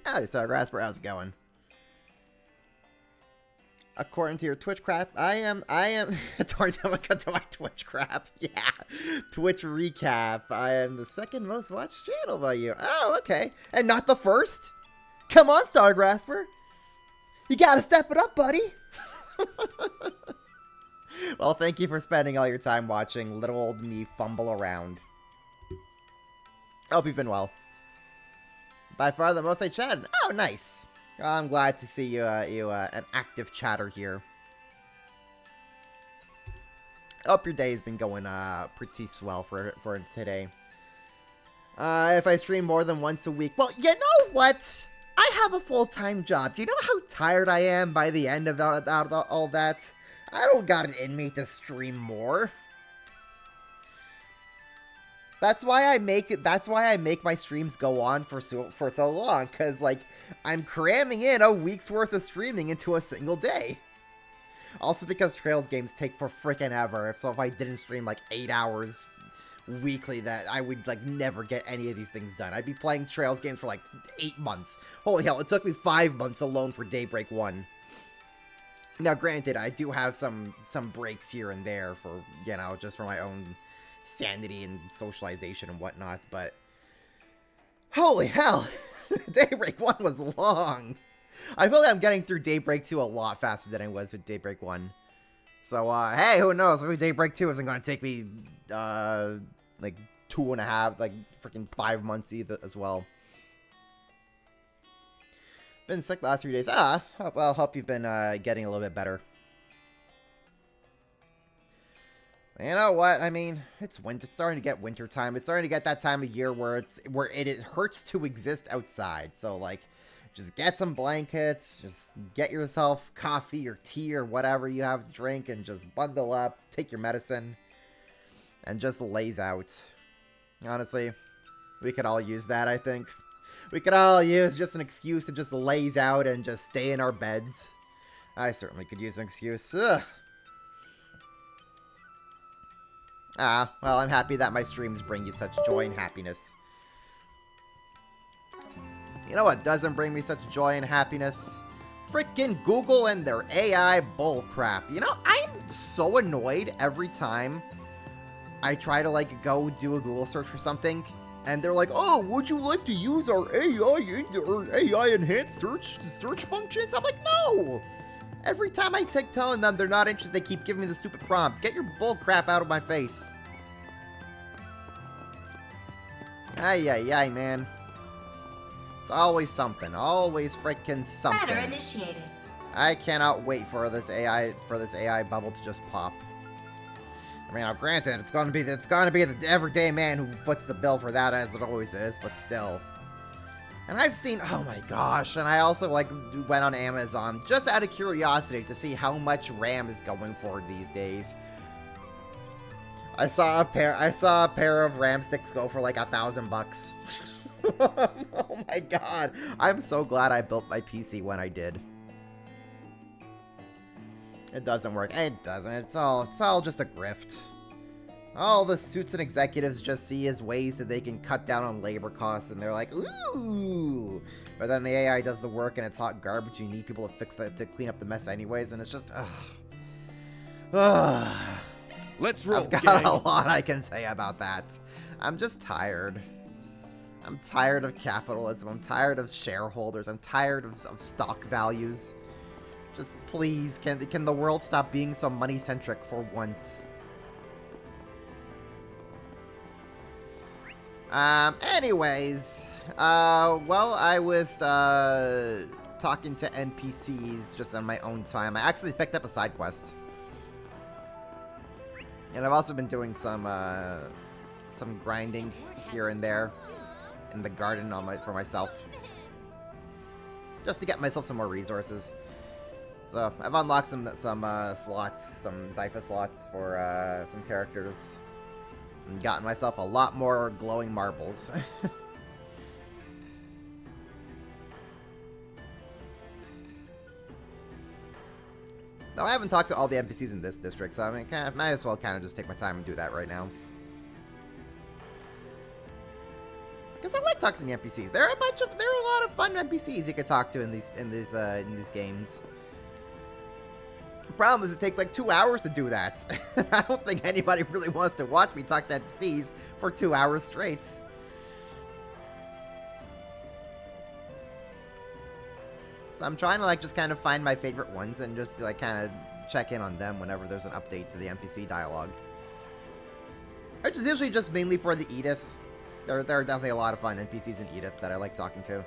Howdy, Star Grasper, how's it going? According to your Twitch crap, I am, according to my Twitch crap, yeah, Twitch recap, I am the second most watched channel by you. Oh, okay. And not the first? Come on, Star Grasper. You gotta step it up, buddy. Well, thank you for spending all your time watching little old me fumble around. I hope you've been well. By far the most I chatted. Oh, nice. Well, I'm glad to see you, an active chatter here. Hope your day's been going, pretty swell for today. If I stream more than once a week, well, you know what? I have a full-time job. You know how tired I am by the end of all that? I don't got it in me to stream more. That's why I make my streams go on for so long, cause like I'm cramming in a week's worth of streaming into a single day. Also because Trails games take for frickin' ever, so if I didn't stream like 8 hours weekly, that I would like never get any of these things done. I'd be playing Trails games for like 8 months. Holy hell, it took me 5 months alone for Daybreak 1. Now granted, I do have some breaks here and there for, you know, just for my own sanity and socialization and whatnot, but holy hell, Daybreak 1 was long. I feel like I'm getting through Daybreak 2 a lot faster than I was with Daybreak 1. So, hey, who knows, maybe Daybreak 2 isn't going to take me, like 2.5, like freaking 5 months either as well. Been sick the last 3 days. Well, hope you've been, getting a little bit better. You know what? I mean, it's winter. It's starting to get winter time. It's starting to get that time of year where it hurts to exist outside. So like, just get some blankets, just get yourself coffee or tea or whatever you have to drink, and just bundle up, take your medicine, and just laze out. Honestly, we could all use that. I think we could all use just an excuse to just laze out and just stay in our beds. I certainly could use an excuse. Ugh. Well, I'm happy that my streams bring you such joy and happiness. You know what doesn't bring me such joy and happiness? Frickin' Google and their AI bullcrap. You know, I'm so annoyed every time I try to, like, go do a Google search for something, and they're like, oh, would you like to use our AI enhanced search functions? I'm like, no! Every time I take telling them they're not interested, they keep giving me the stupid prompt. Get your bull crap out of my face. Ay, man. It's always something. Always freaking something. Matter initiated. I cannot wait for this AI bubble to just pop. I mean, now granted, it's gonna be the everyday man who foots the bill for that, as it always is, but still. And I've seen, oh my gosh, and I also, like, went on Amazon just out of curiosity to see how much RAM is going for these days. I saw a pair of RAM sticks go for like $1,000. Oh my god. I'm so glad I built my PC when I did. It doesn't work. It doesn't. It's all just a grift. All the suits and executives just see as ways that they can cut down on labor costs, and they're like, ooh! But then the AI does the work, and it's hot garbage, and you need people to fix that, to clean up the mess anyways, and it's just, Let's roll, I've got gang. a lot I can say about that. I'm just tired. I'm tired of capitalism. I'm tired of shareholders. I'm tired of stock values. Just please, can the world stop being so money-centric for once? Anyways, well, I was, talking to NPCs just on my own time. I actually picked up a side quest. And I've also been doing some grinding here and there in the garden for myself. Just to get myself some more resources. So, I've unlocked some slots, some Zypha slots for, some characters. And gotten myself a lot more glowing marbles. Now, I haven't talked to all the NPCs in this district, so I mean, might as well kind of just take my time and do that right now. Because I like like talking to the NPCs. There are a lot of fun NPCs you can talk to in these games. The problem is it takes like 2 hours to do that. I don't think anybody really wants to watch me talk to NPCs for 2 hours straight. So I'm trying to like just kind of find my favorite ones and just be like kind of check in on them whenever there's an update to the NPC dialogue. Which is usually just mainly for the Edith. There are definitely a lot of fun NPCs in Edith that I like talking to.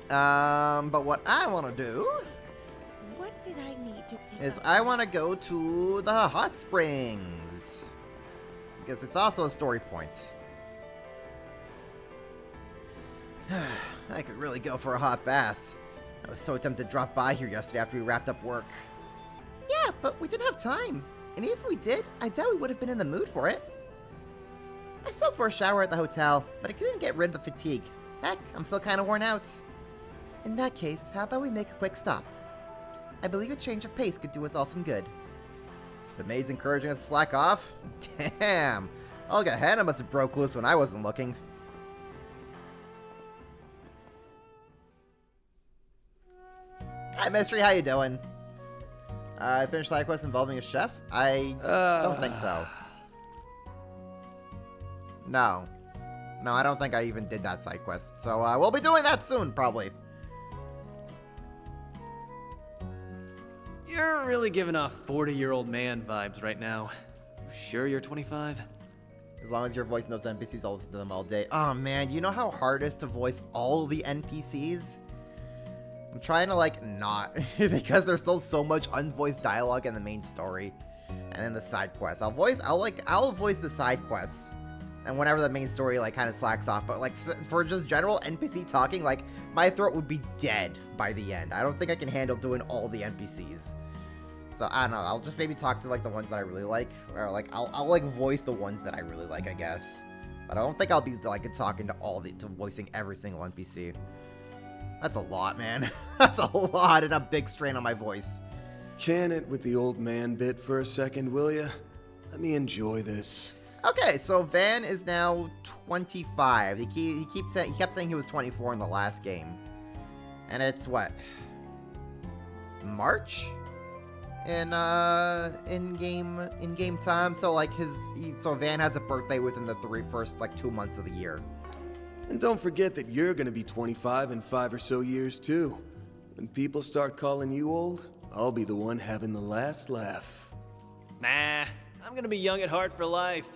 But what I want to do... What did I need to pick is up? I want to go to the hot springs. Because it's also a story point. I could really go for a hot bath. I was so tempted to drop by here yesterday after we wrapped up work. Yeah, but we didn't have time. And even if we did, I doubt we would have been in the mood for it. I soaked for a shower at the hotel, but I couldn't get rid of the fatigue. Heck, I'm still kind of worn out. In that case, how about we make a quick stop? I believe a change of pace could do us all some good. The maid's encouraging us to slack off? Damn! Olga Hannah must have broke loose when I wasn't looking. Hi, Mystery, how you doing? I finished side quest involving a chef? I don't think so. No. No, I don't think I even did that side quest. So, we'll be doing that soon, probably. You're really giving off 40-year-old man vibes right now. You sure you're 25? As long as your voice knows NPCs, I'll listen to them all day. Oh, man, you know how hard it is to voice all the NPCs? I'm trying to, like, not, because there's still so much unvoiced dialogue in the main story. And in the side quests. I'll voice the side quests. And whenever the main story, like, kind of slacks off. But, like, for just general NPC talking, like, my throat would be dead by the end. I don't think I can handle doing all the NPCs. So, I don't know. I'll just maybe talk to, like, the ones that I really like. Or, like, I'll like, voice the ones that I really like, I guess. But I don't think I'll be, like, talking to voicing every single NPC. That's a lot, man. That's a lot and a big strain on my voice. Can it with the old man bit for a second, will ya? Let me enjoy this. Okay, so Van is now 25. He kept saying he was 24 in the last game. And it's what? March? In game time. So like so Van has a birthday within the first 2 months of the year. And don't forget that you're gonna be 25 in 5 or so years too. When people start calling you old, I'll be the one having the last laugh. Nah, I'm gonna be young at heart for life.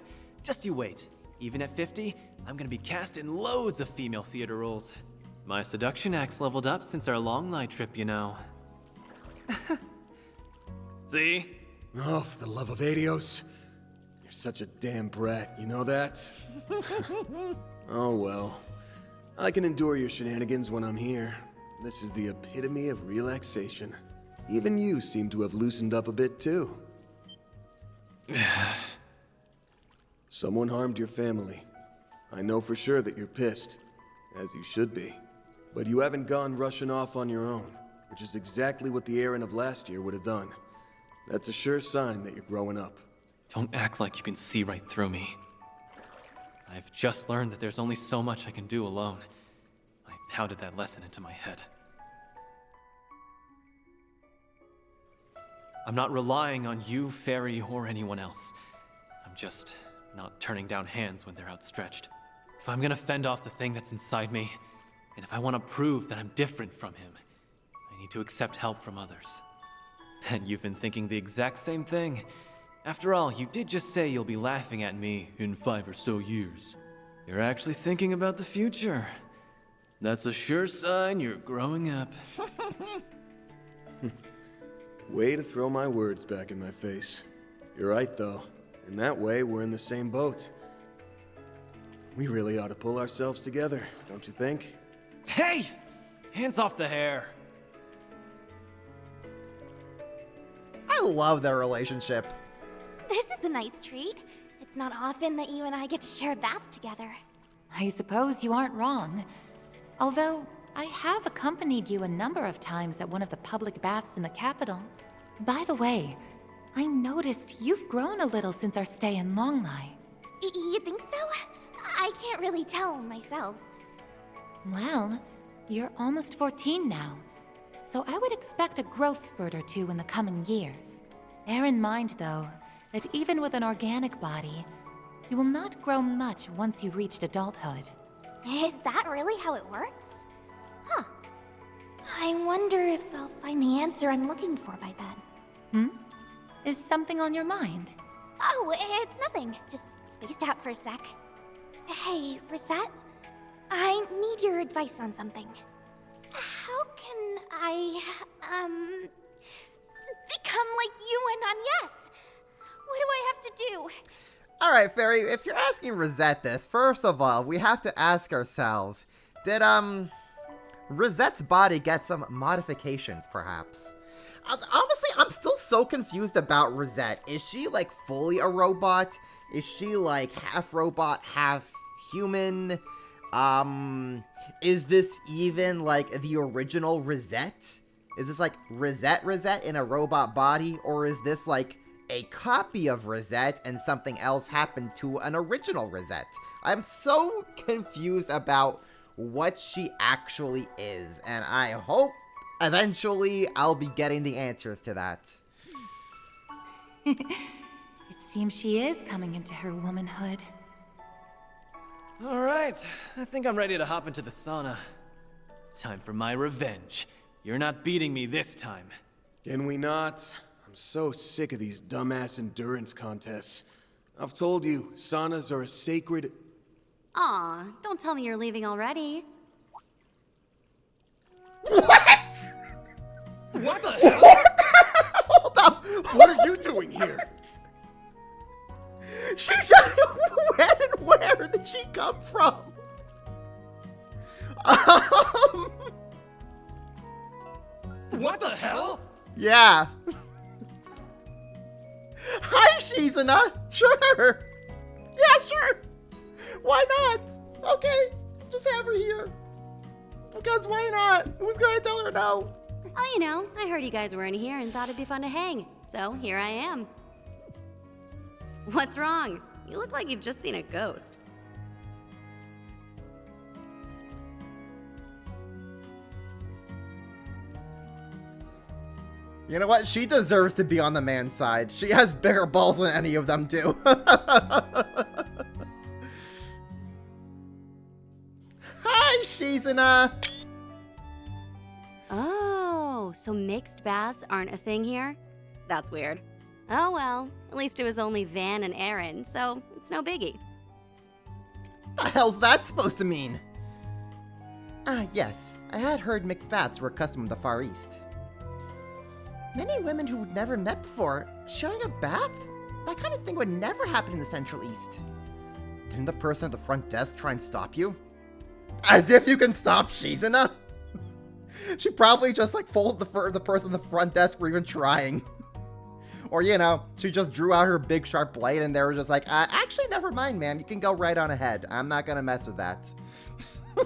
Just you wait. Even at 50, I'm gonna be cast in loads of female theater roles. My seduction act's leveled up since our long night trip, you know. See? Oh, for the love of Adios. You're such a damn brat, you know that? Oh well. I can endure your shenanigans when I'm here. This is the epitome of relaxation. Even you seem to have loosened up a bit too. Someone harmed your family. I know for sure that you're pissed, as you should be. But you haven't gone rushing off on your own, which is exactly what the Aaron of last year would have done. That's a sure sign that you're growing up. Don't act like you can see right through me. I've just learned that there's only so much I can do alone. I pounded that lesson into my head. I'm not relying on you, Fairy, or anyone else. I'm just not turning down hands when they're outstretched. If I'm gonna fend off the thing that's inside me, and if I want to prove that I'm different from him, I need to accept help from others. And you've been thinking the exact same thing. After all, you did just say you'll be laughing at me in 5 or so years. You're actually thinking about the future. That's a sure sign you're growing up. Way to throw my words back in my face. You're right, though. In that way, we're in the same boat. We really ought to pull ourselves together, don't you think? Hey! Hands off the hair! I love their relationship. This is a nice treat. It's not often that you and I get to share a bath together. I suppose you aren't wrong. Although, I have accompanied you a number of times at one of the public baths in the capital. By the way, I noticed you've grown a little since our stay in Longlai. You think so? I can't really tell myself. Well, you're almost 14 now, so I would expect a growth spurt or two in the coming years. Bear in mind, though, that even with an organic body, you will not grow much once you've reached adulthood. Is that really how it works? Huh. I wonder if I'll find the answer I'm looking for by then. Is something on your mind? Oh, it's nothing. Just spaced out for a sec. Hey, Rosette? I need your advice on something. How can I, become like you and Agnes? What do I have to do? Alright, Fairy, if you're asking Rosette this, first of all, we have to ask ourselves, did, Rosette's body get some modifications, perhaps? Honestly, I'm still so confused about Rosette. Is she, like, fully a robot? Is she, like, half robot, half human? Is this even, like, the original Rosette? Is this, like, Rosette in a robot body? Or is this, like, a copy of Rosette and something else happened to an original Rosette? I'm so confused about what she actually is, and I hope eventually I'll be getting the answers to that. It seems she is coming into her womanhood. Alright, I think I'm ready to hop into the sauna. Time for my revenge. You're not beating me this time. Can we not? I'm so sick of these dumbass endurance contests. I've told you, saunas are a sacred... Aw, don't tell me you're leaving already. What? What the hell? Hold up! What are you doing here? She shot when and where did she come from? What the hell? Yeah. Hi, Shizuna. Sure. Yeah, sure. Why not? Okay, just have her here. Because why not? Who's gonna tell her no? Oh, you know, I heard you guys were in here and thought it'd be fun to hang. So here I am. What's wrong? You look like you've just seen a ghost. You know what? She deserves to be on the man's side. She has bigger balls than any of them do. Hi, Shizuna. Oh, so mixed baths aren't a thing here? That's weird. Oh well, at least it was only Van and Aaron, so it's no biggie. The hell's that supposed to mean? Ah, yes. I had heard mixed baths were a custom of the Far East. Many women who would never met before, sharing a bath? That kind of thing would never happen in the Central East. Didn't the person at the front desk try and stop you? As if you can stop Shizuna! She probably just like folded the person at the front desk for even trying. Or, you know, she just drew out her big sharp blade and they were just like, actually, never mind, ma'am. You can go right on ahead. I'm not gonna mess with that. Nah,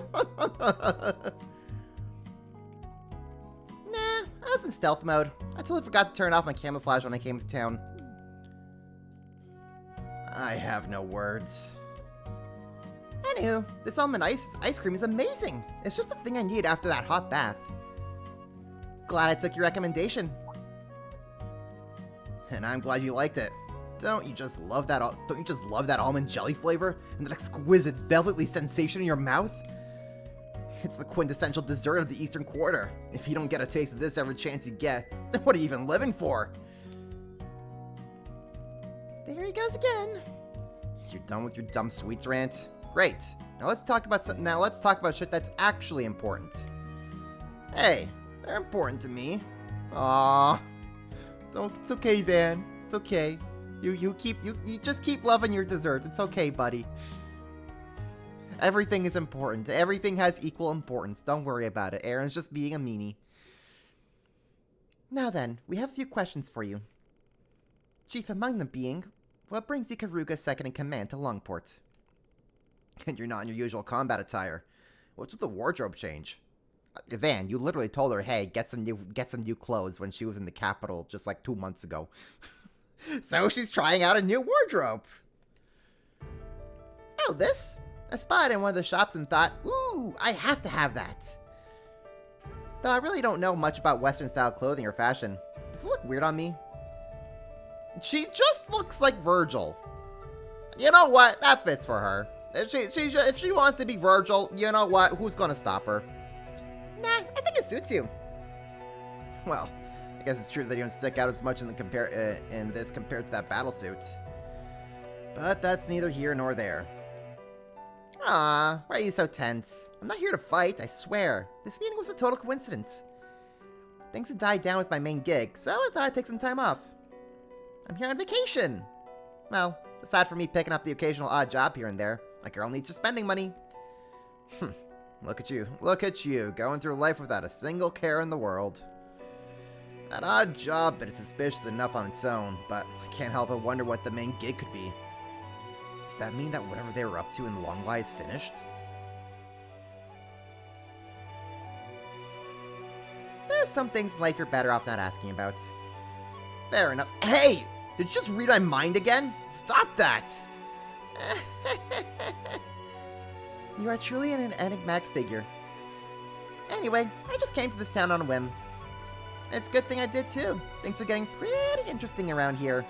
I was in stealth mode. I totally forgot to turn off my camouflage when I came to town. I have no words. Anywho, this almond ice cream is amazing. It's just the thing I need after that hot bath. Glad I took your recommendation. And I'm glad you liked it. Don't you just love that almond jelly flavor and that exquisite velvety sensation in your mouth? It's the quintessential dessert of the Eastern Quarter. If you don't get a taste of this every chance you get, then what are you even living for? There he goes again. You're done with your dumb sweets rant? Great. Now let's talk about shit that's actually important. Hey, they're important to me. Aww. It's okay, Van. It's okay. You just keep loving your desserts. It's okay, buddy. Everything is important. Everything has equal importance. Don't worry about it. Aaron's just being a meanie. Now then, we have a few questions for you. Chief among them being, what brings Ikaruga second in command to Longport? And you're not in your usual combat attire. What's with the wardrobe change? Van, you literally told her, hey, get some new clothes when she was in the capital just like 2 months ago. So she's trying out a new wardrobe. Oh, this? I spotted it in one of the shops and thought, ooh, I have to have that. Though I really don't know much about Western-style clothing or fashion. Does it look weird on me? She just looks like Virgil. You know what? That fits for her. If she wants to be Virgil, you know what? Who's gonna stop her? Nah, I think it suits you. Well, I guess it's true that you don't stick out as much in this compared to that battle suit. But that's neither here nor there. Ah, why are you so tense? I'm not here to fight, I swear. This meeting was a total coincidence. Things had died down with my main gig, so I thought I'd take some time off. I'm here on vacation. Well, aside from me picking up the occasional odd job here and there, a girl needs her spending money. Look at you, going through life without a single care in the world. That odd job bit is suspicious enough on its own, but I can't help but wonder what the main gig could be. Does that mean that whatever they were up to in Longlai is finished? There are some things in life you're better off not asking about. Fair enough. Hey! Did you just read my mind again? Stop that! You are truly an enigmatic figure. Anyway, I just came to this town on a whim. And it's a good thing I did too. Things are getting pretty interesting around here.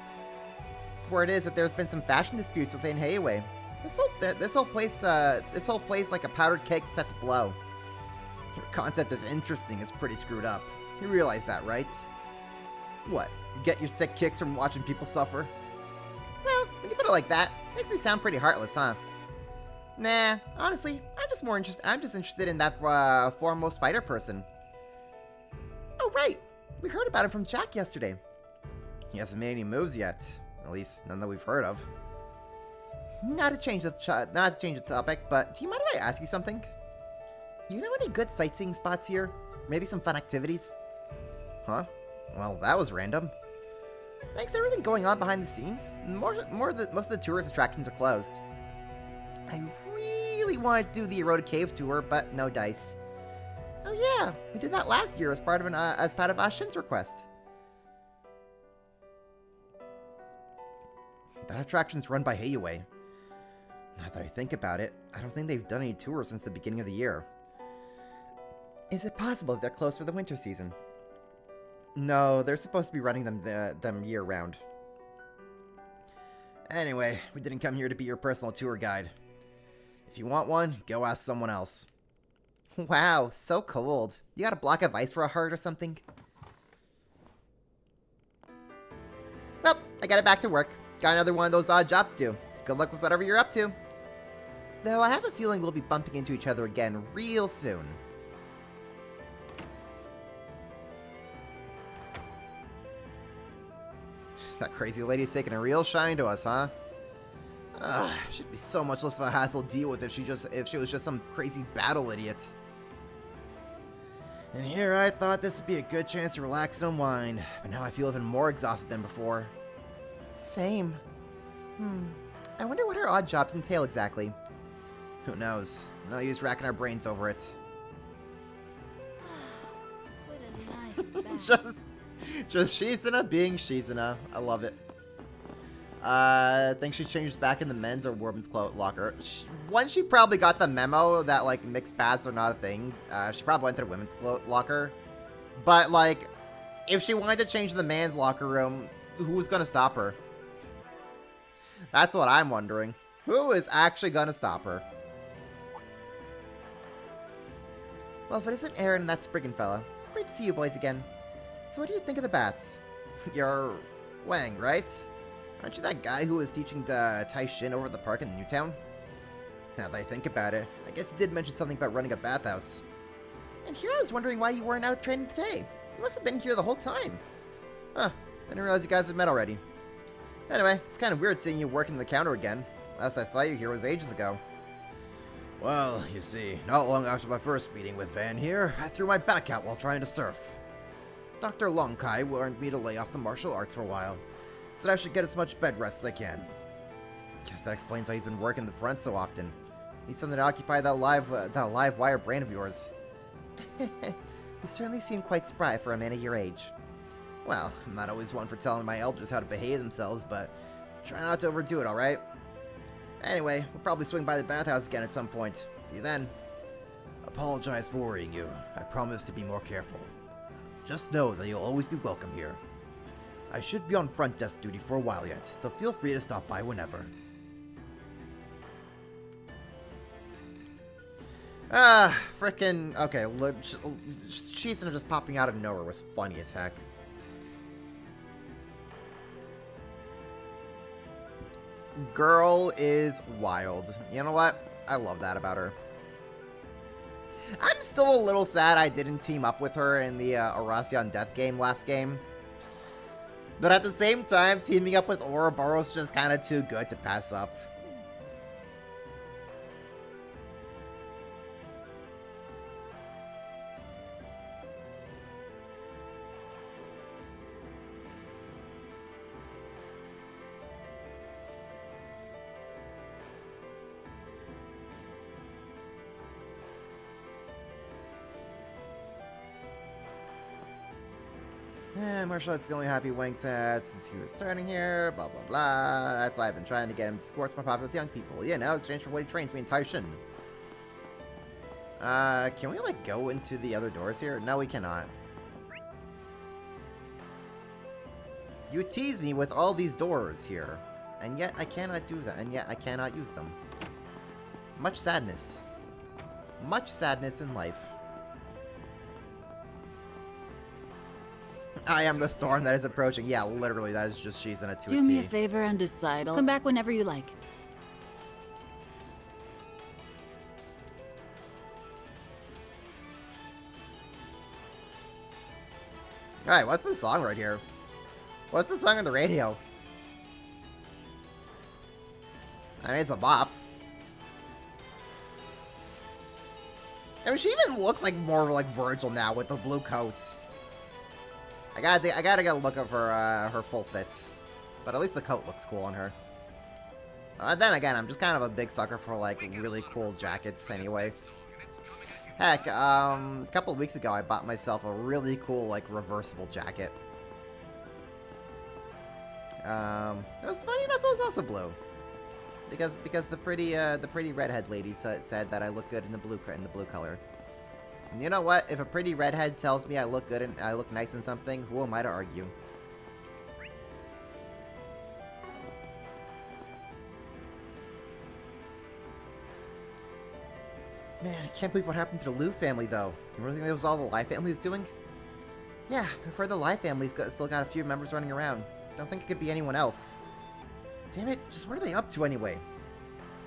Word is that there's been some fashion disputes within Heiwei. This whole place like a powdered cake set to blow. Your concept of interesting is pretty screwed up. You realize that, right? What? You get your sick kicks from watching people suffer? Well, when you put it like that, it makes me sound pretty heartless, huh? Nah, honestly, I'm just interested in that foremost fighter person. Oh right, we heard about him from Jack yesterday. He hasn't made any moves yet. At least, none that we've heard of. Not to change the topic, but do you mind if I ask you something? You know any good sightseeing spots here? Maybe some fun activities? Huh? Well, that was random. Thanks to everything going on behind the scenes, most of the tourist attractions are closed. I really wanted to do the Eroded Cave tour, but no dice. Oh yeah, we did that last year as part of Shin's request. That attraction's run by Heiwei. Now that I think about it, I don't think they've done any tours since the beginning of the year. Is it possible that they're closed for the winter season? No, they're supposed to be running them year-round. Anyway, we didn't come here to be your personal tour guide. If you want one, go ask someone else. Wow, so cold. You got a block of ice for a heart or something? Well, I got it back to work. Got another one of those odd jobs to do. Good luck with whatever you're up to. Though I have a feeling we'll be bumping into each other again real soon. That crazy lady's taking a real shine to us, huh? She'd be so much less of a hassle to deal with if she was just some crazy battle idiot. And here I thought this would be a good chance to relax and unwind, but now I feel even more exhausted than before. Same. I wonder what her odd jobs entail exactly. Who knows? No use racking our brains over it. What a nice bath. Just Shizuna being Shizuna. I love it. I think she changed back in the men's or women's locker. Once she probably got the memo that, like, mixed baths are not a thing, she probably went to the women's locker. But, like, if she wanted to change to the man's locker room, who's gonna stop her? That's what I'm wondering. Who is actually gonna stop her? Well, if it isn't Aaron and that Spriggan fella, great to see you boys again. So what do you think of the baths? You're Wang, right? Aren't you that guy who was teaching Tai Shin over at the park in Newtown? Now that I think about it, I guess you did mention something about running a bathhouse. And here I was wondering why you weren't out training today. You must have been here the whole time. Huh, didn't realize you guys had met already. Anyway, it's kind of weird seeing you working the counter again. Last I saw you here was ages ago. Well, you see, not long after my first meeting with Van here, I threw my back out while trying to surf. Dr. Long Kai warned me to lay off the martial arts for a while. Said I should get as much bed rest as I can. Guess that explains why you've been working the front so often. Need something to occupy that live wire brain of yours. You certainly seem quite spry for a man of your age. Well, I'm not always one for telling my elders how to behave themselves, but try not to overdo it, alright? Anyway, we'll probably swing by the bathhouse again at some point. See you then. Apologize for worrying you. I promise to be more careful. Just know that you'll always be welcome here. I should be on front desk duty for a while yet, so feel free to stop by whenever. Frickin'... Okay, look, Shizen just popping out of nowhere was funny as heck. Girl is wild. You know what? I love that about her. I'm still a little sad I didn't team up with her in the Arasion Death game last game. But at the same time, teaming up with Ouroboros is just kind of too good to pass up. Martial arts is the only happy Wang's had since he was starting here, blah blah blah. That's why I've been trying to get him sports more popular with young people. Yeah, now exchange for what he trains me in Taishin. Can we like go into the other doors here? No, we cannot. You tease me with all these doors here, and yet I cannot do that, and yet I cannot use them. Much sadness. Much sadness in life. I am the storm that is approaching. Yeah, literally, that is just she's in a 2 Do me a favor and decide. I'll come back whenever you like. Alright, what's the song right here? What's the song on the radio? I mean, it's a bop. I mean, she even looks like more like Virgil now with the blue coat. I gotta get a look at her full fit, but at least the coat looks cool on her. Then again, I'm just kind of a big sucker for like really cool jackets anyway. Heck, a couple of weeks ago, I bought myself a really cool like reversible jacket. It was funny enough, it was also blue, because the pretty redhead lady said that I look good in the blue color. And you know what? If a pretty redhead tells me I look good and I look nice in something, who am I to argue? Man, I can't believe what happened to the Liu family, though. You really think that was all the Lai family is doing? Yeah, I've heard the Lai family's still got a few members running around. Don't think it could be anyone else. Damn it, just what are they up to anyway?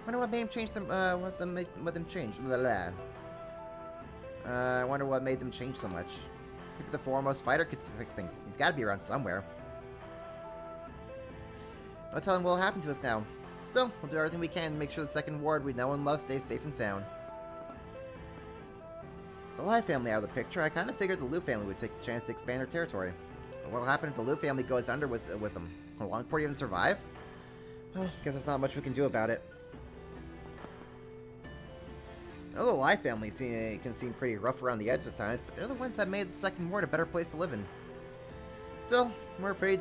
Wonder what made them change them, what them change. Blah, blah. I wonder what made them change so much. Maybe the foremost fighter could fix things. He's gotta be around somewhere. I'll tell him what'll happen to us now. Still, we'll do everything we can to make sure the second ward we know and love stays safe and sound. The Lai family out of the picture, I kinda figured the Liu family would take a chance to expand their territory. But what'll happen if the Liu family goes under with them? Will Longport even survive? Well, guess there's not much we can do about it. I know the Lai family can seem pretty rough around the edges at times, but they're the ones that made the second ward a better place to live in. Still, we're pretty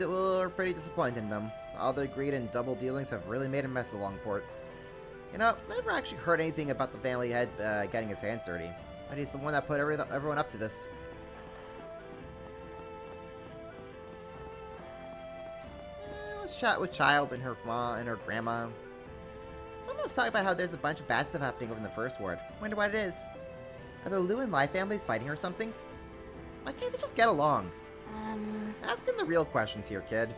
disappointed in them. All their greed and double dealings have really made a mess of Longport. You know, I never actually heard anything about the family head getting his hands dirty, but he's the one that put everyone up to this. Let's chat with Child and her mom and her grandma. Someone was talking about how there's a bunch of bad stuff happening over in the first ward. Wonder what it is. Are the Liu and Lai families fighting or something? Why can't they just get along? Asking the real questions here, kid.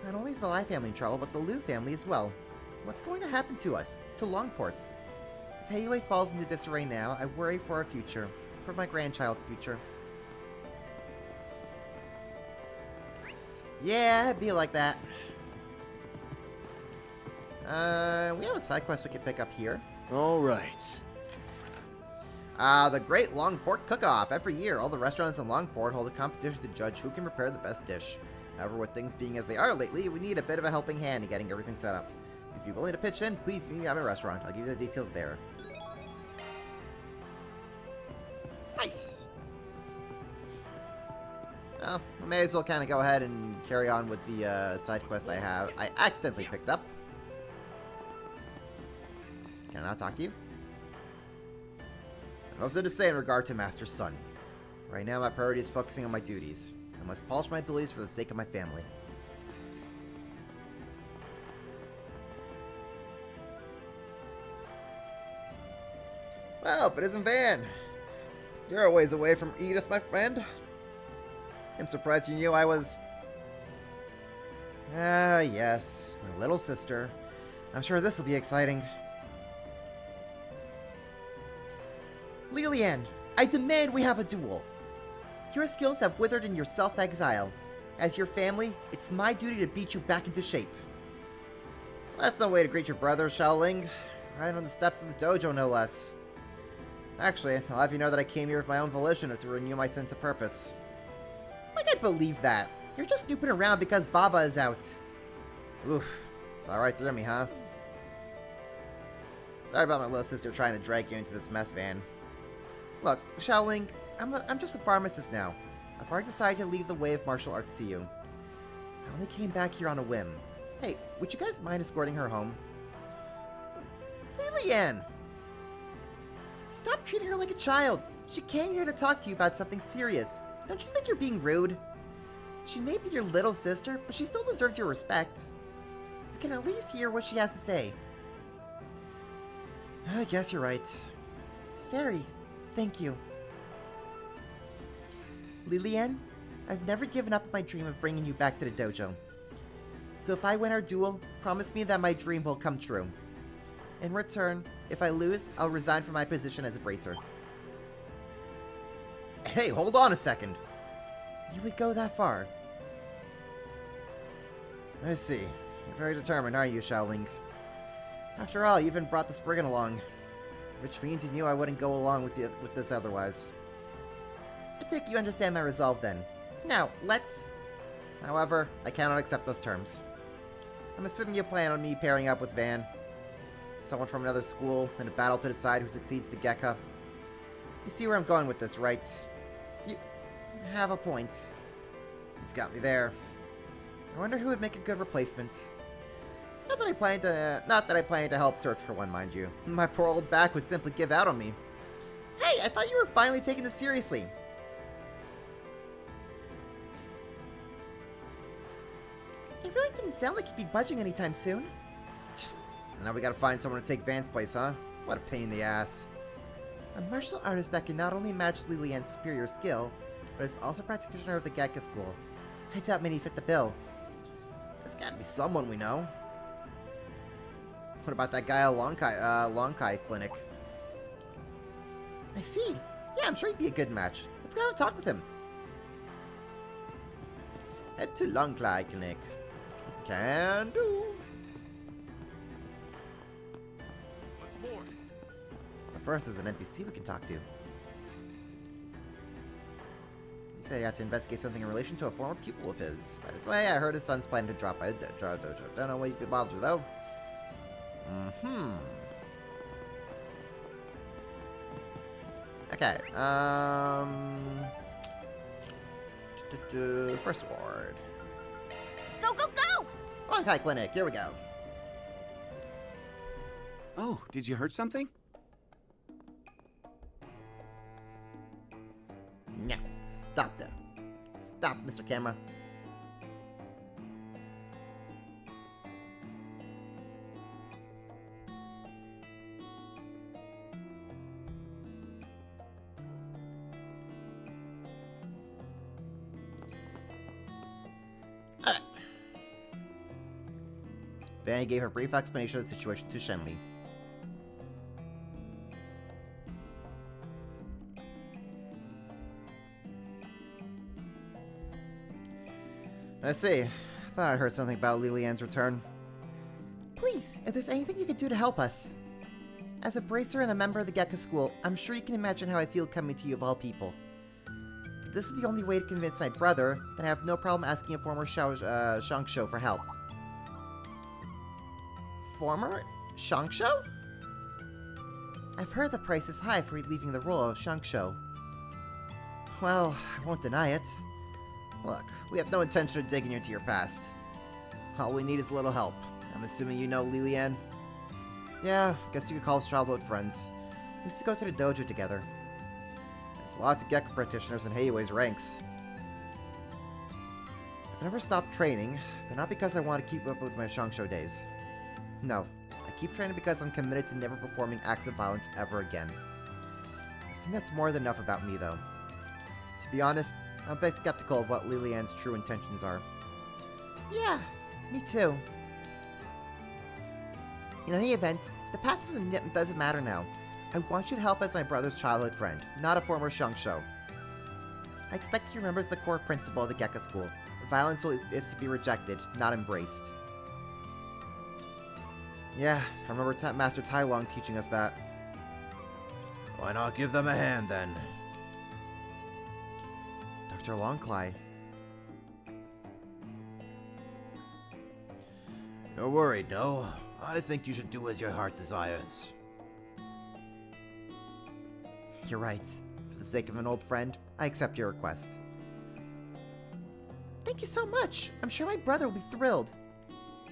Not only is the Lai family in trouble, but the Liu family as well. What's going to happen to us? To Longports? If Heiyue falls into disarray now, I worry for our future. For my grandchild's future. Yeah, it'd be like that. We have a side quest we can pick up here. Alright. The Great Longport Cook-Off. Every year, all the restaurants in Longport hold a competition to judge who can prepare the best dish. However, with things being as they are lately, we need a bit of a helping hand in getting everything set up. If you're willing to pitch in, please meet me at my restaurant. I'll give you the details there. Nice! Well, I may as well kind of go ahead and carry on with the side quest I accidentally picked up. I not talk to you? Nothing to say in regard to Master's son. Right now, my priority is focusing on my duties. I must polish my abilities for the sake of my family. Well, if it isn't Van. You're a ways away from Edith, my friend. I'm surprised you knew I was... Ah, yes, my little sister. I'm sure this will be exciting. Lilian, I demand we have a duel. Your skills have withered in your self-exile. As your family, it's my duty to beat you back into shape. That's no way to greet your brother, Xiaoling. Right on the steps of the dojo, no less. Actually, I'll have you know that I came here of my own volition to renew my sense of purpose. I can't believe that. You're just snooping around because Baba is out. Oof. Saw right through me, huh? Sorry about my little sister trying to drag you into this mess, Van. Look, Xiaoling, I'm just a pharmacist now. I've already decided to leave the way of martial arts to you. I only came back here on a whim. Hey, would you guys mind escorting her home? Lilian! Stop treating her like a child. She came here to talk to you about something serious. Don't you think you're being rude? She may be your little sister, but she still deserves your respect. You can at least hear what she has to say. I guess you're right. Fairy, thank you. Lilian, I've never given up my dream of bringing you back to the dojo. So if I win our duel, promise me that my dream will come true. In return, if I lose, I'll resign from my position as a bracer. Hey, hold on a second. You would go that far? I see. You're very determined, aren't you, Xiaoling? After all, you even brought this brigand along. Which means you knew I wouldn't go along with this otherwise. I take you understand my resolve then. Now, let's... However, I cannot accept those terms. I'm assuming you plan on me pairing up with Van. Someone from another school, in a battle to decide who succeeds the Gekka. You see where I'm going with this, right? You have a point. He's got me there. I wonder who would make a good replacement. Not that I plan to help search for one, mind you. My poor old back would simply give out on me. Hey, I thought you were finally taking this seriously. It really didn't sound like you'd be budging anytime soon. So now we gotta find someone to take Van's place, huh? What a pain in the ass. A martial artist that can not only match Lilian's superior skill, but is also a practitioner of the Gekka school. I doubt many fit the bill. There's gotta be someone we know. What about that guy at Longkai Clinic? I see. Yeah, I'm sure he'd be a good match. Let's go and talk with him. Head to Longkai Clinic. Can do. What's more? But first, there's an NPC we can talk to. You said you have to investigate something in relation to a former pupil of his. By the way, I heard his son's planning to drop by the dojo. Don't know what you'd be bothered with, though. Okay, first ward. Go, go, go! Longkai Clinic, here we go. Oh, did you hurt something? No, stop there. Stop, Mr. Camera. Alright. Vanny gave a brief explanation of the situation to Shenli. I see. I thought I heard something about Lilian's return. Please, if there's anything you could do to help us. As a bracer and a member of the Gekka school, I'm sure you can imagine how I feel coming to you of all people. If this is the only way to convince my brother, then I have no problem asking a former Shangsho for help. Former Shangsho? I've heard the price is high for leaving the role of Shangsho. Well, I won't deny it. Look, we have no intention of digging into your past. All we need is a little help. I'm assuming you know Lilian? Yeah, guess you could call us childhood friends. We used to go to the dojo together. There's lots of Gekko practitioners in Heiwei's ranks. I've never stopped training, but not because I want to keep up with my Shangsho days. No, I keep training because I'm committed to never performing acts of violence ever again. I think that's more than enough about me, though. To be honest, I'm a bit skeptical of what Lilian's true intentions are. Yeah, me too. In any event, the past doesn't matter now. I want you to help as my brother's childhood friend, not a former Shangsho. I expect he remembers the core principle of the Gekko School. Violence is to be rejected, not embraced. Yeah, I remember Master Tai Long teaching us that. Why not give them a hand, then? Dr. Longcly. Don't worry, no. I think you should do as your heart desires. You're right. For the sake of an old friend, I accept your request. Thank you so much. I'm sure my brother will be thrilled.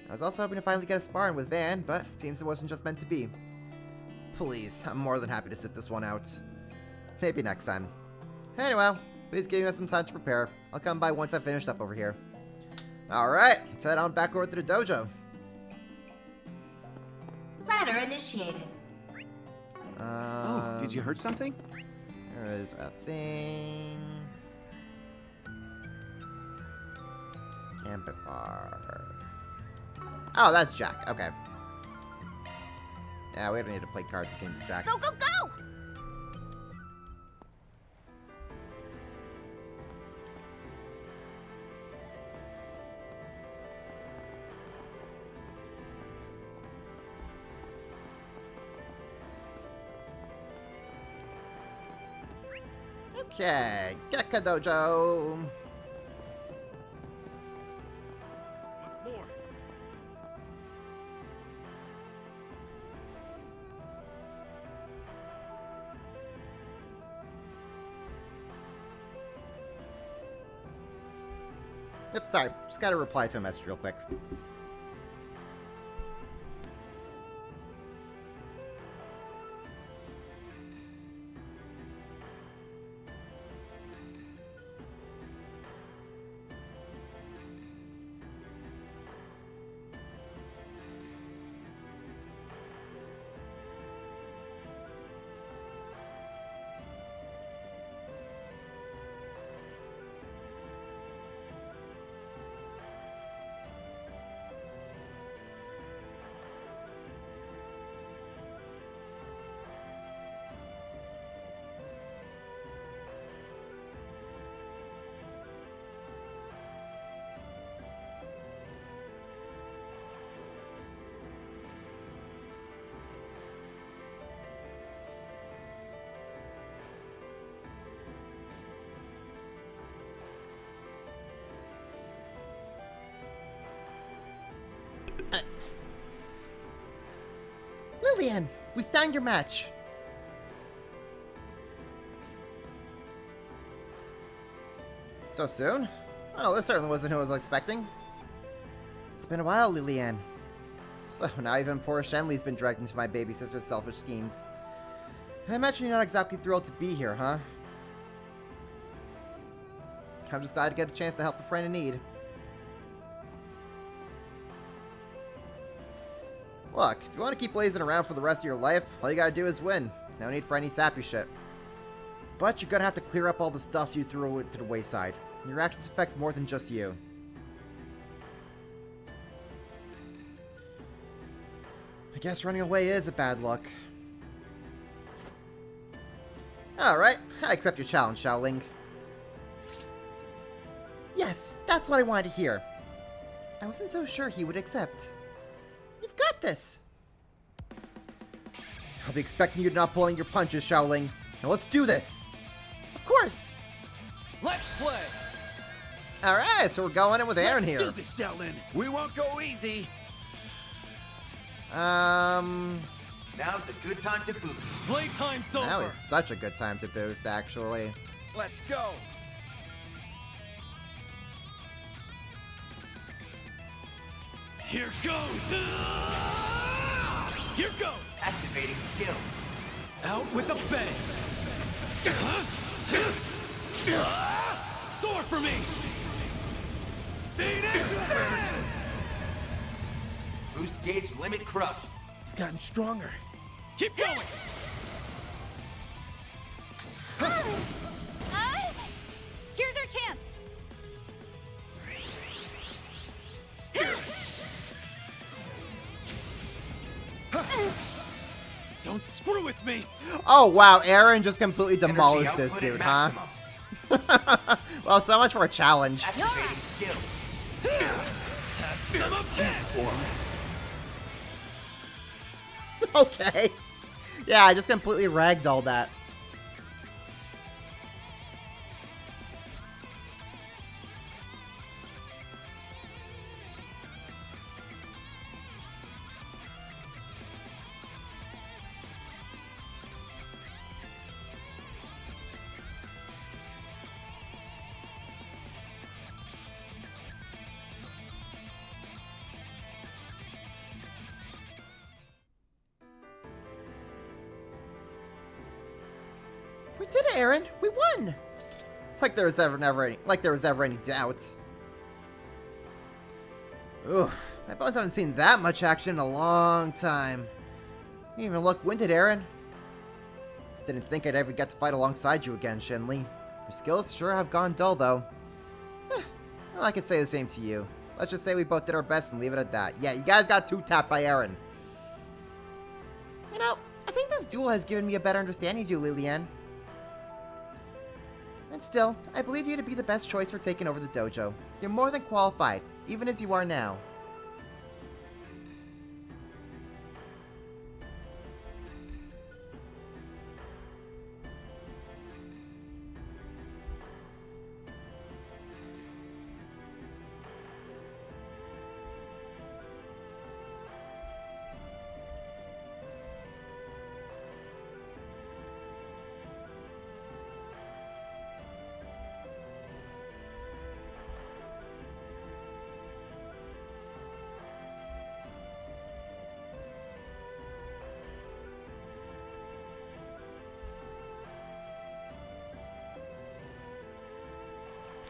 I was also hoping to finally get a sparring with Van, but it seems it wasn't just meant to be. Please, I'm more than happy to sit this one out. Maybe next time. Anyway, please give me some time to prepare. I'll come by once I've finished up over here. Alright, let's head on back over to the dojo. Ladder initiated. Oh, did you hurt something? There is a thing. Gambit bar. Oh, that's Jack. Okay. Yeah, we don't need to play cards to get Jack. Go, go, go! Okay, Gekko Dojo. What's more? Yep, sorry. Just gotta reply to a message real quick. Lilian, we found your match. So soon? Well, this certainly wasn't who I was expecting. It's been a while, Lilian. So now even poor Shenli's been dragged into my baby sister's selfish schemes. I imagine you're not exactly thrilled to be here, huh? I'm just glad to get a chance to help a friend in need. Look, if you want to keep blazing around for the rest of your life, all you gotta do is win. No need for any sappy shit. But you're gonna have to clear up all the stuff you threw to the wayside. Your actions affect more than just you. I guess running away is a bad luck. Alright, I accept your challenge, Xiaoling. Yes, that's what I wanted to hear. I wasn't so sure he would accept. You've got this! I'll be expecting you to not pull in your punches, Xiaoling. Now let's do this! Of course! Let's play! Alright, so we're going in with Aaron here. Let's do this, Shaolin. We won't go easy. Now's a good time to boost. Playtime's over! Now is such a good time to boost, actually. Let's go. Here goes! Here goes! Activating skill. Out with a bang! Soar for me! Phoenix Dance! Boost gauge limit crushed. You've gotten stronger. Keep going! Here's our chance. Don't screw with me! Oh, wow. Aaron just completely Energy demolished this output dude, at huh? maximum. Well, so much for a challenge. Activating skill. Have some of this! Okay. Yeah, I just completely ragdolled that. We did it, Aaron. We won. Like there was ever any doubt. Oof, my bones haven't seen that much action in a long time. You didn't even look winded, Aaron. Didn't think I'd ever get to fight alongside you again, Shinli. Your skills sure have gone dull, though. Well, I could say the same to you. Let's just say we both did our best and leave it at that. Yeah, you guys got two-tapped by Aaron. You know, I think this duel has given me a better understanding of you, Lilian. And still, I believe you to be the best choice for taking over the dojo. You're more than qualified, even as you are now.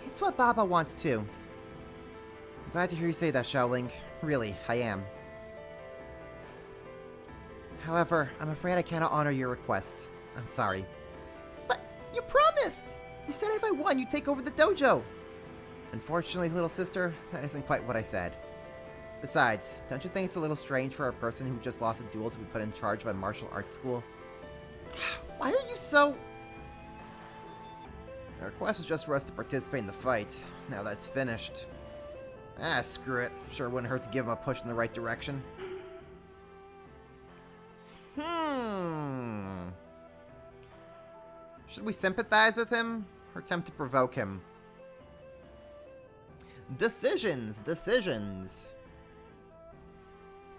It's what Baba wants too. I'm glad to hear you say that, Xiaoling. Really, I am. However, I'm afraid I cannot honor your request. I'm sorry. But you promised! You said if I won, you'd take over the dojo! Unfortunately, little sister, that isn't quite what I said. Besides, don't you think it's a little strange for a person who just lost a duel to be put in charge of a martial arts school? Why are you so... The request was just for us to participate in the fight. Now that it's finished. Ah, screw it. Sure wouldn't hurt to give him a push in the right direction. Should we sympathize with him? Or attempt to provoke him? Decisions.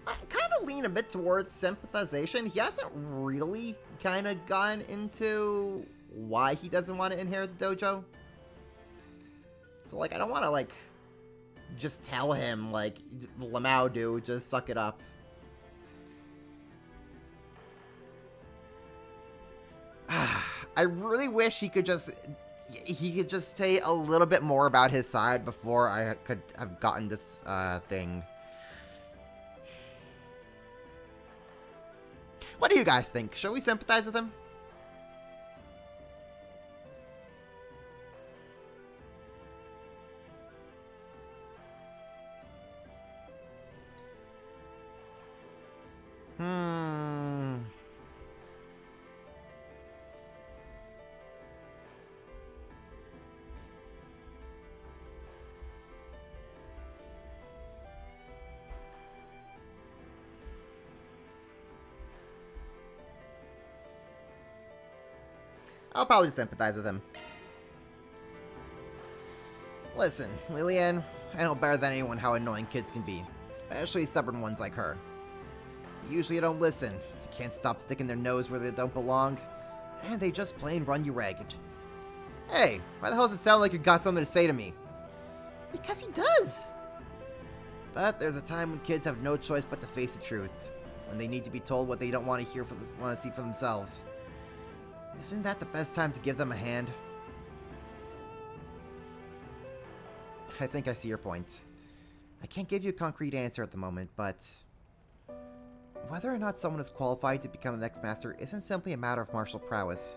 I kind of lean a bit towards sympathization. He hasn't really kind of gone into why he doesn't want to inherit the dojo. So, like, I don't want to, like, just tell him, like, Lamau, dude, just suck it up. I really wish he could just say a little bit more about his side before I could have gotten this thing. What do you guys think? Should we sympathize with him? I'll probably sympathize with him. Listen, Lilian, I know better than anyone how annoying kids can be, especially stubborn ones like her. They usually don't listen, they can't stop sticking their nose where they don't belong, and they just plain run you ragged. Hey, why the hell does it sound like you got something to say to me? Because he does! But there's a time when kids have no choice but to face the truth. when they need to be told what they don't want to hear want to see for themselves. Isn't that the best time to give them a hand? I think I see your point. I can't give you a concrete answer at the moment, but whether or not someone is qualified to become the next master isn't simply a matter of martial prowess.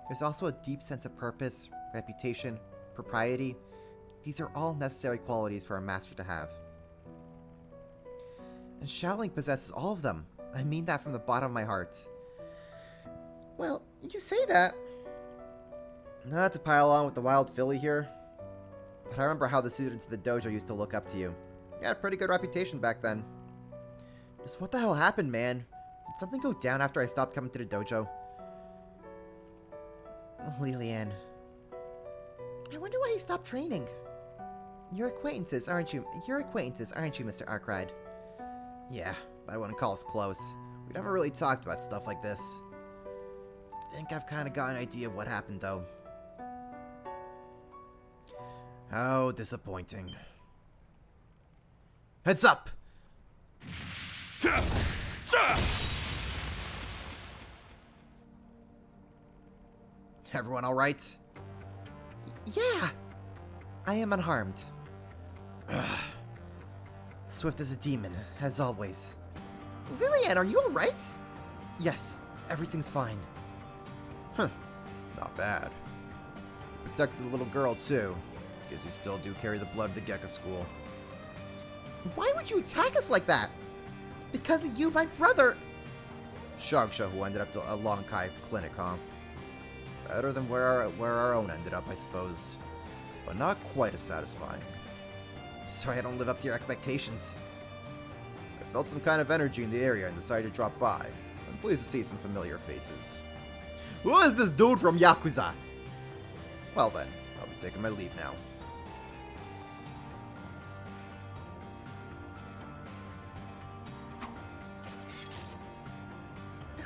There's also a deep sense of purpose, reputation, propriety. These are all necessary qualities for a master to have. And Shaoling possesses all of them. I mean that from the bottom of my heart. Well, you say that. Not to pile on with the wild filly here, but I remember how the students of the dojo used to look up to you. You had a pretty good reputation back then. Just what the hell happened, man? Did something go down after I stopped coming to the dojo? Oh, Lilian. I wonder why he stopped training. You're acquaintances, aren't you? You're acquaintances, aren't you, Mr. Arkride? Yeah, but I wouldn't call us close. We never really talked about stuff like this. I think I've kind of got an idea of what happened, though. How disappointing. Heads up! Everyone alright? Yeah! I am unharmed. Ugh. Swift as a demon, as always. Lilian, are you alright? Yes, everything's fine. Huh. Not bad. Protected the little girl, too. Guess you still do carry the blood of the Gekka school. Why would you attack us like that? Because of you, my brother... Shagsha, who ended up at a Lonkai clinic, huh? Better than where our own ended up, I suppose. But not quite as satisfying. Sorry I don't live up to your expectations. I felt some kind of energy in the area and decided to drop by. I'm pleased to see some familiar faces. Who is this dude from Yakuza? Well then, I'll be taking my leave now.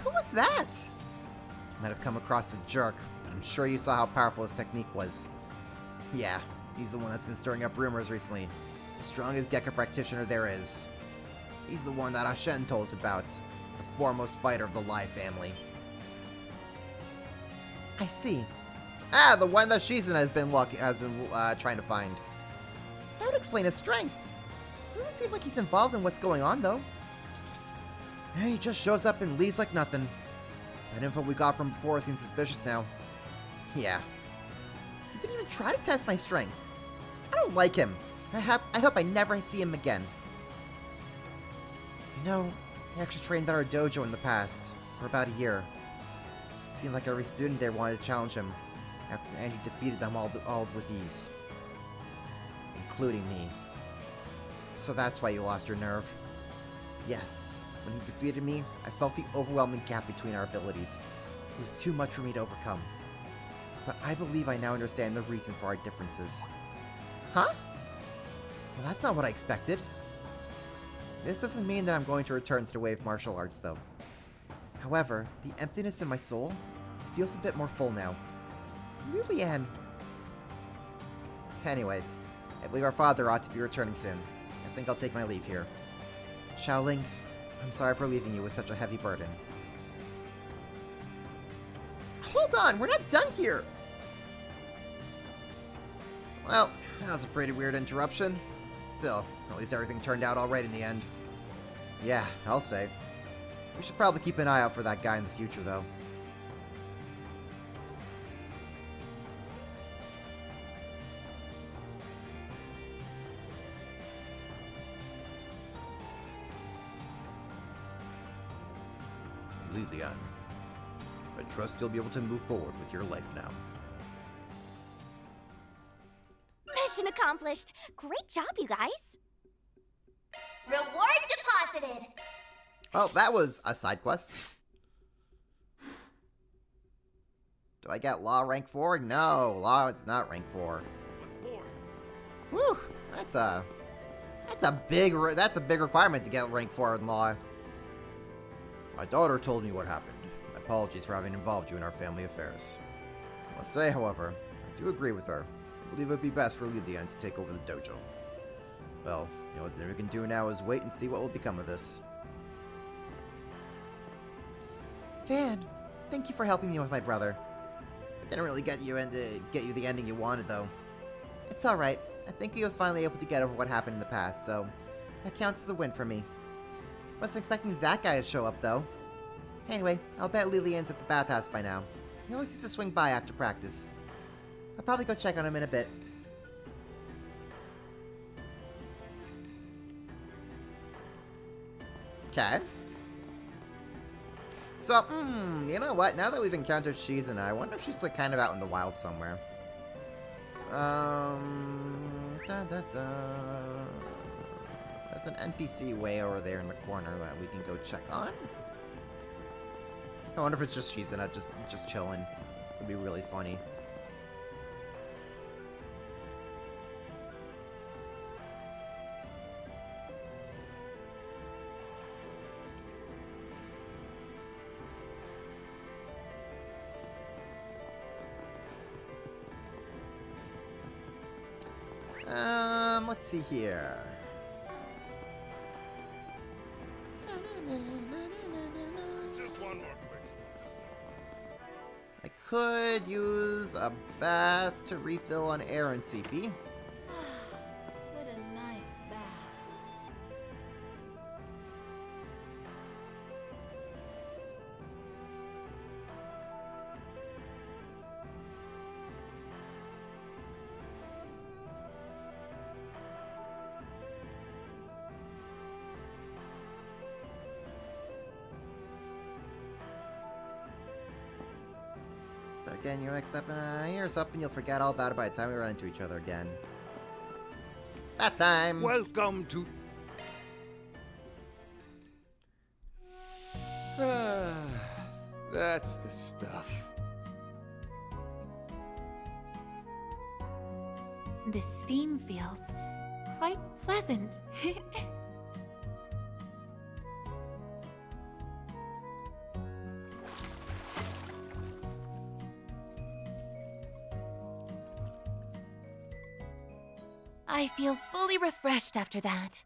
Who was that? Might have come across a jerk, but I'm sure you saw how powerful his technique was. Yeah, he's the one that's been stirring up rumors recently. The strongest Gekka practitioner there is. He's the one that Ashen told us about. The foremost fighter of the Lai family. I see. Ah, the one that Shizen has been trying to find. That would explain his strength. Doesn't seem like he's involved in what's going on, though. And he just shows up and leaves like nothing. That info we got from before seems suspicious now. Yeah. He didn't even try to test my strength. I don't like him. I hope I never see him again. You know, he actually trained at our dojo in the past, for about a year. It seemed like every student there wanted to challenge him, and he defeated them all with ease. Including me. So that's why you lost your nerve. Yes, when he defeated me, I felt the overwhelming gap between our abilities. It was too much for me to overcome. But I believe I now understand the reason for our differences. Huh? Well, that's not what I expected. This doesn't mean that I'm going to return to the way of martial arts, though. However, the emptiness in my soul feels a bit more full now. Lilian. Anyway, I believe our father ought to be returning soon. I think I'll take my leave here. Shaoling, I'm sorry for leaving you with such a heavy burden. Hold on, we're not done here! Well, that was a pretty weird interruption. Still, at least everything turned out alright in the end. Yeah, I'll say. We should probably keep an eye out for that guy in the future, though. Lilian, I trust you'll be able to move forward with your life now. Mission accomplished! Great job, you guys! Reward deposited! Oh, that was a side quest. Do I get Law rank 4? No, Law is not rank 4. Whew, that's a big requirement to get rank 4 in Law. My daughter told me what happened. My apologies for having involved you in our family affairs. I must say, however, I do agree with her. I believe it would be best for Lilian to take over the dojo. Well, the only thing we can do now is wait and see what will become of this. Van, thank you for helping me with my brother. It didn't really get you the ending you wanted, though. It's alright. I think he was finally able to get over what happened in the past, so that counts as a win for me. Wasn't expecting that guy to show up, though. Anyway, I'll bet Lillian's at the bathhouse by now. He always used to swing by after practice. I'll probably go check on him in a bit. Okay. So, you know what? Now that we've encountered Shizuna, I wonder if she's like kind of out in the wild somewhere. There's an NPC way over there in the corner that we can go check on. I wonder if it's just Shizuna just chilling. It'd be really funny. Let's see here. Just one more quick. I could use a bath to refill on air and CP. What a nice bath. So again, you're mixed up in a year's up and you'll forget all about it by the time we run into each other again. Bath time! Welcome to. That's the stuff. The steam feels quite pleasant. I feel fully refreshed after that.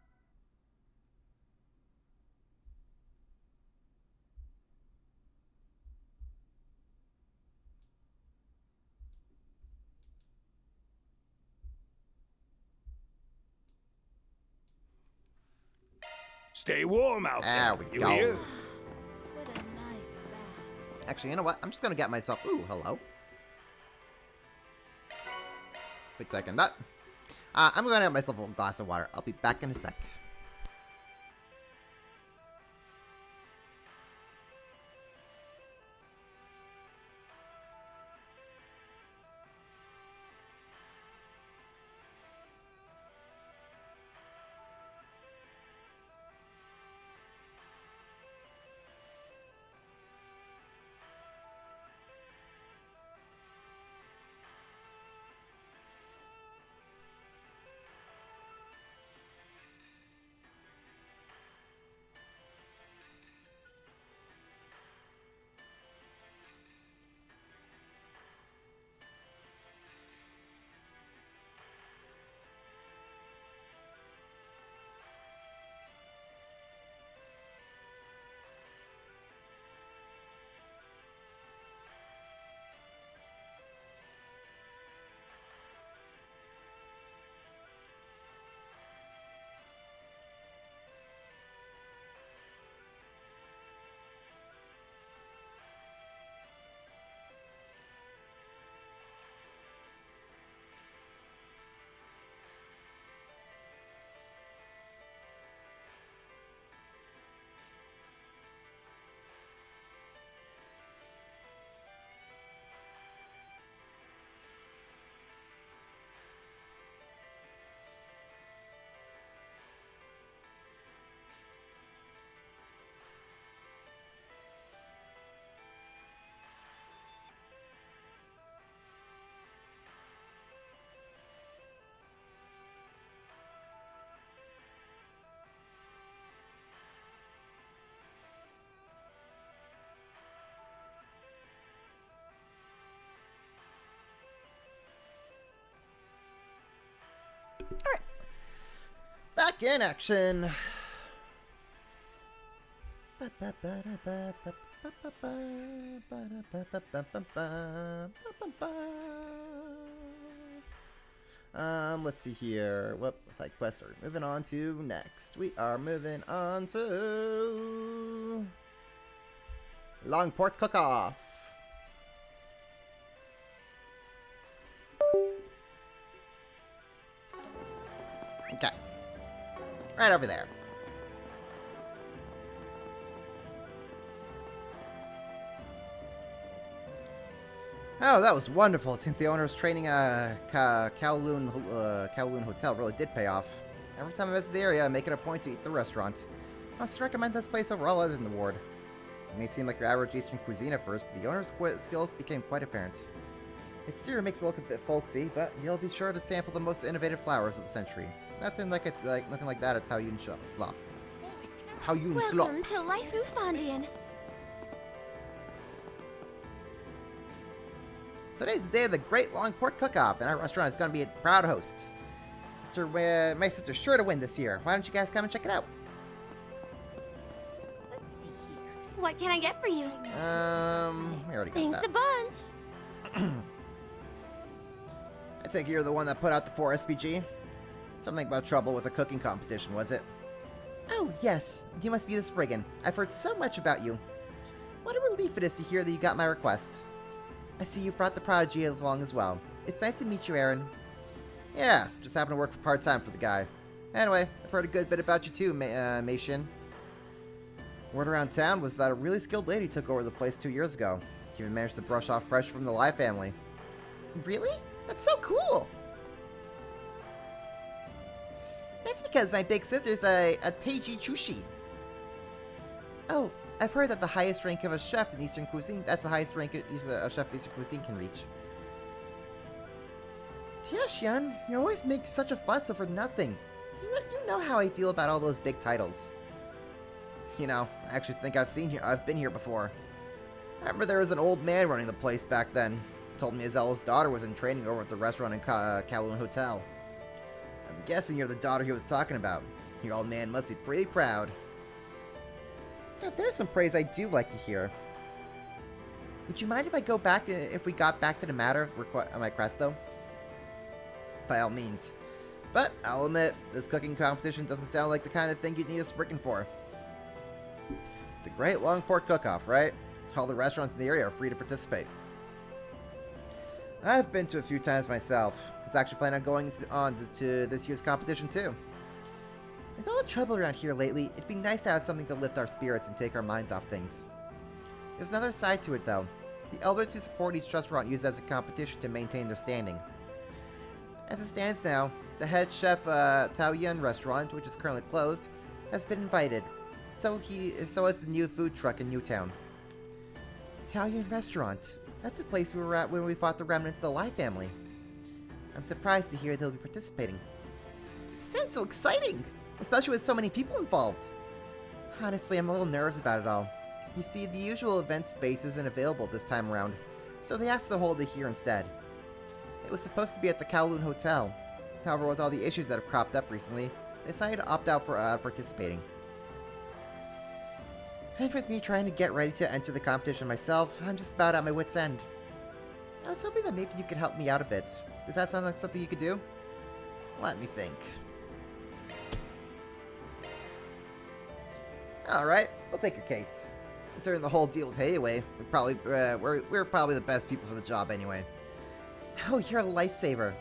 Stay warm out There there. we You go. hear? What a nice bath. Actually, you know what? I'm just gonna get myself... Ooh, hello. Quick second. I'm gonna get myself a glass of water. I'll be back in a sec. Alright. Back in action. Let's see here. What side quest are we moving on to next? We are moving on to Long Pork Cook-Off. Okay. Right over there. Oh, that was wonderful. Since the owner's training Kowloon Hotel really did pay off. Every time I visit the area, I make it a point to eat at the restaurant. I must recommend this place over all others in the ward. It may seem like your average Eastern cuisine at first, but the owner's skill became quite apparent. The exterior makes it look a bit folksy, but you'll be sure to sample the most innovative flowers of the century. Nothing like that at Taoyuan Slop. Taoyuan Slop. Welcome to Laifu Fondian. Today's the day of the Great Long Pork Cook-Off, and our restaurant is going to be a proud host. My sister's sure to win this year. Why don't you guys come and check it out? Let's see here. What can I get for you? We already got Thanks that. a bunch. I take you're the one that put out the 4 SPG? Something about trouble with a cooking competition, was it? Oh, yes. You must be the Spriggan. I've heard so much about you. What a relief it is to hear that you got my request. I see you brought the prodigy along as well. It's nice to meet you, Aaron. Yeah, just happened to work for part-time for the guy. Anyway, I've heard a good bit about you too, Meishin. Word around town was that a really skilled lady took over the place 2 years ago. She even managed to brush off pressure from the Lai family. Really? That's so cool! That's because my big sister's a Teiji Chushi. Oh, I've heard that the highest rank of a chef in Eastern cuisine, that's the highest rank a chef in Eastern cuisine can reach. Tiaxian, you always make such a fuss over nothing. You know how I feel about all those big titles. You know, I actually think I've been here before. I remember there was an old man running the place back then. Told me his eldest daughter was in training over at the restaurant in Kowloon Hotel. I'm guessing you're the daughter he was talking about. Your old man must be pretty proud. Yeah, there's some praise I do like to hear. Would you mind if we got back to the matter of my request, though? By all means. But, I'll admit, this cooking competition doesn't sound like the kind of thing you'd need a Spriggan for. The Great Long Pork Cook-Off, right? All the restaurants in the area are free to participate. I've been to a few times myself. I was actually planning on going to this year's competition, too. With all the trouble around here lately, it'd be nice to have something to lift our spirits and take our minds off things. There's another side to it, though. The elders who support each restaurant use it as a competition to maintain their standing. As it stands now, the head chef Taoyuan restaurant, which is currently closed, has been invited. So has the new food truck in Newtown. Taoyuan restaurant. That's the place we were at when we fought the remnants of the Lai family. I'm surprised to hear they'll be participating. It sounds so exciting! Especially with so many people involved. Honestly, I'm a little nervous about it all. You see, the usual event space isn't available this time around, so they asked to hold it here instead. It was supposed to be at the Kowloon Hotel. However, with all the issues that have cropped up recently, they decided to opt out for participating. And with me trying to get ready to enter the competition myself, I'm just about at my wit's end. I was hoping that maybe you could help me out a bit. Does that sound like something you could do? Let me think. Alright, I'll take your case. Considering the whole deal with Heiwei, we're probably the best people for the job anyway. Oh, you're a lifesaver.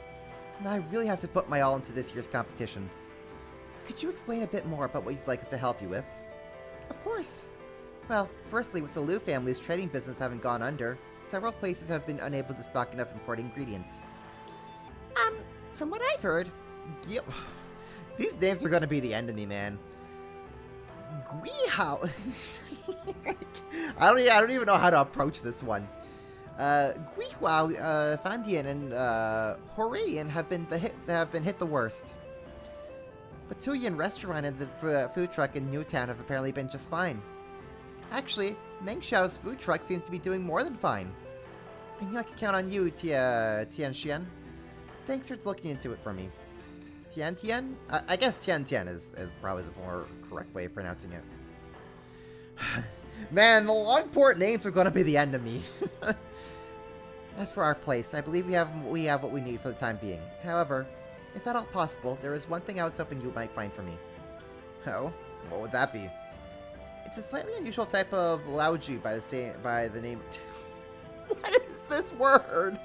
Now I really have to put my all into this year's competition. Could you explain a bit more about what you'd like us to help you with? Of course. Well, firstly, with the Liu family's trading business having gone under, several places have been unable to stock enough imported ingredients. From what I've heard, yep, these names are gonna be the end of me, man. Guihao. I don't even know how to approach this one. Guihao, Fandian, and Horian have been hit the worst. But Tuyan Restaurant and the food truck in Newtown have apparently been just fine. Actually, Meng Xiao's food truck seems to be doing more than fine. I knew I could count on you, Tianxian. Thanks for looking into it for me. Tian? I guess Tian is probably the more correct way of pronouncing it. Man, the Longport names are gonna be the end of me. As for our place, I believe we have what we need for the time being. However, if at all possible, there is one thing I was hoping you might find for me. Oh, what would that be? It's a slightly unusual type of Laoju by the name. What is this word?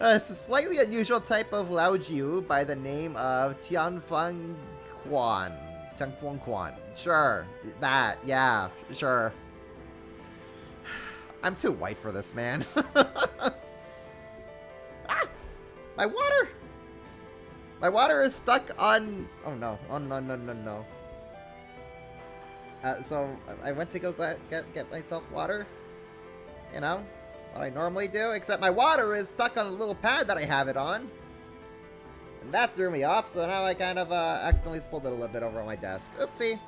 It's a slightly unusual type of Laoju by the name of Tianfeng Quan. Tianfeng Quan. Sure, that. Yeah, sure. I'm too white for this, man. Ah! My water! My water is stuck on... Oh, no. Oh, no, no, no, no. So, I went to go get myself water. You know? What I normally do. Except my water is stuck on a little pad that I have it on. And that threw me off, so now I kind of accidentally spilled it a little bit over on my desk. Oopsie.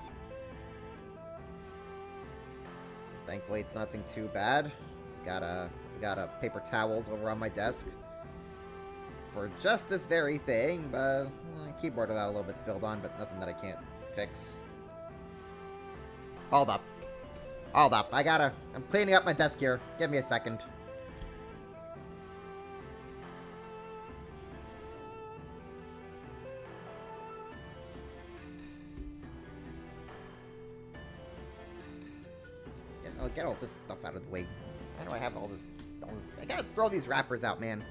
Thankfully, it's nothing too bad. Got a paper towels over on my desk for just this very thing. But keyboard got a little bit spilled on, but nothing that I can't fix. Hold up. Hold up. I'm cleaning up my desk here. Give me a second. I'll get all this stuff out of the way. Why do I have all this? I gotta throw these wrappers out, man.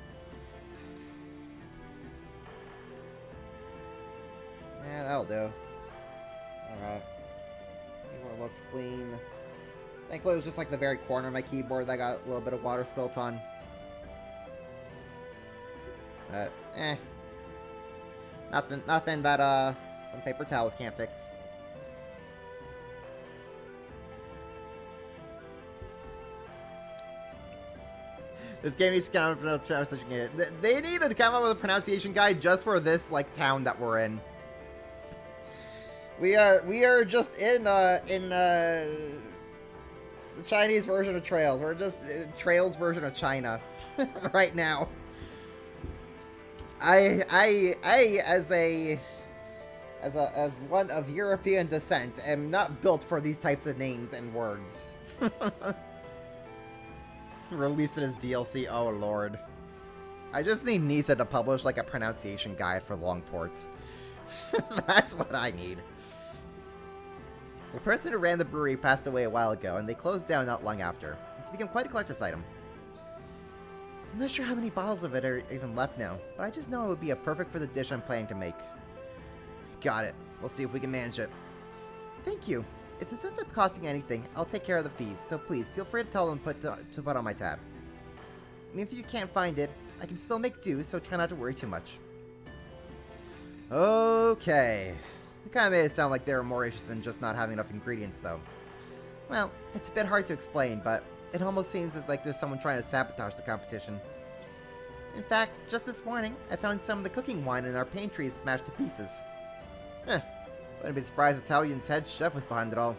Yeah, that'll do. Alright. Keyboard looks clean. Thankfully, it was just like the very corner of my keyboard that got a little bit of water spilt on. But, Nothing that, some paper towels can't fix. This game needs to come up with a pronunciation guide. They need to come up with a pronunciation guide just for this, like, town that we're in. We are just in the Chinese version of Trails. We're just Trails version of China right now. I as one of European descent am not built for these types of names and words. Release it as DLC. Oh lord. I just need Nisa to publish like a pronunciation guide for Longports. That's what I need. The person who ran the brewery passed away a while ago, and they closed down not long after. It's become quite a collector's item. I'm not sure how many bottles of it are even left now, but I just know it would be a perfect for the dish I'm planning to make. Got it. We'll see if we can manage it. Thank you. If this ends up costing anything, I'll take care of the fees, so please feel free to tell them to put on my tab. And if you can't find it, I can still make do, so try not to worry too much. Okay. It kind of made it sound like they were more interested in just not having enough ingredients, though. Well, it's a bit hard to explain, but it almost seems like there's someone trying to sabotage the competition. In fact, just this morning, I found some of the cooking wine in our pantry smashed to pieces. Wouldn't be surprised if Italian's head chef was behind it all.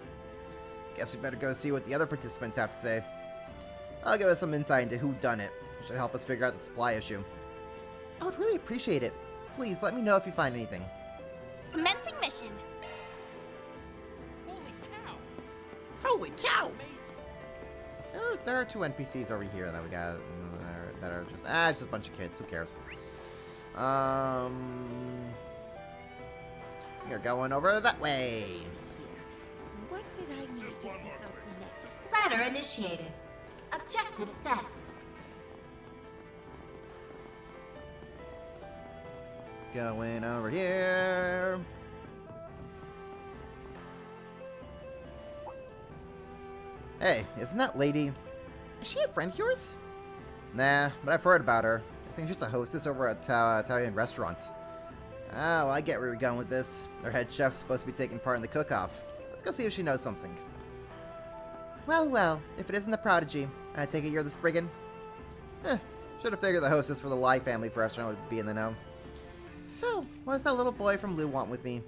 Guess we better go see what the other participants have to say. I'll give us some insight into who done it. It should help us figure out the supply issue. I would really appreciate it. Please let me know if you find anything. Commencing mission. Holy cow! Holy cow! There are two NPCs over here that we got that are just just a bunch of kids. Who cares? You're going over that way. What did I need Just to one pick more up question. next? Ladder initiated. Objective set. Going over here. Hey, isn't that lady? Is she a friend of yours? Nah, but I've heard about her. I think she's a hostess over at Italian restaurant. Oh, I get where you're going with this. Their head chef's supposed to be taking part in the cook-off. Let's go see if she knows something. Well, well, if it isn't the prodigy, I take it you're the Spriggan? Should have figured the hostess for the Lai family restaurant would be in the know. So, what does that little boy from Lu want with me?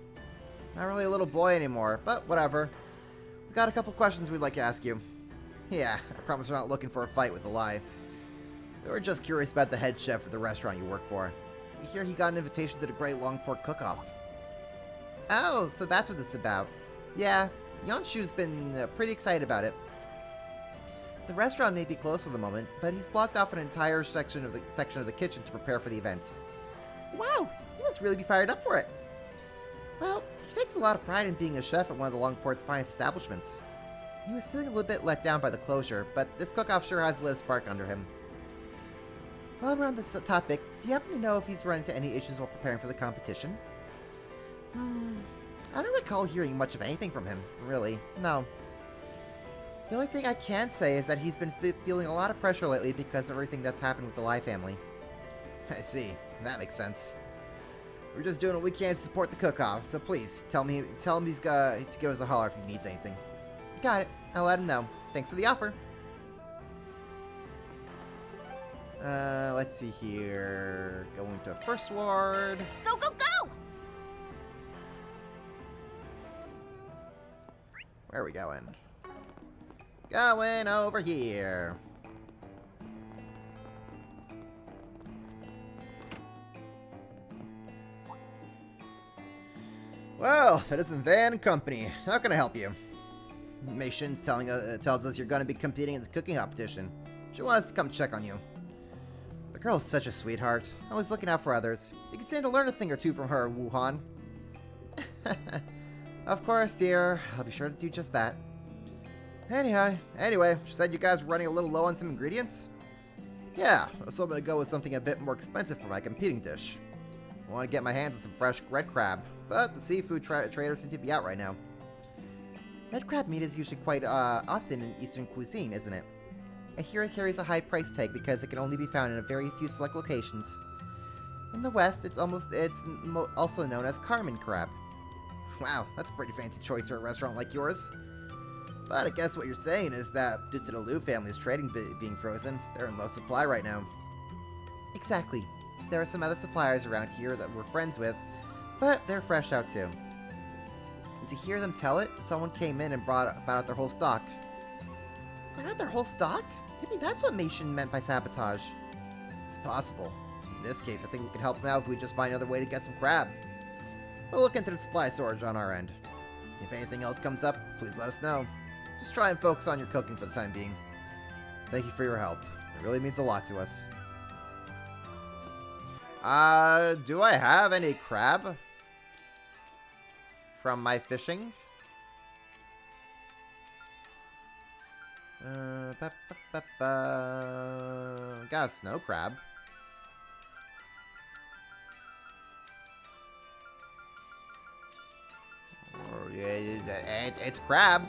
Not really a little boy anymore, but whatever. We got a couple questions we'd like to ask you. Yeah, I promise we're not looking for a fight with the Lai. We were just curious about the head chef at the restaurant you work for. We hear he got an invitation to the Great Longport Cook-Off. Oh, so that's what this is about. Yeah, Yonshu's been pretty excited about it. The restaurant may be closed for the moment, but he's blocked off an entire section of the kitchen to prepare for the event. Wow, he must really be fired up for it. Well, he takes a lot of pride in being a chef at one of the Longport's finest establishments. He was feeling a little bit let down by the closure, but this cook-off sure has lit a spark under him. While we're on this topic, do you happen to know if he's run into any issues while preparing for the competition? I don't recall hearing much of anything from him, really. No. The only thing I can say is that he's been feeling a lot of pressure lately because of everything that's happened with the Lai family. I see. That makes sense. We're just doing what we can to support the cook-off, so please, tell him he's to give us a holler if he needs anything. Got it. I'll let him know. Thanks for the offer. Let's see here. Going to First Ward. Go, go, go! Where are we going? Going over here. Well, if it isn't Van Company, how can I help you? Mei Shin's tells us you're going to be competing in the cooking competition. She wants us to come check on you. The girl is such a sweetheart, always looking out for others. You can stand to learn a thing or two from her, Wuhan. Of course, dear. I'll be sure to do just that. Anyway, she said you guys were running a little low on some ingredients? Yeah, I was hoping to go with something a bit more expensive for my competing dish. I want to get my hands on some fresh red crab, but the seafood traders seem to be out right now. Red crab meat is usually quite often in Eastern cuisine, isn't it? I hear it carries a high price tag because it can only be found in a very few select locations. In the West, it's also known as Carmen crab. Wow, that's a pretty fancy choice for a restaurant like yours. But I guess what you're saying is that due to the Liu family's trading being frozen, they're in low supply right now. Exactly. There are some other suppliers around here that we're friends with, but they're fresh out too. And to hear them tell it, someone came in and brought out their whole stock. Brought out their whole stock? Maybe that's what Mei Shin meant by sabotage. It's possible. In this case, I think we can help them out if we just find another way to get some crab. We'll look into the supply storage on our end. If anything else comes up, please let us know. Just try and focus on your cooking for the time being. Thank you for your help. It really means a lot to us. Do I have any crab? From my fishing? Got a snow crab. Oh, yeah, it's crab.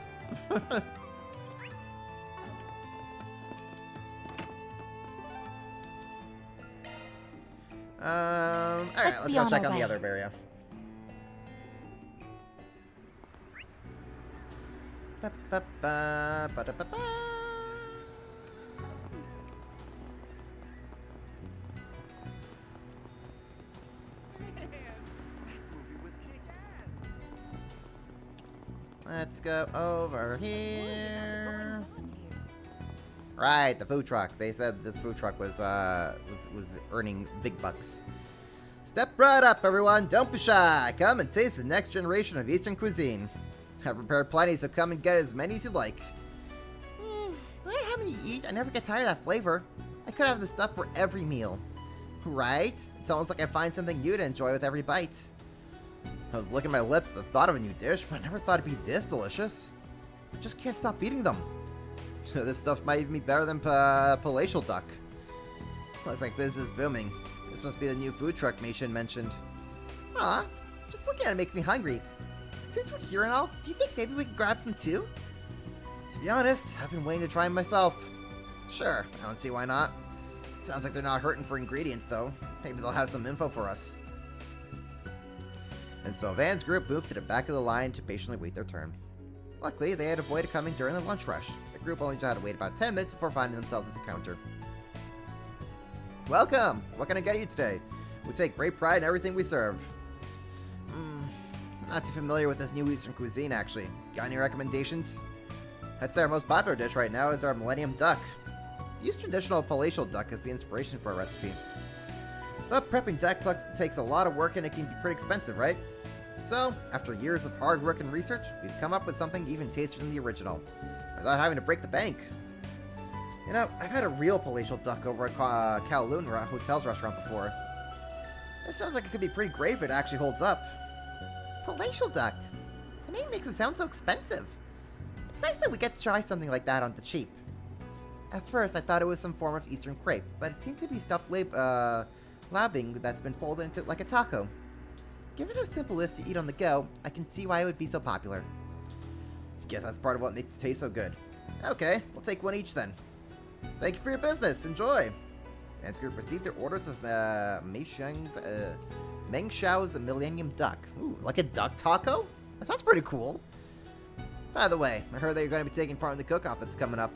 Alright, let's go check on the other area. Let's go over here. Right, the food truck. They said this food truck was earning big bucks. Step right up, everyone. Don't be shy. Come and taste the next generation of Eastern cuisine. I've prepared plenty, so come and get as many as you'd like. No matter how many you eat, I never get tired of that flavor. I could have this stuff for every meal. Right? It's almost like I find something new to enjoy with every bite. I was licking my lips at the thought of a new dish, but I never thought it'd be this delicious. I just can't stop eating them. This stuff might even be better than palatial duck. Looks like business is booming. This must be the new food truck Mei Shin mentioned. Aw, just looking at it makes me hungry. Since we're here and all, do you think maybe we could grab some too? To be honest, I've been waiting to try them myself. Sure, I don't see why not. Sounds like they're not hurting for ingredients though. Maybe they'll have some info for us. And so Van's group moved to the back of the line to patiently wait their turn. Luckily, they had avoided coming during the lunch rush. The group only had to wait about 10 minutes before finding themselves at the counter. Welcome! What can I get you today? We take great pride in everything we serve. Not too familiar with this new Eastern cuisine, actually. Got any recommendations? I'd say our most popular dish right now is our Millennium Duck. We use traditional palatial duck as the inspiration for our recipe. But prepping duck takes a lot of work and it can be pretty expensive, right? So, after years of hard work and research, we've come up with something even tastier than the original, without having to break the bank. You know, I've had a real palatial duck over at Kowloon Hotel's restaurant before. It sounds like it could be pretty great if it actually holds up. Palatial duck? The name makes it sound so expensive. It's nice that we get to try something like that on the cheap. At first, I thought it was some form of Eastern crepe, but it seems to be stuffed labing that's been folded into like a taco. Given how simple it is to eat on the go, I can see why it would be so popular. Guess that's part of what makes it taste so good. Okay, we'll take one each then. Thank you for your business. Enjoy. Fans group received their orders of Meng Xiao's Millennium Duck. Ooh, like a duck taco? That sounds pretty cool. By the way, I heard that you're going to be taking part in the cook-off that's coming up.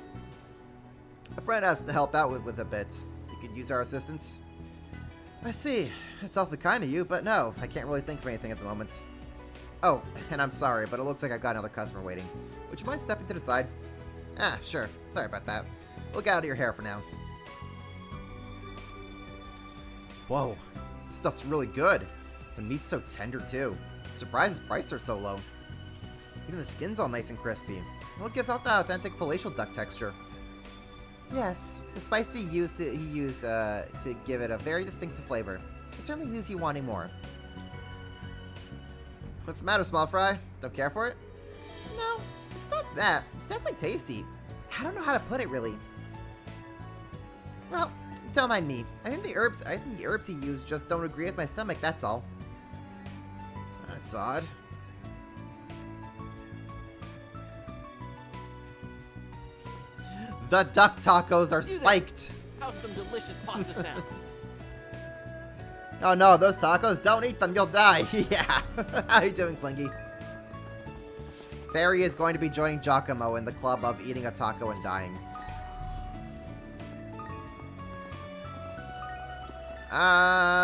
A friend asked to help out with a bit. You could use our assistance. I see. It's awfully kind of you, but no, I can't really think of anything at the moment. Oh, and I'm sorry, but it looks like I got another customer waiting. Would you mind stepping to the side? Ah, sure. Sorry about that. We'll get out of your hair for now. Whoa, this stuff's really good. The meat's so tender, too. Surprised its prices are so low. Even the skin's all nice and crispy. What gives off that authentic palatial duck texture? Yes, the spice he used to give it a very distinctive flavor. It certainly leaves you wanting more. What's the matter, small fry? Don't care for it? No, it's not that. It's definitely tasty. I don't know how to put it, really. Well, don't mind me. I think the herbs he used just don't agree with my stomach, that's all. That's odd. The duck tacos are spiked. How's some delicious pasta sound? Oh no, those tacos, don't eat them, you'll die. Yeah. How you doing, Clingy? Barry is going to be joining Giacomo in the club of eating a taco and dying.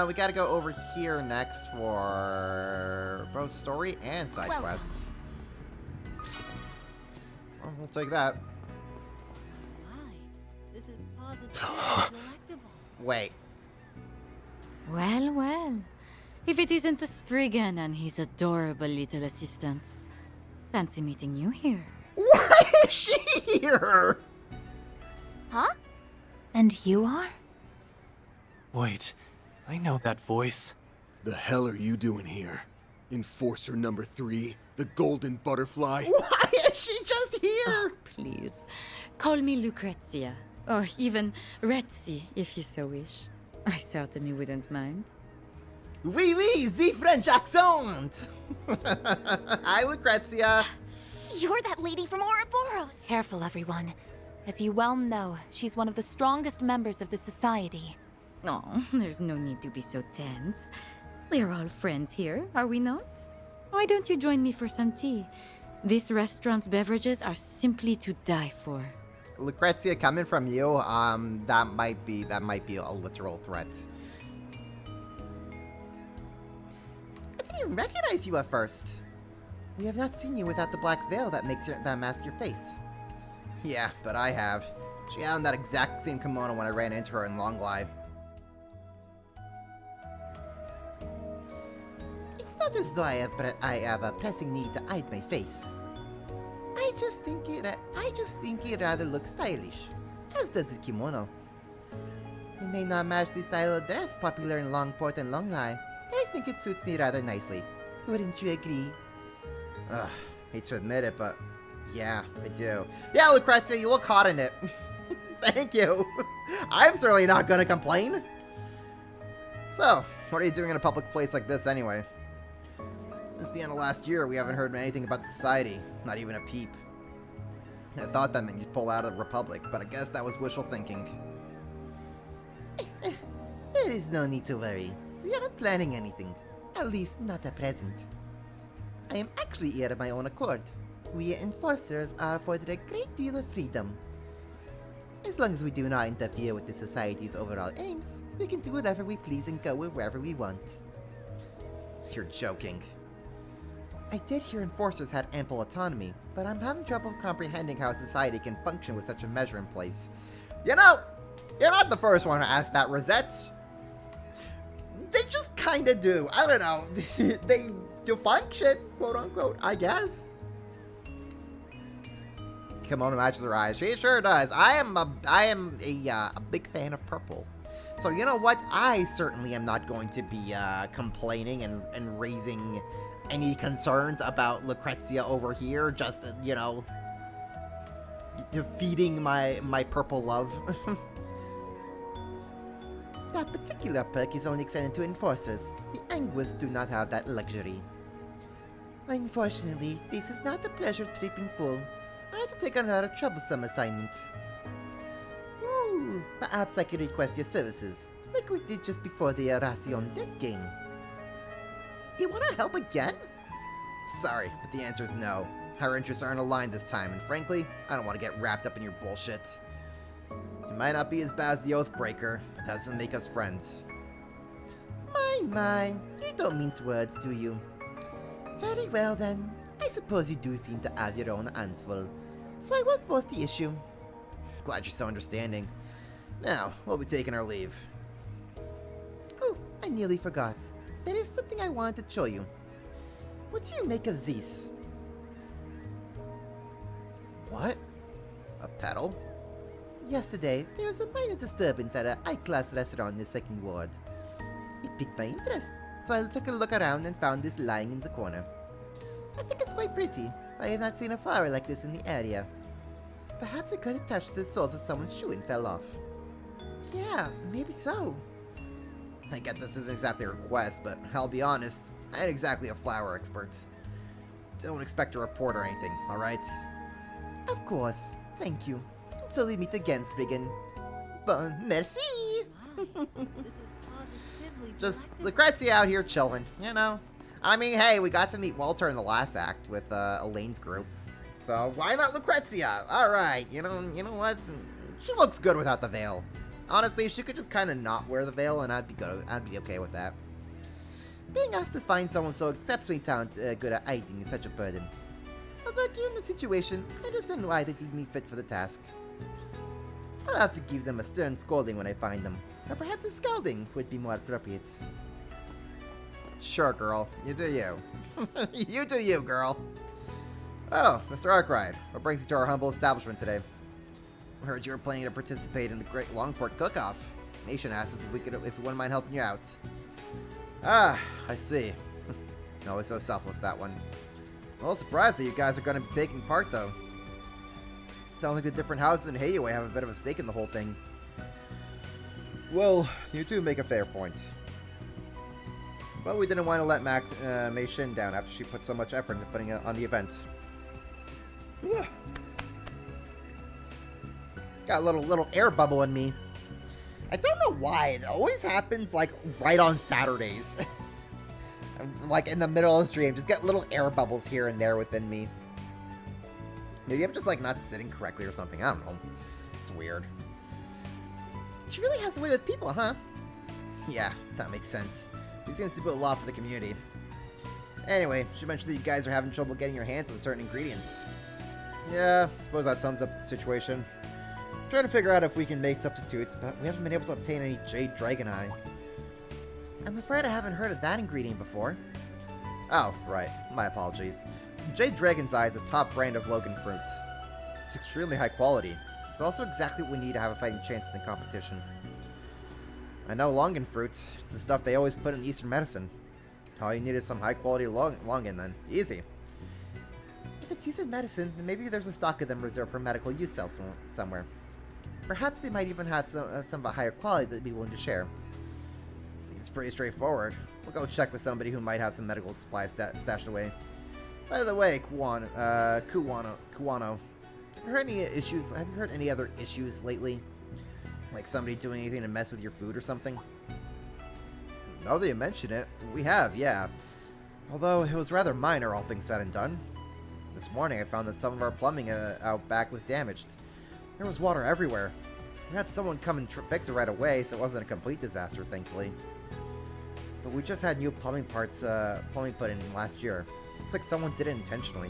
We gotta go over here next for both story and side quest. Well, we'll take that. My, this is positively delectable. Wait. Well, well. If it isn't the Spriggan and his adorable little assistants. Fancy meeting you here. Why is she here? Huh? And you are? Wait, I know that voice. The hell are you doing here? Enforcer number 3, the golden butterfly? Why is she just here? Oh, please. Call me Lucrezia. Or even Retzi, if you so wish. I certainly wouldn't mind. Oui, oui, the French accent! Hi, Lucrezia. You're that lady from Ouroboros. Careful, everyone. As you well know, she's one of the strongest members of the society. Oh, there's no need to be so tense. We're all friends here, are we not? Why don't you join me for some tea? This restaurant's beverages are simply to die for. Lucrezia, coming from you, that might be a literal threat. I didn't recognize you at first. We have not seen you without the black veil that masks your face. Yeah, but I have. She had on that exact same kimono when I ran into her in Longlai. It's not as though I have a pressing need to hide my face. I just think it rather looks stylish, as does the kimono. It may not match the style of dress popular in Longport and Longlai, but I think it suits me rather nicely. Wouldn't you agree? Ugh, hate to admit it, but yeah, I do. Yeah, Lucrezia, you look hot in it. Thank you. I'm certainly not gonna complain. So, what are you doing in a public place like this anyway? Since the end of last year, we haven't heard anything about the society. Not even a peep. I thought that meant you'd pull out of the Republic, but I guess that was wishful thinking. There is no need to worry. We aren't planning anything. At least, not at present. I am actually here of my own accord. We enforcers are afforded a great deal of freedom. As long as we do not interfere with the society's overall aims, we can do whatever we please and go wherever we want. You're joking. I did hear enforcers had ample autonomy, but I'm having trouble comprehending how society can function with such a measure in place. You know, you're not the first one to ask that, Rosette. They just kinda do. I don't know. They to function, quote unquote, I guess. Kimono matches her eyes. She sure does. I am a big fan of purple. So you know what? I certainly am not going to be complaining and raising any concerns about Lucrezia over here. Just you know, feeding my purple love. That particular perk is only extended to enforcers. The Anguis do not have that luxury. Unfortunately, this is not a pleasure trip in full. I had to take another troublesome assignment. Ooh, perhaps I could request your services, like we did just before the Racion death game. Do you want our help again? Sorry, but the answer is no. Our interests aren't aligned this time, and frankly, I don't want to get wrapped up in your bullshit. You might not be as bad as the Oathbreaker, but that doesn't make us friends. My, you don't mince words, do you? Very well then. I suppose you do seem to have your own hands full. So what was the issue? Glad you're so understanding. Now, we'll be taking our leave. Oh, I nearly forgot. There is something I wanted to show you. What do you make of this? What? A pedal? Yesterday, there was a minor disturbance at a high-class restaurant in the second ward. It piqued my interest, so I took a look around and found this lying in the corner. I think it's quite pretty. I have not seen a flower like this in the area. Perhaps it got attached to the soles of someone's shoe and fell off. Yeah, maybe so. I get this isn't exactly a request, but I'll be honest, I ain't exactly a flower expert. Don't expect a report or anything, alright? Of course. Thank you. Until we meet again, Spriggan. Bon merci! My, this is positively Just delectable. Lucrezia out here chilling, you know? I mean, hey, we got to meet Walter in the last act with Elaine's group. So why not Lucrezia? Alright, you know what? She looks good without the veil. Honestly, she could just kind of not wear the veil and I'd be good. I'd be okay with that. Being asked to find someone so exceptionally good at hiding is such a burden. Although given the situation, I understand why they deem me fit for the task. I'll have to give them a stern scolding when I find them. Or perhaps a scalding would be more appropriate. Sure, girl. You do you. You do you, girl. Oh, Mr. Arkwright. What brings you to our humble establishment today? I heard you were planning to participate in the Great Longport Cook-Off. Nation asked us if we wouldn't mind helping you out. Ah, I see. Always so selfless, that one. A little surprised that you guys are going to be taking part, though. Sounds like the different houses in Hayaway have a bit of a stake in the whole thing. Well, you do make a fair point. But we didn't want to let Mei Shin down after she put so much effort into putting it on the event. Ugh. Got a little air bubble in me. I don't know why. It always happens, like, right on Saturdays. Like, in the middle of the stream. Just get little air bubbles here and there within me. Maybe I'm just, like, not sitting correctly or something. I don't know. It's weird. She really has a way with people, huh? Yeah, that makes sense. She seems to do a lot for the community. Anyway, she mentioned that you guys are having trouble getting your hands on certain ingredients. Yeah, I suppose that sums up the situation. I'm trying to figure out if we can make substitutes, but we haven't been able to obtain any Jade Dragon Eye. I'm afraid I haven't heard of that ingredient before. Oh, right. My apologies. Jade Dragon's Eye is a top brand of Logan fruit. It's extremely high quality. It's also exactly what we need to have a fighting chance in the competition. I know Longan fruit. It's the stuff they always put in Eastern medicine. All you need is some high quality Longan then. Easy. If it's Eastern medicine, then maybe there's a stock of them reserved for medical use somewhere. Perhaps they might even have some of a higher quality that they'd be willing to share. Seems pretty straightforward. We'll go check with somebody who might have some medical supplies stashed away. By the way, Kuwano, have you heard any other issues lately? Like somebody doing anything to mess with your food or something? Now that you mention it, we have, yeah. Although it was rather minor, all things said and done. This morning I found that some of our plumbing out back was damaged. There was water everywhere. We had someone come and fix it right away, so it wasn't a complete disaster, thankfully. But we just had new plumbing put in last year. Looks like someone did it intentionally.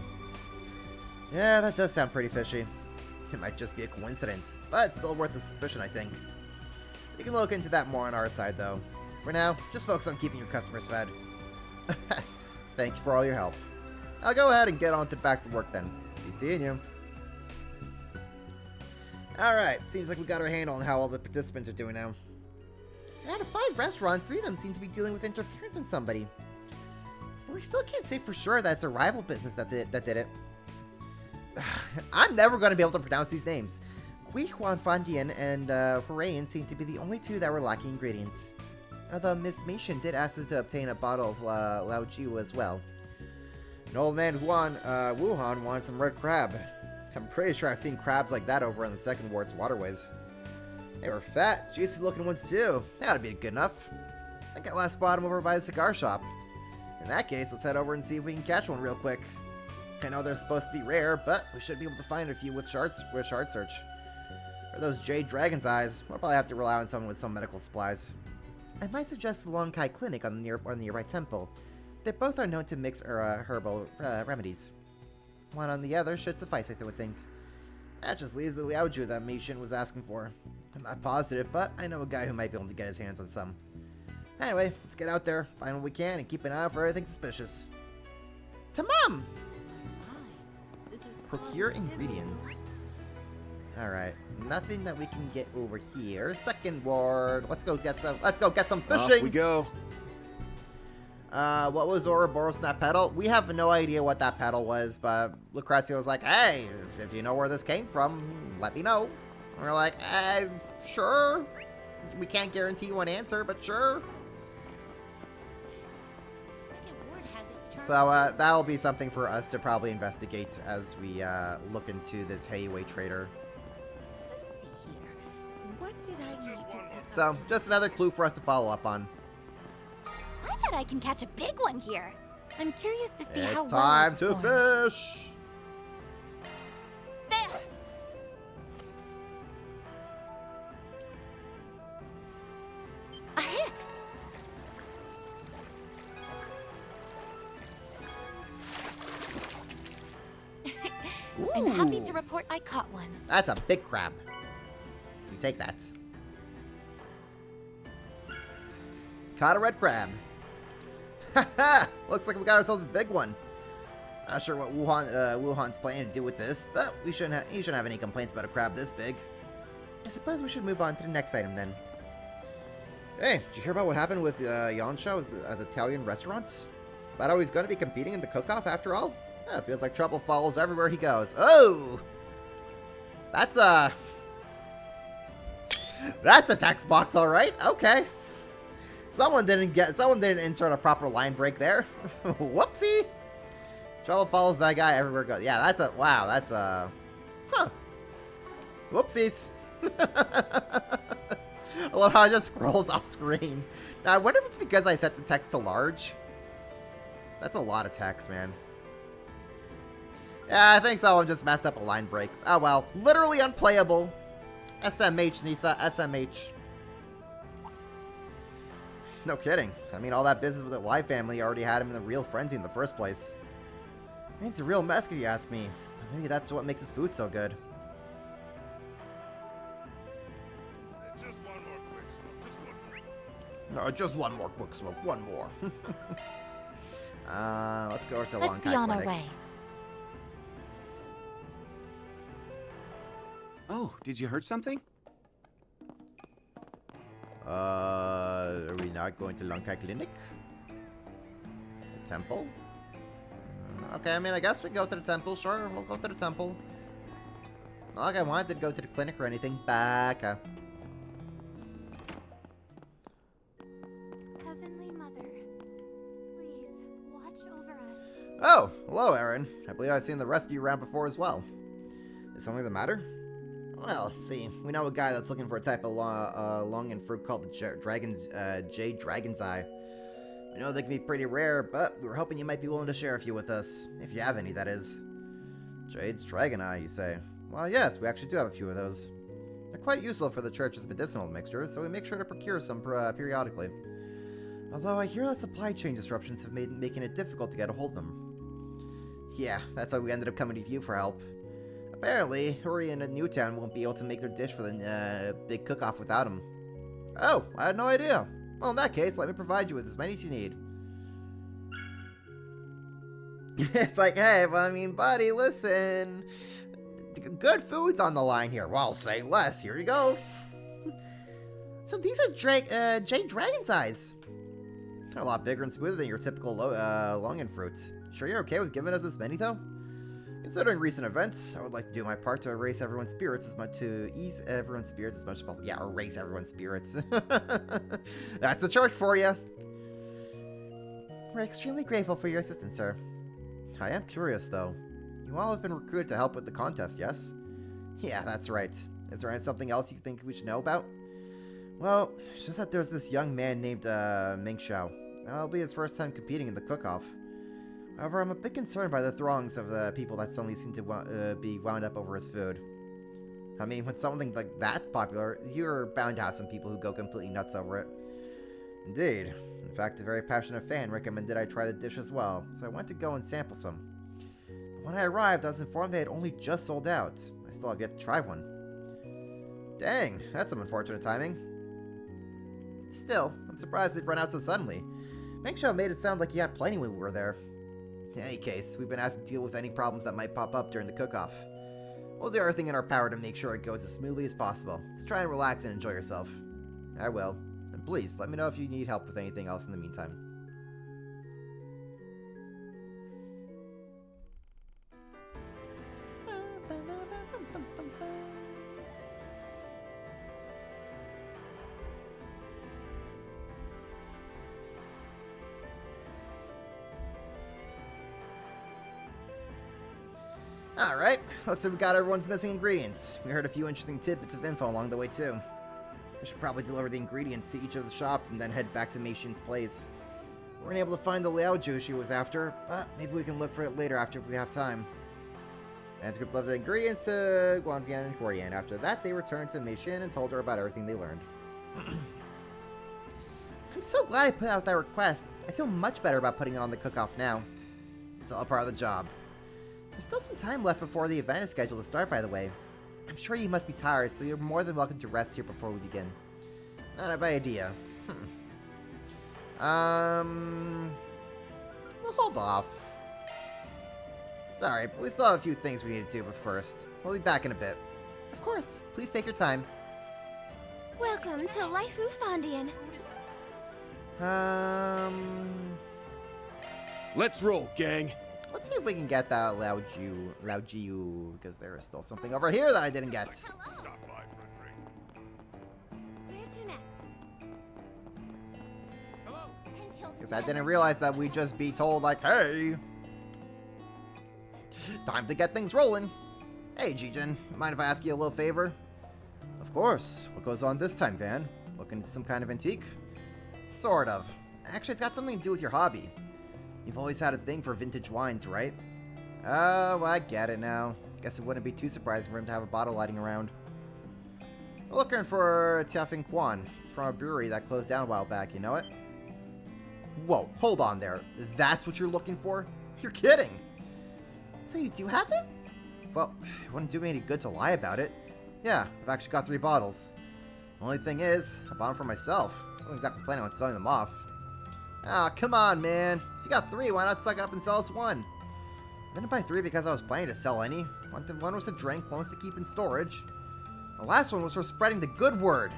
Yeah, that does sound pretty fishy. It might just be a coincidence, but it's still worth a suspicion, I think. We can look into that more on our side, though. For now, just focus on keeping your customers fed. Thank you for all your help. I'll go ahead and get on to back to work then. Be seeing you. Alright, seems like we got our handle on how all the participants are doing now. Out of 5 restaurants, 3 of them seem to be dealing with interference from somebody. But we still can't say for sure that it's a rival business that did it. I'm never going to be able to pronounce these names. Gui Huan Fandian and Horayan seem to be the only 2 that were lacking ingredients. Although Miss Meishan did ask us to obtain a bottle of Lao Jiu as well. And old man Wuhan wanted some red crab. I'm pretty sure I've seen crabs like that over on the Second Ward's waterways. They were fat, juicy looking ones too. That would be good enough. I think I last spotted them over by the cigar shop. In that case, let's head over and see if we can catch one real quick. I know they're supposed to be rare, but we should be able to find a few with shard search. For those jade dragon's eyes, we'll probably have to rely on someone with some medical supplies. I might suggest the Long Kai Clinic on the nearby temple. They both are known to mix herbal remedies. One on the other should suffice, I would think. That just leaves the Liaoju that Meishin was asking for. I'm not positive, but I know a guy who might be able to get his hands on some. Anyway, let's get out there, find what we can, and keep an eye out for anything suspicious. Tamam! Procure ingredients. Alright, nothing that we can get over here. Second ward, let's go get some fishing! Off we go. What was Ouroboros in that pedal? We have no idea what that pedal was, but Lucrezia was like, hey, if you know where this came from, let me know. And we're like, sure. We can't guarantee you an answer, but sure. So, that'll be something for us to probably investigate as we, look into this Heiwei trader. Let's see here. What did I need to... So, just another clue for us to follow up on. I bet I can catch a big one here. I'm curious to see how It's time to perform. fish! There! A hit! I'm happy to report I caught one. That's a big crab. You take that. Caught a red crab. Haha! Looks like we got ourselves a big one. Not sure what Wuhan's planning to do with this, but he shouldn't have any complaints about a crab this big. I suppose we should move on to the next item then. Hey, did you hear about what happened with Yansha at the Italian restaurant? Thought I was going to be competing in the cook-off after all? It feels like trouble follows everywhere he goes. Oh! That's a text box, all right. Okay. Someone didn't insert a proper line break there. Whoopsie. Trouble follows that guy everywhere goes. Yeah, that's a wow. That's a Whoopsies. I love how it just scrolls off screen. Now I wonder if it's because I set the text to large. That's a lot of text, man. Yeah, I think someone just messed up a line break. Oh well. Literally unplayable. SMH, Nisa. SMH. No kidding. I mean, all that business with the Live family already had him in the real frenzy in the first place. I mean, it's a real mess if you ask me. Maybe that's what makes his food so good. Just one more quick smoke. Just one more. Just one more quick smoke. One more. Let's go to the Let's be on our way. Oh, did you hurt something? Are we not going to Long Kai Clinic? The temple? Okay, I mean, I guess we go to the temple. Sure, we'll go to the temple. Not like I wanted to go to the clinic or anything. Baka. Heavenly Mother, please watch over us. Oh, hello, Aaron. I believe I've seen the rest of you around before as well. Is something the matter? Well, see, we know a guy that's looking for a type of longan fruit called the Jade Dragon's Eye. We know they can be pretty rare, but we were hoping you might be willing to share a few with us. If you have any, that is. Jade's Dragon Eye, you say? Well, yes, we actually do have a few of those. They're quite useful for the church's medicinal mixtures, so we make sure to procure some periodically. Although I hear that supply chain disruptions have made making it difficult to get a hold of them. Yeah, that's why we ended up coming to you for help. Apparently, Hurry and Newtown won't be able to make their dish for the big cook-off without him. Oh, I had no idea. Well, in that case, let me provide you with as many as you need. It's like, hey, well, I mean, buddy, listen. Good food's on the line here. Well, say less. Here you go. So these are Jade Dragon's eyes. They're a lot bigger and smoother than your typical longan fruits. Sure you're okay with giving us this many, though? Considering recent events, I would like to do my part to erase everyone's spirits to ease everyone's spirits as much as possible. Yeah, erase everyone's spirits. That's the church for you. We're extremely grateful for your assistance, sir. I am curious, though. You all have been recruited to help with the contest, yes? Yeah, that's right. Is there something else you think we should know about? Well, it's just that there's this young man named Ming Xiao. That'll be his first time competing in the cook-off. However, I'm a bit concerned by the throngs of the people that suddenly seem to be wound up over his food. I mean, when something like that's popular, you're bound to have some people who go completely nuts over it. Indeed. In fact, a very passionate fan recommended I try the dish as well, so I went to go and sample some. But when I arrived, I was informed they had only just sold out. I still have yet to try one. Dang, that's some unfortunate timing. Still, I'm surprised they'd run out so suddenly. Meng Xiao made it sound like he had plenty when we were there. In any case, we've been asked to deal with any problems that might pop up during the cook-off. We'll do everything in our power to make sure it goes as smoothly as possible. Just try and relax and enjoy yourself. I will. And please, let me know if you need help with anything else in the meantime. Alright, looks like we got everyone's missing ingredients. We heard a few interesting tidbits of info along the way too. We should probably deliver the ingredients to each of the shops and then head back to Mei Xin's place. We weren't able to find the Liao Ju she was after, but maybe we can look for it later after if we have time. Man's group delivered the ingredients to Guanbian and Horian. After that, they returned to Mei Xin and told her about everything they learned. I'm so glad I put out that request. I feel much better about putting on the cook-off now. It's all part of the job. There's still some time left before the event is scheduled to start, by the way. I'm sure you must be tired, so you're more than welcome to rest here before we begin. Not a bad idea. We'll hold off. Sorry, but we still have a few things we need to do, but first, we'll be back in a bit. Of course, please take your time. Welcome to Laifu Fondian. Let's roll, gang. Let's see if we can get that Lao Jiu, because there is still something over here that I didn't get. Stop by for a drink. Where's your next? Hello? Because I didn't realize that we'd just be told, like, hey, time to get things rolling. Hey, Jijin, mind if I ask you a little favor? Of course. What goes on this time, Van? Looking into some kind of antique? Sort of. Actually, it's got something to do with your hobby. You've always had a thing for vintage wines, right? Oh, I get it now. Guess it wouldn't be too surprising for him to have a bottle lighting around. We're looking for Tiafing Quan. It's from a brewery that closed down a while back, you know it? Whoa, hold on there. That's what you're looking for? You're kidding! So you do have it? Well, it wouldn't do me any good to lie about it. Yeah, I've actually got 3 bottles. Only thing is, I bought them for myself. I wasn't exactly planning on selling them off. Ah, come on, man. If you got 3, why not suck it up and sell us 1? I didn't buy 3 because I was planning to sell any. One was to drink, one was to keep in storage. The last one was for spreading the good word.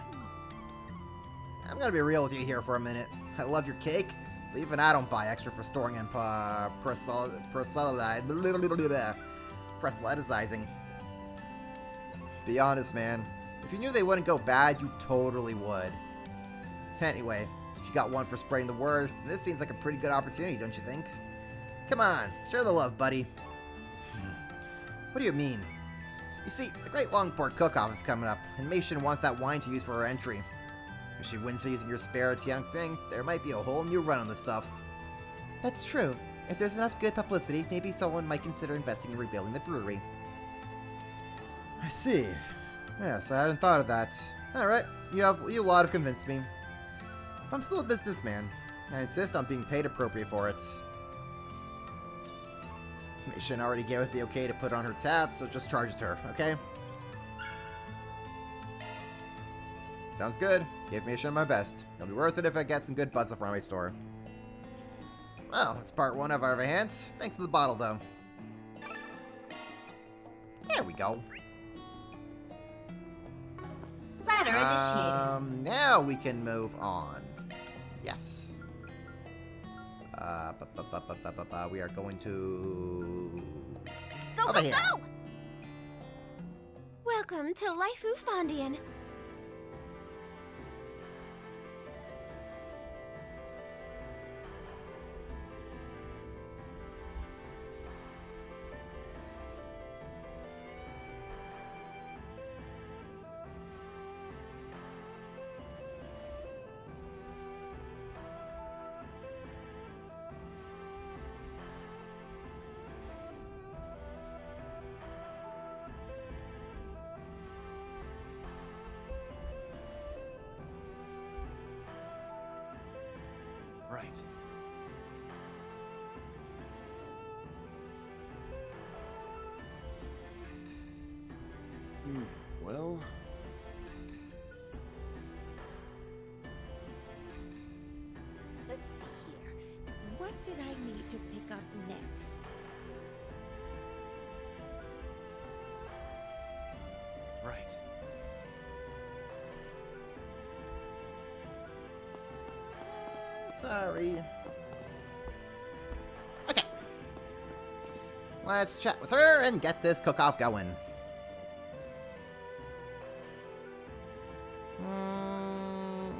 I'm gonna be real with you here for a minute. I love your cake, but even I don't buy extra for storing and proselytizing. Be honest, man. If you knew they wouldn't go bad, you totally would. Anyway, if you got 1 for spreading the word, this seems like a pretty good opportunity, don't you think? Come on, share the love, buddy. What do you mean? You see, the Great Longport Cook-Off is coming up, and Mei Xin wants that wine to use for her entry. If she wins by using your spare Tianfeng, there might be a whole new run on the stuff. That's true. If there's enough good publicity, maybe someone might consider investing in rebuilding the brewery. I see. Yes, I hadn't thought of that. Alright, you a lot have convinced me. I'm still a businessman. I insist on being paid appropriate for it. Mei Xin already gave us the okay to put on her tab, so just charge it to her, okay? Sounds good. Give Mei Xin my best. It'll be worth it if I get some good buzz from my store. Well, it's part one of our hands. Thanks to the bottle, though. There we go. Ladder initiated. Now we can move on. Yes. We are going to... Go, over go, here. go! Welcome to Laifu Fondian. Right. Well... Let's see here. What did I need to pick up next? Right. Sorry. Okay. Let's chat with her and get this cook-off going.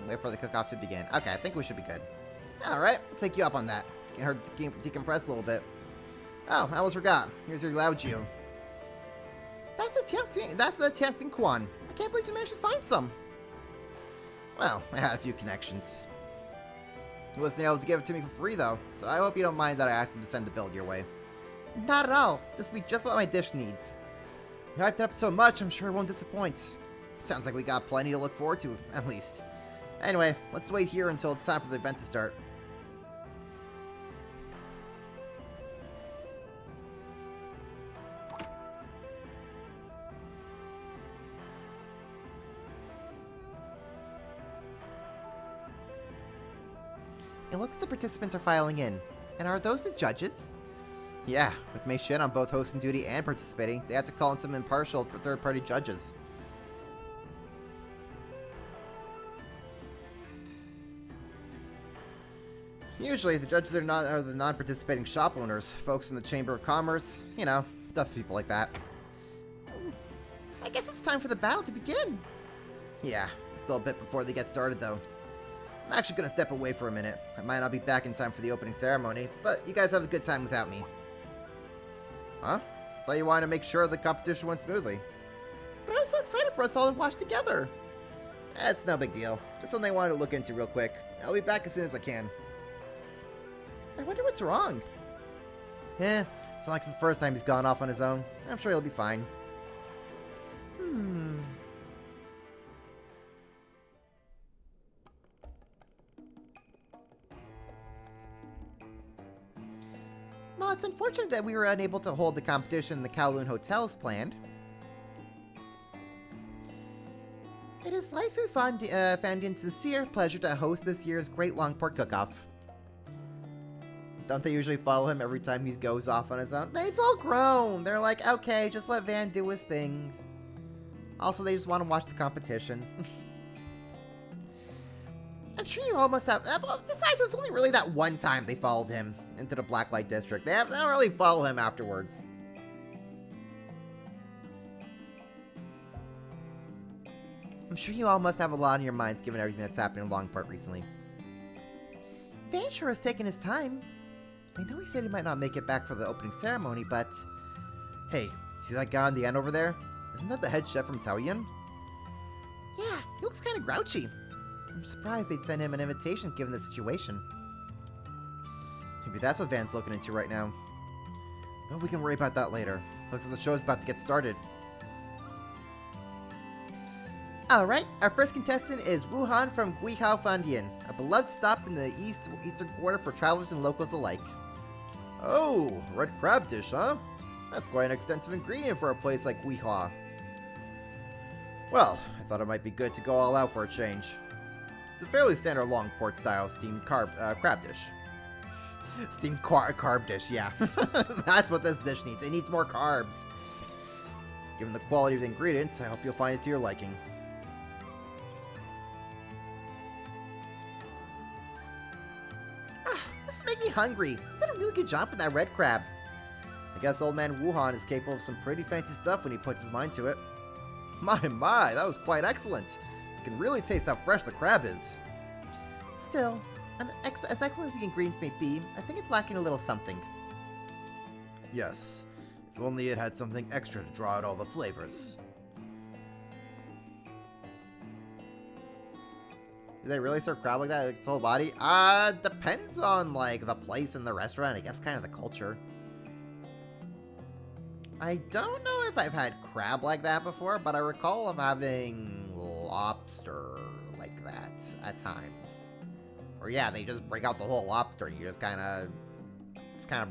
Wait for the cook-off to begin. Okay, I think we should be good. Alright, I'll take you up on that. Get her to decompress a little bit. Oh, I almost forgot. Here's your Lao Jiu. That's the Tianfing Quan. I can't believe you managed to find some. Well, I had a few connections. He wasn't able to give it to me for free, though, so I hope you don't mind that I asked him to send the build your way. Not at all. This will be just what my dish needs. You hyped it up so much, I'm sure it won't disappoint. Sounds like we got plenty to look forward to, at least. Anyway, let's wait here until it's time for the event to start. It looks like the participants are filing in. And are those the judges? Yeah, with Mei Shin on both hosting duty and participating, they had to call in some impartial third-party judges. Usually, the judges are the non-participating shop owners, folks from the Chamber of Commerce, you know, stuff people like that. I guess it's time for the battle to begin. Yeah, still a bit before they get started, though. I'm actually gonna step away for a minute. I might not be back in time for the opening ceremony, but you guys have a good time without me. Huh? Thought you wanted to make sure the competition went smoothly. But I was so excited for us all to watch together. It's no big deal. Just something I wanted to look into real quick. I'll be back as soon as I can. I wonder what's wrong. It's not like it's the first time he's gone off on his own. I'm sure he'll be fine. Well, it's unfortunate that we were unable to hold the competition in the Kowloon Hotel as planned. It is Laifu Fandian's sincere pleasure to host this year's Great Longport Cook-Off. Don't they usually follow him every time he goes off on his own? They've all grown. They're like, okay, just let Van do his thing. Also, they just want to watch the competition. I'm sure you all must have... besides, it was only really that one time they followed him into the Blacklight District. They don't really follow him afterwards. I'm sure you all must have a lot on your minds given everything that's happened in Longport recently. Van sure has taken his time. I know he said he might not make it back for the opening ceremony, but... Hey, see that guy on the end over there? Isn't that the head chef from Taoyuan? Yeah, he looks kind of grouchy. I'm surprised they'd send him an invitation given the situation. Maybe that's what Van's looking into right now. But we can worry about that later. Looks like the show's about to get started. Alright, our first contestant is Wuhan from Guihao Fandian, a beloved stop in the eastern quarter for travelers and locals alike. Oh, red crab dish, huh? That's quite an extensive ingredient for a place like Guihua. Well, I thought it might be good to go all out for a change. It's a fairly standard Longport style steamed crab dish. Steamed carb dish, yeah. That's what this dish needs. It needs more carbs. Given the quality of the ingredients, I hope you'll find it to your liking. This is making me hungry. You did a really good job with that red crab. I guess old man Wuhan is capable of some pretty fancy stuff when he puts his mind to it. My, that was quite excellent. You can really taste how fresh the crab is. Still, as excellent as the ingredients may be, I think it's lacking a little something. Yes, if only it had something extra to draw out all the flavors. Do they really serve crab like that? Like its whole body? Depends on, like, the place and the restaurant. I guess kind of the culture. I don't know if I've had crab like that before, but I recall of having lobster like that at times. Or yeah, they just break out the whole lobster and you just kind of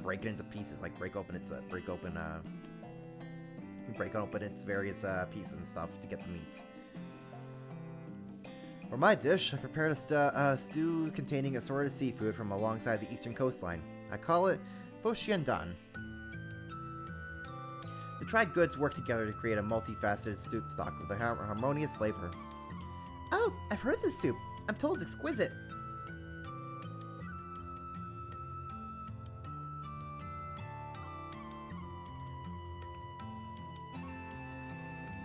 break it into pieces, like break open its various pieces and stuff to get the meat. For my dish, I prepared a stew containing assorted seafood from alongside the eastern coastline. I call it Foshiandan. The dried goods work together to create a multifaceted soup stock with a harmonious flavor. Oh, I've heard of this soup. I'm told it's exquisite.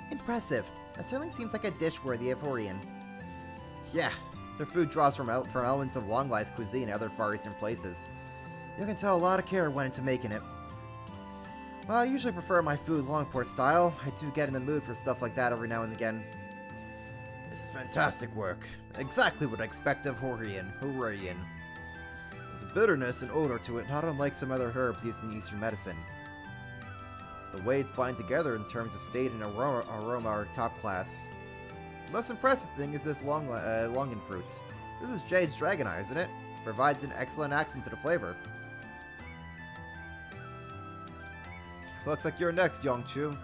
Impressive. That certainly seems like a dish worthy of Horian. Yeah, their food draws from elements of Longlai's cuisine and other Far Eastern places. You can tell a lot of care went into making it. Well, I usually prefer my food Longport style. I do get in the mood for stuff like that every now and again. This is fantastic work. Exactly what I expect of Horian. There's a bitterness and odor to it, not unlike some other herbs used in Eastern medicine. The way it's bind together in terms of state and aroma are top class. The most impressive thing is this longan fruit. This is Jade's Dragon Eye, isn't it? Provides an excellent accent to the flavor. Looks like you're next, Yongchu.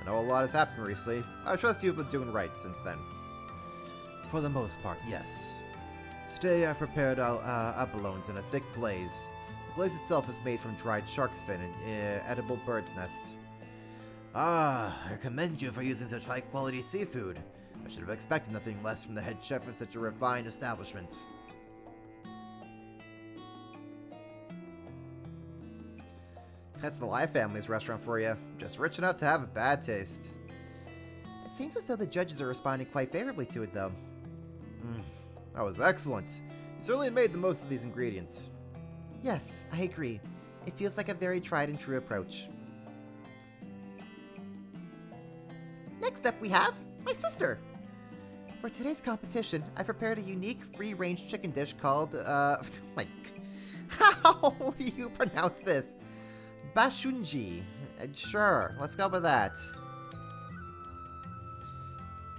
I know a lot has happened recently. I trust you've been doing right since then. For the most part, yes. Today I prepared abalones in a thick glaze. The glaze itself is made from dried shark's fin and edible bird's nest. I commend you for using such high-quality seafood. I should have expected nothing less from the head chef of such a refined establishment. That's the Lai family's restaurant for you. Just rich enough to have a bad taste. It seems as though the judges are responding quite favorably to it, though. That was excellent. You certainly made the most of these ingredients. Yes, I agree. It feels like a very tried and true approach. Next up we have my sister. For today's competition, I prepared a unique free-range chicken dish called, how do you pronounce this? Bashunji. Sure, let's go with that.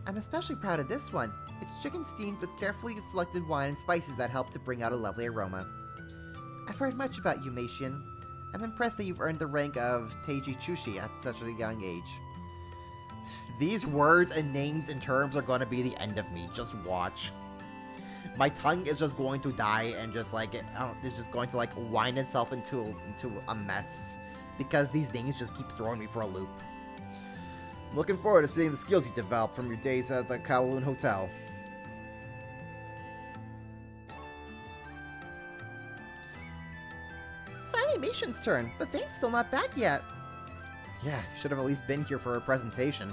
I'm especially proud of this one. It's chicken steamed with carefully selected wine and spices that help to bring out a lovely aroma. I've heard much about you, Meishin. I'm impressed that you've earned the rank of Teiji Chushi at such a young age. These words and names and terms are going to be the end of me. Just watch. My tongue is just going to die and just like it's just going to like wind itself into a mess because these names just keep throwing me for a loop. I'm looking forward to seeing the skills you develop from your days at the Kowloon Hotel. It's finally Meishin's turn, but Thane's still not back yet. Yeah, should have at least been here for her presentation.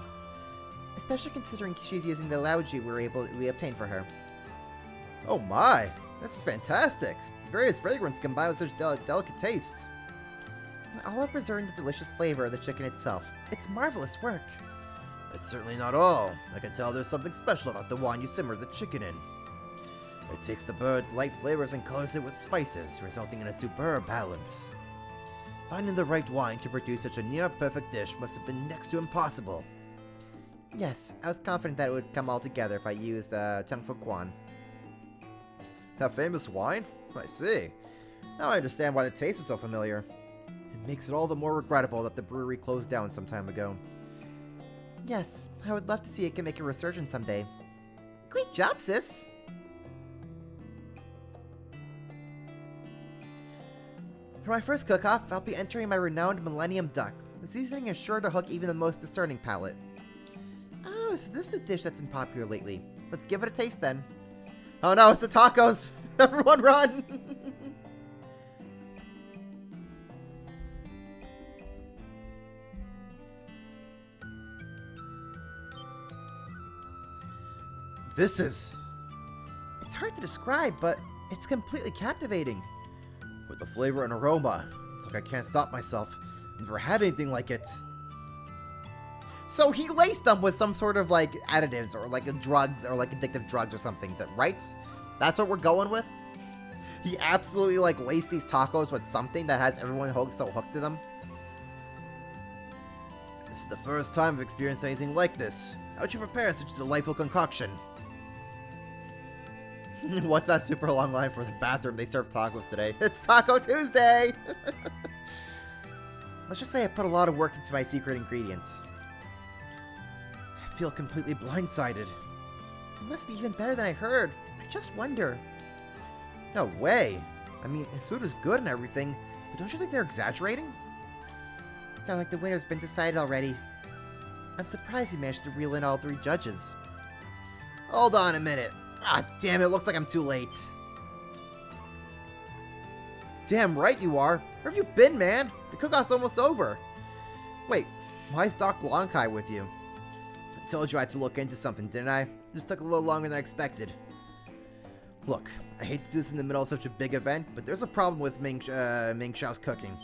Especially considering she's using the Laoji we obtained for her. Oh my, this is fantastic. Various fragrance combined with such delicate taste. And all are preserving the delicious flavor of the chicken itself. It's marvelous work. That's certainly not all. I can tell there's something special about the wine you simmer the chicken in. It takes the bird's light flavors and colors it with spices, resulting in a superb balance. Finding the right wine to produce such a near-perfect dish must have been next to impossible. Yes, I was confident that it would come all together if I used Tengfu Quan. That famous wine? I see. Now I understand why the taste was so familiar. It makes it all the more regrettable that the brewery closed down some time ago. Yes, I would love to see it can make a resurgence someday. Great job, sis! For my first cook-off, I'll be entering my renowned Millennium Duck. The seasoning is sure to hook even the most discerning palate. Oh, so this is the dish that's been popular lately. Let's give it a taste then. Oh no, it's the tacos! Everyone run! This is... It's hard to describe, but it's completely captivating. With the flavor and aroma, it's like I can't stop myself. I've never had anything like it. So he laced them with some sort of like additives or like drugs or like addictive drugs or something, right? That's what we're going with? He absolutely like laced these tacos with something that has everyone so hooked to them. This is the first time I've experienced anything like this. How'd you prepare such a delightful concoction? What's that super long line for the bathroom? They serve tacos today. It's Taco Tuesday! Let's just say I put a lot of work into my secret ingredients. I feel completely blindsided. It must be even better than I heard. I just wonder. No way. I mean, his food was good and everything, but don't you think they're exaggerating? Sounds like the winner's been decided already. I'm surprised he managed to reel in all 3 judges. Hold on a minute. Ah, damn it, looks like I'm too late. Damn right you are. Where have you been, man? The cook-off's almost over. Wait, why is Doc Lonkai with you? I told you I had to look into something, didn't I? It just took a little longer than I expected. Look, I hate to do this in the middle of such a big event, but there's a problem with Ming Xiao's cooking.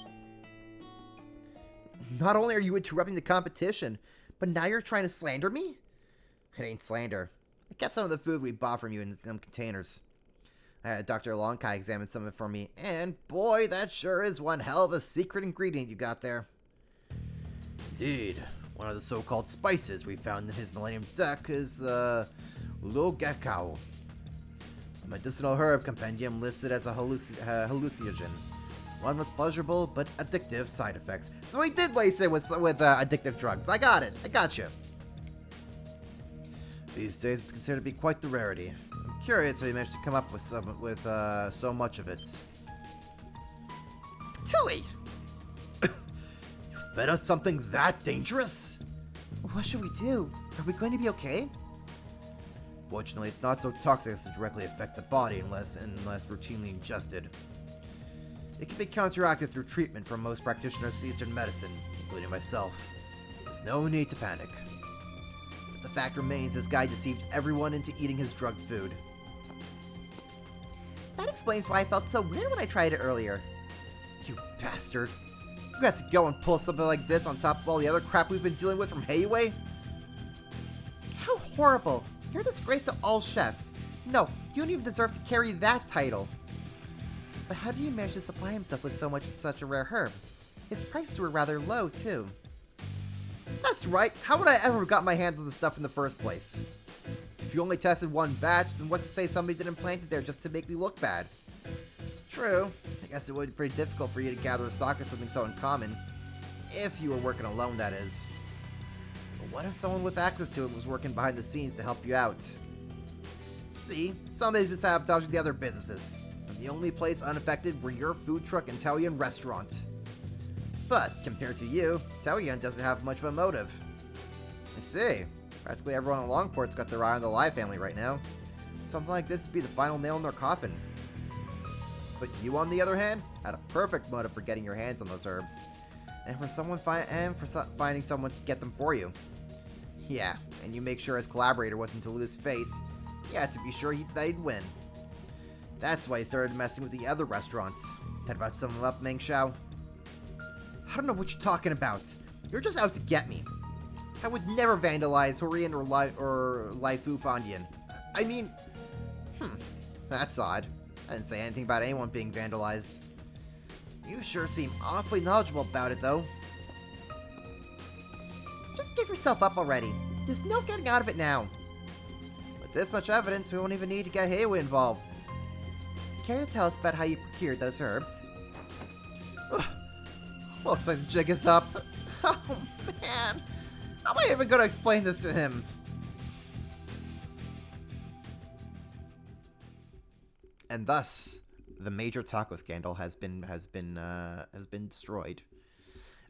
Not only are you interrupting the competition, but now you're trying to slander me? It ain't slander. I kept some of the food we bought from you in them containers. I had Dr. Longkai examine some of it for me, and boy, that sure is one hell of a secret ingredient you got there. Indeed, one of the so-called spices we found in his Millennium Duck is, Logekao. A medicinal herb compendium listed as a hallucinogen. One with pleasurable but addictive side effects. So he did lace it with addictive drugs. I got it. I got you. These days, it's considered to be quite the rarity. I'm curious how you managed to come up with so much of it. Tui! You fed us something that dangerous? What should we do? Are we going to be okay? Fortunately, it's not so toxic as to directly affect the body unless routinely ingested. It can be counteracted through treatment from most practitioners of Eastern medicine, including myself. There's no need to panic. But the fact remains this guy deceived everyone into eating his drugged food. That explains why I felt so weird when I tried it earlier. You bastard. You got to go and pull something like this on top of all the other crap we've been dealing with from Heiwei? How horrible. You're a disgrace to all chefs. No, you don't even deserve to carry that title. But how did he manage to supply himself with such a rare herb? His prices were rather low, too. That's right. How would I ever have got my hands on the stuff in the first place? If you only tested one batch, then what's to say somebody didn't plant it there just to make me look bad? True. I guess it would be pretty difficult for you to gather a stock of something so uncommon. If you were working alone, that is. But what if someone with access to it was working behind the scenes to help you out? See, somebody's been sabotaging the other businesses. And the only place unaffected were your food truck and Taoyuan restaurant. But, compared to you, Taoyuan doesn't have much of a motive. I see. Practically everyone at Longport's got their eye on the Lai family right now. Something like this would be the final nail in their coffin. But you, on the other hand, had a perfect motive for getting your hands on those herbs. And for finding someone to get them for you. Yeah, and you make sure his collaborator wasn't to lose face. You had to be sure that he'd win. That's why he started messing with the other restaurants. That about sum him up, Meng Xiao? I don't know what you're talking about. You're just out to get me. I would never vandalize Horian or Lai Fu Fandian. I mean, that's odd. I didn't say anything about anyone being vandalized. You sure seem awfully knowledgeable about it, though. Just give yourself up already. There's no getting out of it now. With this much evidence, we won't even need to get Heiwei involved. Care to tell us about how you procured those herbs? Ugh. Looks like the jig is up. Oh, man. How am I even going to explain this to him? And thus, the major taco scandal has been destroyed.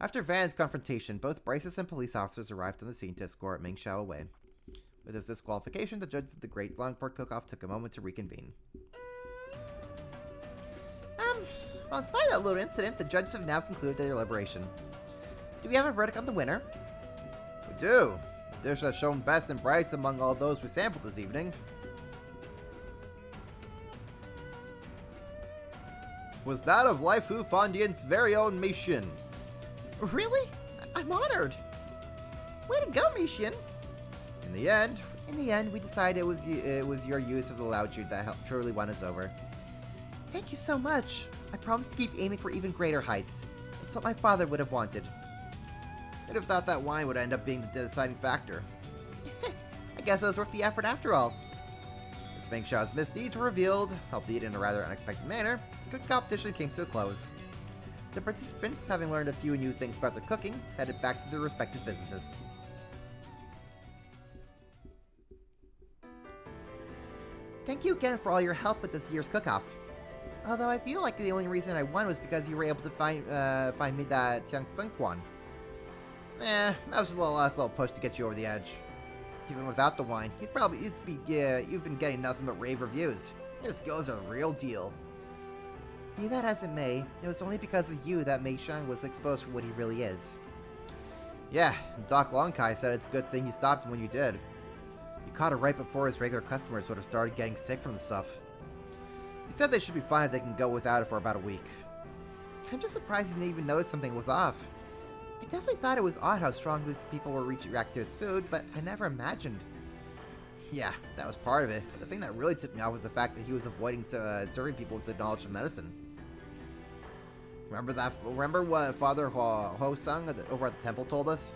After Van's confrontation, both Bryce's and police officers arrived on the scene to escort Ming Xiao away. With his disqualification, the judge of the Great Longport Cook-Off took a moment to reconvene. Well, in spite of that little incident, the judges have now concluded their deliberation. Do we have a verdict on the winner? We do. The dish has shown best in Bryce among all those we sampled this evening. Was that of Lai Fu Fondian's very own Mei-Shin. Really? I'm honored. Way to go, Mei-Shin. In the end, we decided it was your use of the Lao-Ju that truly won us over. Thank you so much. I promise to keep aiming for even greater heights. It's what my father would have wanted. I'd have thought that wine would end up being the deciding factor. I guess it was worth the effort after all. As Meng Xiao's misdeeds were revealed, albeit in a rather unexpected manner, the cooking competition came to a close. The participants, having learned a few new things about their cooking, headed back to their respective businesses. Thank you again for all your help with this year's cook-off. Although I feel like the only reason I won was because you were able to find me that Tiang Feng Quan. That was just a last little push to get you over the edge. Even without the wine, you've been getting nothing but rave reviews. Your skills are a real deal. Be that as it may, it was only because of you that Mei Shang was exposed for what he really is. Yeah, Doc Longkai said it's a good thing you stopped him when you did. You caught it right before his regular customers would have started getting sick from the stuff. He said they should be fine if they can go without it for about a week. I'm just surprised you didn't even notice something was off. I definitely thought it was odd how strong these people were reacting to his food, but I never imagined. Yeah, that was part of it, but the thing that really tipped me off was the fact that he was avoiding serving people with the knowledge of medicine. Remember what Father Ho-Sung over at the temple told us?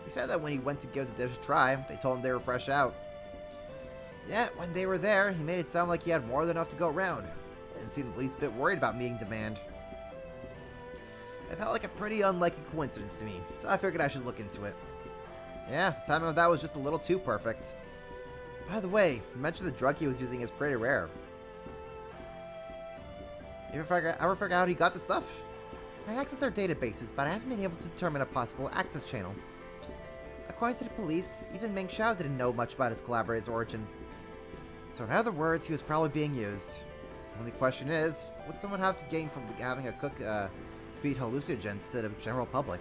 He said that when he went to give the dish a try, they told him they were fresh out. Yet, when they were there, he made it sound like he had more than enough to go around. He didn't seem the least bit worried about meeting demand. It felt like a pretty unlikely coincidence to me, so I figured I should look into it. Yeah, the timing of that was just a little too perfect. By the way, you mentioned the drug he was using is pretty rare. You ever figure out how he got the stuff? I accessed their databases, but I haven't been able to determine a possible access channel. According to the police, even Meng Xiao didn't know much about his collaborator's origin. So in other words, he was probably being used. The only question is, what someone have to gain from having a cook feed hallucinogens to the general public?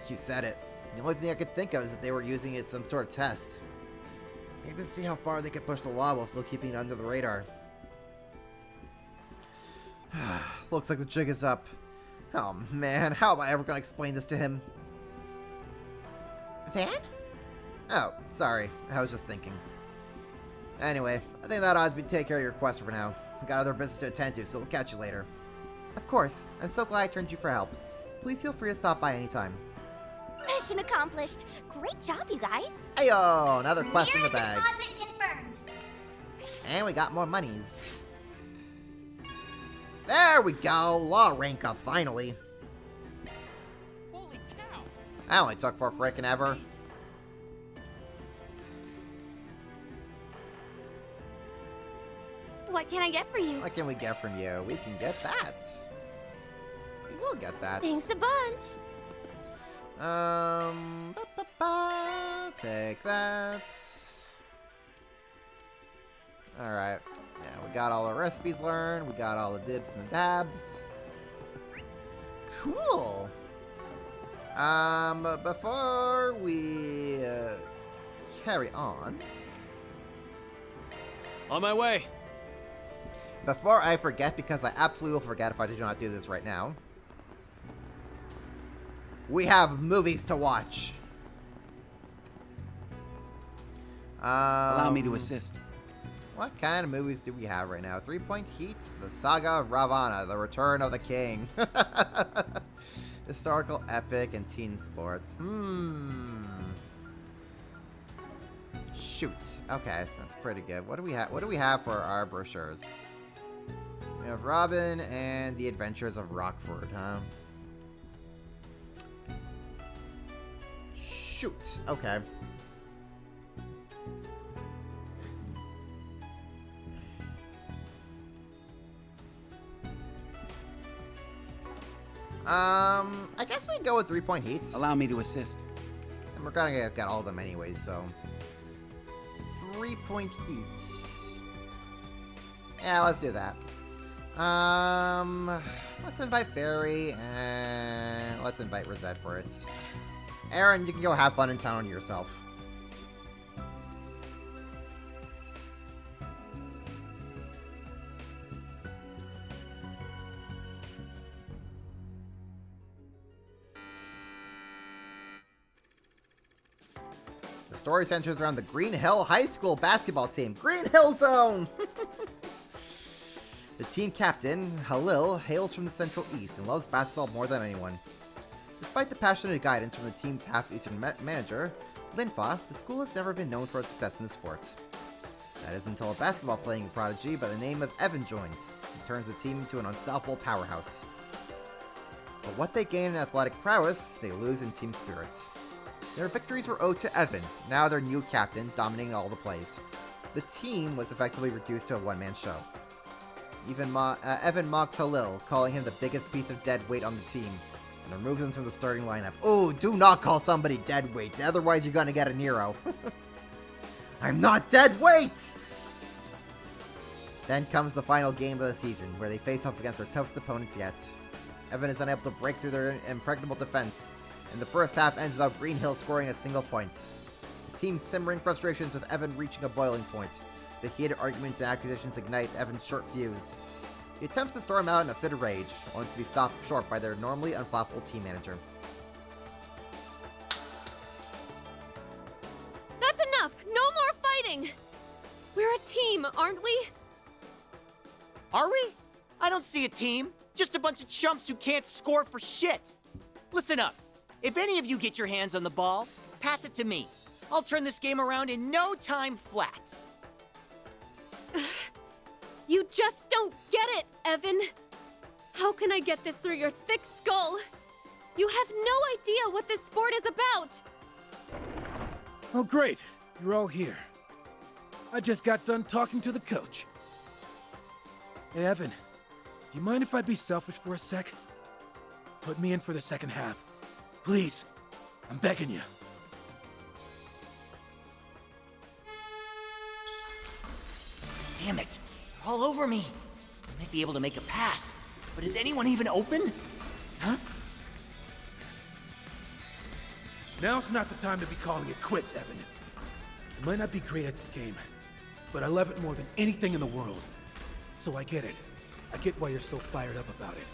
You said it. The only thing I could think of is that they were using it as some sort of test. Maybe to see how far they could push the law while still keeping it under the radar. Looks like the jig is up. Oh man, how am I ever going to explain this to him? Van? Oh, sorry. I was just thinking. Anyway, I think that ought to take care of your quest for now. I've got other business to attend to, so we'll catch you later. Of course. I'm so glad I turned to you for help. Please feel free to stop by anytime. Mission accomplished. Great job, you guys. Ayo, another quest in the bag. Deposit confirmed. And we got more monies. There we go. Law rank up, finally. Holy cow! That only took for frickin' ever. What can I get for you? What can we get from you? We can get that. We will get that. Thanks a bunch. Take that. Alright. Yeah, we got all the recipes learned. We got all the dibs and the dabs. Cool. But before we carry on. On my way. Before I forget, because I absolutely will forget if I do not do this right now. We have movies to watch. Allow me to assist. What kind of movies do we have right now? 3-Point Heat, The Saga of Ravana, The Return of the King. Historical epic and teen sports. Shoot. Okay, that's pretty good. What do we have? What do we have for our brochures? We have Robin and the Adventures of Rockford, huh? Shoot. Okay. I guess we can go with 3-point heats. Allow me to assist. And we're gonna get all of them anyway, so 3-point heat. Yeah, let's do that. Let's invite Fairy, and let's invite Rosette for it. Aaron, you can go have fun in town yourself. The story centers around the Green Hill High School basketball team. Green Hill Zone! The team captain, Halil, hails from the Central East and loves basketball more than anyone. Despite the passionate guidance from the team's half-Eastern manager, Linfa, the school has never been known for its success in the sport. That is until a basketball-playing prodigy by the name of Evan joins and turns the team into an unstoppable powerhouse. But what they gain in athletic prowess, they lose in team spirits. Their victories were owed to Evan, now their new captain, dominating all the plays. The team was effectively reduced to a one-man show. Even Evan mocks Halil, calling him the biggest piece of dead weight on the team, and removes him from the starting lineup. Oh, do not call somebody dead weight, otherwise you're gonna get a Nero. I'm not dead weight! Then comes the final game of the season, where they face off against their toughest opponents yet. Evan is unable to break through their impregnable defense, and the first half ends without Green Hill scoring a single point. The team's simmering frustrations with Evan reaching a boiling point. The heated arguments and accusations ignite Evan's short fuse. He attempts to storm out in a fit of rage, only to be stopped short by their normally unflappable team manager. That's enough! No more fighting! We're a team, aren't we? Are we? I don't see a team. Just a bunch of chumps who can't score for shit. Listen up. If any of you get your hands on the ball, pass it to me. I'll turn this game around in no time flat. You just don't get it, Evan. How can I get this through your thick skull? You have no idea what this sport is about. Oh, great. You're all here. I just got done talking to the coach. Hey, Evan, do you mind if I be selfish for a sec? Put me in for the second half. Please. I'm begging you. Damn it. They're all over me. I might be able to make a pass, but is anyone even open? Huh? Now's not the time to be calling it quits, Evan. I might not be great at this game, but I love it more than anything in the world. So I get it. I get why you're so fired up about it.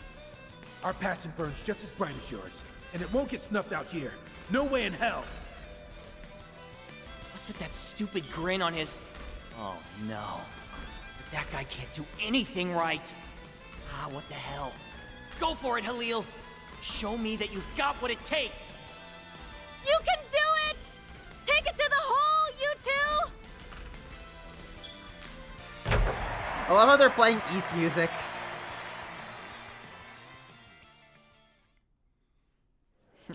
Our passion burns just as bright as yours, and it won't get snuffed out here. No way in hell! What's with that stupid grin on his... Oh, no. That guy can't do anything right. Ah, what the hell. Go for it, Halil. Show me that you've got what it takes. You can do it! Take it to the hole, you two! I love how they're playing East music.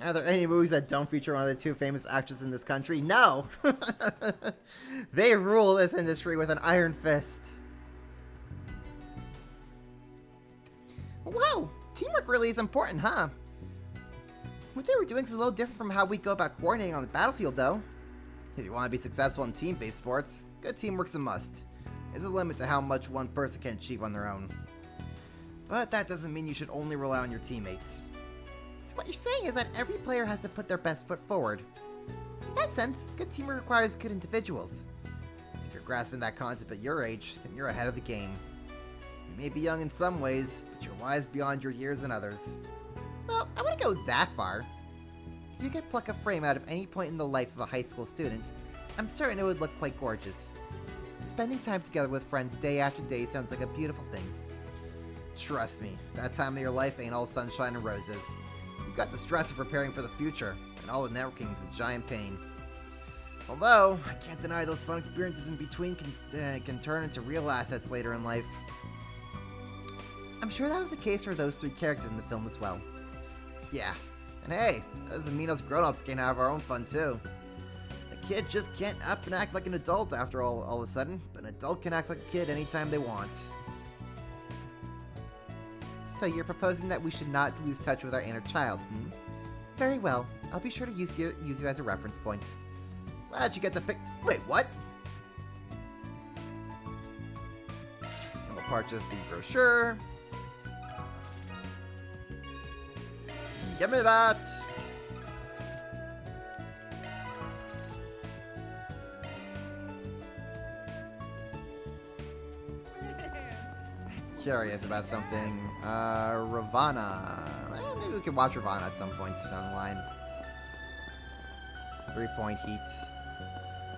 Are there any movies that don't feature one of the two famous actors in this country? No! They rule this industry with an iron fist. Wow, teamwork really is important, huh? What they were doing is a little different from how we go about coordinating on the battlefield, though. If you want to be successful in team-based sports, good teamwork's a must. There's a limit to how much one person can achieve on their own. But that doesn't mean you should only rely on your teammates. So what you're saying is that every player has to put their best foot forward. In that sense, good teamwork requires good individuals. If you're grasping that concept at your age, then you're ahead of the game. You may be young in some ways, but you're wise beyond your years in others. Well, I wouldn't go that far. If you could pluck a frame out of any point in the life of a high school student, I'm certain it would look quite gorgeous. Spending time together with friends day after day sounds like a beautiful thing. Trust me, that time of your life ain't all sunshine and roses. You've got the stress of preparing for the future, and all the networking's a giant pain. Although, I can't deny those fun experiences in between can turn into real assets later in life. I'm sure that was the case for those three characters in the film as well. Yeah, and hey, that doesn't mean us grown-ups can't have our own fun too. A kid just can't up and act like an adult after all of a sudden, but an adult can act like a kid anytime they want. So you're proposing that we should not lose touch with our inner child, hmm? Very well. I'll be sure to use you as a reference point. Glad you get the pic. Wait, what? We'll purchase the brochure. Give me that. Curious about something. Ravana. Well, maybe we can watch Ravana at some point down the line. 3-point heat.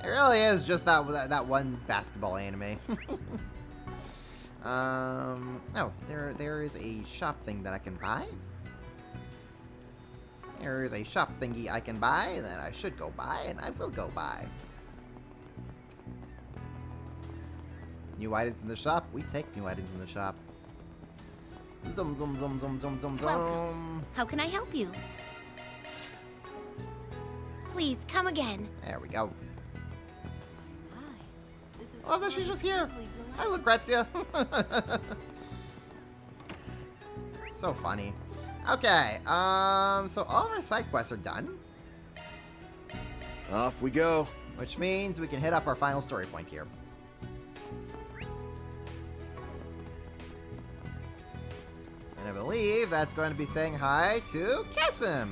It really is just that one basketball anime. Oh, there is a shop thing that I can buy. There is a shop thingy I can buy that I should go buy, and I will go buy. New items in the shop? We take new items in the shop. Zoom, zoom, zoom, zoom, zoom, zoom, zoom. How can I help you? Please, come again. There we go. Oh, that she's just here. Hi, Lucrezia. So funny. Okay, so all of our side quests are done. Off we go. Which means we can hit up our final story point here. And I believe that's going to be saying hi to Kasim.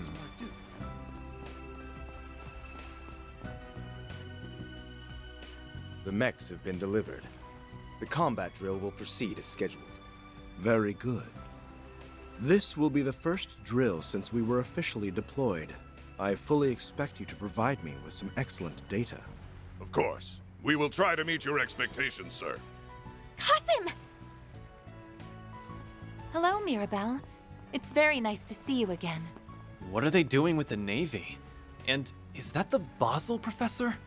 The mechs have been delivered. The combat drill will proceed as scheduled. Very good. This will be the first drill since we were officially deployed. I fully expect you to provide me with some excellent data. Of course. We will try to meet your expectations, sir. Kasim! Hello, Mirabelle. It's very nice to see you again. What are they doing with the Navy? And is that the Basel professor?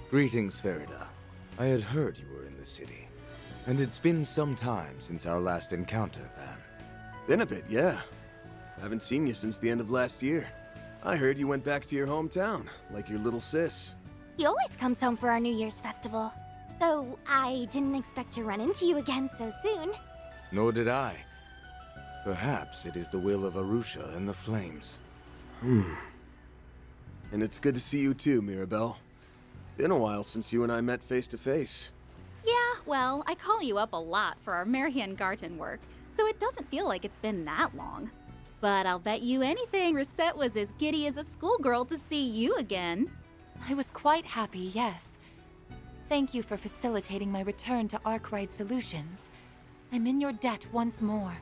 Greetings, Farida. I had heard you were in the city. And it's been some time since our last encounter, Van. Been a bit, yeah. Haven't seen you since the end of last year. I heard you went back to your hometown, like your little sis. He always comes home for our New Year's festival. Though I didn't expect to run into you again so soon. Nor did I. Perhaps it is the will of Arusha and the Flames. And it's good to see you too, Mirabelle. Been a while since you and I met face to face. Yeah, well, I call you up a lot for our Marian Garten work, so it doesn't feel like it's been that long. But I'll bet you anything Rosette was as giddy as a schoolgirl to see you again. I was quite happy, yes. Thank you for facilitating my return to Arkwright Solutions. I'm in your debt once more.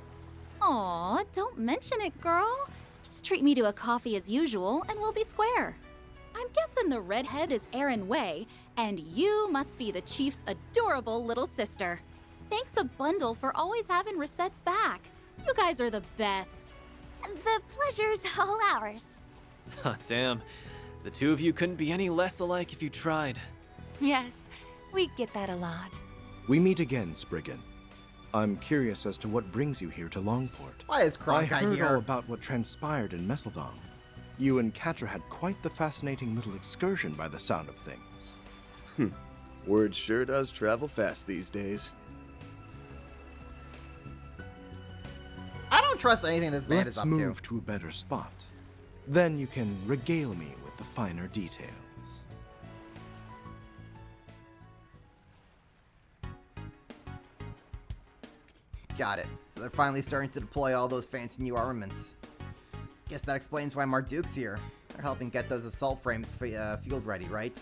Aw, don't mention it, girl. Just treat me to a coffee as usual, and we'll be square. I'm guessing the redhead is Erin Way, and you must be the Chief's adorable little sister. Thanks a bundle for always having Rosette's back. You guys are the best. The pleasure's all ours. Damn. The two of you couldn't be any less alike if you tried. Yes, we get that a lot. We meet again, Spriggan. I'm curious as to what brings you here to Longport. Why is I Cronkite heard here? all about what transpired in Messeldong. You and Catra had quite the fascinating little excursion by the sound of things. Word sure does travel fast these days. I don't trust anything this man Let's is up move to a better spot. Then you can regale me with the finer details. Got it. So they're finally starting to deploy all those fancy new armaments. Guess that explains why Marduk's here. They're helping get those assault frames field ready, right?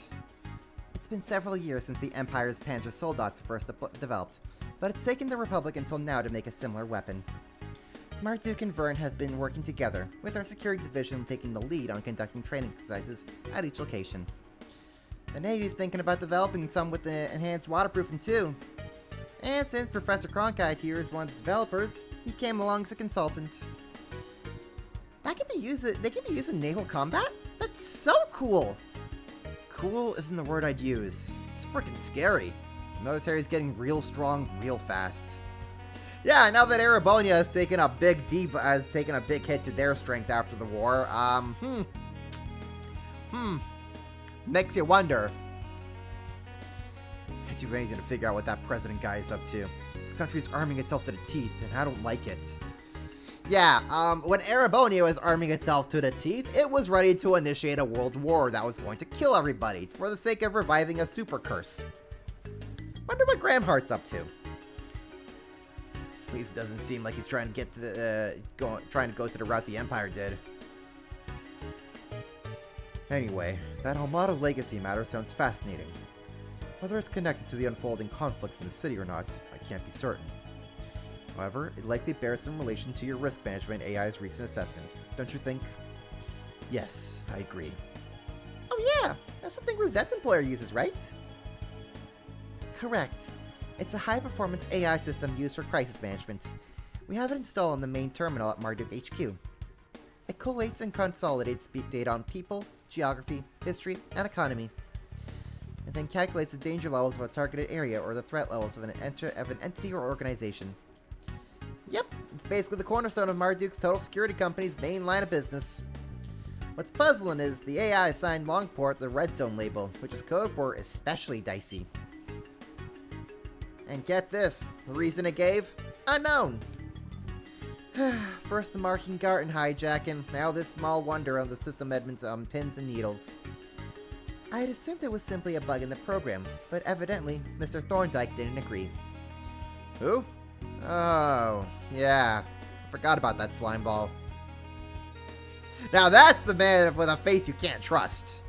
It's been several years since the Empire's Panzer Soldats were first developed, but it's taken the Republic until now to make a similar weapon. Marduk and Vern have been working together, with our security division taking the lead on conducting training exercises at each location. The Navy's thinking about developing some with the enhanced waterproofing too. And since Professor Cronkite here is one of the developers, he came along as a consultant. That can be used. They can be used in naval combat? That's so cool! Cool isn't the word I'd use. It's freaking scary. The military's getting real strong real fast. Yeah, now that Erebonia has taken a big hit to their strength after the war, makes you wonder. can't do anything to figure out what that president guy is up to. This country's arming itself to the teeth, and I don't like it. Yeah, when Erebonia was arming itself to the teeth, it was ready to initiate a world war that was going to kill everybody for the sake of reviving a super curse. Wonder what Gramhart's up to. At least it doesn't seem like he's trying to get to the, trying to go to the route the Empire did. Anyway, that Almada legacy matter sounds fascinating. Whether it's connected to the unfolding conflicts in the city or not, I can't be certain. However, it likely bears some relation to your risk management AI's recent assessment, don't you think? Yes, I agree. Oh yeah, that's the thing Rosette's employer uses, right? Correct. It's a high-performance AI system used for crisis management. We have it installed on the main terminal at Marduk HQ. It collates and consolidates data on people, geography, history, and economy. It then calculates the danger levels of a targeted area or the threat levels of an entity or organization. Yep, it's basically the cornerstone of Marduk's Total Security Company's main line of business. What's puzzling is the AI assigned Longport the Red Zone label, which is code for especially dicey. And get this, the reason it gave? Unknown! First the Marking Garten hijacking, now this small wonder on the system admin's pins and needles. I had assumed it was simply a bug in the program, but evidently, Mr. Thorndyke didn't agree. Who? Oh, yeah. I forgot about that slime ball. Now that's the man with a face you can't trust.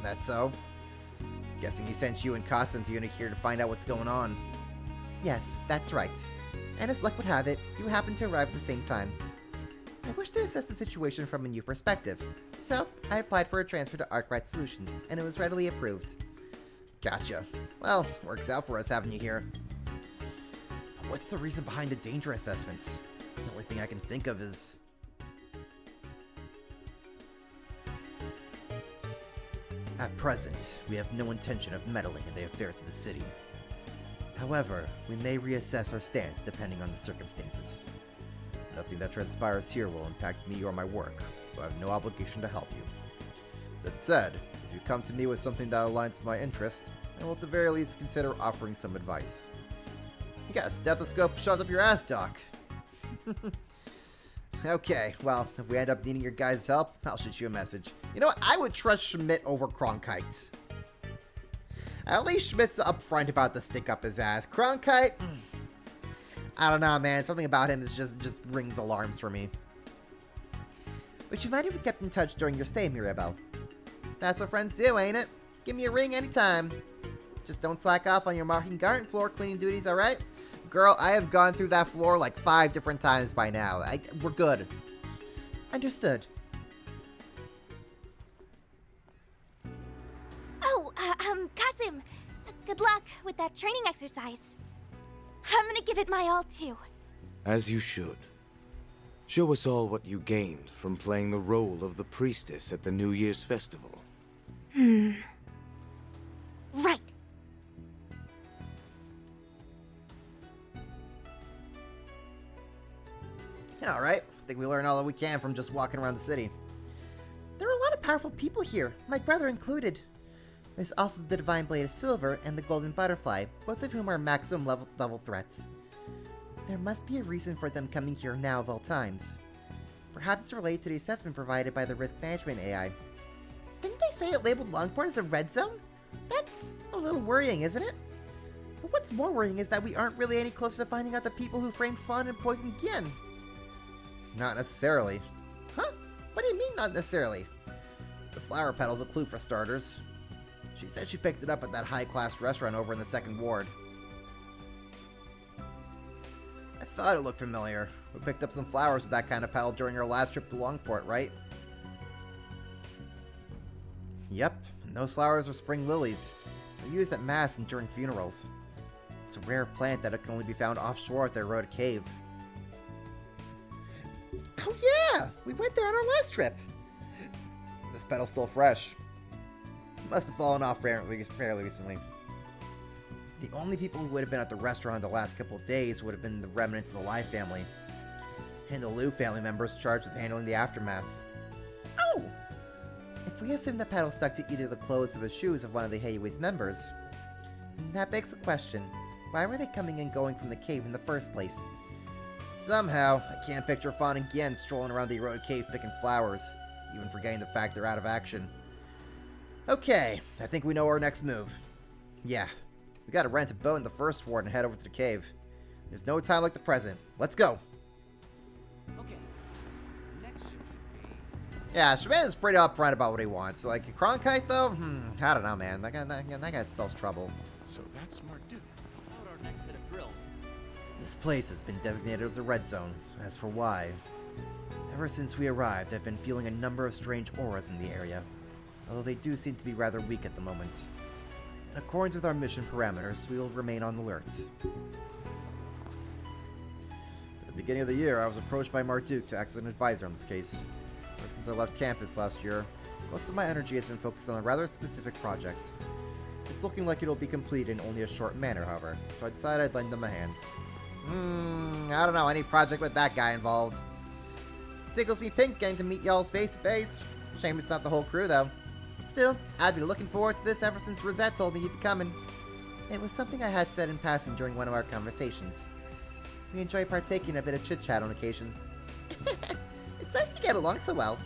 That's so? Guessing he sent you and Constantine here to find out what's going on. Yes, that's right. And as luck would have it, you happened to arrive at the same time. I wish to assess the situation from a new perspective, so I applied for a transfer to Arkwright Solutions, and it was readily approved. Gotcha. Well, works out for us having you here. But what's the reason behind the danger assessment? The only thing I can think of is... At present, we have no intention of meddling in the affairs of the city. However, we may reassess our stance depending on the circumstances. Nothing that transpires here will impact me or my work, so I have no obligation to help you. That said, if you come to me with something that aligns with my interest, I will at the very least consider offering some advice. You got a stethoscope shoved up your ass, Doc. Okay, well, if we end up needing your guys' help, I'll shoot you a message. You know what? I would trust Schmidt over Cronkite. At least Schmidt's upfront about the stick up his ass. Cronkite? I don't know, man. Something about him is just rings alarms for me. But you might have kept in touch during your stay, Mirabelle. That's what friends do, ain't it? Give me a ring anytime. Just don't slack off on your Marking Garden floor cleaning duties, alright? Girl, I have gone through that floor like 5 different times by now. We're good. Understood. Oh, Kasim, good luck with that training exercise. I'm gonna give it my all, too. As you should. Show us all what you gained from playing the role of the priestess at the New Year's festival. Right. Alright, I think we learned all that we can from just walking around the city. There are a lot of powerful people here, my brother included. There's also the Divine Blade of Silver and the Golden Butterfly, both of whom are maximum level threats. There must be a reason for them coming here now of all times. Perhaps it's related to the assessment provided by the risk management AI. Didn't they say it labeled Longport as a red zone? That's a little worrying, isn't it? But what's more worrying is that we aren't really any closer to finding out the people who framed Fawn and poisoned Gien. Not necessarily. Huh? What do you mean, not necessarily? The flower petal's a clue for starters. She said she picked it up at that high-class restaurant over in the 2nd Ward. I thought it looked familiar. We picked up some flowers with that kind of petal during our last trip to Longport, right? Yep, and those flowers are spring lilies. They're used at mass and during funerals. It's a rare plant that can only be found offshore at the Rhoda Cave. Oh yeah! We went there on our last trip! This petal's still fresh. It must have fallen off fairly recently. The only people who would have been at the restaurant the last couple of days would have been the remnants of the Lai family. And the Liu family members charged with handling the aftermath. Oh! If we assume the petal stuck to either the clothes or the shoes of one of the Heiwei's members, that begs the question. Why were they coming and going from the cave in the first place? Somehow, I can't picture Fawn and Gien strolling around the eroded cave picking flowers, even forgetting the fact they're out of action. Okay, I think we know our next move. Yeah, we gotta rent a boat in the first ward and head over to the cave. There's no time like the present. Let's go! Okay. Next ship should be... Yeah, Shaman is pretty upfront about what he wants. Like, Cronkite, though? I don't know, man. That guy spells trouble. So that's smart dude. How about our next set of drills? This place has been designated as a red zone. As for why, ever since we arrived, I've been feeling a number of strange auras in the area, although they do seem to be rather weak at the moment. In accordance with our mission parameters, we will remain on alert. At the beginning of the year, I was approached by Marduk to act as an advisor on this case. Ever since I left campus last year, most of my energy has been focused on a rather specific project. It's looking like it'll be complete in only a short manner, however, so I decided I'd lend them a hand. I don't know, any project with that guy involved. It tickles me pink getting to meet y'all's face to face. Shame it's not the whole crew, though. Still, I'd be looking forward to this ever since Rosette told me he'd be coming. It was something I had said in passing during one of our conversations. We enjoy partaking in a bit of chit-chat on occasion. It's nice to get along so well.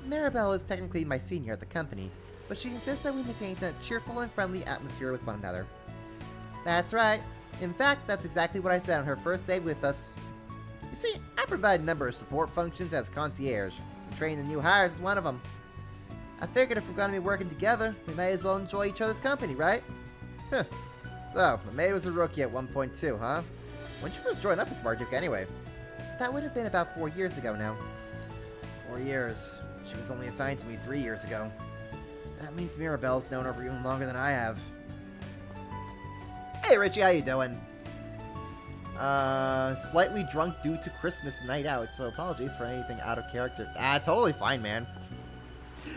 Maribel is technically my senior at the company, but she insists that we maintain a cheerful and friendly atmosphere with one another. That's right. In fact, that's exactly what I said on her first day with us. You see, I provide a number of support functions as concierge, and training the new hires is one of them. I figured if we're going to be working together, we may as well enjoy each other's company, right? Huh. So, the maid was a rookie at 1.2, huh? When did you first join up with Marduk anyway? That would have been about 4 years ago now. 4 years. She was only assigned to me 3 years ago. That means Mirabelle's known her for even longer than I have. Hey Richie, how you doing? Slightly drunk due to Christmas night out, so apologies for anything out of character. Totally fine, man.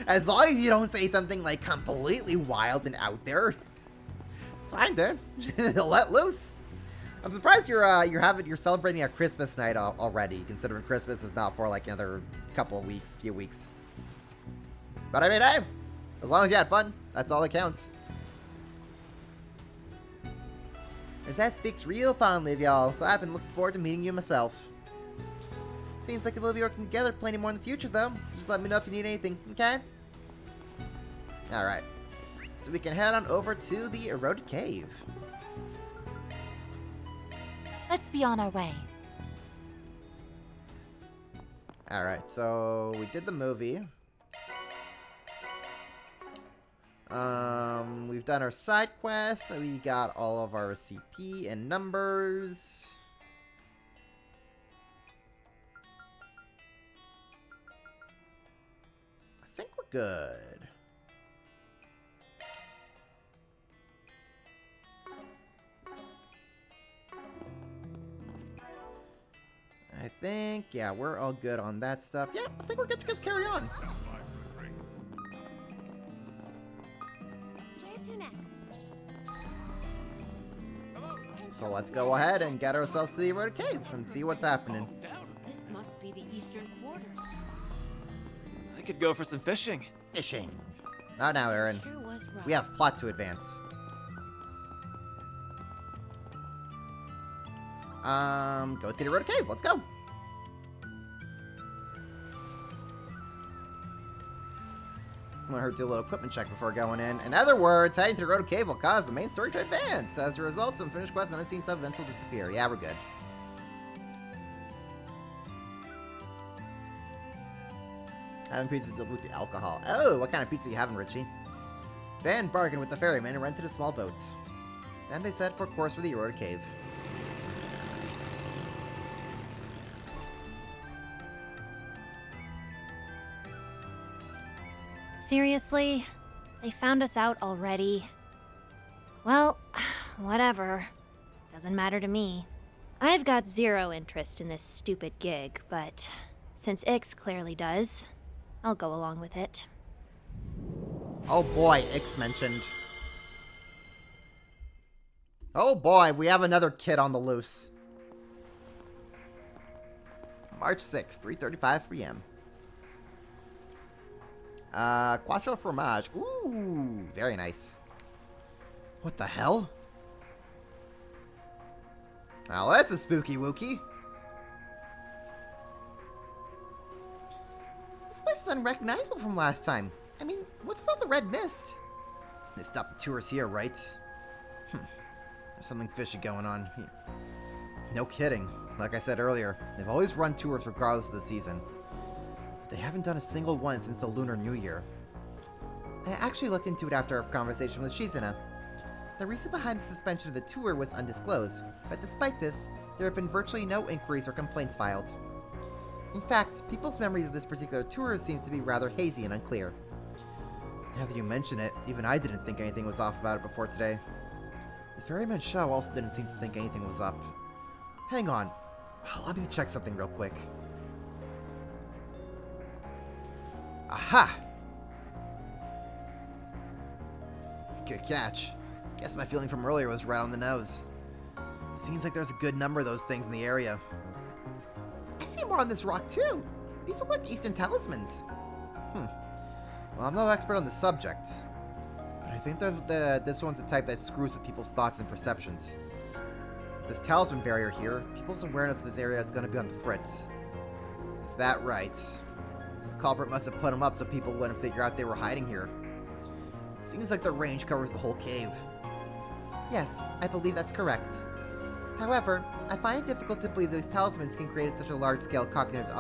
As long as you don't say something, like, completely wild and out there. It's fine, dude. Let loose. I'm surprised you're celebrating a Christmas night already, considering Christmas is not for, like, another few weeks. But I mean, hey, as long as you had fun, that's all that counts. Rosette speaks real fondly of y'all, so I've been looking forward to meeting you myself. Seems like we'll be working together plenty more in the future, though, so just let me know if you need anything, okay? Alright. So we can head on over to the eroded cave. Let's be on our way. Alright, so we did the movie. We've done our side quests, so we got all of our CP and numbers. I think we're good. I think, yeah, we're all good on that stuff. Yeah, I think we're good to just carry on. So let's go ahead and get ourselves to the eroded cave and see what's happening. This must be the eastern quarter. I could go for some fishing. Fishing. Not now, Aaron. Sure was rough. We have plot to advance. Go to the eroded cave. Let's go. I'm gonna do a little equipment check before going in. In other words, heading to the eroded cave will cause the main story to advance. As a result, some finished quests and unseen sub-events will disappear. Yeah, we're good. Having pizza to dilute the alcohol. Oh, what kind of pizza you having, Richie? Van bargained with the ferryman and rented a small boat. Then they set for course for the eroded cave. Seriously? They found us out already? Well, whatever. Doesn't matter to me. I've got zero interest in this stupid gig, but since Ix clearly does, I'll go along with it. Oh boy, Ix mentioned. Oh boy, we have another kid on the loose. March 6th, 3:35 p.m. Quattro fromage. Ooh, very nice. What the hell? Now that's a spooky wookie. This place is unrecognizable from last time. I mean, what's with all the red mist? They stopped the tours here, right? There's something fishy going on. No kidding. Like I said earlier, they've always run tours regardless of the season. But they haven't done a single one since the Lunar New Year. I actually looked into it after our conversation with Shizuna. The reason behind the suspension of the tour was undisclosed, but despite this, there have been virtually no inquiries or complaints filed. In fact, people's memories of this particular tour seems to be rather hazy and unclear. Now that you mention it, even I didn't think anything was off about it before today. The Ferryman show also didn't seem to think anything was up. Hang on. Let me check something real quick. Aha! Good catch. Guess my feeling from earlier was right on the nose. Seems like there's a good number of those things in the area. I see more on this rock too. These look like Eastern talismans. Well, I'm no expert on the subject, but I think this one's the type that screws with people's thoughts and perceptions. With this talisman barrier here, people's awareness of this area is going to be on the fritz. Is that right? The culprit must have put them up so people wouldn't figure out they were hiding here. Seems like the range covers the whole cave. Yes, I believe that's correct. However, I find it difficult to believe those talismans can create such a large-scale cognitive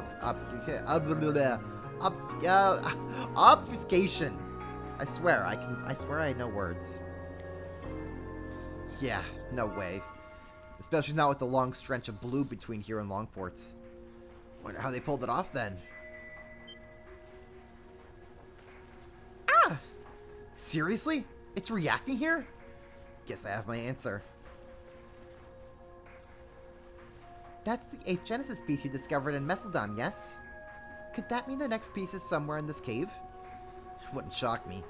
obfuscation. I swear I know words. Yeah, no way. Especially not with the long stretch of blue between here and Longport. Wonder how they pulled it off then. Ah! Seriously? It's reacting here? Guess I have my answer. That's the 8th Genesis piece you discovered in Meseldom, yes? Could that mean the next piece is somewhere in this cave? Wouldn't shock me.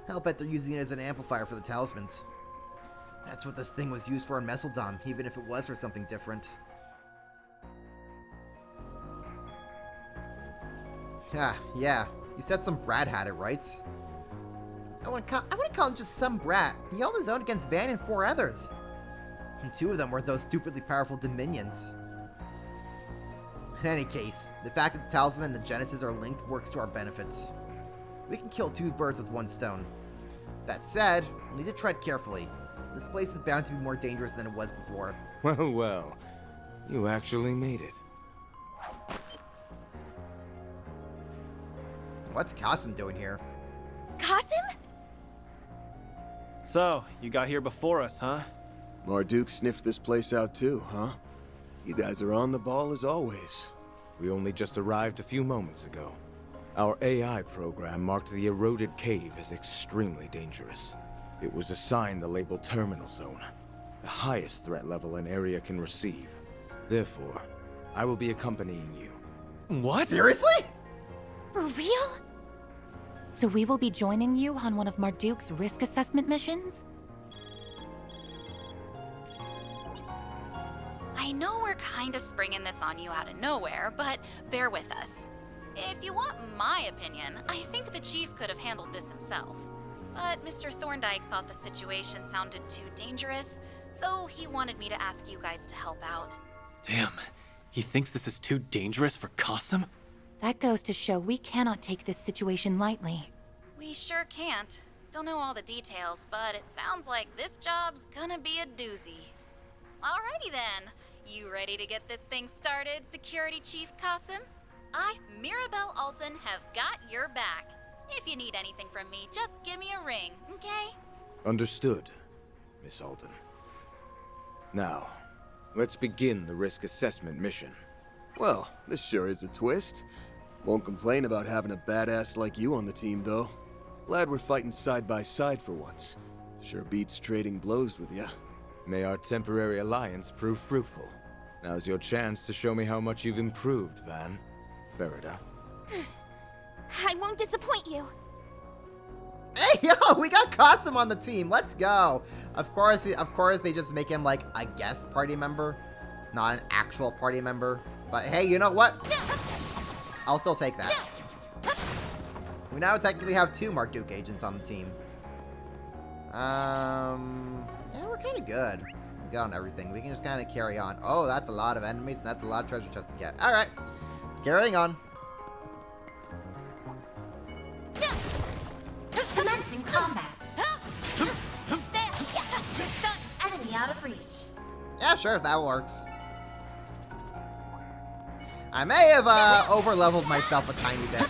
I'll bet they're using it as an amplifier for the talismans. That's what this thing was used for in Meseldom, even if it was for something different. Yeah. You said some brat had it, right? I wouldn't call him just some brat. He held his own against Van and 4 others. And 2 of them were those stupidly powerful Dominions. In any case, the fact that the talisman and the Genesis are linked works to our benefits. We can kill 2 birds with 1 stone. That said, we'll need to tread carefully. This place is bound to be more dangerous than it was before. Well, you actually made it. What's Qasim doing here? Qasim? So, you got here before us, huh? Marduk sniffed this place out too, huh? You guys are on the ball as always. We only just arrived a few moments ago. Our AI program marked the eroded cave as extremely dangerous. It was assigned the label Terminal Zone, the highest threat level an area can receive. Therefore, I will be accompanying you. What? Seriously? For real? So we will be joining you on one of Marduk's risk assessment missions? I know we're kinda springing this on you out of nowhere, but bear with us. If you want my opinion, I think the chief could have handled this himself. But Mr. Thorndyke thought the situation sounded too dangerous, so he wanted me to ask you guys to help out. Damn, he thinks this is too dangerous for Qasim? That goes to show we cannot take this situation lightly. We sure can't. Don't know all the details, but it sounds like this job's gonna be a doozy. Alrighty then. You ready to get this thing started, Security Chief Qasim? I, Mirabelle Alton, have got your back. If you need anything from me, just give me a ring, okay? Understood, Miss Alden. Now, let's begin the risk assessment mission. Well, this sure is a twist. Won't complain about having a badass like you on the team, though. Glad we're fighting side by side for once. Sure beats trading blows with ya. May our temporary alliance prove fruitful. Now's your chance to show me how much you've improved, Van. Farida. I won't disappoint you. Hey, yo, we got Qasim on the team. Let's go. Of course, they just make him like a guest party member, not an actual party member. But hey, you know what? I'll still take that. We now technically have 2 Marduk agents on the team. Yeah, we're kind of good. good on everything. We can just kind of carry on. Oh, that's a lot of enemies, and that's a lot of treasure chests to get. Alright. Carrying on. Commencing combat. Enemy out of reach. Yeah, sure, that works. I may have over-leveled myself a tiny bit.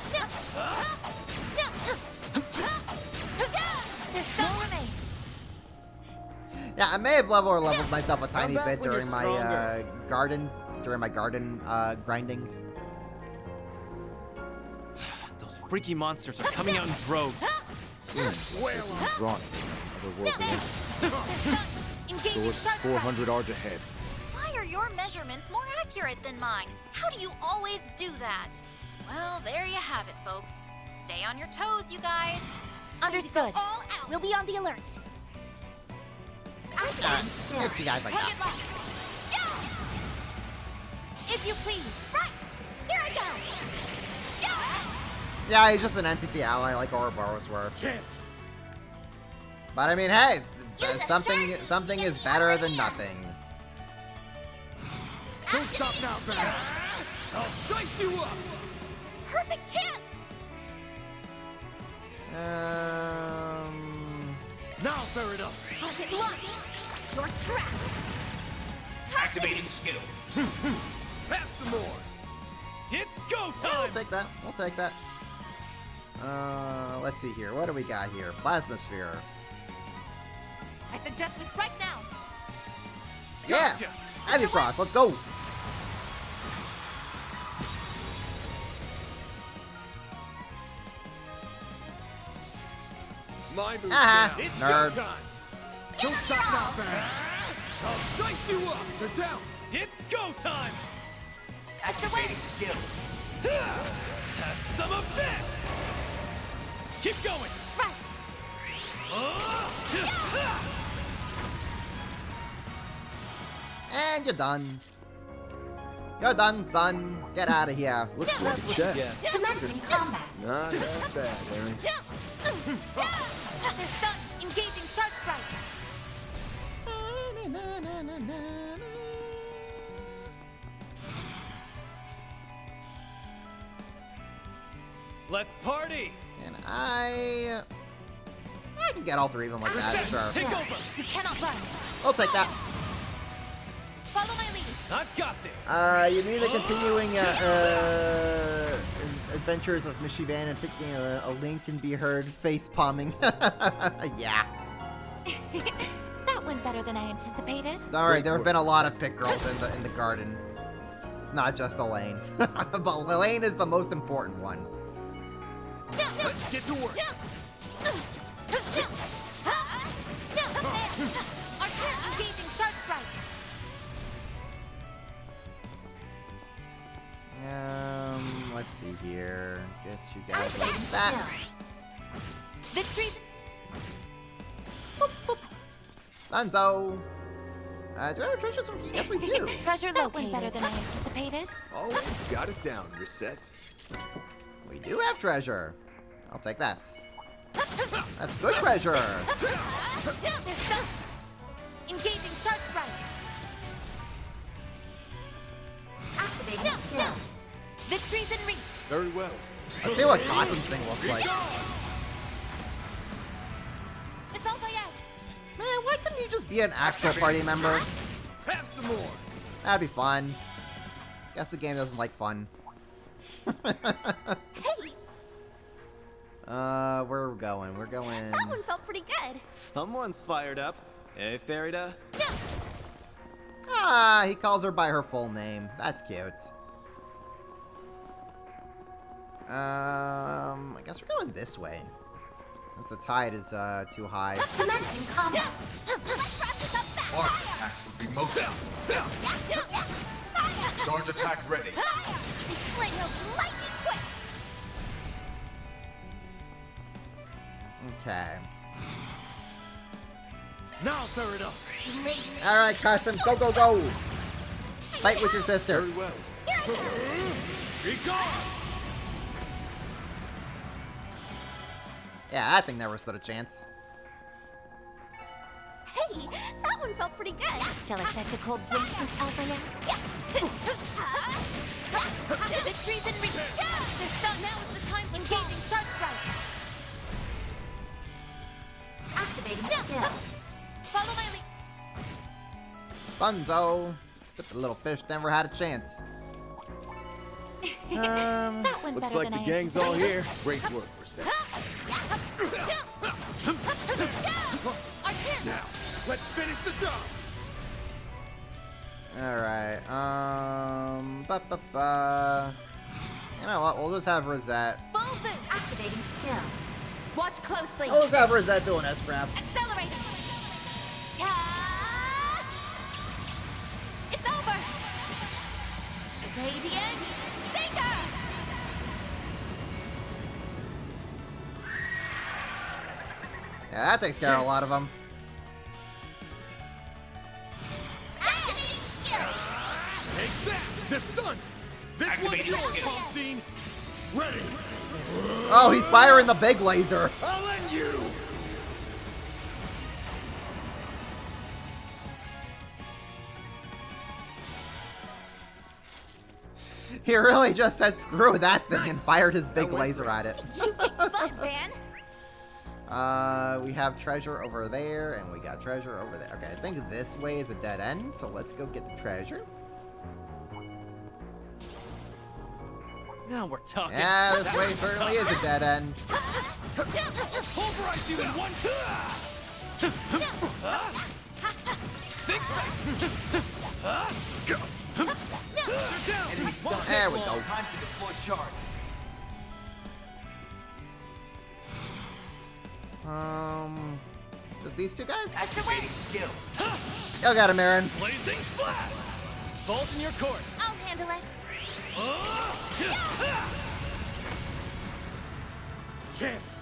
Yeah, I may have leveled myself a tiny bit during my garden grinding. Those freaky monsters are coming out in droves. Drawn. Source 400 yards ahead. Why are your measurements more accurate than mine? How do you always do that? Well, there you have it, folks. Stay on your toes, you guys. Understood. All out. We'll be on the alert. If you guys like that. If you please. Right. Here I go. Yeah, he's just an NPC ally like Ouroboros were. But I mean, hey, something is better than nothing. Don't stop now, Barry. I'll dice you up. Perfect chance. Now, Farida. Target locked. You're trapped. Activating skill. Have some more. It's go Yeah, time. we'll take that. We'll take that. Let's see here. What do we got here? Plasma sphere. I suggest we strike now. Yeah. Gotcha. Heavy Frost. Let's go. My move Aha, now. It's nerd. go time. Don't stop now, Barry. I'll dice you up. They're down. It's go time. Activating skill. Have some of this. Keep going. Right. And you're done. You're done, son. Get out of here. Looks like a chest. Commencing combat. Not that bad, Aaron. They're stunned. Engaging sharp strike. Let's party. And I can get all three of them like that, sure. Take over. You cannot run. I'll take that. Follow my lead. I've got this. You need the continuing adventures of Mishivan and picking a link can be heard face palming. Yeah. That went better than I anticipated. Alright, there have been a lot of pick girls in the garden. It's not just Elaine. But Elaine is the most important one. Let's get to work. Archer engaging sharp strike. Let's see here. Get you guys like that. Victory. Dunzo. Do we have treasures? Yes, we do. Treasure located. Better than I anticipated. Always got it down, Reset. We do have treasure. I'll take that. That's good treasure. Engaging sharp strike. Activating skill. Victory's in reach. Very well. Let's see what Gossum's thing looks like. Assault by Ed. Man, why couldn't you just be an actual party member? Have some more. That'd be fun. Guess the game doesn't like fun. Where are we going? We're going... That one felt pretty good. Someone's fired up. Hey, Farida. Ah, he calls her by her full name. That's cute. I guess we're going this way. Since the tide is, too high. Commencing combat. Large attacks will be most. Charge attack ready. Lightning quick. Okay. Now, Farida. Alright, Carson, go, go, go! Fight with your sister. Very well. Be gone. Yeah, that thing never stood a chance. Hey, that one felt pretty good. Shall I fetch a cold drink, Miss Althea? Yeah. Victory's in reach. Now is the time for engaging Shark Strike. Activating skill. Follow my lead. Bunzo. The little fish never had a chance. That went Looks better like than the I gang's all anticipated. here. Great work, Persephone. Now, let's finish the job. Alright, you know what, we'll just have Rosette. Full boost. Activating skill. Watch closely. We'll just have Rosette doing S-Craft. Accelerate. It's over. Radiant Seeker. Yeah, that takes care of a lot of them. Activating skill. Take that! They're stunned! This one's yours, Palm Scene! Ready! Oh, he's firing the big laser. I'll end you! He really just said screw that thing and fired his big laser at it. You get butt, Van. We have treasure over there, and we got treasure over there. Okay, I think this way is a dead end, so let's go get the treasure. Now we're talking. Yeah, this way certainly is a dead end. Pulverize you in one. Enemy stunned. There we go. Time to deploy shards. Just these two guys? Activating skill. Yo, got him, Aaron. Blazing flash. Balls in your court. I'll handle it. Chance.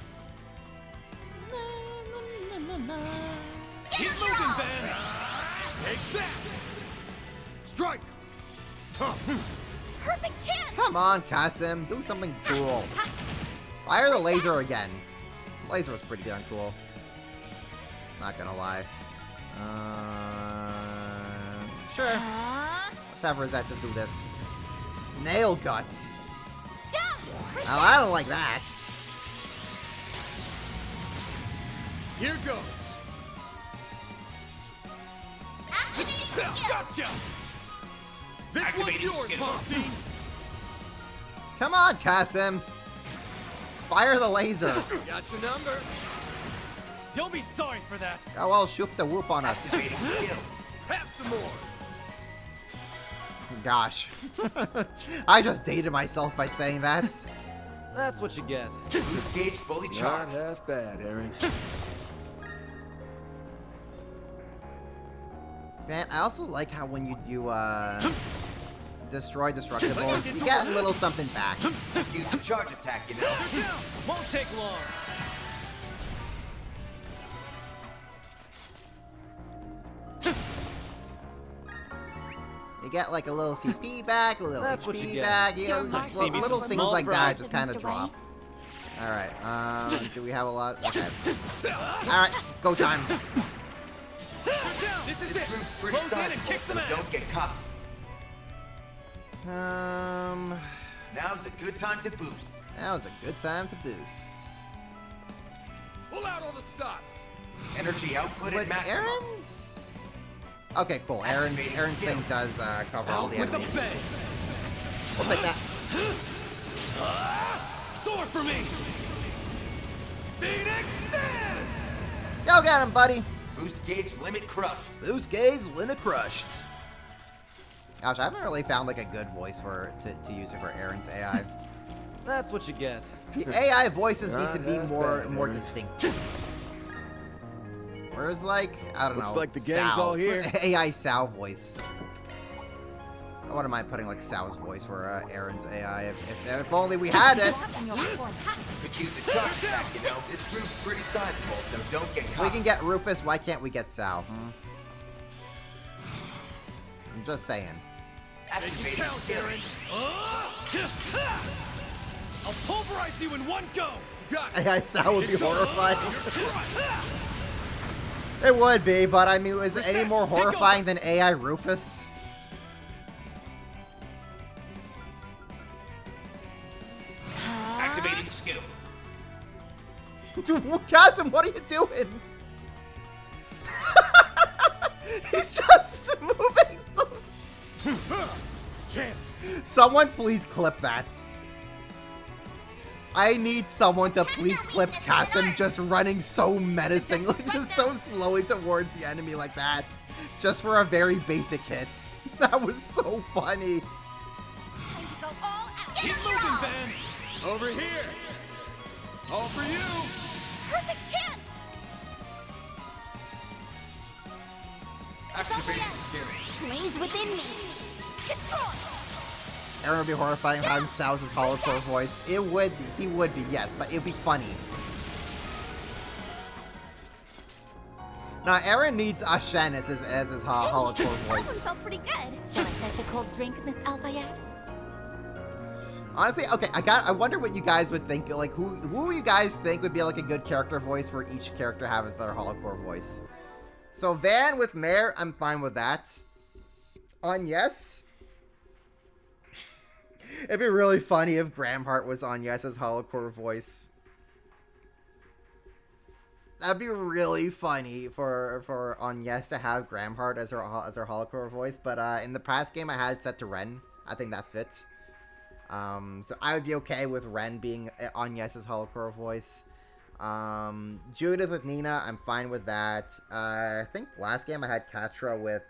Keep moving, Van. Take that. Strike. Perfect chance. Come on, Kasim. Do something cool. Fire the laser again. The laser was pretty darn cool. Not gonna lie. Sure. Let's have Rosette just do this. Snail guts. Oh, I don't like that. Here goes. Activating skill. Gotcha. This one's yours, Palm Scene. Come on, Kasim. Fire the laser. Got your number. You'll be sorry for that. Oh, well, shoot the whoop on us. Activating skill. Have some more. Gosh. I just dated myself by saying that. That's what you get. Boost gauge fully Not charged. half bad, Aaron. Man, I also like how when you do, destroy destructibles, you get a little something back. Use the charge attack, you know. Won't take long. You get like a little CP back, a little That's what you HP get. back, you know, Your little, mark little is things small like that fries. just kind of Mr. drop. Alright, do we have a lot? Okay. Alright, it's go time. This is This it. group's pretty Close in and sizable, kick so some ass. don't get caught. Now's a good time to boost. That was a good time to boost. Pull out all the stops. Energy output at But maximum. Aaron's... Okay, cool. Aaron's thing does cover all the With a enemies. bang. We'll take that. Sword for me. Phoenix dance. Go get him, buddy. Boost gauge limit crushed. Boost gauge limit crushed. Gosh, I haven't really found like a good voice for to use it for Aaron's AI. That's what you get. The AI voices need Not to be half more bad, more Aaron. distinct. Whereas like, I don't know. Looks like the gang's Sal. all here. AI Sal voice. I wouldn't mind putting like Sal's voice for Aaron's AI if only we had it. Could use the charge attack, you know. This group's pretty sizable, so don't get caught. We can get Rufus, why can't we get Sal? I'm just saying. Activating skill. I'll pulverize you in one go. Got it. AI Sal would be It's all horrified. your trust. It would be, but I mean, is it any more horrifying than AI Rufus? Activating skill. Kasim, what are you doing? He's just moving so... Chance. Someone please clip that. I need someone to please clip Kasim just running so menacingly, just so slowly towards the enemy like that. Just for a very basic hit. That was so funny. Keep moving, Van. Over here. All for you. Perfect chance! Activating skill. Flames within me. Destroy! Aaron would be horrifying having Sal's holocore voice. It would be. He would be, yes, but it would be funny. Now, Aaron needs Ashen as his holocore voice. Felt pretty good. Shall I fetch a cold drink, Miss Alfayette? Honestly, okay, I wonder what you guys would think, like, who you guys think would be, like, a good character voice for each character have as their holocore voice. So, Van with Mare, I'm fine with that. On Yes? It'd be really funny if Gramhart was on Yes's holocore voice. That'd be really funny for on Yes to have Gramhart as her holocore voice, but in the past game I had it set to Ren. I think that fits. So I would be okay with Ren being on Yes's holocore voice. Judith with Nina, I'm fine with that. I think last game I had Katra with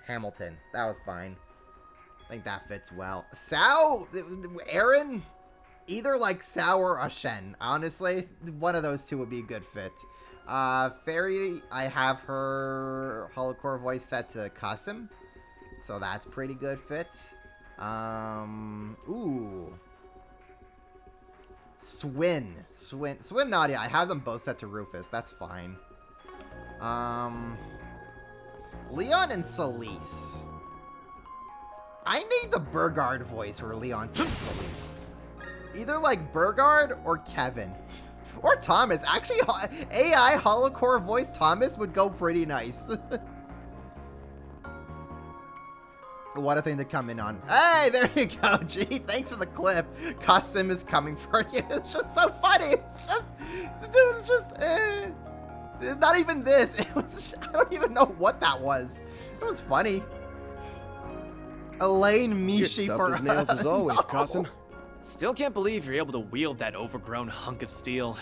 Hamilton. That was fine. I think that fits well. Sao, Aaron, either like Sao or Ashen. Honestly, one of those two would be a good fit. Fairy, I have her holocore voice set to Kasim, so that's pretty good fit. Ooh. Swin, Nadia, I have them both set to Rufus. That's fine. Leon and Celise. I need the Burgard voice for Leon and Celise. Either like Burgard or Kevin. Or Thomas. Actually, AI holocore voice Thomas would go pretty nice. What a thing to come in on. Hey, there you go, G. Thanks for the clip. Kasim is coming for you. It's just so funny. It's just, not even this. It was, I don't even know what that was. It was funny. Elaine Mishi for as nails as always, no. Kasim. Still can't believe you're able to wield that overgrown hunk of steel.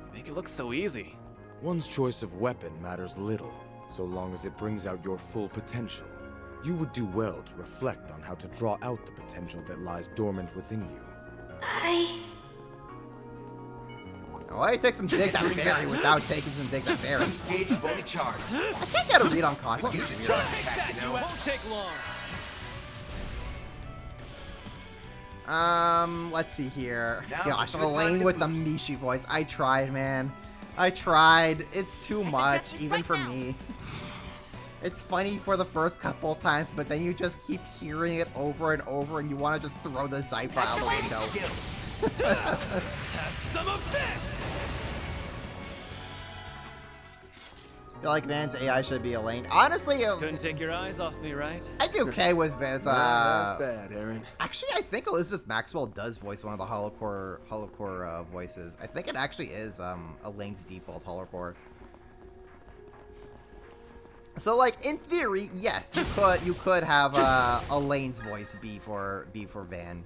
You make it look so easy. One's choice of weapon matters little, so long as it brings out your full potential. You would do well to reflect on how to draw out the potential that lies dormant within you. Oh, I take some digs at Fairy without taking some digs at Fairy. Gauge fully charged. I can't get a read on Kasim. You won't take long. Let's see here. Now's Gosh, a good time Elaine to with the boost. Mishi voice. I tried, man. I tried. It's too much, even for me. It's funny for the first couple of times, but then you just keep hearing it over and over, and you want to just throw the Zypher out the window. Have some of this. I feel like Van's AI should be Elaine. Honestly, Couldn't take your eyes off me, right? I'd be okay with Not bad, Aaron. Actually, I think Elizabeth Maxwell does voice one of the holocore voices. I think it actually is Elaine's default holocore. So, like, in theory, yes, you could have Elaine's voice be for Van,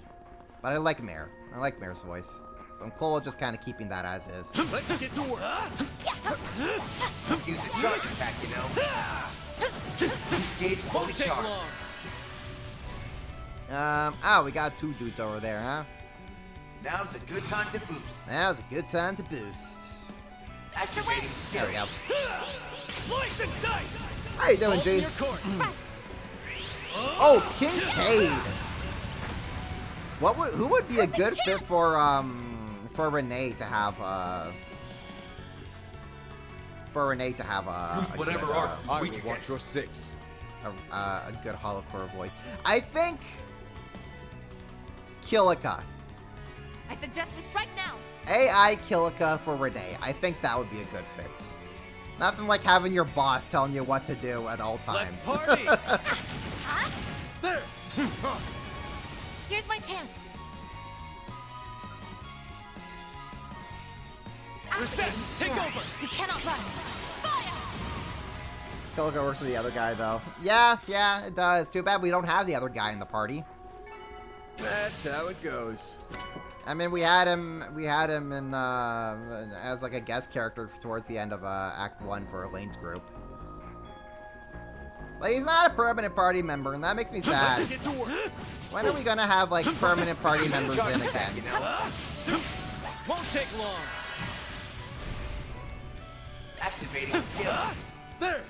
but I like Mare. I like Mare's voice, so I'm cool with just kind of keeping that as is. Let's get to work. Use a charge attack, you know. Use gauge fully charged. We got two dudes over there, huh? Now's a good time to boost. Now's a good time to boost. Activating skill. There we go. Slice and dice. How you doing, G? Oh, Kincaid. Who would be a good fit for Renee to have Use whatever arts is weak Watch against. your six. a good holocore voice. I think Kilika. I suggest we strike now. AI Kilika for Renee. I think that would be a good fit. Nothing like having your boss telling you what to do at all times. Let's party! Huh? There! Here's my chance. Reset! Take over! You cannot run. Killico works with the other guy, though. Yeah, it does. Too bad we don't have the other guy in the party. That's how it goes. I mean, we had him in, as like a guest character towards the end of Act 1 for Elaine's group. But he's not a permanent party member, and that makes me sad. When are we gonna have, like, permanent party members in again? Won't take long. Activating skill. There!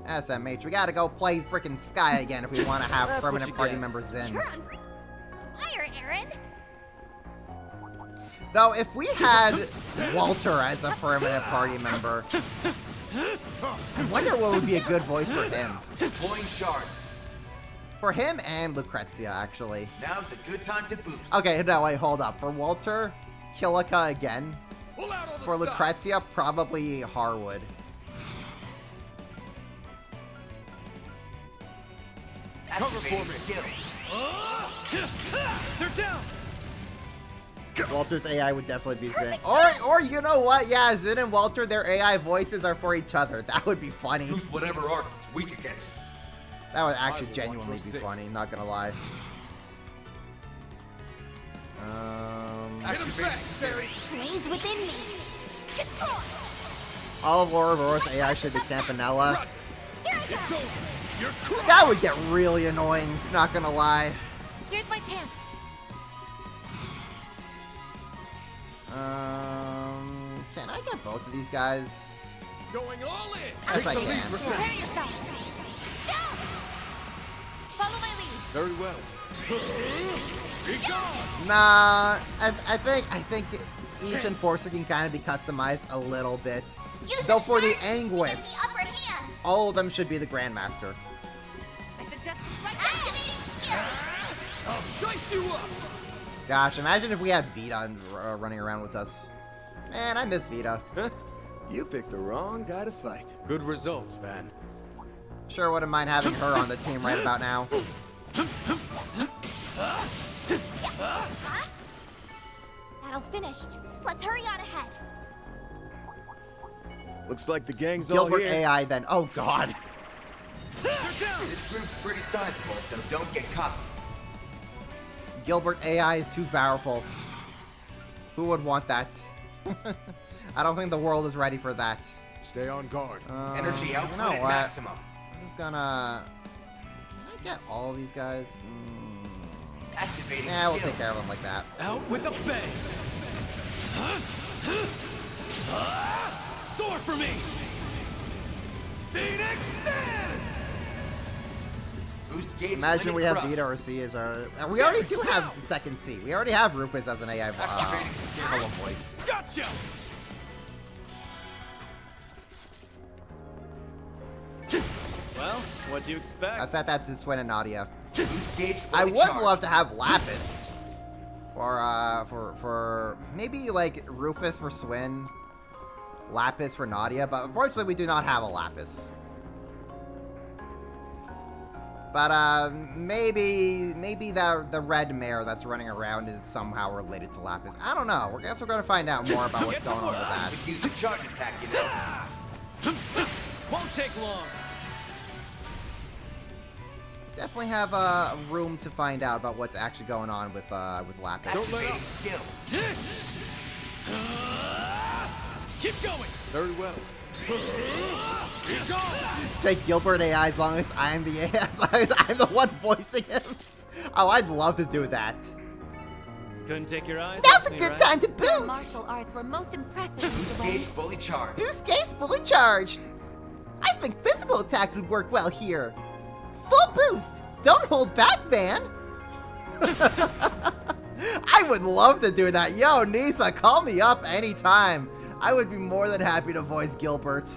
SMH, we gotta go play freaking Sky again if we want to have That's what permanent you party get. members in. You're on fire, Aaron. Though, if we had Walter as a permanent party member, I wonder what would be a good voice for him. Deploying shards. For him and Lucrezia, actually. Now's a good time to boost. Okay, no, wait, hold up. For Walter, Killica again. Pull out all the For stuff. Lucrezia, probably Harwood. Activating skill. They're down! Walter's AI would definitely be Zin. Or you know what? Yeah, Zin and Walter, their AI voices are for each other. That would be funny. Use whatever arts it's weak against. That would actually genuinely be funny, not gonna lie. Activating skill. Flames within me. Destroy. All of Aurora's AI should be Campanella. Here I go. That would get really annoying, not gonna lie. Here's my chance. Can I get both of these guys? Going all in. Yes, I can. Prepare yourself. Down. Follow my lead. Very well. Be gone. Nah, I think each enforcer can kind of be customized a little bit. Use Though the for the shards to Anguis, get the upper hand. all of them should be the Grandmaster. I suggest Activating skill. I'll dice you up. Gosh, imagine if we had Vita running around with us. Man, I miss Vita. You picked the wrong guy to fight. Good results, Van. Sure wouldn't mind having her on the team right about now. Battle finished. Let's hurry on ahead. Looks like the gang's all Gilbert here. AI then. Oh god. This group's pretty sizable, so don't get caught. Gilbert AI is too powerful. Who would want that? I don't think the world is ready for that. Stay on guard. Energy You output know at what? maximum. I'm just gonna... Can I get all of these guys? Activating Yeah, we'll skill. take care of them like that. Out with a bang! Soar for me! Phoenix dance! Boost gauge Imagine limit we have crushed. Vita or C as our... We already do have the second C. We already have Rufus as an AI Activating skill. hello voice. Gotcha! Well, what do you expect? I set that to Swin and Nadia. Boost gauge I fully would charged. love to have Lapis for maybe like Rufus for Swin, Lapis for Nadia, but unfortunately we do not have a Lapis. But maybe the red mare that's running around is somehow related to Lapis. I don't know. I guess we're gonna find out more about what's going on with that. Let's use the charge attack, you know. Won't take long. Definitely have room to find out about what's actually going on with Lapis. Activating skill. Keep going. Very well. Take Gilbert AI as long as I'm the AI, as long as I'm the one voicing him. Oh, I'd love to do that. Couldn't take your eyes Now's off a me, good right? time to Your boost. martial arts were most impressive, Boost Mr. gauge Wayne. fully charged. Boost case fully charged. I think physical attacks would work well here. Full boost. Don't hold back, Van. I would love to do that. Yo, Nisa, call me up anytime. I would be more than happy to voice Gilbert.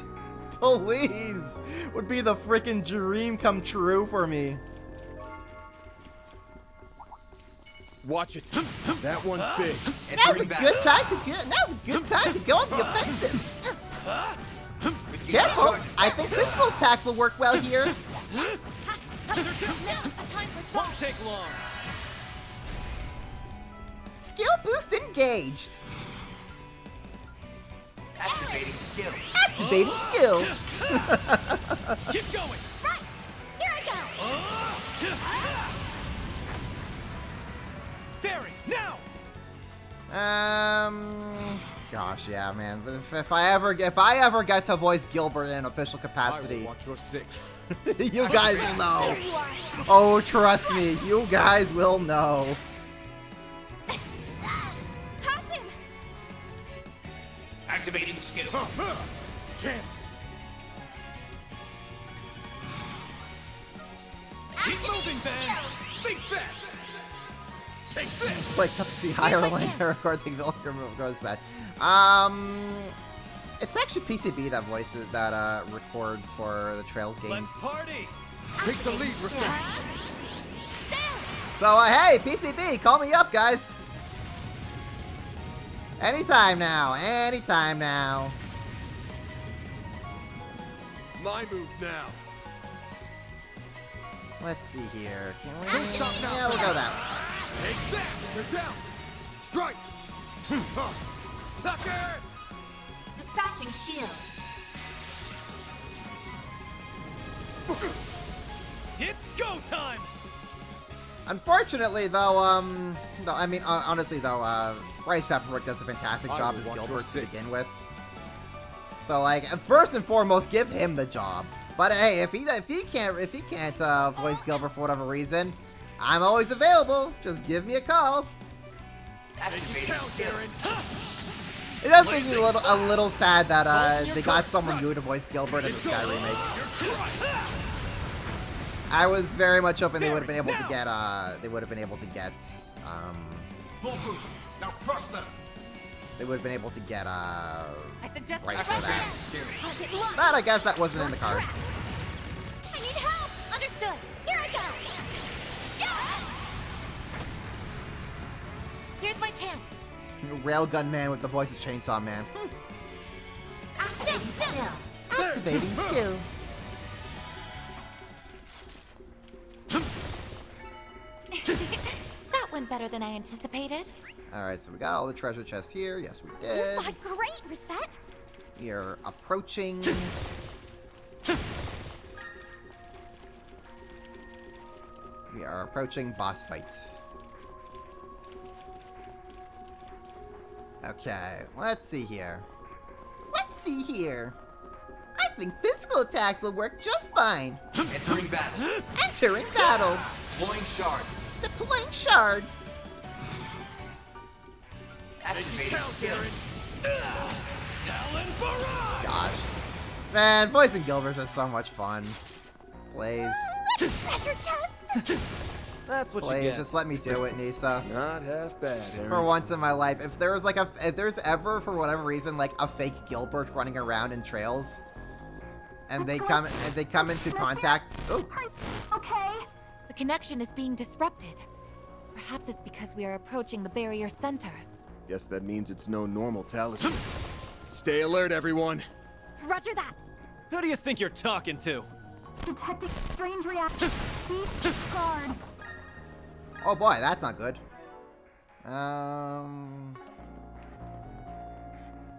Please. Would be the freaking dream come true for me. Watch it. That one's big. Now's a good time to go on the offensive. Careful! I think physical attacks will work well here. Won't take long. Skill boost engaged. Activating skill. Activating skill. Keep going. Right. Here I go. Barry, now. Gosh, yeah, man. But if I ever get to voice Gilbert in an official capacity, Watch your six. you guys will know. There you are. Oh, trust me, you guys will know. Pass him. Activating skill. Chance. Keep moving, Van. Think fast. Take this. Like the higher line record thing goes bad. It's actually PCB that voices that records for the Trails games. Let's party. Take the lead, Reset. So hey, PCB, call me up, guys. Anytime now. Anytime now. My move now. Let's see here. Can we? Stop now. Yeah, we'll go that way. Take that. They're down. Strike. Sucker. Dispatching shield. It's go time. Unfortunately, though, I mean, honestly, though, Bryce Pepperberg does a fantastic job as Gilbert to begin with. So, like, first and foremost, give him the job. But hey, if he can't voice Gilbert for whatever reason, I'm always available. Just give me a call. Activating skill. It does make me a little sad that they got someone new to voice Gilbert in the Sky remake. I was very much hoping they would have been able to get Full boost. Now crush them. they would have been able to get I suggest Bryce for that. Skill. But I guess that wasn't in the cards. I need help. Understood. Here I go. Here's my chance. Railgun Man with the voice of Chainsaw Man. Activating skill. Activating skill. That went better than I anticipated. Alright, so we got all the treasure chests here. Yes, we did. You fought great, Reset. We are approaching. We are approaching boss fight. Okay, let's see here. Let's see here. I think physical attacks will work just fine. Entering battle. Entering battle. Deploying shards. Deploying shards. Activating skill. Talon barrage. Gosh. Man, voicing Gilbert's is so much fun. Blaze. Treasure chest. That's what you Blaze, get. just let me do it, Nisa. Not half bad, Aaron. For once in my life. If there's ever, for whatever reason, like a fake Gilbert running around in Trails, and they come into contact. Oh. Okay. The connection is being disrupted. Perhaps it's because we are approaching the barrier center. Guess that means it's no normal talisman. Stay alert, everyone. Roger that. Who do you think you're talking to? Detecting strange reaction. Keep guard. Oh boy, that's not good.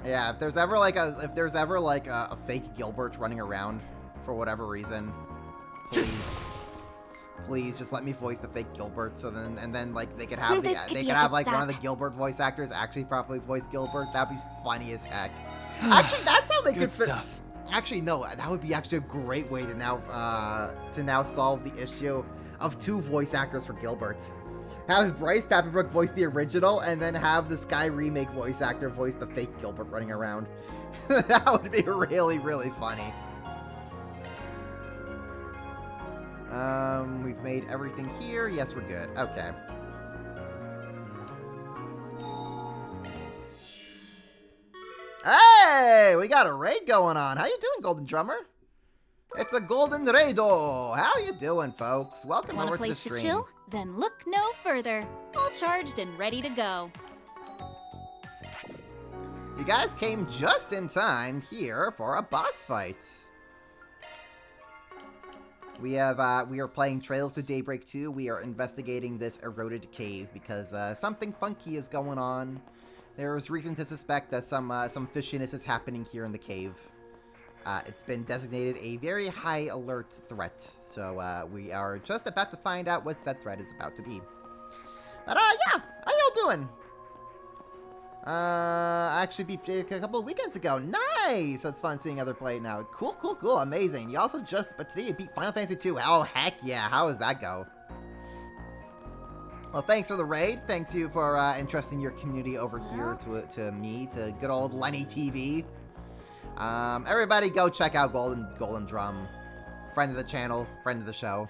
Yeah, if there's ever like a fake Gilbert running around for whatever reason, please just let me voice the fake Gilbert. So then like they could have like one of the Gilbert voice actors actually properly voice Gilbert. That'd be funny as heck. Actually, that's how they could stuff. Actually, no, that would be actually a great way to now solve the issue of two voice actors for Gilbert. Have Bryce Papenbrook voice the original, and then have the Sky remake voice actor voice the fake Gilbert running around. That would be really, really funny. We've made everything here. Yes, we're good. Okay. Hey, we got a raid going on. How you doing, Golden Drummer? It's a golden rado. How you doing, folks? Welcome Want over a place to to the stream. chill? Then look no further. All charged and ready to go. You guys came just in time here for a boss fight. We are playing Trails to Daybreak 2. We are investigating this eroded cave because something funky is going on. There's reason to suspect that some fishiness is happening here in the cave. It's been designated a very high alert threat, so we are just about to find out what said threat is about to be. But yeah, how y'all doing? I actually beat Jake a couple of weekends ago. Nice! So it's fun seeing other play now. Cool, cool, cool. Amazing. You also but today you beat Final Fantasy 2. Oh, heck yeah. How does that go? Well, thanks for the raid. Thanks you for entrusting your community over here to me, to good old Lenny TV. Everybody go check out Golden Drum. Friend of the channel, friend of the show.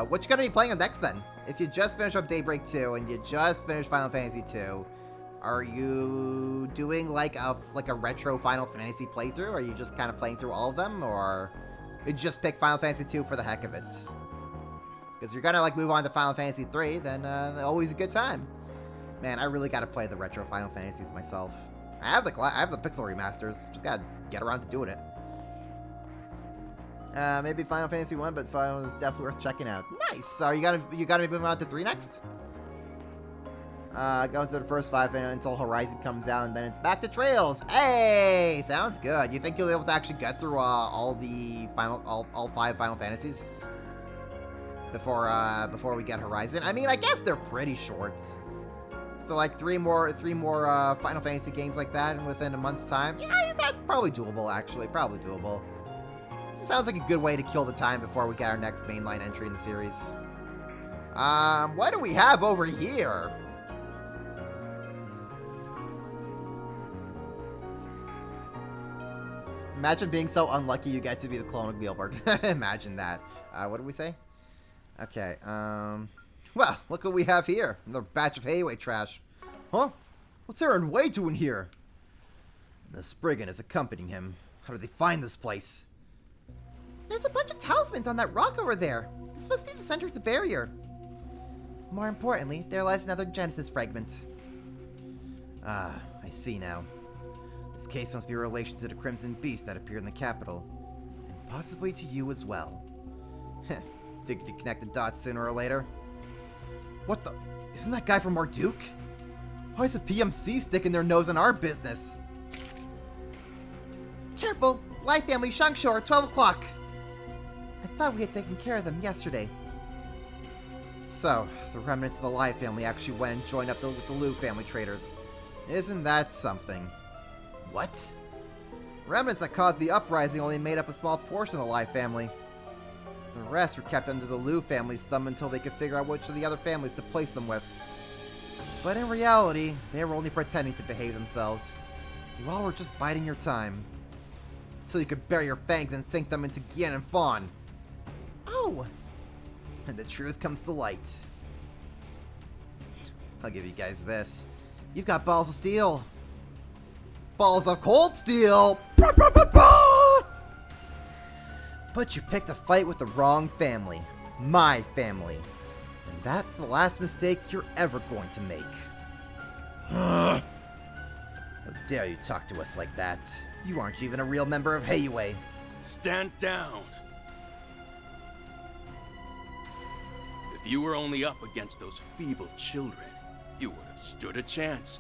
What you gonna be playing on next then? If you just finished up Daybreak 2 and you just finished Final Fantasy 2, are you doing like a retro Final Fantasy playthrough? Are you just kind of playing through all of them, or did you just pick Final Fantasy 2 for the heck of it? Because you're gonna like move on to Final Fantasy 3, then always a good time. Man, I really gotta play the retro Final Fantasies myself. I have the pixel remasters. Just gotta get around to doing it. Maybe Final Fantasy 1, but Final is definitely worth checking out. Nice. So you gotta be moving on to 3 next. Going through the first 5 until Horizon comes out, and then it's back to Trails. Hey, sounds good. You think you'll be able to actually get through all 5 Final Fantasies before we get Horizon? I mean, I guess they're pretty short. So like three more Final Fantasy games like that within a month's time. Yeah, that's probably doable. Actually, probably doable. Sounds like a good way to kill the time before we get our next mainline entry in the series. What do we have over here? Imagine being so unlucky you get to be the clone of Gilbert. Imagine that. What did we say? Okay, well, look what we have here. Another batch of Hayway trash. Huh? What's Aaron Way doing here? The Spriggan is accompanying him. How did they find this place? There's a bunch of talismans on that rock over there. This must be the center of the barrier. More importantly, there lies another Genesis fragment. Ah, I see now. This case must be a relation to the Crimson Beast that appeared in the capital. And possibly to you as well. Figured you'd connect the dots sooner or later. What the? Isn't that guy from Marduk? Why is a PMC sticking their nose in our business? Careful! Life Family, Shangshore, 12 o'clock! I thought we had taken care of them yesterday. So, the remnants of the Life Family actually went and joined up with the Liu family traders. Isn't that something? What? Remnants that caused the uprising only made up a small portion of the Life Family. The rest were kept under the Liu family's thumb until they could figure out which of the other families to place them with. But in reality, they were only pretending to behave themselves. You all were just biding your time. Until you could bury your fangs and sink them into Gian and Fawn. Oh! And the truth comes to light. I'll give you guys this. You've got balls of steel. Balls of cold steel! But you picked a fight with the wrong family. My family. And that's the last mistake you're ever going to make. How dare you talk to us like that? You aren't even a real member of Hayway. Stand down. If you were only up against those feeble children, you would have stood a chance.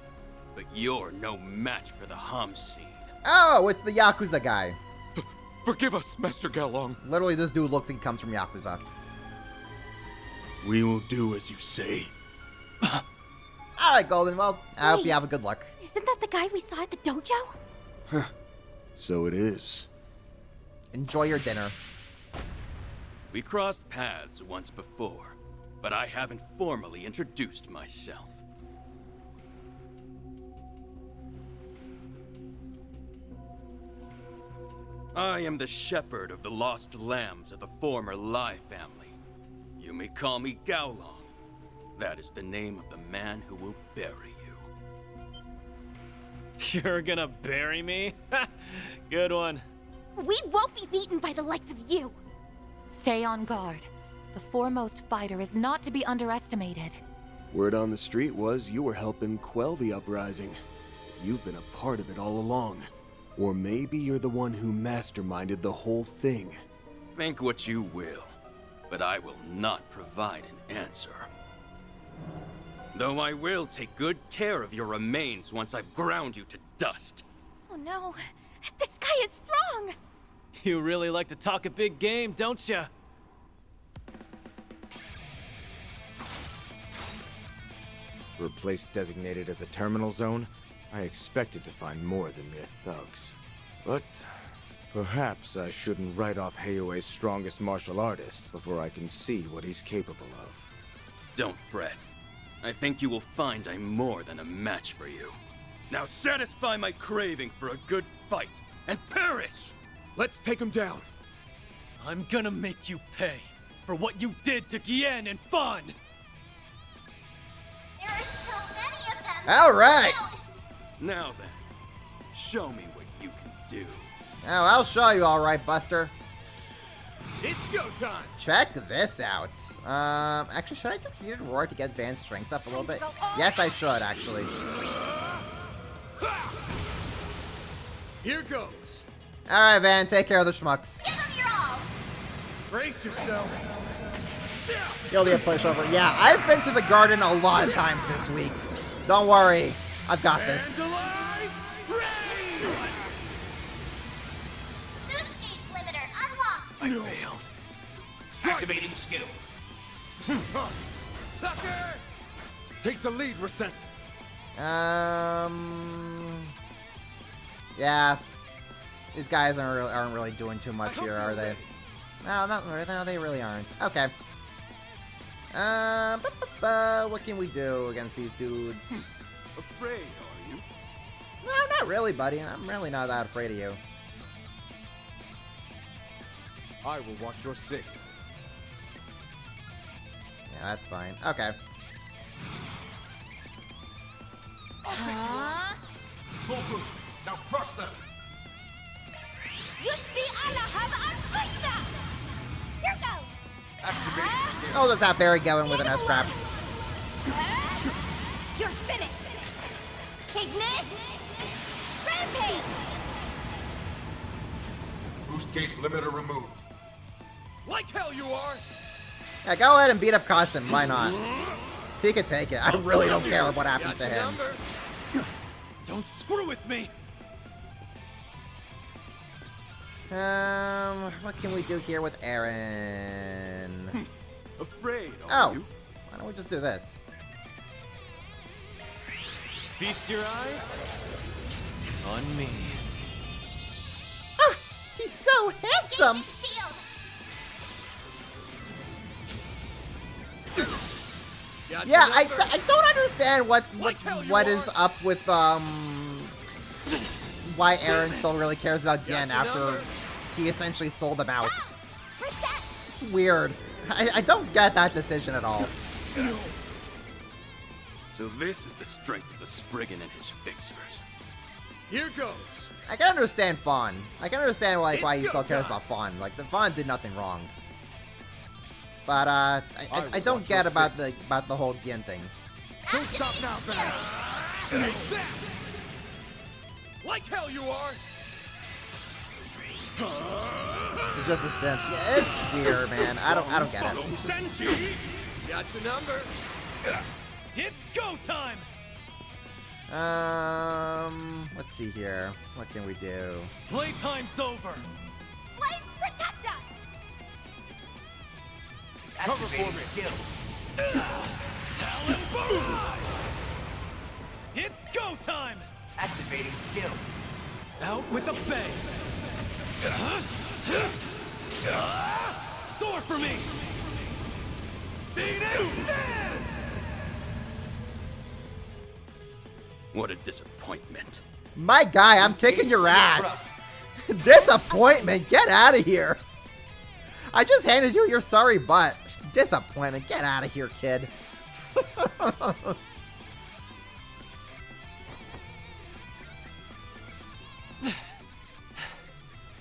But you're no match for the Hamsin. Oh, it's the Yakuza guy. Forgive us, Master Galong. Literally, this dude looks like he comes from Yakuza. We will do as you say. Alright, Golden. Well, I hope you have a good luck. Isn't that the guy we saw at the dojo? So it is. Enjoy your dinner. We crossed paths once before, but I haven't formally introduced myself. I am the shepherd of the lost lambs of the former Lai family. You may call me Gaolong. That is the name of the man who will bury you. You're gonna bury me? Good one. We won't be beaten by the likes of you. Stay on guard. The foremost fighter is not to be underestimated. Word on the street was you were helping quell the uprising. You've been a part of it all along. Or maybe you're the one who masterminded the whole thing. Think what you will, but I will not provide an answer. Though I will take good care of your remains once I've ground you to dust. Oh no, this guy is strong! You really like to talk a big game, don't ya? For a place designated as a terminal zone, I expected to find more than mere thugs. But perhaps I shouldn't write off Heiue's strongest martial artist before I can see what he's capable of. Don't fret. I think you will find I'm more than a match for you. Now satisfy my craving for a good fight and perish! Let's take him down. I'm gonna make you pay for what you did to Gien and Fan! There are so many of them! Alright! Now then, show me what you can do. Oh, I'll show you alright, Buster. It's go time! Check this out. Actually, should I do Heated Roar to get Van's strength up a little bit? Yes, I should, actually. Here goes. Alright, Van, take care of the schmucks. Give them your all! Brace yourself. You'll be a pushover. Yeah, I've been to the garden a lot of times this week. Don't worry. I've got this. Boost gauge limiter unlocked! I failed. Activating skill. Sucker! Take the lead, Resent. Yeah. These guys aren't really doing too much here, are they? No, no, they really aren't. Okay. What can we do against these dudes? Afraid, are you? No, not really, buddy. I'm really not that afraid of you. I will watch your six. Yeah, that's fine. Okay. Full boost. Now crush them. Yusbi Alahab Anfusta! Here goes! Activating skill. I'll just have Barry going with an S-crap. You're finished! Ignis! Rampage! Boost gauge limiter removed. Like hell you are! Yeah, go ahead and beat up Constant. Why not? He could take it. I really don't care what happens to him. Don't screw with me! What can we do here with Aaron? Afraid, Oh, are you? why don't we just do this? Feast your eyes on me. Ah, he's so handsome! Shield! Yeah, I don't understand what is up with why Aaron still really cares about Gen after he essentially sold him out. It's weird. I don't get that decision at all. So this is the strength of the Spriggan and his fixers. Here goes. I can understand Fawn. I can understand why he still cares about Fawn. Like the Fawn did nothing wrong. But I don't get about the whole Gien thing. Don't stop now, Barry. Like hell you are. It's just a sense. Yeah, it's weird, man. I don't get it. Senshi! Got your number. It's go time! Let's see here. What can we do? Playtime's over! Blades protect us! Cover for me. Skill. Talon boom! It's go time! Activating skill. Out with a bang! Soar for me! Phoenix dance! What a disappointment. My guy, I'm kicking your ass. Disappointment. Get out of here. I just handed you your sorry butt. Disappointment. Get out of here, kid.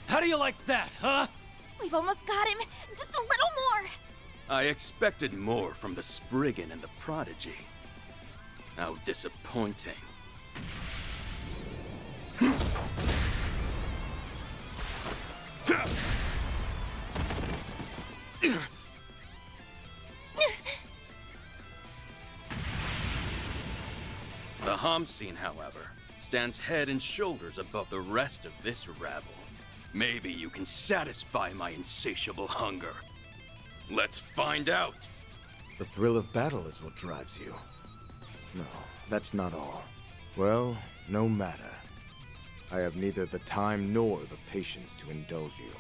How do do you like that, huh? We've almost got him. Just a little more. I expected more from the Spriggan and the Prodigy. How disappointing. The Homscene, however, stands head and shoulders above the rest of this rabble. Maybe you can satisfy my insatiable hunger. Let's find out! The thrill of battle is what drives you. No, that's not all. Well, no matter. I have neither the time nor the patience to indulge you.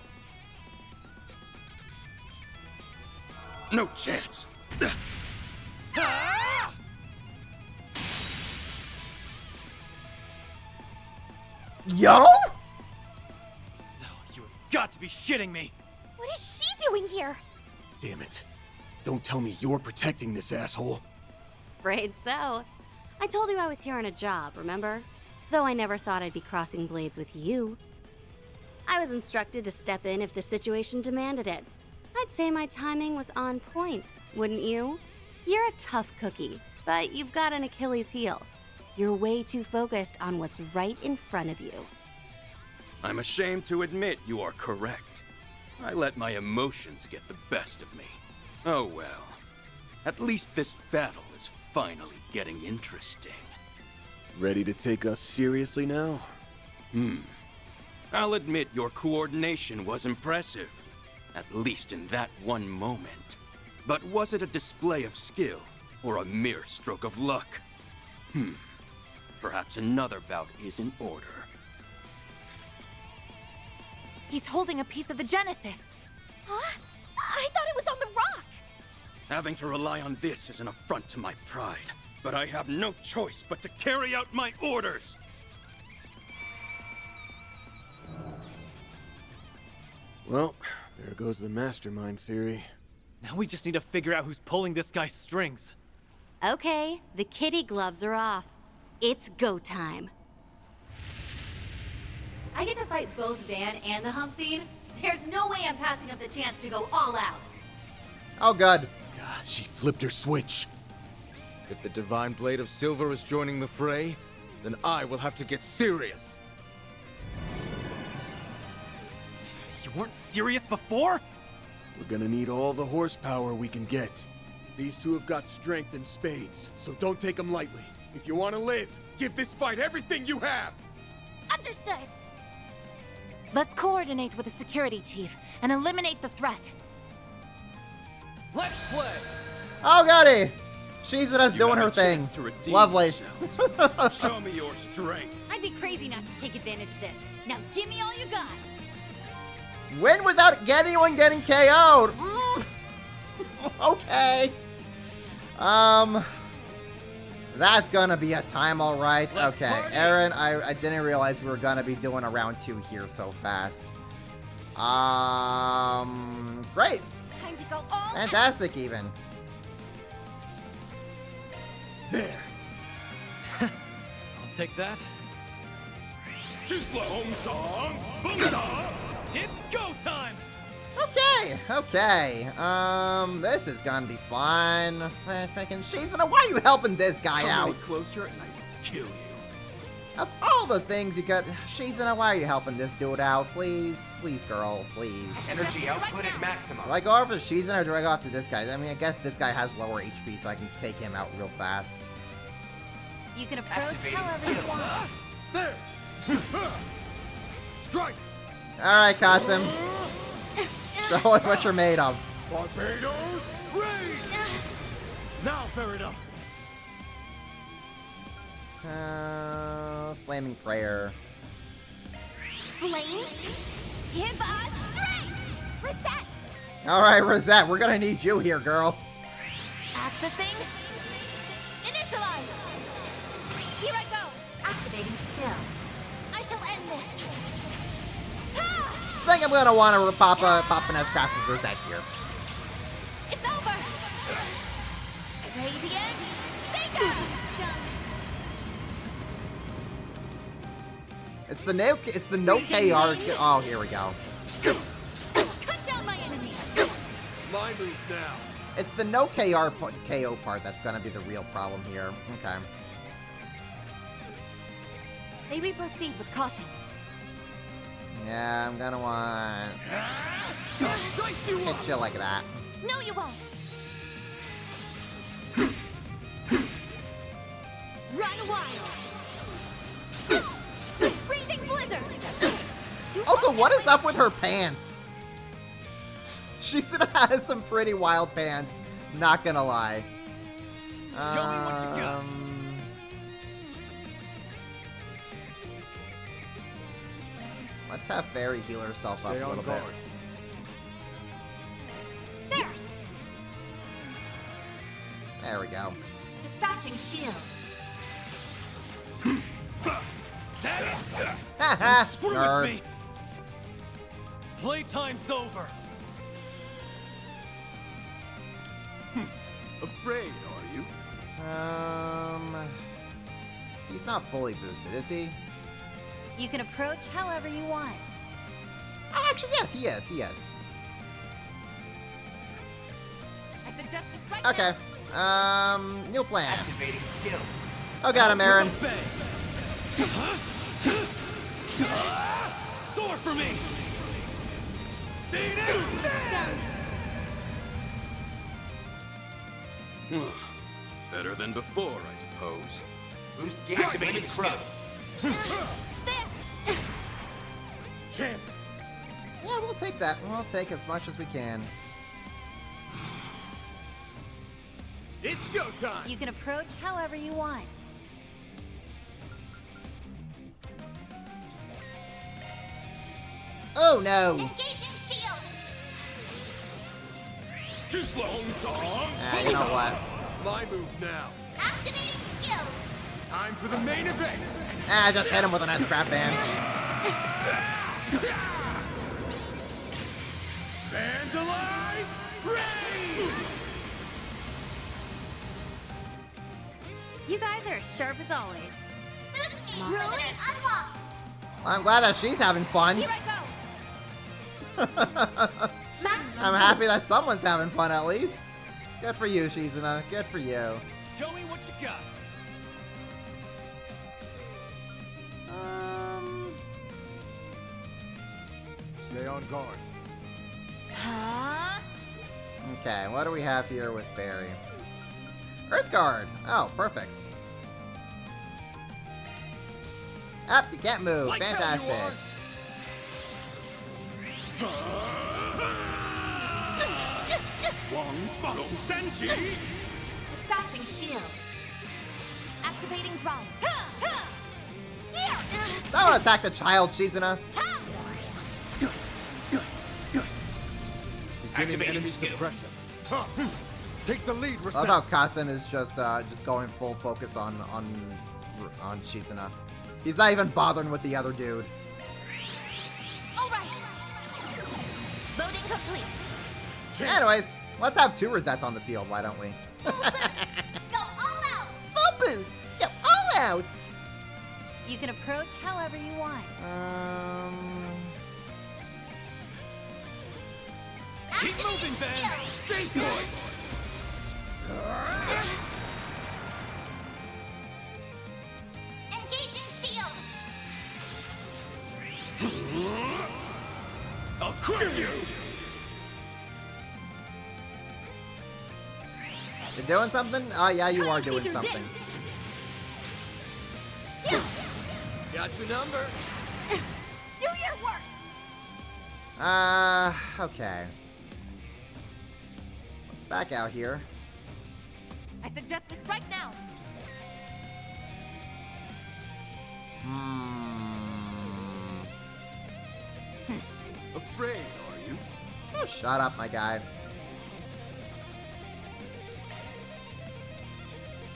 No chance! Yo? Oh, you have got to be shitting me! What is she doing here? Damn it. Don't tell me you're protecting this asshole. Afraid so. I told you I was here on a job, remember? Though I never thought I'd be crossing blades with you. I was instructed to step in if the situation demanded it. I'd say my timing was on point, wouldn't you? You're a tough cookie, but you've got an Achilles heel. You're way too focused on what's right in front of you. I'm ashamed to admit you are correct. I let my emotions get the best of me. Oh well. At least this battle is finally getting interesting. Ready to take us seriously now? I'll admit your coordination was impressive. At least in that one moment. But was it a display of skill, or a mere stroke of luck? Perhaps another bout is in order. He's holding a piece of the Genesis. Huh? I thought it was on the rock. Having to rely on this is an affront to my pride. But I have no choice but to carry out my orders! Well, there goes the mastermind theory. Now we just need to figure out who's pulling this guy's strings. Okay, the kitty gloves are off. It's go time. I get to fight both Van and the Homscene. There's no way I'm passing up the chance to go all out. Oh, God. God, she flipped her switch. If the Divine Blade of Silver is joining the fray, then I will have to get serious. You weren't serious before? We're gonna need all the horsepower we can get. These two have got strength in spades, so don't take them lightly. If you want to live, give this fight everything you have! Understood. Let's coordinate with the security chief and eliminate the threat. Let's play! Oh, goody! Shizuna's doing her thing. Lovely. Show me your strength. I'd be crazy not to take advantage of this. Now give me all you got. Win without anyone getting KO'd. Okay. That's gonna be a time, all right. Okay, Aaron, I didn't realize we were gonna be doing a round 2 here so fast. Great. Time to go all Fantastic, even. There. I'll take that. It's go time! Okay. This is gonna be fun. Freaking Shizuna, why are you helping this guy Come out? any closer and I will kill you. Of all the things you got, Shizuna, why are you helping this dude out? Please, girl, please. Energy output at maximum. Do I go after Shizuna or do I go after this guy? I mean, I guess this guy has lower HP, so I can take him out real fast. You can approach however you want. There! Strike! Alright, Kasim. Show us what you're made of. Barbados, raid! Now, Farida! Flaming Prayer. Flames, give us strength. Reset. Alright, Rosette, we're gonna need you here, girl. Accessing. Initialize. Here I go. Activating skill. I shall end this. I think I'm gonna want to pop an S-Craft with Rosette here. It's over. Radiant Seeker. It's the no KR. Oh, here we go. Cut down my enemies. My move now. It's the no KO part that's gonna be the real problem here. Okay. May we proceed with caution? Yeah, I'm gonna want hit you like that. No, you won't. Run wild. Raging blizzard. Also, what is up with her pants? She has some pretty wild pants. Not gonna lie. Show me what you got. Let's have Fairy heal herself up a little bit. There. There we go. Dispatching shield. Haha, Screw nerd. with me. Playtime's over. Afraid, are you? He's not fully boosted, is he? You can approach however you want. Oh, actually, yes, he is. He is. I suggest we strike Okay. now. New plan. Activating skill. Oh, got him, Aaron. Soar for me. Phoenix Better than before, I suppose. Boost deactivating crush. Chance. Yeah, we'll take that. We'll take as much as we can. It's go time. You can approach however you want. Oh no! Engaging shield. Too slow. Ah, you know what? My move now. Activating skill. Time for the main event. Ah, just hit him with an ice crap band. Vandalize! Rain! You guys are as sharp as always. Boost gauge limiter unlocked. I'm glad that she's having fun. Here I go. Maximum. I'm happy that someone's having fun at least. Good for you, Shizuna. Good for you. Show me what you got. Stay on guard. Huh? Okay, what do we have here with Fairy? Earth Guard! Oh, perfect. Up, you can't move. Like Fantastic. Dispatching shield. Activating drone. I want to attack the child, Shizuna. Activating skill. suppression. Take the lead, I love how Kasen is just going full focus on Shizuna. He's not even bothering with the other dude. All right. Loading complete. Anyways, let's have 2 Rosettes on the field, why don't we? Full boost. Go all out. Full boost! Go all out! You can approach however you want. Keep moving, Van. Stay put. Engaging shield. I'll crush you. You doing something? Oh yeah, you are Try to see doing through something. Got your number. Do your worst. Okay. Let's back out here. I suggest we strike now. Afraid, are you? Oh, shut up, my guy.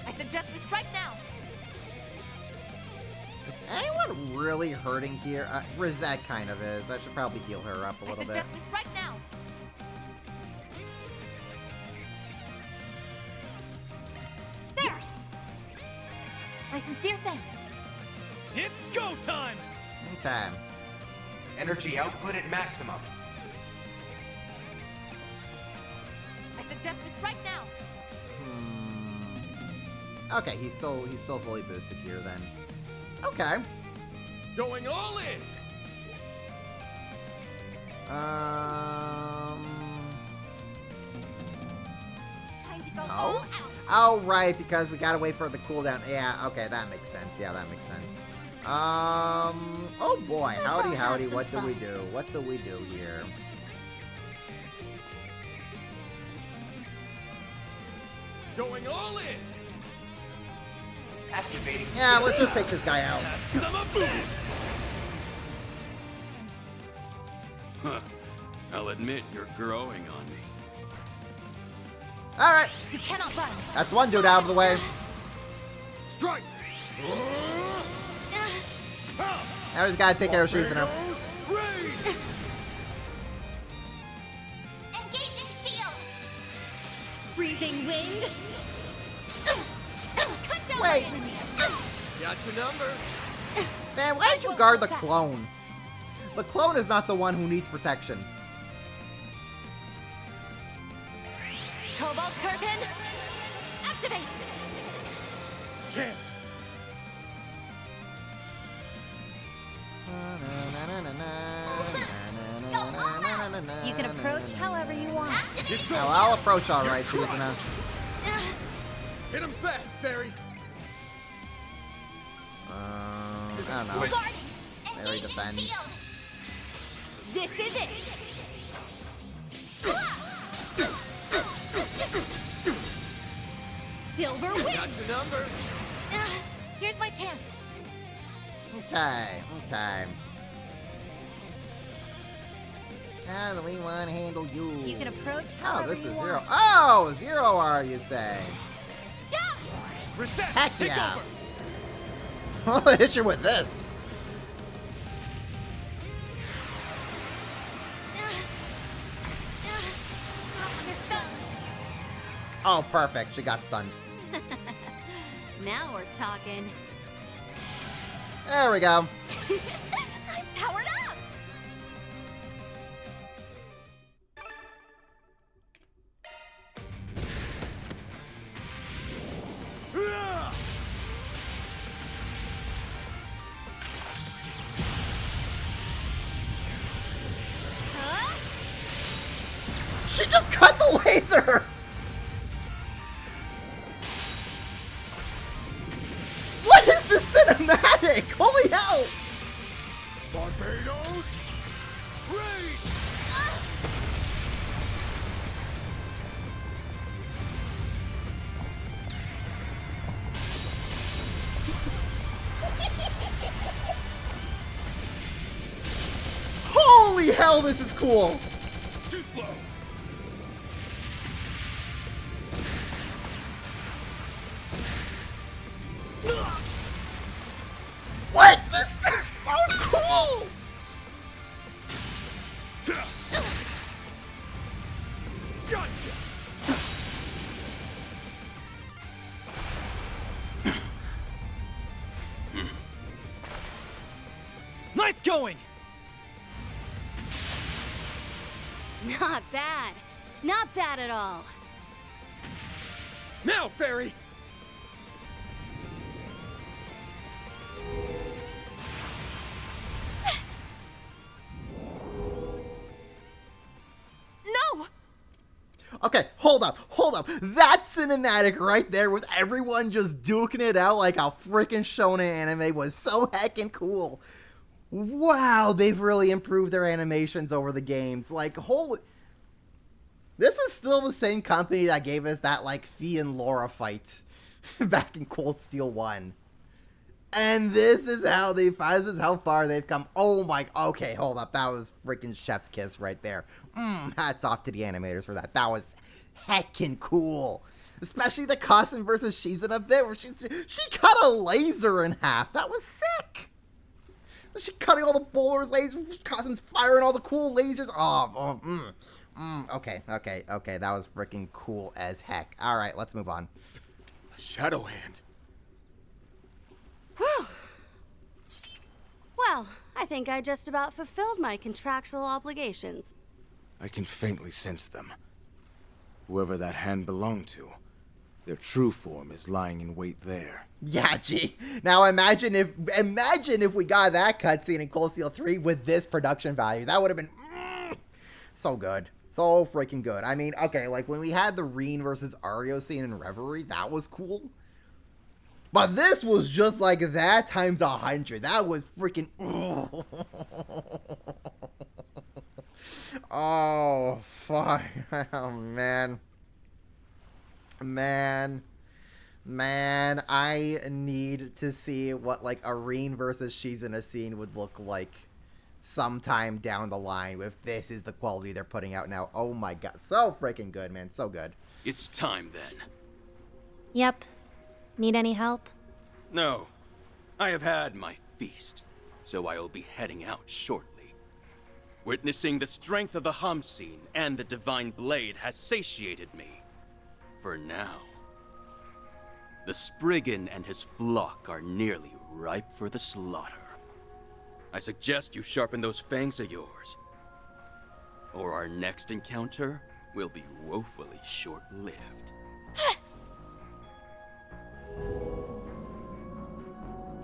I suggest we strike now. Is anyone really hurting here? Rosette kind of is. I should probably heal her up a little bit. I suggest we strike now. There. My sincere thanks. It's go time. Okay. Energy output at maximum. I suggest this right now. Okay, he's still fully boosted here then. Okay. Going all in. Time to go No? all out. Oh, right, because we gotta wait for the cooldown. Yeah, okay, that makes sense. Yeah, that makes sense. Oh boy, Let's howdy, all howdy, have what do some we fun. do? What do we do here? Going all in. Activating Yeah, skill. let's just take this guy out. Some of this. Huh. I'll admit you're growing on me. Alright, You cannot run. that's one dude out of the way. Strike. Now we just gotta take care of Shizuna. Engaging shield. Freezing wind. Cut down Wait. my enemy. Got your number. Man, why did you guard the clone? The clone is not the one who needs protection. Cobalt curtain. Activate. Chance. You can approach however you want. It's Oh, over. I'll approach alright, Shizuna. Hit him fast, Fairy. I don't know. Very Engaging defend. shield. This is it. Silver wind. Got your number. Here's my chance. Okay, okay. How do we want to handle you? You can approach Oh, however this you is want. zero. Oh, zero are you say? Reset. Heck Take yeah. over. I'll hit you with this. You're stunned. Oh, perfect. She got stunned. Now we're talking. There we go. I'm powered up. She just cut the laser! What is this cinematic? Holy hell! Barbados. Raid. Holy hell, this is cool! Too slow. What? This is so cool! Gotcha. Nice going! Not bad. Not bad at all. Now, Fairy. No. Okay, hold up, hold up. That cinematic right there with everyone just duking it out like a freaking shonen anime was so heckin' cool. Wow, they've really improved their animations over the games. Like, holy... This is still the same company that gave us that, like, Fee and Laura fight back in Cold Steel 1. And this is how this is how far they've come. Oh my, okay, hold up. That was freaking chef's kiss right there. Hats off to the animators for that. That was heckin' cool. Especially the Kasen versus Shizuna bit where she cut a laser in half. That was sick. She cutting all the bowlers, lasers, Kasen's firing all the cool lasers. Okay. That was freaking cool as heck. All right, let's move on. Shadow Hand. Well, I think I just about fulfilled my contractual obligations. I can faintly sense them. Whoever that hand belonged to, their true form is lying in wait there. Yeah, gee. Now imagine if we got that cutscene in Cold Steel 3 with this production value. That would have been so good. So freaking good. I mean, okay, like when we had the Reen versus Ario scene in Reverie, that was cool. But this was just like that times 100. That was freaking... Oh, fuck. Oh, man. Man, I need to see what, like, a Reen versus Shizuna scene would look like sometime down the line if this is the quality they're putting out now. Oh, my God. So freaking good, man. So good. It's time, then. Yep. Need any help? No. I have had my feast, so I will be heading out shortly. Witnessing the strength of the Hamsin and the Divine Blade has satiated me. For now. The Spriggan and his flock are nearly ripe for the slaughter. I suggest you sharpen those fangs of yours, or our next encounter will be woefully short-lived.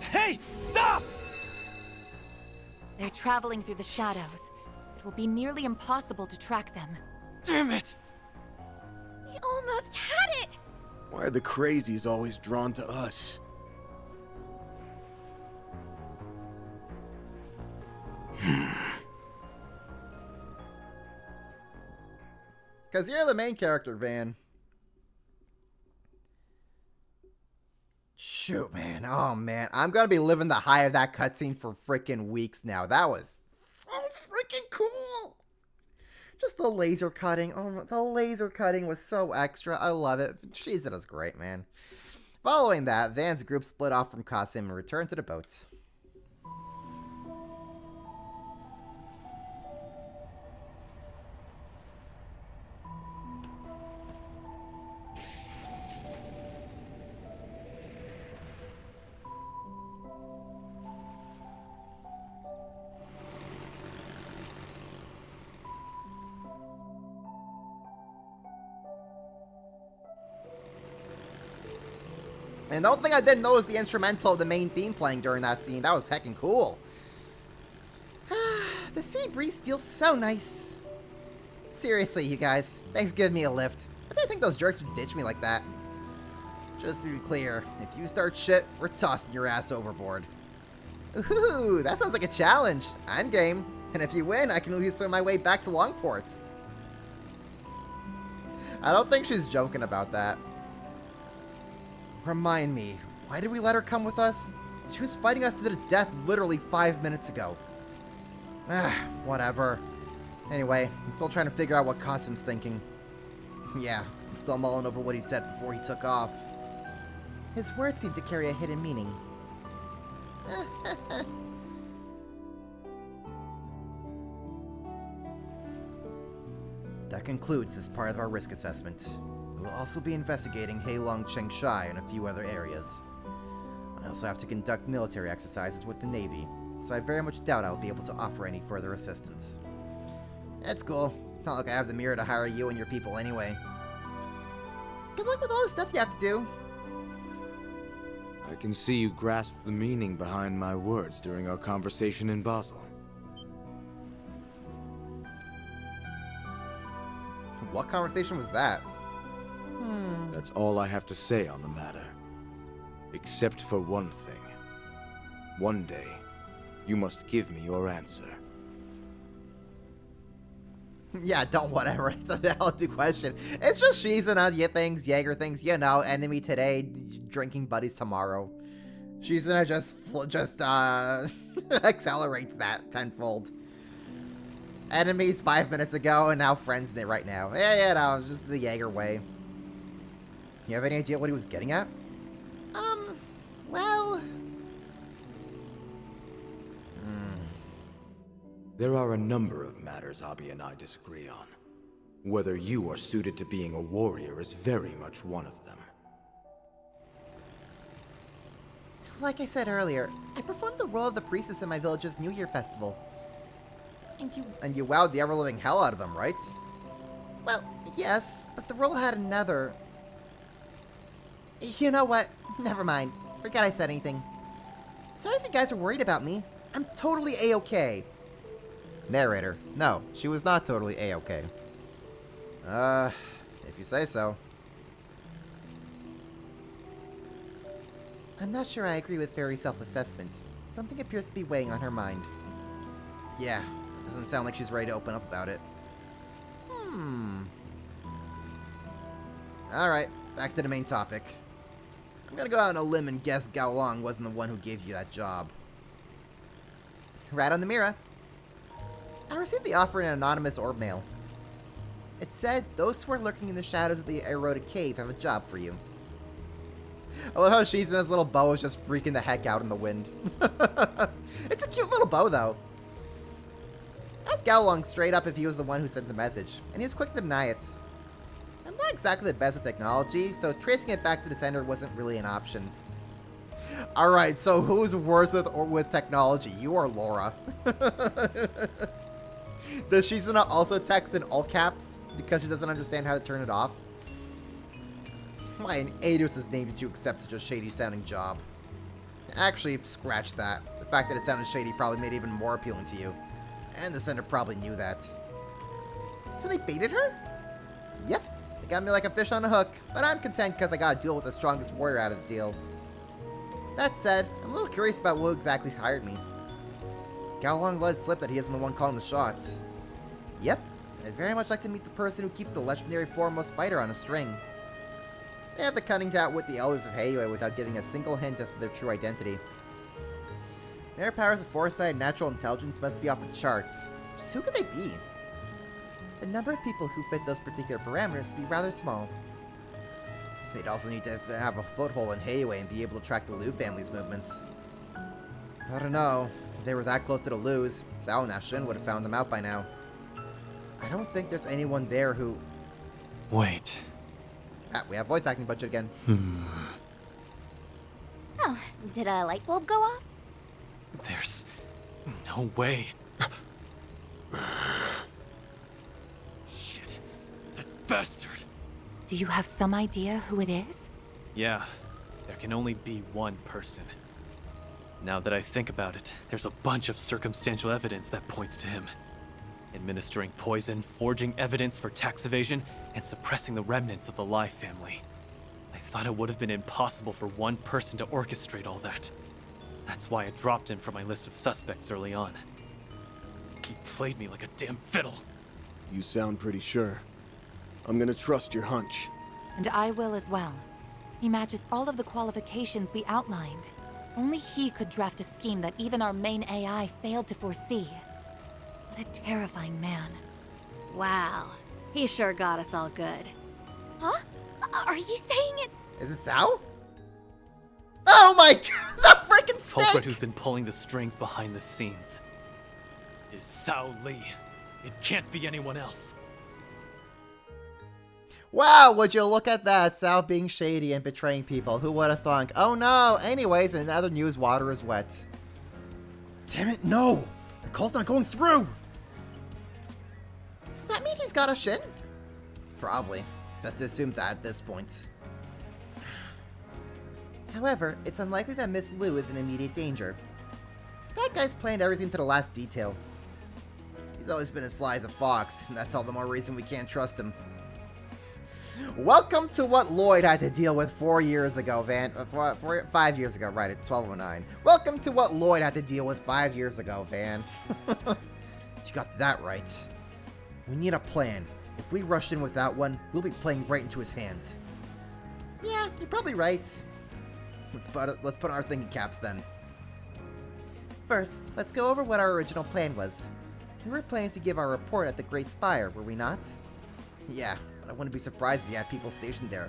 Hey, stop! They're traveling through the shadows. It will be nearly impossible to track them. Damn it! We almost had it! Why are the crazies always drawn to us? Because you're the main character, Van. Shoot, man. Oh, man. I'm going to be living the high of that cutscene for freaking weeks now. That was so freaking cool. Just the laser cutting. Oh, the laser cutting was so extra. I love it. Shizuna's great, man. Following that, Van's group split off from Kasim and returned to the boat. And the only thing I didn't know was the instrumental of the main theme playing during that scene. That was heckin' cool. The sea breeze feels so nice. Seriously, you guys. Thanks for giving me a lift. I didn't think those jerks would ditch me like that. Just to be clear, if you start shit, we're tossing your ass overboard. Ooh, that sounds like a challenge. I'm game. And if you win, I can at least swim my way back to Longport. I don't think she's joking about that. Remind me, why did we let her come with us? She was fighting us to the death literally 5 minutes ago. Whatever. Anyway, I'm still trying to figure out what Qasim's thinking. Yeah, I'm still mulling over what he said before he took off. His words seem to carry a hidden meaning. That concludes this part of our risk assessment. We'll also be investigating Heilong Chengshai and a few other areas. I also have to conduct military exercises with the Navy, so I very much doubt I'll be able to offer any further assistance. It's cool. It's not like I have the mirror to hire you and your people anyway. Good luck with all the stuff you have to do. I can see you grasped the meaning behind my words during our conversation in Basel. What conversation was that? That's all I have to say on the matter. Except for one thing. One day, you must give me your answer. Yeah, don't whatever. It's a valid question. It's just Shizuna things, Jaeger things, you know, enemy today, drinking buddies tomorrow. Shizuna just accelerates that tenfold. Enemies 5 minutes ago, and now friends right now. Yeah, no, it's just the Jaeger way. You have any idea what he was getting at? Well... There are a number of matters Abi and I disagree on. Whether you are suited to being a warrior is very much one of them. Like I said earlier, I performed the role of the priestess in my village's New Year festival. And you wowed the ever-living hell out of them, right? Well, yes, but the role had another... You know what? Never mind. Forget I said anything. Sorry if you guys are worried about me. I'm totally A-okay. Narrator. No, she was not totally A-okay. If you say so. I'm not sure I agree with Fairy's self-assessment. Something appears to be weighing on her mind. Yeah, doesn't sound like she's ready to open up about it. Alright, back to the main topic. I'm gonna go out on a limb and guess Gao Long wasn't the one who gave you that job. Right on the mirror. I received the offer in an anonymous orb mail. It said, those who are lurking in the shadows of the eroded cave have a job for you. I love how she's in this little bow is just freaking the heck out in the wind. It's a cute little bow, though. I asked Gao Long straight up if he was the one who sent the message, and he was quick to deny it. I'm not exactly the best with technology, so tracing it back to the sender wasn't really an option. Alright, so who's worse with technology, you or Laura? Does Shizuna also text in all caps because she doesn't understand how to turn it off? Why in Eidos' name did you accept such a shady-sounding job? Actually, scratch that. The fact that it sounded shady probably made it even more appealing to you. And the sender probably knew that. So they baited her? Yep. They got me like a fish on a hook, but I'm content because I got a deal with the strongest warrior out of the deal. That said, I'm a little curious about who exactly hired me. Gao Long let it slip that he isn't the one calling the shots. Yep. I'd very much like to meet the person who keeps the legendary foremost fighter on a string. They have the cunning to outwit the elders of Heiyue without giving a single hint as to their true identity. Their powers of foresight and natural intelligence must be off the charts. Just who could they be? The number of people who fit those particular parameters would be rather small. They'd also need to have a foothold in Heiyue and be able to track the Liu family's movements. I don't know. If they were that close to the Lius, Sao and Ashin would have found them out by now. I don't think there's anyone there who... Wait. Ah, we have voice acting budget again. Oh, did a light bulb go off? There's no way. Shit. That bastard. Do you have some idea who it is? Yeah, there can only be one person. Now that I think about it, there's a bunch of circumstantial evidence that points to him. Administering poison, forging evidence for tax evasion, and suppressing the remnants of the Lai family. I thought it would have been impossible for one person to orchestrate all that. That's why I dropped him from my list of suspects early on. He played me like a damn fiddle. You sound pretty sure. I'm gonna trust your hunch. And I will as well. He matches all of the qualifications we outlined. Only he could draft a scheme that even our main AI failed to foresee. What a terrifying man. Wow. He sure got us all good. Huh? Are you saying it's... Is it Sao? Oh my god, the freaking snake! Culprit who's been pulling the strings behind the scenes is Sao Li. It can't be anyone else. Wow, would you look at that, Sao being shady and betraying people. Who would have thunk? Oh no! Anyways, in other news, water is wet. Damn it, no! The call's not going through! Does that mean he's got a shin? Probably. Best to assume that at this point. However, it's unlikely that Miss Liu is in immediate danger. That guy's planned everything to the last detail. He's always been as sly as a fox, and that's all the more reason we can't trust him. Welcome to what Lloyd had to deal with 4 years ago, 5 years ago, right, it's 1209. Welcome to what Lloyd had to deal with 5 years ago, Van. You got that right. We need a plan. If we rush in without one, we'll be playing right into his hands. Yeah, you're probably right. Let's put on our thinking caps then. First, let's go over what our original plan was. We were planning to give our report at the Great Spire, were we not? Yeah, but I wouldn't be surprised if you had people stationed there.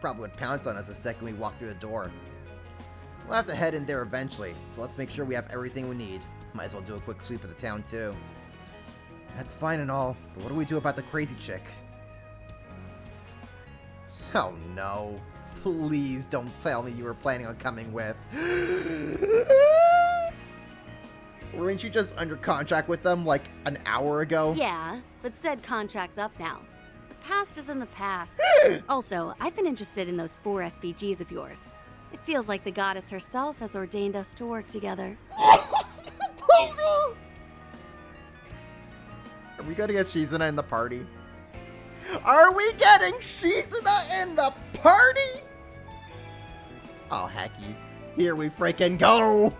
Probably would pounce on us the second we walk through the door. We'll have to head in there eventually, so let's make sure we have everything we need. Might as well do a quick sweep of the town too. That's fine and all, but what do we do about the crazy chick? Oh no. Please don't tell me you were planning on coming with. Weren't you just under contract with them like an hour ago? Yeah, but said contract's up now. The past is in the past. Also, I've been interested in those 4 SPGs of yours. It feels like the goddess herself has ordained us to work together. Are we gonna get Shizuna in the party? Are we getting Shizuna in the party? Oh, hecky. Here we freaking go!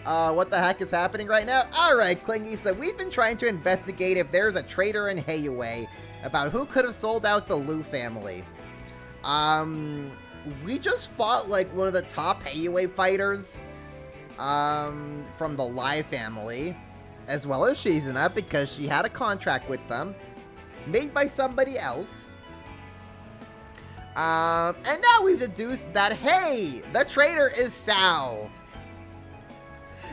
What the heck is happening right now? Alright, Clingy, so we've been trying to investigate if there's a traitor in Heiue about who could have sold out the Liu family. We just fought, like, one of the top Heiue fighters, from the Lai family, as well as Shizuna, because she had a contract with them, made by somebody else. And now we've deduced that, hey, the traitor is Sao.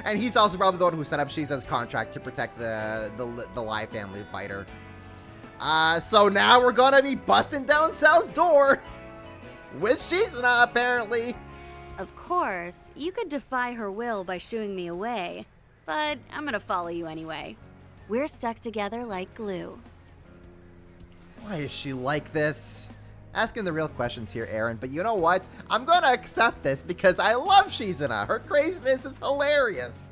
And he's also probably the one who set up Shizuna's contract to protect the Lai family fighter. So now we're gonna be busting down Sao's door with Shizuna, apparently. Of course, you could defy her will by shooing me away, but I'm gonna follow you anyway. We're stuck together like glue. Why is she like this? Asking the real questions here, Aaron, but you know what? I'm gonna accept this because I love Shizuna. Her craziness is hilarious.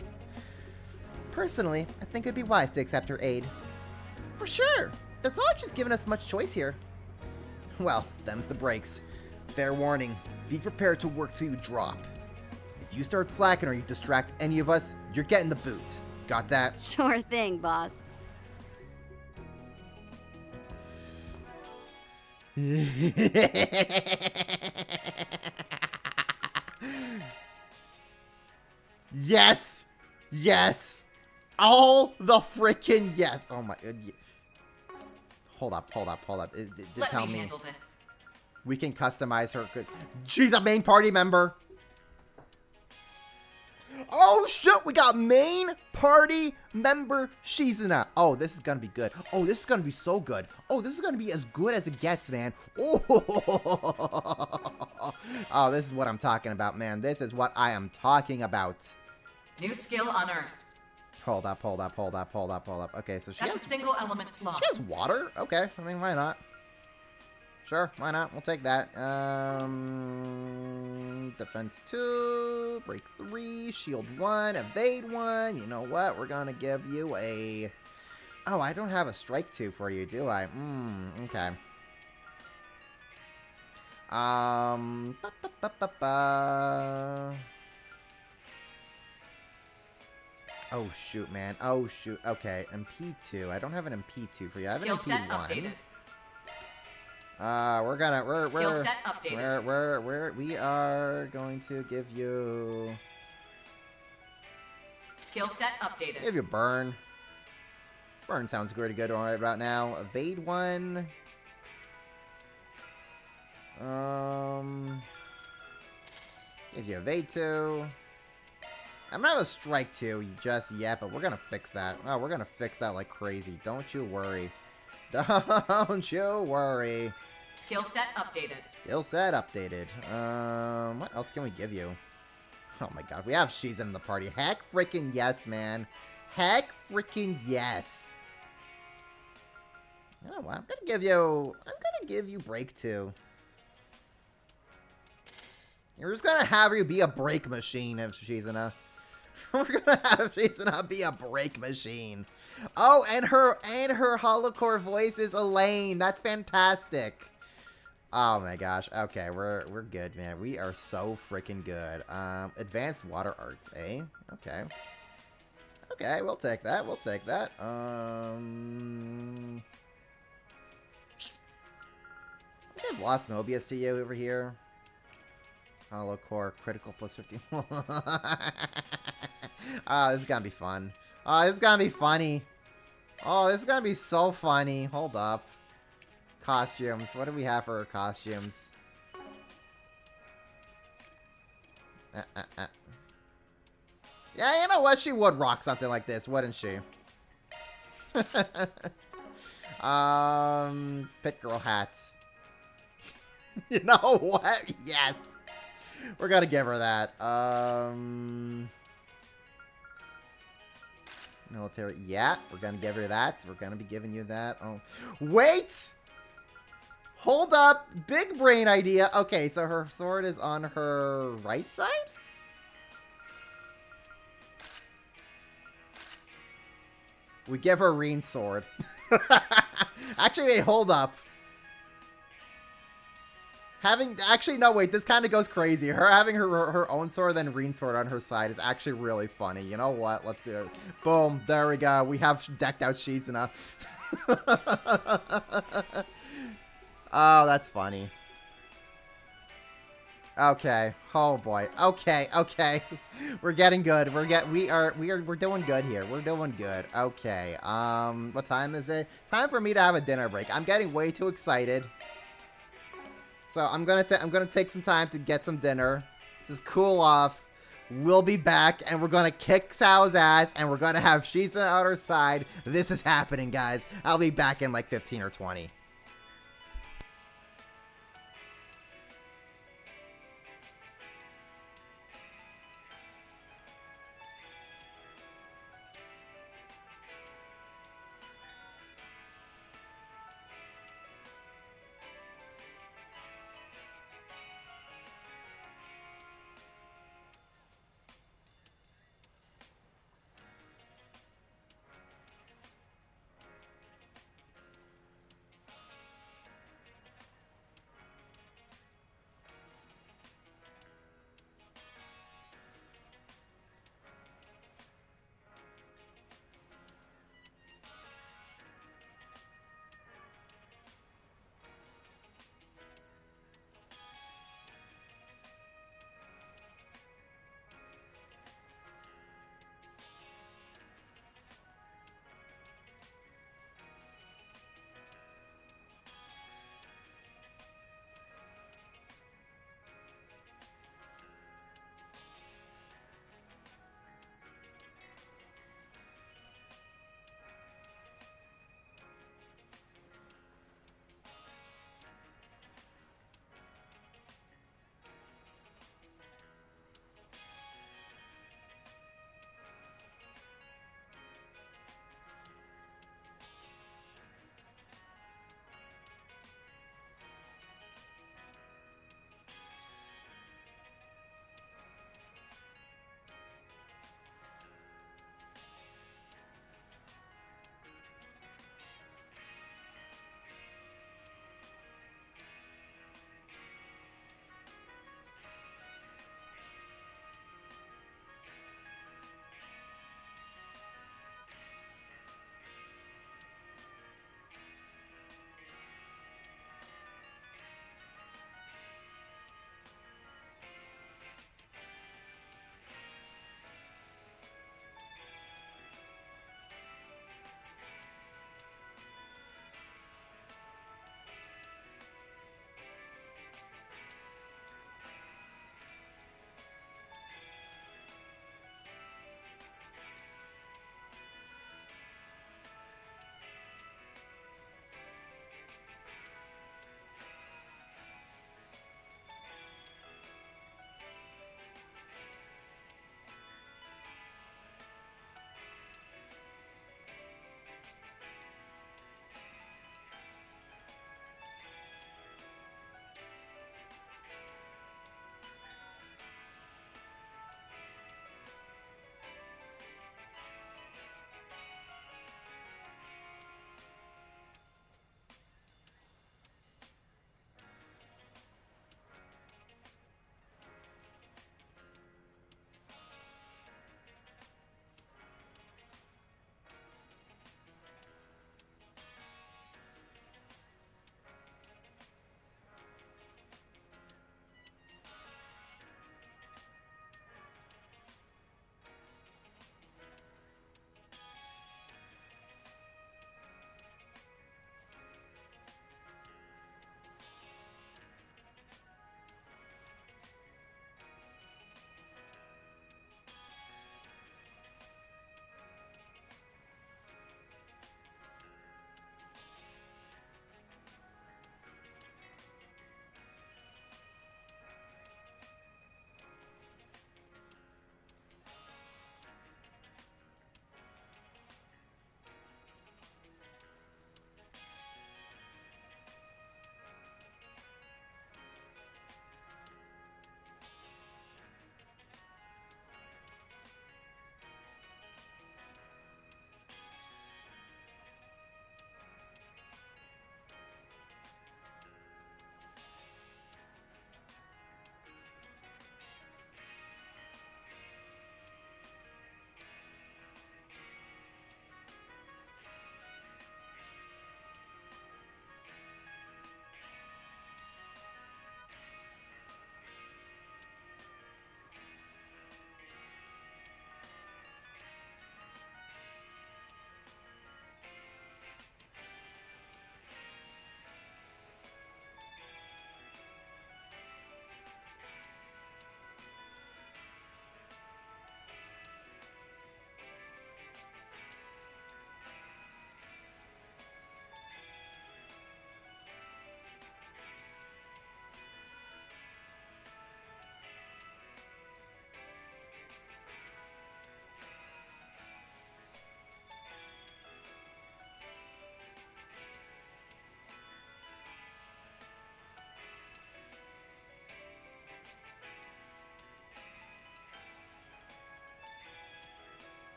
Personally, I think it'd be wise to accept her aid. For sure. There's not like she's given us much choice here. Well, them's the breaks. Fair warning, be prepared to work till you drop. If you start slacking or you distract any of us, you're getting the boot. Got that? Sure thing, boss. Yes! Yes! All the freaking yes! Oh my god. Hold up. Let me handle this. We can customize her. She's a main party member. Oh shit, we got main party member Shizuna. Oh, this is gonna be good. Oh, this is gonna be so good. Oh, this is gonna be as good as it gets, man. Oh, oh, this is what I'm talking about, man. This is what I am talking about. New skill unearthed. Hold up. Okay, so That's a single element slot. She has water? Okay, I mean, why not? Sure, why not? We'll take that. Defense 2, break 3, shield 1, evade 1. You know what? We're gonna give you a... Oh, I don't have a strike 2 for you, do I? Okay. Oh, shoot, man. Oh, shoot. Okay, MP2. I don't have an MP2 for you. I have an MP1. Skill set updated. Skill set updated. We are going to give you... Skill set updated. Give you burn. Burn sounds pretty good right about now. Evade 1. Give you evade 2. I don't have a strike 2 just yet, but we're gonna fix that. Oh, we're gonna fix that like crazy. Don't you worry. Don't you worry. Skill set updated. Skill set updated. What else can we give you? Oh my god, we have Shizuna in the party. Heck freaking yes, man. Heck freaking yes. You know what? I'm gonna give you break 2. We're just gonna have you be a break machine of Shizuna. We're gonna have Shizuna be a break machine. Oh, and her holocore voice is Elaine. That's fantastic. Oh my gosh. Okay, we're good, man. We are so freaking good. Advanced water arts, eh? Okay. Okay, we'll take that. We'll take that. I've lost Mobius to you over here. Holocore critical plus 50. Oh, this is gonna be fun. Oh, this is gonna be funny. Oh, this is gonna be so funny. Hold up. Costumes. What do we have for our costumes? Yeah, you know what? She would rock something like this, wouldn't she? Pit girl hats. You know what? Yes. We're gonna give her that. Military. Yeah, we're gonna give her that. We're gonna be giving you that. Oh, wait! Hold up. Big brain idea. Okay, so her sword is on her right side? We give her Reen's sword. Actually, wait, hold up. Actually, no, wait, this kind of goes crazy. Her having her own sword, then Reen's sword on her side is actually really funny. You know what? Let's do it. Boom. There we go. We have decked out Shizuna. Oh, that's funny. Okay. Oh boy. Okay. Okay. We're getting good. We're doing good here. We're doing good. Okay. What time is it? Time for me to have a dinner break. I'm getting way too excited. So I'm gonna take some time to get some dinner. Just cool off. We'll be back and we're gonna kick Sao's ass and we're gonna have Shizuna on her side. This is happening, guys. I'll be back in like 15 or 20.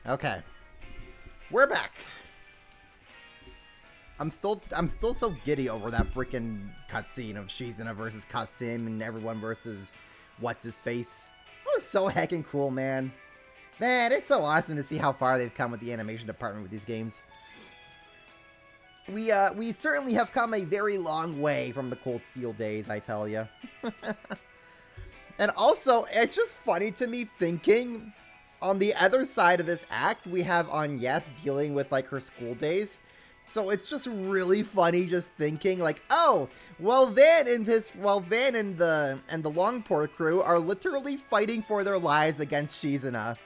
Okay. We're back. I'm still so giddy over that freaking cutscene of Shizuna versus Kasim and everyone versus what's-his-face. That was so heckin' cool, man. Man, it's so awesome to see how far they've come with the animation department with these games. We certainly have come a very long way from the Cold Steel days, I tell ya. And also, it's just funny to me thinking, on the other side of this act, we have Agnes dealing with, like, her school days. So it's just really funny just thinking, like, oh, well, Van and the Longport crew are literally fighting for their lives against Shizuna.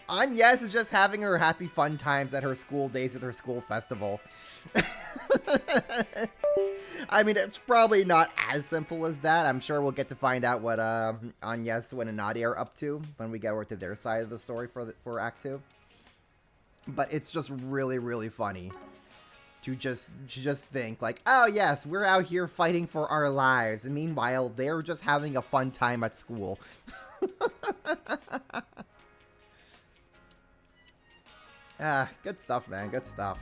Agnes is just having her happy fun times at her school days with her school festival. I mean, it's probably not as simple as that. I'm sure we'll get to find out what Agnes and Nadia are up to when we get over to their side of the story for Act 2. But it's just really, really funny to just think, like, oh yes, we're out here fighting for our lives, and meanwhile, they're just having a fun time at school. Good stuff, man. Good stuff.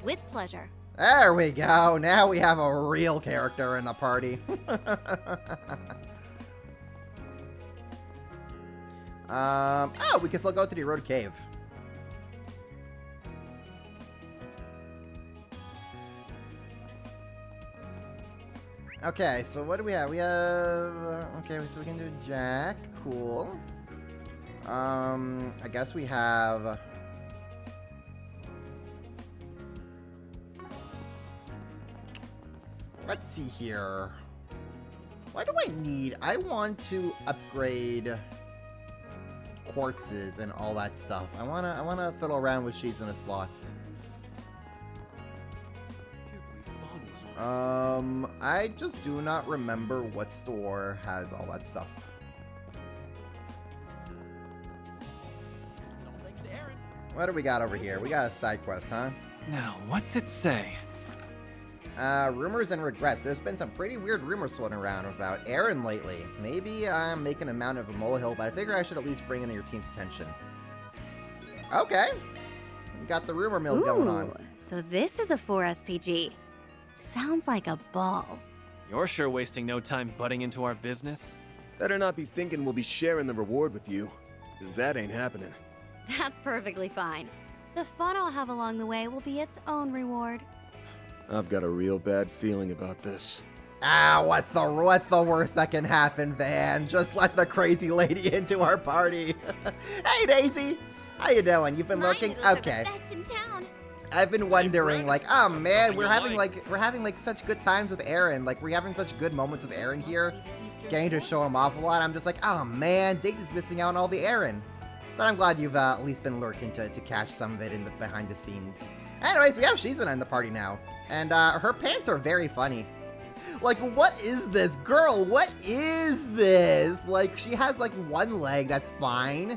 With pleasure. There we go. Now we have a real character in the party. Oh, we can still go to the eroded cave. Okay, so what do we have? We have... Okay, so we can do Jack. Cool. I guess we have... Let's see here. What do I need? I want to upgrade quartzes and all that stuff. I wanna fiddle around with Shizuna slots. I just do not remember what store has all that stuff. What do we got over here? We got a side quest, huh? Now, what's it say? Rumors and regrets. There's been some pretty weird rumors floating around about Aaron lately. Maybe I'm making a mountain of a molehill, but I figure I should at least bring in your team's attention. Okay. We got the rumor mill going on. So this is a 4SPG. Sounds like a ball. You're sure wasting no time butting into our business? Better not be thinking we'll be sharing the reward with you, because that ain't happening. That's perfectly fine. The fun I'll have along the way will be its own reward. I've got a real bad feeling about this. Ah, what's the worst that can happen, Van? Just let the crazy lady into our party. Hey, Daisy! How you doing? You've been lurking? Okay. Best in town. I've been wondering, like, oh man, we're having such good times with Aaron. Like, we're having such good moments with Aaron here. Getting to show him off a lot. I'm just like, oh man, Daisy's missing out on all the Aaron. But I'm glad you've at least been lurking to catch some of it in the behind the scenes. Anyways, we have Shizuna in the party now. And her pants are very funny. Like, what is this? Girl, what is this? Like, she has like one leg that's fine.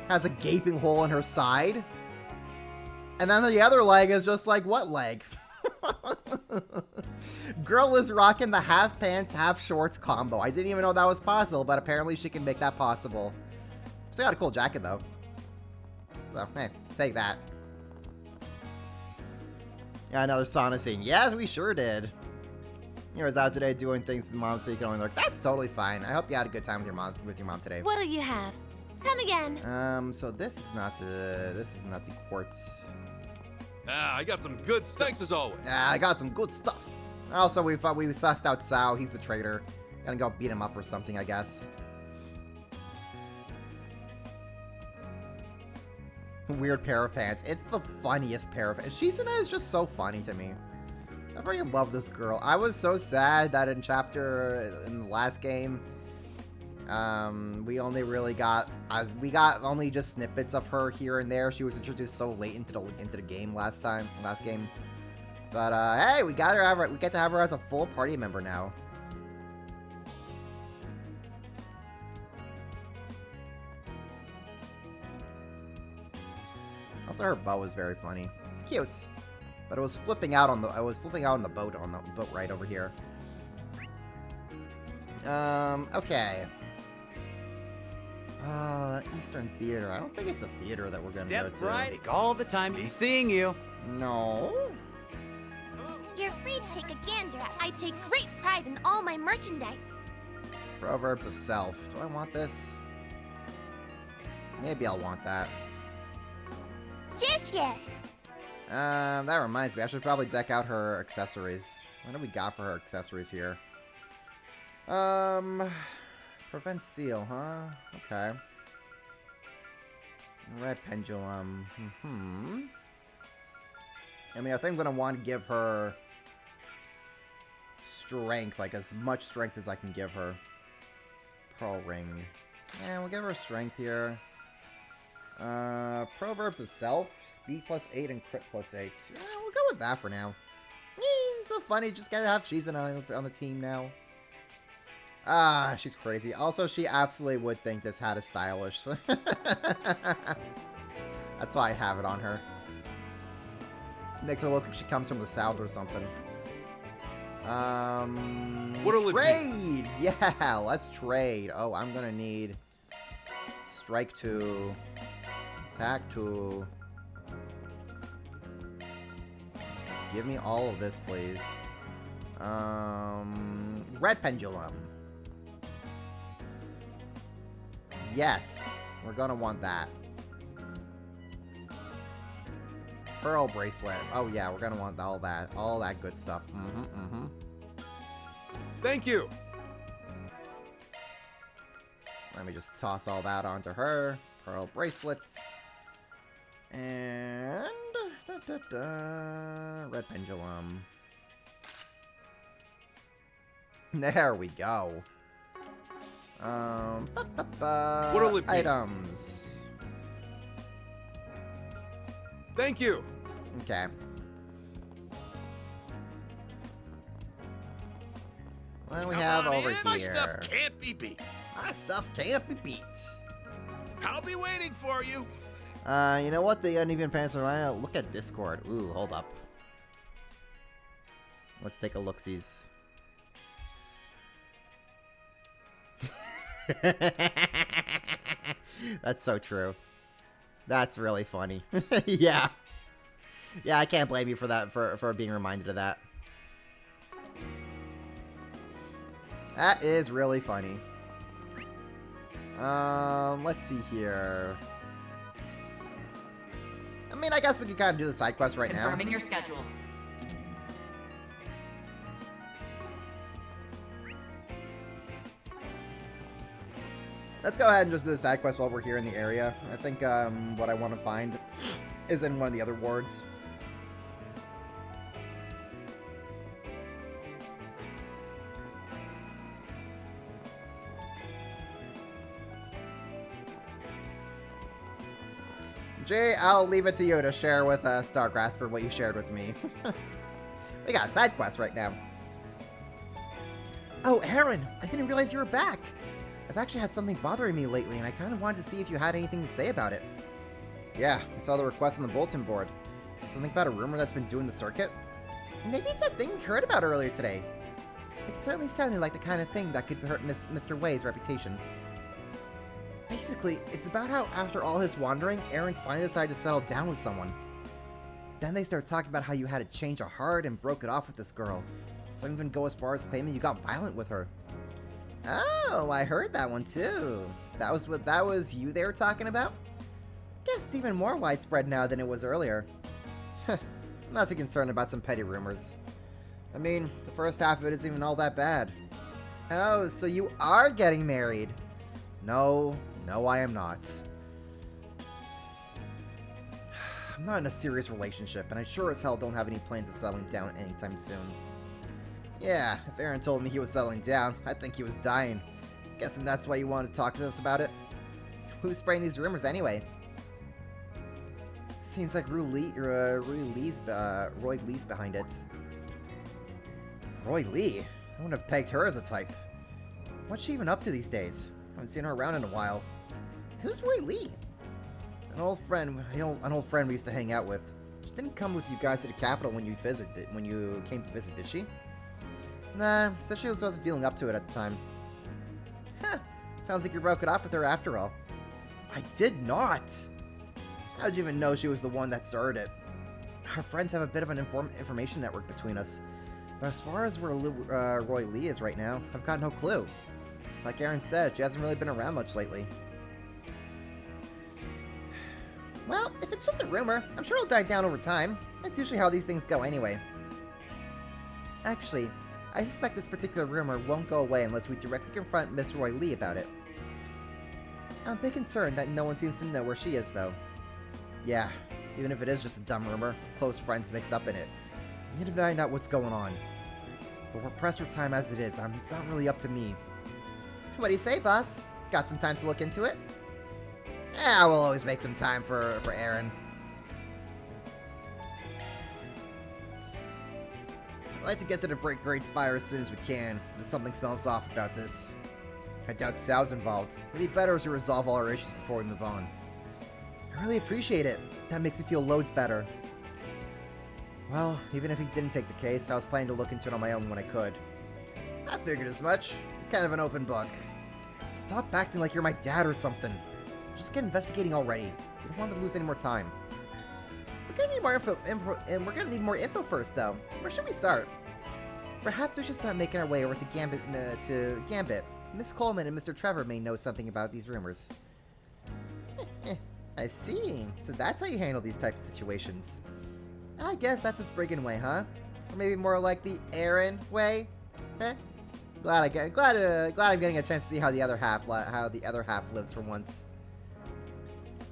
Has a gaping hole in her side. And then the other leg is just like, what leg? Girl is rocking the half pants, half shorts combo. I didn't even know that was possible, but apparently she can make that possible. She got a cool jacket though. So, hey, take that. Yeah, another sauna scene. Yes, we sure did. You was out today doing things to the mom, so you can only look. That's totally fine. I hope you had a good time with your mom today. What'll you have? Come again. So this is not the quartz. I got some good stuff. Thanks as always. I got some good stuff. Also, we sussed out Sao. He's the traitor. Gonna go beat him up or something, I guess. Weird pair of pants. It's the funniest pair of pants. Shizuna is just so funny to me. I freaking love this girl. I was so sad that in the last game, we only really got only just snippets of her here and there. She was introduced so late into the game last game. But hey, we get to have her as a full party member now. Also, her bow is very funny. It's cute, but it was flipping out on the boat right over here. Okay. Eastern Theater. I don't think it's a theater that we're gonna go to. Step right all the time. Be seeing you. No. You're free to take a gander. I take great pride in all my merchandise. Proverbs of Self. Do I want this? Maybe I'll want that. Yes, yes. That reminds me. I should probably deck out her accessories. What do we got for her accessories here? Prevent seal, huh? Okay. Red pendulum. I mean, I think I'm gonna want to give her strength, like as much strength as I can give her. Pearl ring. Yeah, we'll give her strength here. Proverbs of Self, speed +8 and crit +8. Yeah, we'll go with that for now. So funny, just gotta have she's on the team now. She's crazy. Also, she absolutely would think this hat is stylish. That's why I have it on her. Makes her look like she comes from the south or something. What'll it be? Trade! Yeah, let's trade. Oh, I'm gonna need strike 2, attack 2. Just give me all of this, please. Red pendulum. Yes, we're gonna want that. Pearl bracelet. Oh yeah, we're gonna want all that good stuff. Thank you. Let me just toss all that onto her. Pearl bracelets. And red pendulum. There we go. What'll it be? Items. Thank you. Okay. What do we have over here? My stuff can't be beat. My stuff can't be beat. I'll be waiting for you. You know what? The uneven pants are. Look at Discord. Ooh, hold up. Let's take a look-sees. That's so true. That's really funny. Yeah. Yeah, I can't blame you for that, for being reminded of that. That is really funny. Let's see here. I mean, I guess we could kind of do the side quest right now. Confirming your schedule. Let's go ahead and just do the side quest while we're here in the area. I think what I want to find is in one of the other wards. Jay, I'll leave it to you to share with Stargrasper what you shared with me. We got a side quest right now. Oh, Aaron, I didn't realize you were back. I've actually had something bothering me lately, and I kind of wanted to see if you had anything to say about it. Yeah, I saw the request on the bulletin board. Something about a rumor that's been doing the circuit? Maybe it's that thing we heard about earlier today. It certainly sounded like the kind of thing that could hurt Mr. Way's reputation. Basically, it's about how after all his wandering, Aaron's finally decided to settle down with someone. Then they start talking about how you had to change your heart and broke it off with this girl. Some even go as far as claiming you got violent with her. Oh, I heard that one too. That was you they were talking about? Guess it's even more widespread now than it was earlier. I'm not too concerned about some petty rumors. I mean, the first half of it isn't even all that bad. Oh, so you are getting married? No, I am not. I'm not in a serious relationship, and I sure as hell don't have any plans of settling down anytime soon. Yeah, if Aaron told me he was settling down, I'd think he was dying. Guessing that's why you wanted to talk to us about it? Who's spreading these rumors anyway? Seems like Roy Lee's behind it. Roy Lee? I wouldn't have pegged her as a type. What's she even up to these days? I haven't seen her around in a while. Who's Roy Lee? An old friend we used to hang out with. She didn't come with you guys to the capital when you came to visit, did she? Nah, said she wasn't feeling up to it at the time. Huh, sounds like you broke it off with her after all. I did not. How'd you even know she was the one that started it? Our friends have a bit of an information network between us. But as far as where Roy Lee is right now, I've got no clue. Like Aaron said, she hasn't really been around much lately. Well, if it's just a rumor, I'm sure it'll die down over time. That's usually how these things go anyway. Actually, I suspect this particular rumor won't go away unless we directly confront Miss Roy Lee about it. I'm a bit concerned that no one seems to know where she is, though. Yeah, even if it is just a dumb rumor, close friends mixed up in it. We need to find out what's going on. But we're pressed for time as it is. It's not really up to me. What do you say, boss? Got some time to look into it? Yeah, we'll always make some time for Aaron. I'd like to get to the Great Spire as soon as we can, but something smells off about this. I doubt Sal's involved. It'd be better as we resolve all our issues before we move on. I really appreciate it. That makes me feel loads better. Well, even if he didn't take the case, I was planning to look into it on my own when I could. I figured as much. You're kind of an open book. Stop acting like you're my dad or something. Just get investigating already. We don't want to lose any more time. We're gonna need more info first, though. Where should we start? Perhaps we should start making our way over to Gambit. Miss Coleman and Mr. Trevor may know something about these rumors. I see. So that's how you handle these types of situations. I guess that's the Spriggan way, huh? Or maybe more like the Aaron way? Glad I'm getting a chance to see how the other half lives for once.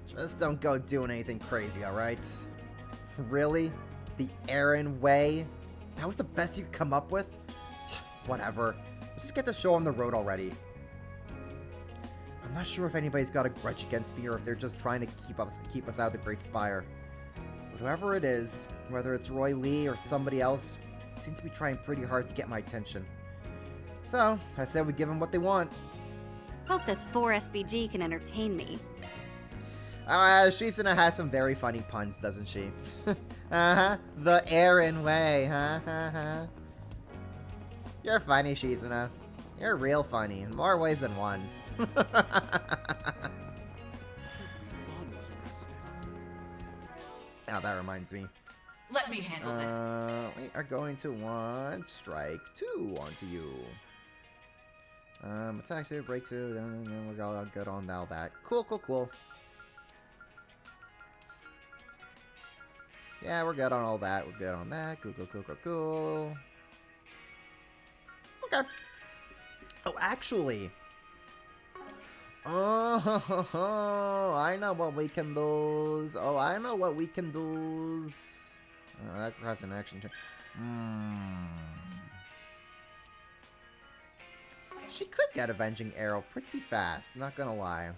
Just don't go doing anything crazy, alright? Really? The Aaron way? That was the best you could come up with? Whatever. Let's just get the show on the road already. I'm not sure if anybody's got a grudge against me or if they're just trying to keep us out of the Great Spire. But whoever it is, whether it's Roy Lee or somebody else, seems to be trying pretty hard to get my attention. So, I said we'd give them what they want. Hope this 4SBG can entertain me. Shizuna has some very funny puns, doesn't she? The Aaron way, You're funny, Shizuna. You're real funny, in more ways than one. Now that reminds me. Let me handle this. We are going to want strike 2 onto you. Attack 2, break 2, we're all good on all that. Cool. Yeah, we're good on all that. We're good on that. Cool. Okay. Oh, actually. Oh, I know what we can do. That requires an action. She could get Avenging Arrow pretty fast, not gonna lie.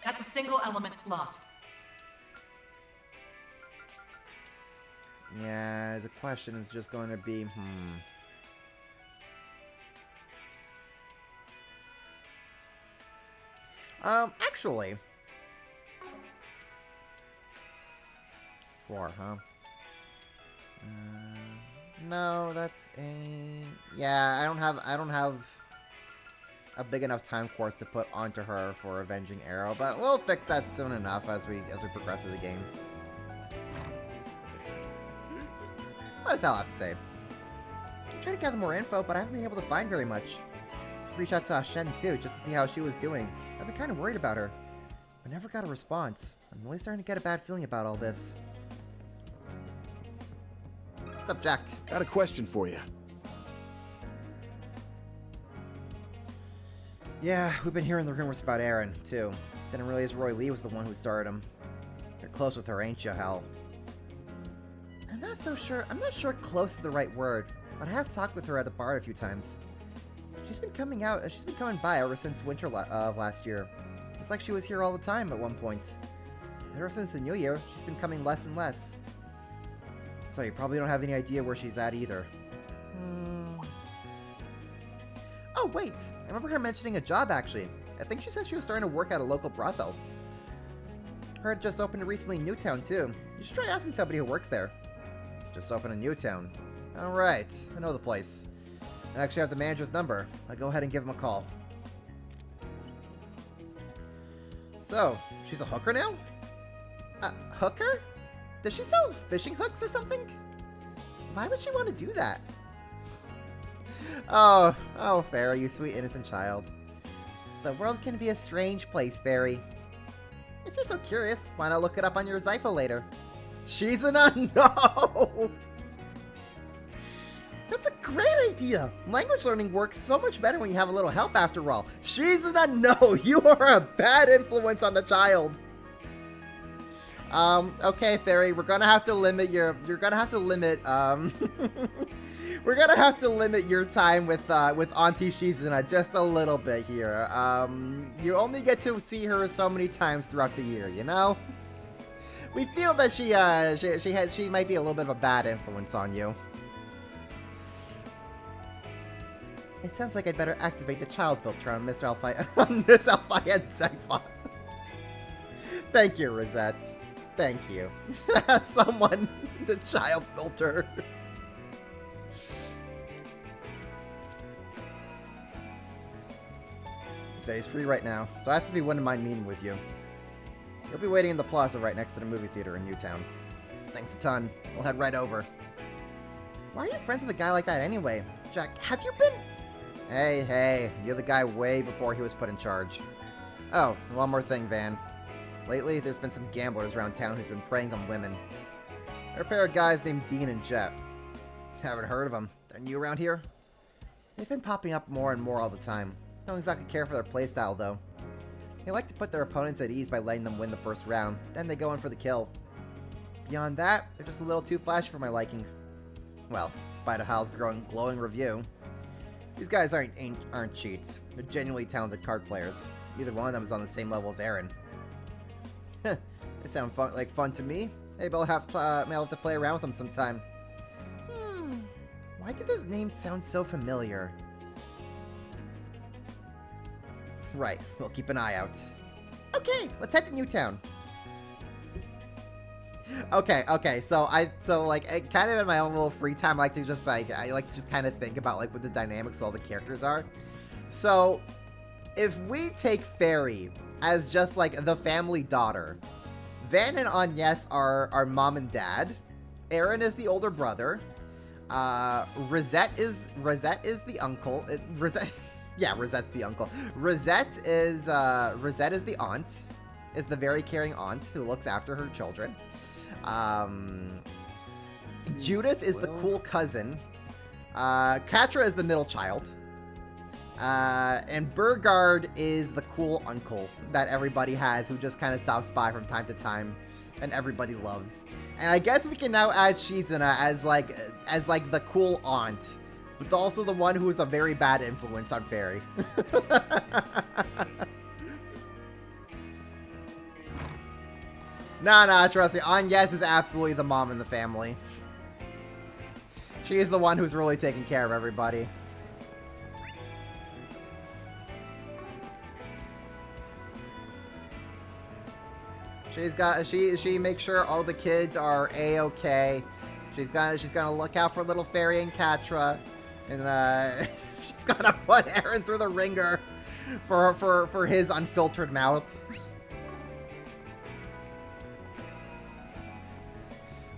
That's a single element slot. Yeah, the question is just going to be, actually. 4, huh? No, that's a... Yeah, I don't have a big enough time course to put onto her for Avenging Arrow, but we'll fix that soon enough as we progress through the game. What does Hal have to say? I'm trying to gather more info, but I haven't been able to find very much. Reach out to Shen too, just to see how she was doing. I've been kind of worried about her, but never got a response. I'm really starting to get a bad feeling about all this. What's up, Jack? Got a question for you. Yeah, we've been hearing the rumors about Aaron, too. Didn't realize Roy Lee was the one who started him. You're close with her, ain't you, Hal? I'm not sure close is the right word, but I have talked with her at the bar a few times. She's been coming by ever since winter of last year. It's like she was here all the time at one point. Ever since the new year, she's been coming less and less. So you probably don't have any idea where she's at either. Oh, wait! I remember her mentioning a job, actually. I think she said she was starting to work at a local brothel. Heard it just opened recently in Newtown, too. You should try asking somebody who works there. Just opened in Newtown. Alright, I know the place. I actually have the manager's number. I'll go ahead and give him a call. So, she's a hooker now? Hooker? Does she sell fishing hooks or something? Why would she want to do that? Oh, Fairy, you sweet innocent child. The world can be a strange place, Fairy. If you're so curious, why not look it up on your Zypha later? She's an no! That's a great idea! Language learning works so much better when you have a little help after all. She's an no! You are a bad influence on the child! Okay, Fairy, we're gonna have to limit you're gonna have to limit, we're gonna have to limit your time with Auntie Shizuna just a little bit here. You only get to see her so many times throughout the year, you know? We feel that she might be a little bit of a bad influence on you. It sounds like I'd better activate the child filter on Miss Alpha and Zypha. Thank you, Rosette. Thank you. Someone, the child filter. Say he's free right now, so I asked if he wouldn't mind meeting with you. He'll be waiting in the plaza right next to the movie theater in Newtown. Thanks a ton. We'll head right over. Why are you friends with a guy like that anyway? Jack, have you been... Hey, you're the guy way before he was put in charge. Oh, one more thing, Van. Lately, there's been some gamblers around town who's been preying on women. They're a pair of guys named Dean and Jet. Haven't heard of them. They're new around here? They've been popping up more and more all the time. Don't exactly care for their playstyle, though. They like to put their opponents at ease by letting them win the first round, then they go in for the kill. Beyond that, they're just a little too flashy for my liking. Well, in spite of Hal's glowing review, these guys aren't cheats. They're genuinely talented card players. Neither one of them is on the same level as Aaron. They sound fun to me. Maybe I'll have to play around with them sometime. Why do those names sound so familiar? Right, we'll keep an eye out. Okay, let's head to Newtown. Okay, so kind of in my own little free time, I like to just kind of think about what the dynamics of all the characters are. So, if we take Fairy as just the family daughter, Van and Agnes are mom and dad. Aaron is the older brother. Rosette is the uncle. Rosette's the uncle. Rosette is the aunt. Is the very caring aunt who looks after her children. Judith is the cool cousin. Katra is the middle child. And Burgard is the cool uncle that everybody has, who just kind of stops by from time to time and everybody loves. And I guess we can now add Shizuna as the cool aunt, but also the one who is a very bad influence on Fairy. Nah, trust me. Agnes is absolutely the mom in the family. She is the one who's really taking care of everybody. She makes sure all the kids are A-okay. She's gonna look out for little Fairy and Katra, and she's gonna put Aaron through the ringer for his unfiltered mouth.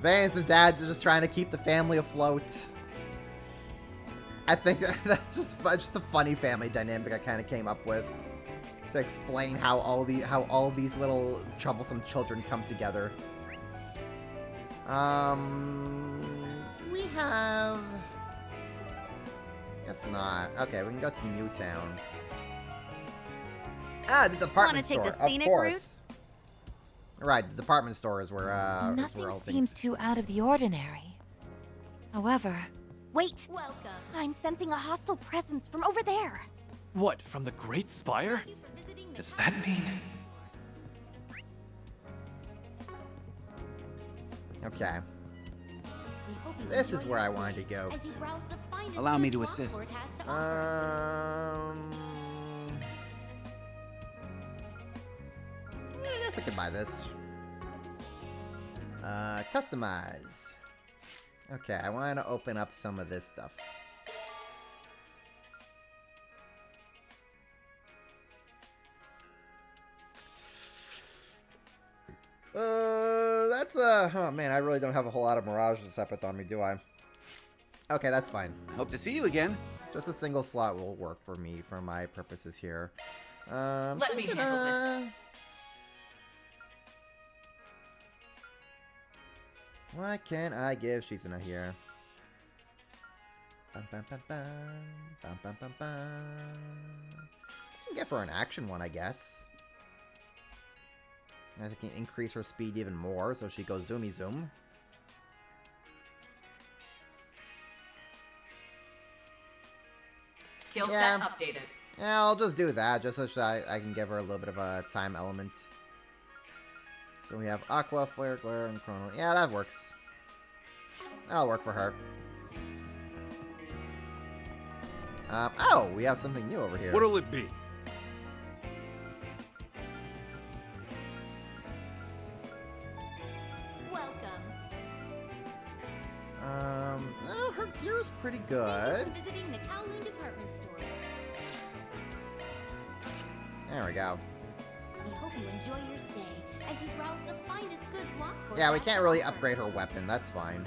Van's the dad just trying to keep the family afloat. I think that's just a funny family dynamic I kind of came up with to explain how all these little troublesome children come together. Do we have... Guess not. Okay, we can go to Newtown. Ah, the department store. Want to take the scenic of course. route? Right, the department store is where Nothing seems too out of the ordinary. However... Wait! Welcome. I'm sensing a hostile presence from over there. What, from the Great Spire? Does that mean... Okay. This is where I wanted to go. Allow me to assist. I guess I could buy this. Customize. Okay, I want to open up some of this stuff. That's oh man, I really don't have a whole lot of Mirage Sepith on me, do I? Okay, that's fine. Hope to see you again. Just a single slot will work for me for my purposes here. Let me handle this. Why can't I give Shizuna here? Bum, bum, bum, bum. Bum, bum, bum, bum. I can give her an action one, I guess. I can increase her speed even more, so she goes zoomy zoom. Skill set updated. Yeah, I'll just do that, just so I can give her a little bit of a time element. So we have Aqua, Flare, Glare, and Chrono. Yeah, that works. That'll work for her. Oh, we have something new over here. What'll it be? Welcome. Oh, her gear's pretty good. Thank you for visiting the Kowloon department store. There we go. We hope you enjoy your stay as you browse the finest goods Lockport. Yeah, we has can't to really offer. upgrade her weapon. That's fine.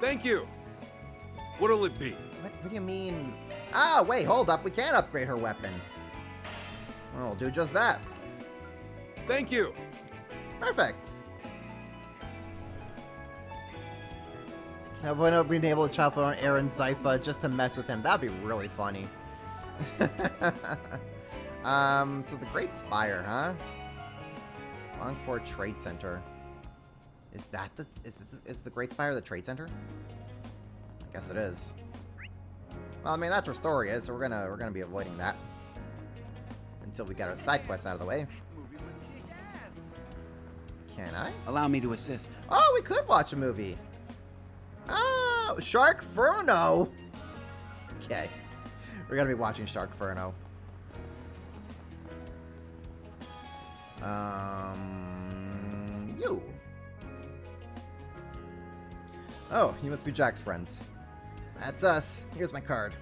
Thank you. What'll it be? What do you mean? Ah, wait, hold up. We can't upgrade her weapon. Well, we'll do just that. Thank you. Perfect. I've been able to chop on Aaron Zypha just to mess with him. That'd be really funny. So the Great Spire, huh? Longport Trade Center. Is that is the Great Spire the Trade Center? I guess it is. Well, I mean that's where Story is, so we're gonna be avoiding that until we get our side quests out of the way. Can I? Allow me to assist. Oh, we could watch a movie. Oh, Sharkferno. Okay, we're gonna be watching Sharkferno. You. Oh, you must be Jack's friends. That's us. Here's my card.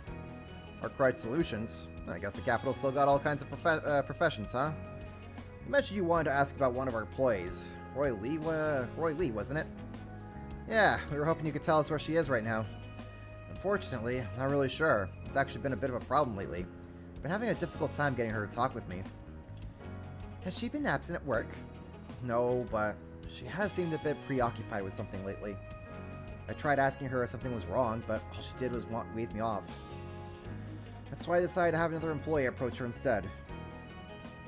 Arkwright Solutions. I guess the capital still got all kinds of professions, huh? You mentioned you wanted to ask about one of our employees. Roy Lee, wasn't it? Yeah, we were hoping you could tell us where she is right now. Unfortunately, I'm not really sure. It's actually been a bit of a problem lately. I've been having a difficult time getting her to talk with me. Has she been absent at work? No, but she has seemed a bit preoccupied with something lately. I tried asking her if something was wrong, but all she did was wave me off. That's why I decided to have another employee approach her instead.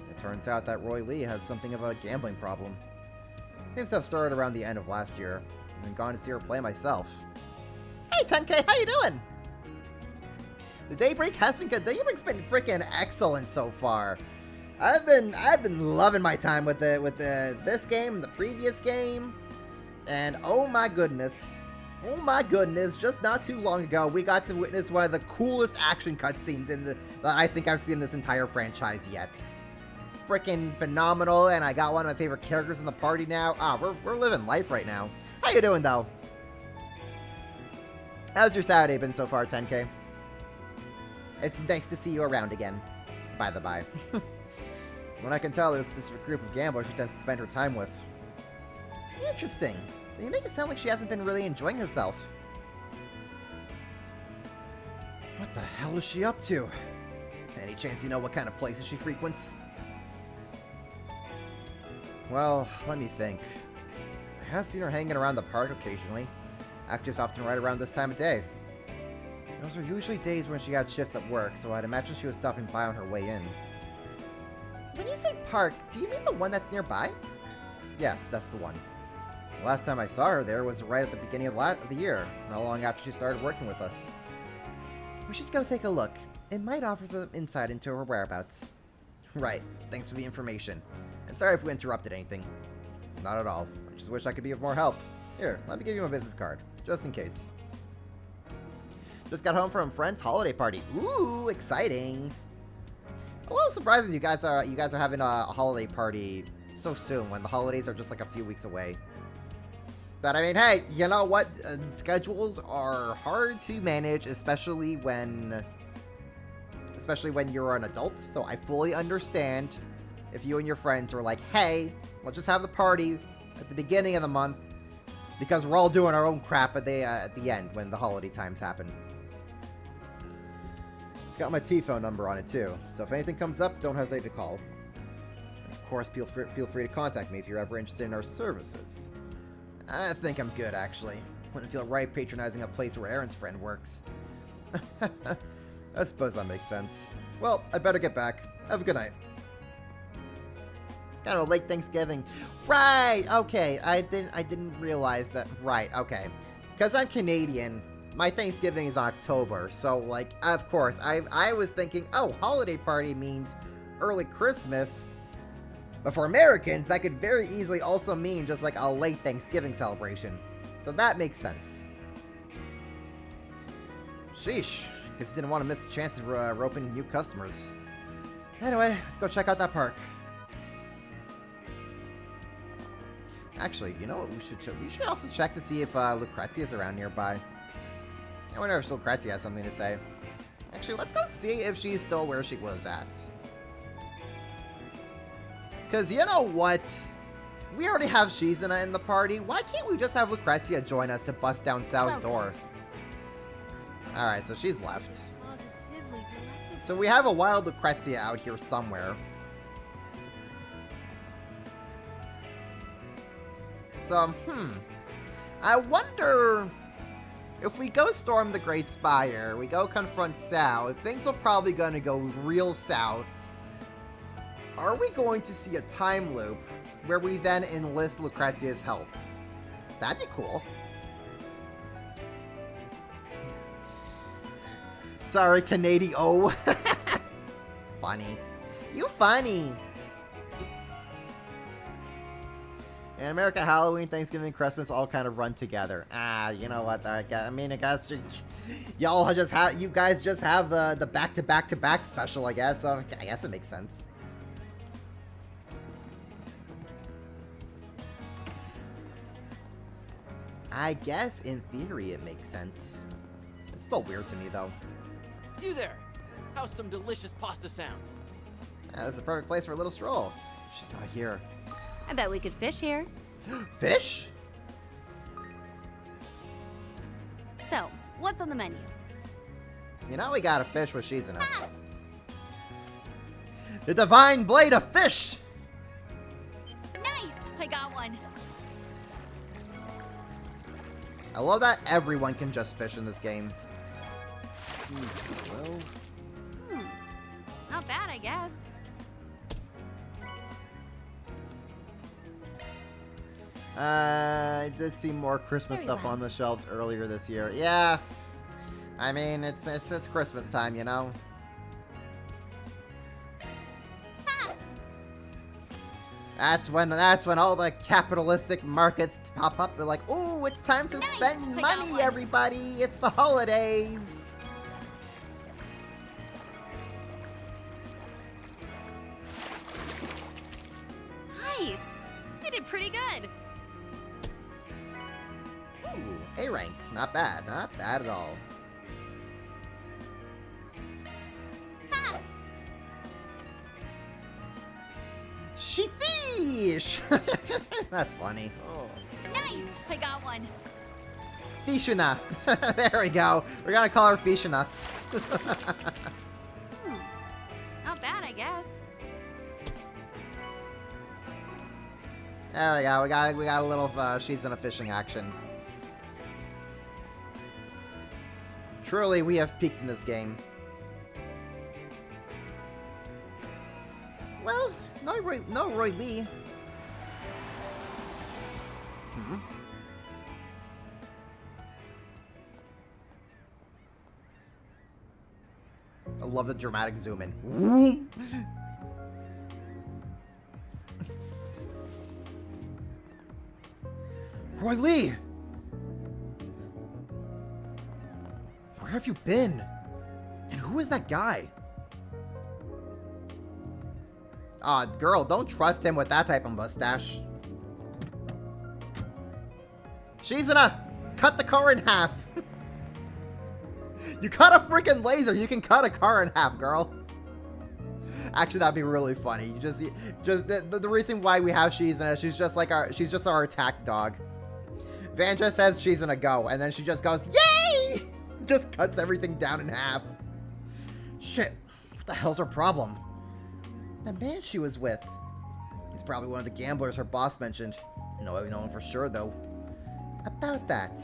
It turns out that Roy Lee has something of a gambling problem. Seems to have started around the end of last year. I've been gone to see her play myself. Hey 10K, how you doing? The Daybreak has been good. Daybreak's been freaking excellent so far. I've been loving my time with this game, the previous game, and oh my goodness, just not too long ago, we got to witness one of the coolest action cutscenes that I think I've seen in this entire franchise yet. Freaking phenomenal, and I got one of my favorite characters in the party now. Ah, we're living life right now. How you doing, though? How's your Saturday been so far, 10K? It's nice to see you around again, by the by. When I can tell, there's a specific group of gamblers she tends to spend her time with. Interesting. You make it sound like she hasn't been really enjoying herself. What the hell is she up to? Any chance you know what kind of places she frequents? Well, let me think. I have seen her hanging around the park occasionally. Actually, it's often right around this time of day. Those are usually days when she had shifts at work, so I'd imagine she was stopping by on her way in. When you say park, do you mean the one that's nearby? Yes, that's the one. The last time I saw her there was right at the beginning of the year, not long after she started working with us. We should go take a look. It might offer some insight into her whereabouts. Right, thanks for the information. And sorry if we interrupted anything. Not at all. I just wish I could be of more help. Here, let me give you my business card, just in case. Just got home from a friend's holiday party. Ooh, exciting! A little surprising you guys are having a holiday party so soon when the holidays are just like a few weeks away. But I mean, hey, you know what? Schedules are hard to manage, especially when especially when you're an adult, so I fully understand if you and your friends were like, hey, let's just have the party at the beginning of the month, because we're all doing our own crap at the end when the holiday times happen. It's got my T-phone number on it too, so if anything comes up, don't hesitate to call. And of course, feel free to contact me if you're ever interested in our services. I think I'm good, actually. Wouldn't feel right patronizing a place where Aaron's friend works. I suppose that makes sense. Well, I better get back. Have a good night. Kind of a late Thanksgiving. Right! Okay, I didn't realize that. Right, okay. Because I'm Canadian, my Thanksgiving is October, so, like, of course, I was thinking, oh, holiday party means early Christmas. But for Americans, that could very easily also mean just, like, a late Thanksgiving celebration. So that makes sense. Sheesh. Guess I didn't want to miss the chance of roping new customers. Anyway, let's go check out that park. Actually, you know what we should also check to see if Lucrezia's around nearby. I wonder if Lucrezia has something to say. Actually, let's go see if she's still where she was at. Because you know what? We already have Shizuna in the party. Why can't we just have Lucrezia join us to bust down Sal's door? Alright, so she's left. So we have a wild Lucrezia out here somewhere. So, I wonder if we go storm the Great Spire, we go confront Sal, things are probably going to go real south. Are we going to see a time loop where we then enlist Lucrezia's help? That'd be cool. Sorry, Canady. Oh. Funny. You funny. In America, Halloween, Thanksgiving, Christmas all kind of run together. Ah, you know what? I mean, I guess y'all just have, you guys just have the back-to-back-to-back special, I guess. So I guess it makes sense. I guess in theory it makes sense. It's still weird to me though. You there! How's some delicious pasta sound? This is the perfect place for a little stroll. She's not here. I bet we could fish here. Fish? So, what's on the menu? You know we got a fish with Shizuna. The divine blade of fish! Nice! I got one. I love that everyone can just fish in this game. Well... Not bad, I guess. I did see more Christmas stuff on the shelves earlier this year. Yeah. I mean, it's Christmas time, you know? That's when all the capitalistic markets pop up. They're like, ooh, it's time to spend money, everybody. It's the holidays. Nice. I did pretty good. Ooh, A rank. Not bad. Not bad at all. She fish! That's funny. Oh. Nice! I got one. Fishuna. There we go. We're gonna call her Fishuna. Not bad, I guess. There we go. We got a little she's in a fishing action. Truly, we have peaked in this game. Well, no Roy Lee. I love the dramatic zoom in. Vroom. Roy Lee! Where have you been? And who is that guy? Aw, girl, don't trust him with that type of mustache. Shizuna! Cut the car in half! You cut a freaking laser, you can cut a car in half, girl. Actually, that'd be really funny. You just the reason why we have Shizuna, she's just our attack dog. Van just says she's gonna go, and then she just goes, yay! Just cuts everything down in half. Shit, what the hell's her problem? The man she was with. He's probably one of the gamblers her boss mentioned. No, I know him for sure, though. About that.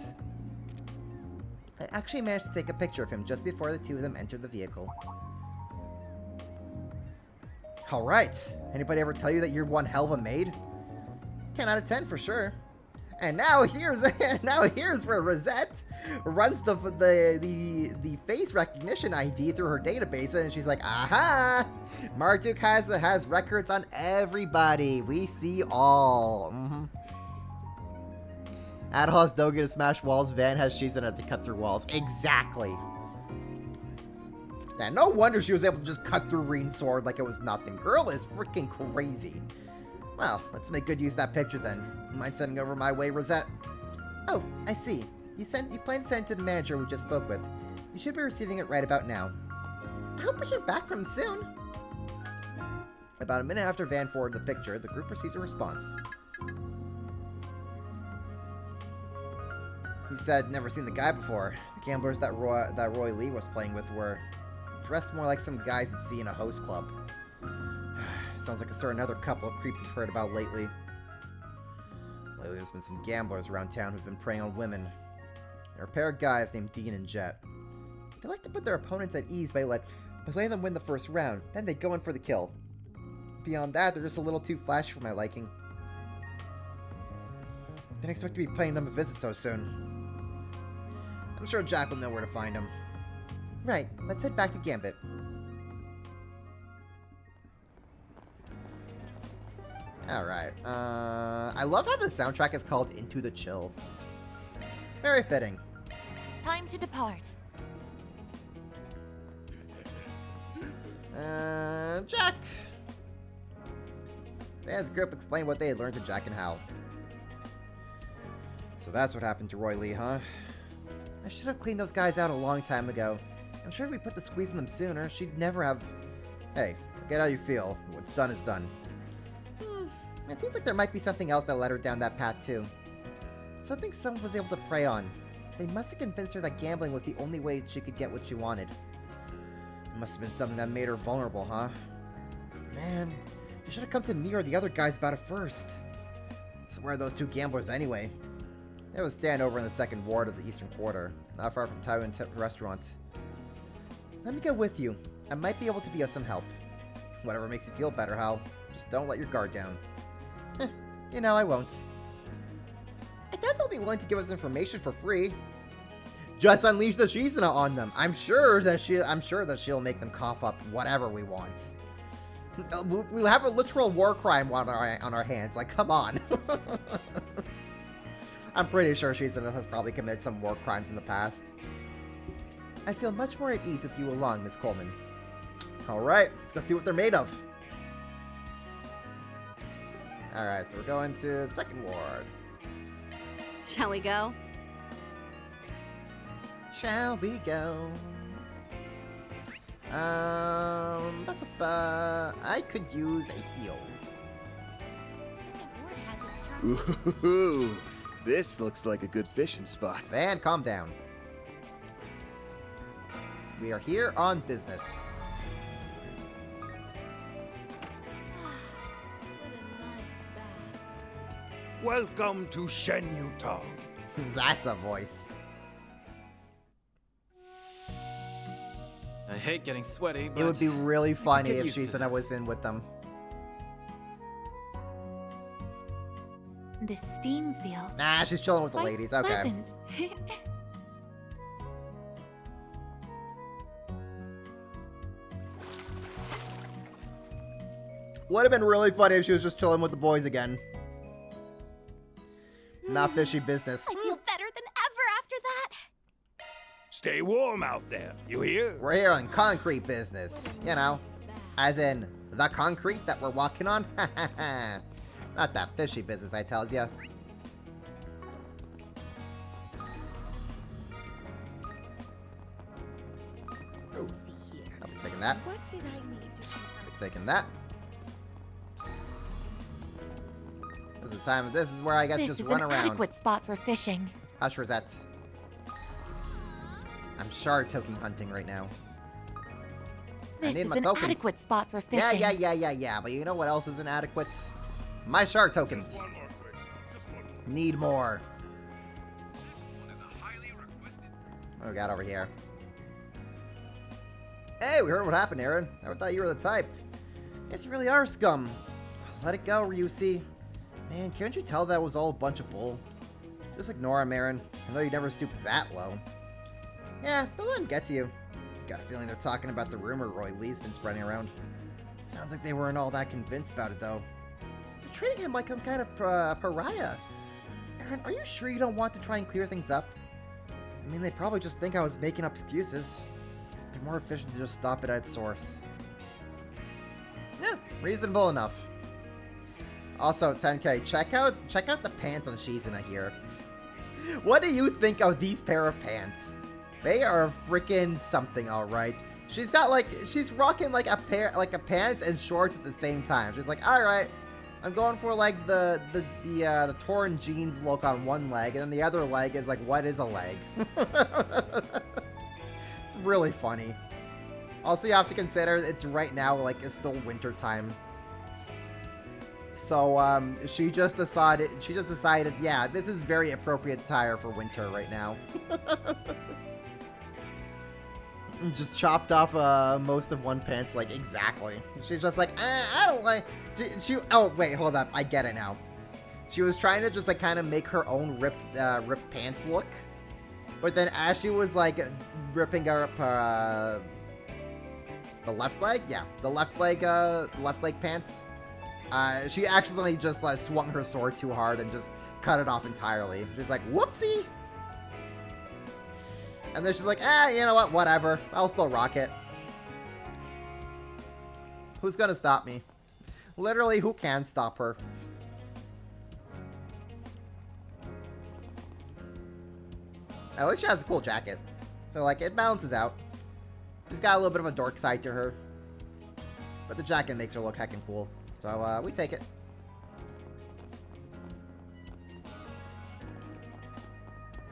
I actually managed to take a picture of him just before the two of them entered the vehicle. Alright. Anybody ever tell you that you're one hell of a maid? 10 out of 10 for sure. And now here's where Rosette runs the face recognition ID through her database, and she's like, aha! Marduk has records on everybody. We see all. Adol has Doga to smash walls. Van has Shizuna to cut through walls. Exactly. Yeah, no wonder she was able to just cut through Reen's sword like it was nothing. Girl is freaking crazy. Well, let's make good use of that picture then. Mind sending over my way, Rosette? Oh, I see. You plan to send it to the manager we just spoke with. You should be receiving it right about now. I hope we hear back from him soon. About a minute after Van forwarded the picture, the group received a response. He said, never seen the guy before. The gamblers that Roy Lee was playing with were dressed more like some guys you'd see in a host club. Sounds like a certain other couple of creeps you've heard about lately. Lately there's been some gamblers around town who've been preying on women. There are a pair of guys named Dean and Jet. They like to put their opponents at ease by letting them win the first round, then they go in for the kill. Beyond that, they're just a little too flashy for my liking. Didn't expect to be paying them a visit so soon. I'm sure Jack will know where to find him. Right, let's head back to Gambit. Alright, I love how the soundtrack is called Into the Chill. Very fitting. Time to depart. Jack! Van's group explained what they had learned to Jack and Hal. So that's what happened to Roy Lee, huh? I should have cleaned those guys out a long time ago. I'm sure if we put the squeeze in them sooner, she'd never have... Hey, get how you feel. What's done is done. It seems like there might be something else that led her down that path, too. Something someone was able to prey on. They must have convinced her that gambling was the only way she could get what she wanted. It must have been something that made her vulnerable, huh? Man, you should have come to me or the other guys about it first. So where are those two gamblers anyway? They would stand over in the second ward of the Eastern Quarter, not far from Taiwan restaurants. Let me go with you. I might be able to be of some help. Whatever makes you feel better, Hal. Just don't let your guard down. You know, I won't. I doubt they'll be willing to give us information for free. Just unleash the Shizuna on them. I'm sure that she'll make them cough up whatever we want. We'll have a literal war crime on our hands. Like, come on. I'm pretty sure Shizuna has probably committed some war crimes in the past. I feel much more at ease with you along, Miss Coleman. Alright, let's go see what they're made of. Alright, so we're going to the second ward. Shall we go? Shall we go? I could use a heal. Ooh, this looks like a good fishing spot. Van, calm down. We are here on business. Welcome to Shenyu Town. That's a voice. I hate getting sweaty, but it would be really funny get if used she to said I this. was in with them. The steam feels. Nah, she's chilling with the quite ladies. Okay. pleasant. Would have been really funny if she was just chilling with the boys again. Not fishy business. I feel better than ever after that. Stay warm out there, you hear? We're here on concrete business. You know, as in the concrete that we're walking on. Not that fishy business, I tells ya. Ooh. see here. I'll be taking that. What did I need to I'll be taking that. This is the time. This is where I get to This just is run an around. adequate spot for fishing. Hush, Rosette. I'm shard token hunting right now. This need is my an tokens. adequate spot for fishing. Yeah. But you know what else is inadequate? My shard tokens. Need more. What do we got over here? Hey, we heard what happened, Aaron. I thought you were the type. Guess you really are scum. Let it go, Ryusi. Man, can't you tell that was all a bunch of bull? Just ignore him, Aaron. I know you never stooped that low. Yeah, don't let him get to you. Got a feeling they're talking about the rumor Roy Lee's been spreading around. Sounds like they weren't all that convinced about it, though. They're treating him like some kind of pariah. Aaron, are you sure you don't want to try and clear things up? I mean, they probably just think I was making up excuses. It'd be more efficient to just stop it at its source. Yeah, reasonable enough. Also, 10K, check out the pants on Shizuna here. What do you think of these pair of pants? They are freaking something, all right. She's rocking like a pants and shorts at the same time. She's like, all right, I'm going for like the torn jeans look on one leg, and then the other leg is like, what is a leg? It's really funny. Also, you have to consider it's right now like it's still winter time. So she just decided, yeah, this is very appropriate attire for winter right now. Just chopped off most of one pants, like, exactly. She's just like, I don't like... Oh, wait, hold up. I get it now. She was trying to just, like, kind of make her own ripped pants look. But then as she was, like, ripping up the left leg? Yeah, the left leg pants. She accidentally just, swung her sword too hard and just cut it off entirely. She's like, whoopsie! And then she's like, you know what, whatever. I'll still rock it. Who's gonna stop me? Literally, who can stop her? At least she has a cool jacket. So, like, it balances out. She's got a little bit of a dork side to her. But the jacket makes her look heckin' cool. So, we take it.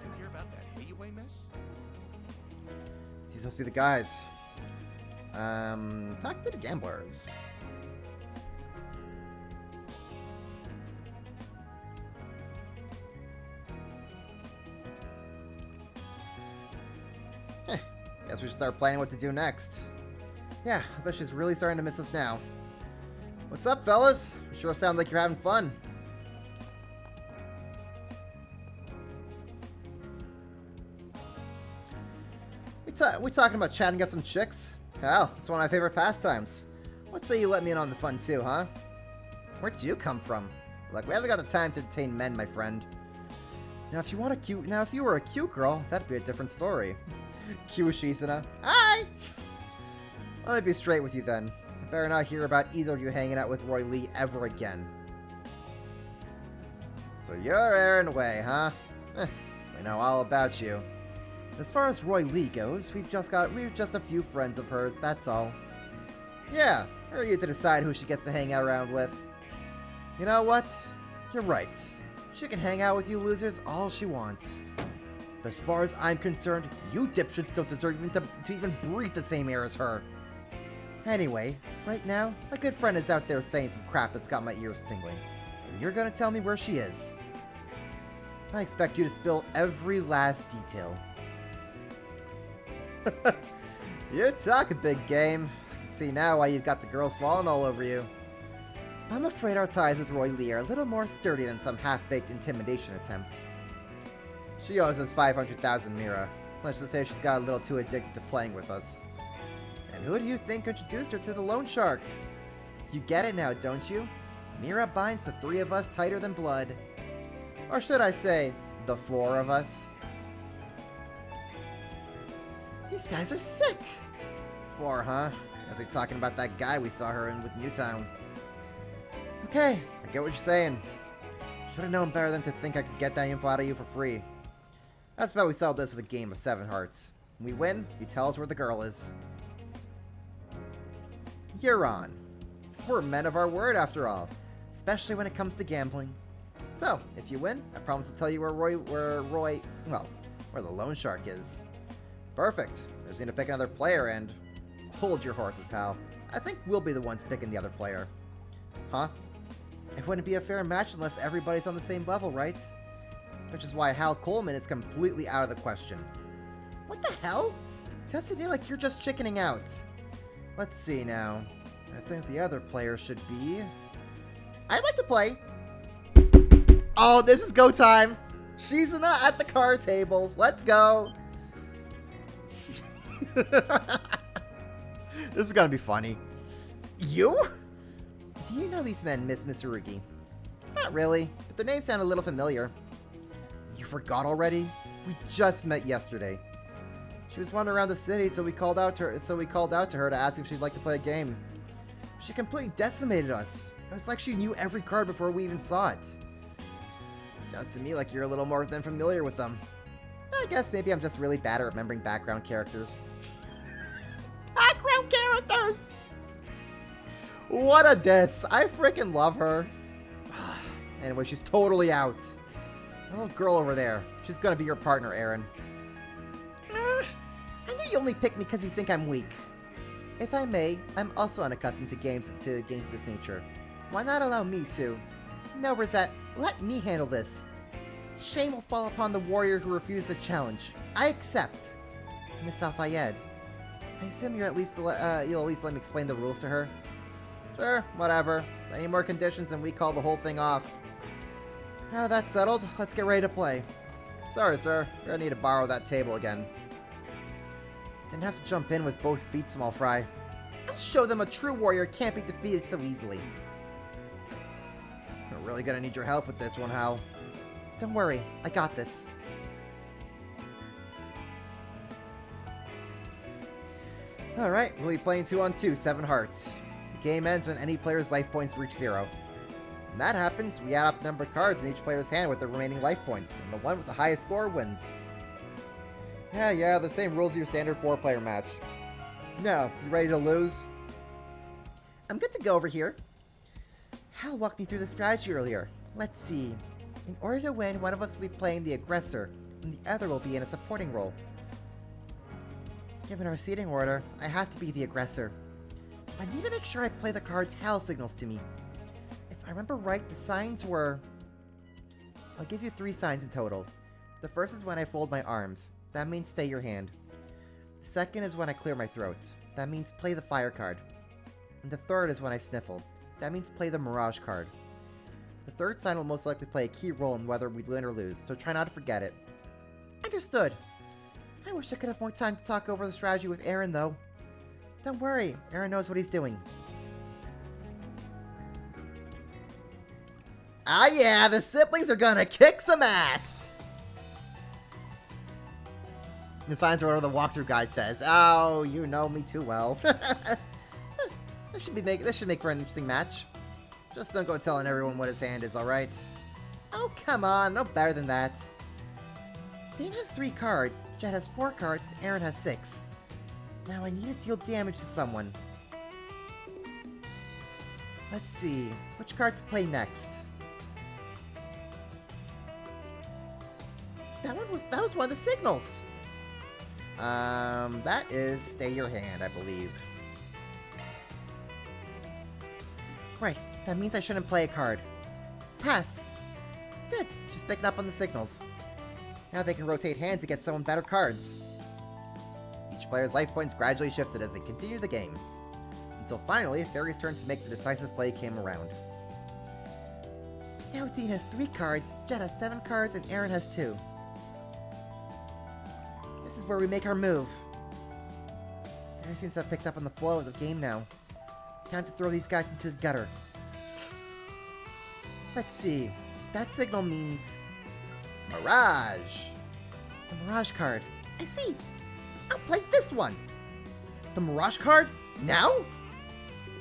You hear about that Hayway mess? These must be the guys. Talk to the gamblers. Guess we should start planning what to do next. Yeah, I bet she's really starting to miss us now. What's up, fellas? You sure sound like you're having fun. We talking about chatting up some chicks? Hell, it's one of my favorite pastimes. What say you let me in on the fun too, huh? Where'd you come from? Look, we haven't got the time to entertain men, my friend. Now, if you were a cute girl, that'd be a different story. Cute Shizuna. Hi! Let me be straight with you then. I better not hear about either of you hanging out with Roy Lee ever again. So you're Aaron Way, huh? We know all about you. As far as Roy Lee goes, we've just a few friends of hers, that's all. Yeah, who are you to decide who she gets to hang out around with? You know what? You're right. She can hang out with you losers all she wants. But as far as I'm concerned, you dipshits don't deserve even to even breathe the same air as her. Anyway, right now, a good friend is out there saying some crap that's got my ears tingling. And you're gonna tell me where she is. I expect you to spill every last detail. You talk a big game. I can see now why you've got the girls falling all over you. I'm afraid our ties with Roy Lee are a little more sturdy than some half-baked intimidation attempt. She owes us 500,000 Mira. Let's just say she's got a little too addicted to playing with us. And who do you think introduced her to the loan shark? You get it now, don't you? Mira binds the three of us tighter than blood. Or should I say, the four of us? These guys are sick! Four, huh? Guess we're talking about that guy we saw her in with Newtown. Okay, I get what you're saying. Should've known better than to think I could get that info out of you for free. That's about we settled this with a game of 7 hearts. When we win, you tell us where the girl is. you're on. We're men of our word, after all, especially when it comes to gambling. So, if you win, I promise to tell you where the loan shark is. Perfect. I just need to pick another player and... Hold your horses, pal. I think we'll be the ones picking the other player. Huh? It wouldn't be a fair match unless everybody's on the same level, right? Which is why Hal Coleman is completely out of the question. What the hell? Sounds to me like you're just chickening out. Let's see now. I think the other player should be... I'd like to play. Oh, this is go time. She's not at the card table. Let's go. This is gonna be funny. You? Do you know these men, Miss Mitsurugi? Not really, but their names sound a little familiar. You forgot already? We just met yesterday. She was wandering around the city, so we called out to her to ask if she'd like to play a game. She completely decimated us. It was like she knew every card before we even saw it. Sounds to me like you're a little more than familiar with them. I guess maybe I'm just really bad at remembering background characters. Background characters! What a diss. I freaking love her. Anyway, she's totally out. The little girl over there. She's gonna be your partner, Aaron. I know you only picked me because you think I'm weak. If I may, I'm also unaccustomed to games of this nature. Why not allow me to? No, Rosette, let me handle this. Shame will fall upon the warrior who refused the challenge. I accept. Miss Al-Fayed, I assume you'll at least let me explain the rules to her? Sure, whatever. Any more conditions and we call the whole thing off. Now that's settled, let's get ready to play. Sorry, sir. You're gonna need to borrow that table again. Didn't have to jump in with both feet, small fry. I'll show them a true warrior can't be defeated so easily. We're really gonna need your help with this one, Hal. Don't worry, I got this. Alright, we'll be playing 2-on-2, 7 hearts. The game ends when any player's life points reach 0. When that happens, we add up the number of cards in each player's hand with the remaining life points, and the one with the highest score wins. Yeah, the same rules as your standard 4-player match. No, you ready to lose? I'm good to go over here. Hal walked me through the strategy earlier. Let's see. In order to win, one of us will be playing the aggressor, and the other will be in a supporting role. Given our seating order, I have to be the aggressor. I need to make sure I play the cards Hal signals to me. If I remember right, the signs were... I'll give you 3 signs in total. The first is when I fold my arms. That means stay your hand. The second is when I clear my throat. That means play the fire card. And the third is when I sniffle. That means play the mirage card. The third sign will most likely play a key role in whether we win or lose, so try not to forget it. Understood. I wish I could have more time to talk over the strategy with Aaron, though. Don't worry, Aaron knows what he's doing. Ah yeah, the siblings are gonna kick some ass! The signs are what the walkthrough guide says. Oh, you know me too well. This should make for an interesting match. Just don't go telling everyone what his hand is, alright? Oh, come on, no better than that. Dane has 3 cards, Jet has 4 cards, and Aaron has 6. Now I need to deal damage to someone. Let's see, which card to play next? That was one of the signals. That is stay your hand, I believe. Right, that means I shouldn't play a card. Pass. Good, she's picking up on the signals. Now they can rotate hands to get someone better cards. Each player's life points gradually shifted as they continue the game, until finally Fairy's turn to make the decisive play came around. Now Dean has 3 cards, Jet has 7 cards, and Aaron has 2. This is where we make our move. Fairy seems to have picked up on the flow of the game now. Time to throw these guys into the gutter. Let's see. That signal means... Mirage! The Mirage card. I see. I'll play this one. The Mirage card? Now?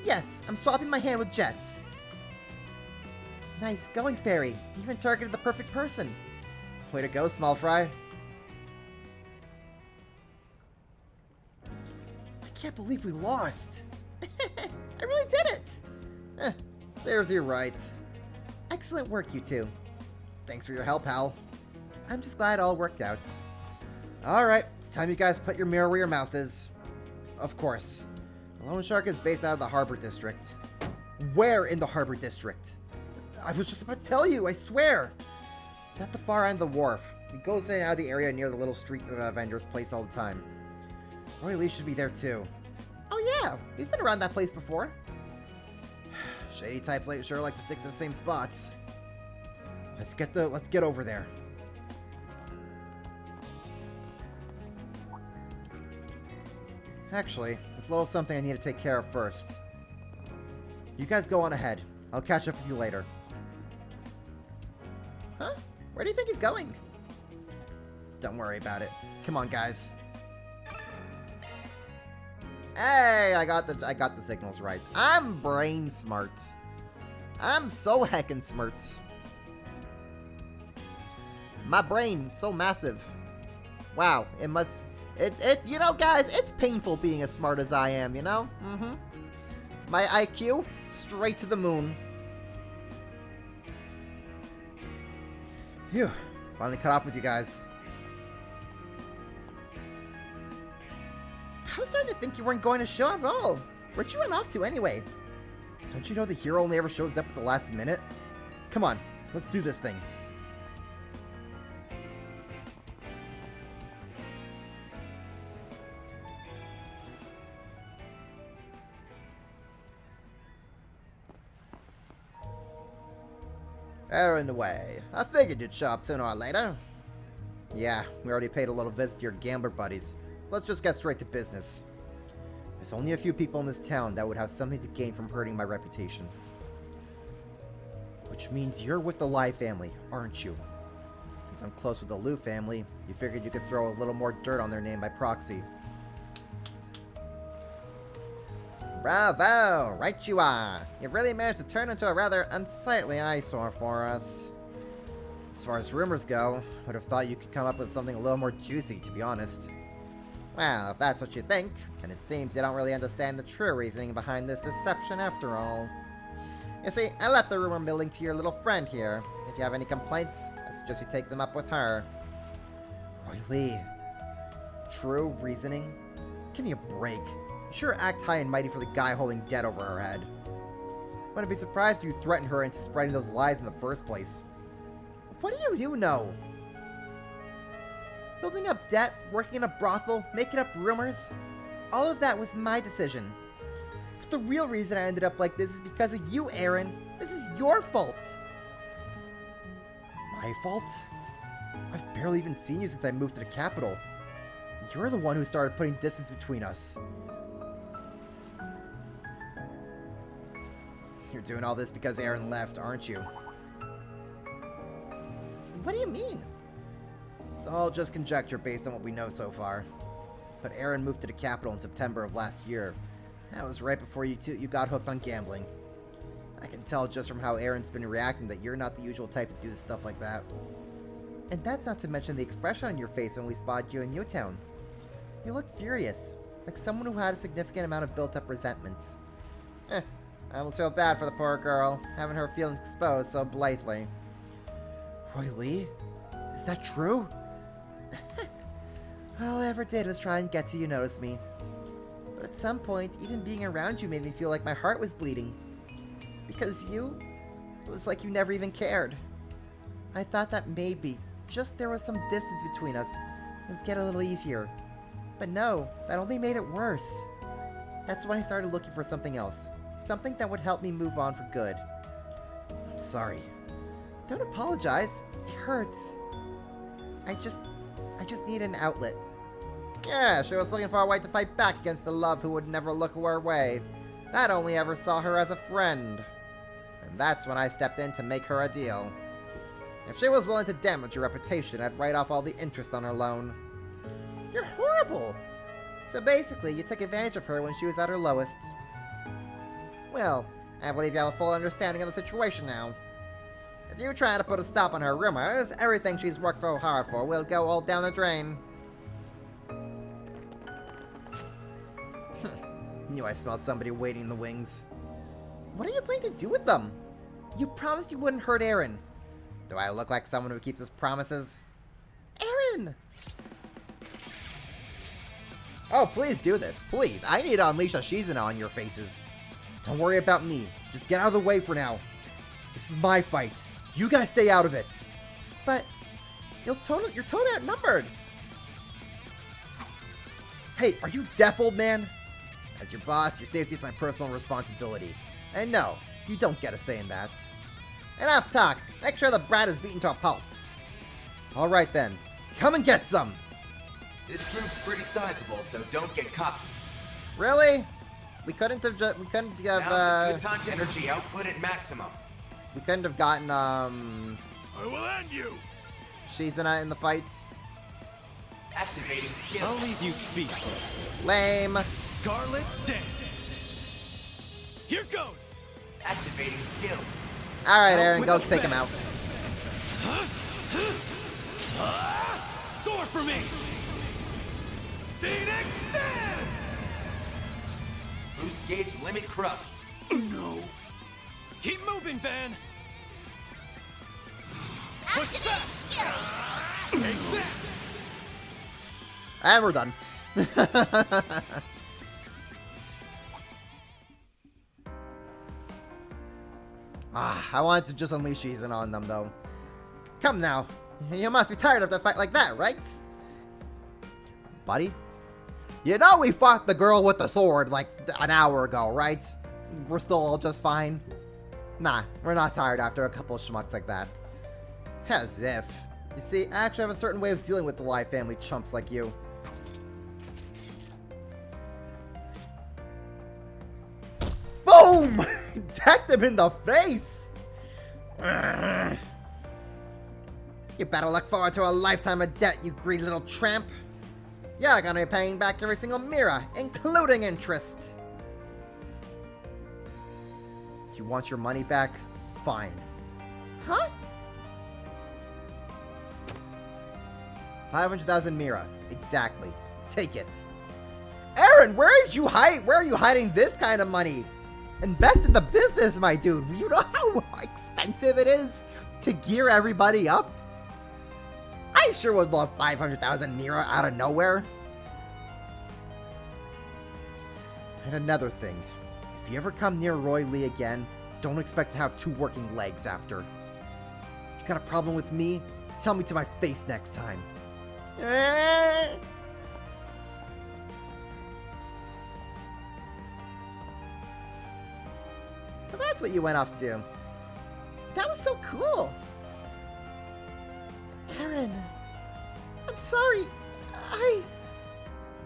Yes, I'm swapping my hand with Jet's. Nice going, Fairy. You even targeted the perfect person. Way to go, small fry. I can't believe we lost. I really did it! Serves you right. Excellent work, you two. Thanks for your help, Hal. I'm just glad it all worked out. Alright, it's time you guys put your mirror where your mouth is. Of course. The Lone Shark is based out of the Harbor District. Where in the Harbor District? I was just about to tell you, I swear! It's at the far end of the wharf. He goes in and out of the area near the little street vendor's place all the time. Roy Lee should be there too. Oh yeah, we've been around that place before. Shady types sure like to stick to the same spots. Let's get over there. Actually, there's a little something I need to take care of first. You guys go on ahead. I'll catch up with you later. Huh? Where do you think he's going? Don't worry about it. Come on, guys. Hey, I got the signals right. I'm brain smart. I'm so heckin' smart. My brain so massive. Wow, you know, guys, it's painful being as smart as I am, you know? My IQ, straight to the moon. Phew, finally caught up with you guys. I was starting to think you weren't going to show at all. Where'd you run off to anyway? Don't you know the hero only ever shows up at the last minute? Come on, let's do this thing. Errand away. I figured you'd show up sooner or later. Yeah, we already paid a little visit to your gambler buddies. Let's just get straight to business. There's only a few people in this town that would have something to gain from hurting my reputation. Which means you're with the Lai family, aren't you? Since I'm close with the Liu family, you figured you could throw a little more dirt on their name by proxy. Bravo! Right you are! You've really managed to turn into a rather unsightly eyesore for us. As far as rumors go, I would have thought you could come up with something a little more juicy, to be honest. Well, if that's what you think, then it seems you don't really understand the true reasoning behind this deception after all. You see, I left the rumor milling to your little friend here. If you have any complaints, I suggest you take them up with her. Roy Lee. True reasoning? Give me a break. You sure act high and mighty for the guy holding debt over her head. Wouldn't be surprised if you threatened her into spreading those lies in the first place. What do you know? Building up debt, working in a brothel, making up rumors. All of that was my decision. But the real reason I ended up like this is because of you, Aaron. This is your fault. My fault? I've barely even seen you since I moved to the capital. You're the one who started putting distance between us. You're doing all this because Aaron left, aren't you? What do you mean? It's all just conjecture based on what we know so far. But Aaron moved to the capital in September of last year. That was right before you got hooked on gambling. I can tell just from how Aaron's been reacting that you're not the usual type to do stuff like that. And that's not to mention the expression on your face when we spotted you in Newtown. You looked furious, like someone who had a significant amount of built-up resentment. I almost feel bad for the poor girl, having her feelings exposed so blithely. Roy Lee? Is that true? All I ever did was try and get to you notice me. But at some point, even being around you made me feel like my heart was bleeding. Because it was like you never even cared. I thought that maybe, just there was some distance between us, it would get a little easier. But no, that only made it worse. That's when I started looking for something else. Something that would help me move on for good. I'm sorry. Don't apologize. It hurts. I just need an outlet. Yeah, she was looking for a way to fight back against the love who would never look her way. That only ever saw her as a friend. And that's when I stepped in to make her a deal. If she was willing to damage your reputation, I'd write off all the interest on her loan. You're horrible! So basically, you took advantage of her when she was at her lowest. Well, I believe you have a full understanding of the situation now. If you try to put a stop on her rumors, everything she's worked so hard for will go all down the drain. Knew I smelled somebody waiting in the wings. What are you planning to do with them? You promised you wouldn't hurt Aaron. Do I look like someone who keeps his promises? Aaron! Oh, please do this. Please. I need to unleash a Shizuna on your faces. Don't worry about me. Just get out of the way for now. This is my fight. You guys stay out of it. But you're totally outnumbered. Hey, are you deaf, old man? As your boss, your safety is my personal responsibility. And no, you don't get a say in that. Enough talk. Make sure the brat is beaten to a pulp. Alright then. Come and get some. This group's pretty sizable, so don't get cocky. Really? We couldn't have Now's a good time to energy output at maximum. We couldn't have gotten, I will end you! Shizuna in the fight. Activating skill. I'll leave you speechless. Lame. Scarlet Dance. Here goes. Activating skill. Alright, Aaron, go take him out. Soar for me! Phoenix Dance! Boost gauge limit crushed. No. Keep moving, Van. Push back. Take that. And we're done. I wanted to just unleash Shizuna on them, though. Come now. You must be tired of the fight like that, right? Buddy? You know we fought the girl with the sword like an hour ago, right? We're still all just fine. Nah, we're not tired after a couple of schmucks like that. As if. You see, I actually have a certain way of dealing with the Lai family chumps like you. Boom! Decked him in the face! You better look forward to a lifetime of debt, you greedy little tramp. You're gonna be paying back every single Mira, including interest. You want your money back? Fine. Huh? 500,000 Mira. Exactly. Take it. Aaron, where are you hiding this kind of money? Invest in the business, my dude. You know how expensive it is to gear everybody up? I sure would love 500,000 Mira out of nowhere. And another thing. If you ever come near Roy Lee again, don't expect to have two working legs after. You got a problem with me? Tell me to my face next time. So that's what you went off to do. That was so cool. Aaron, I'm sorry. I'm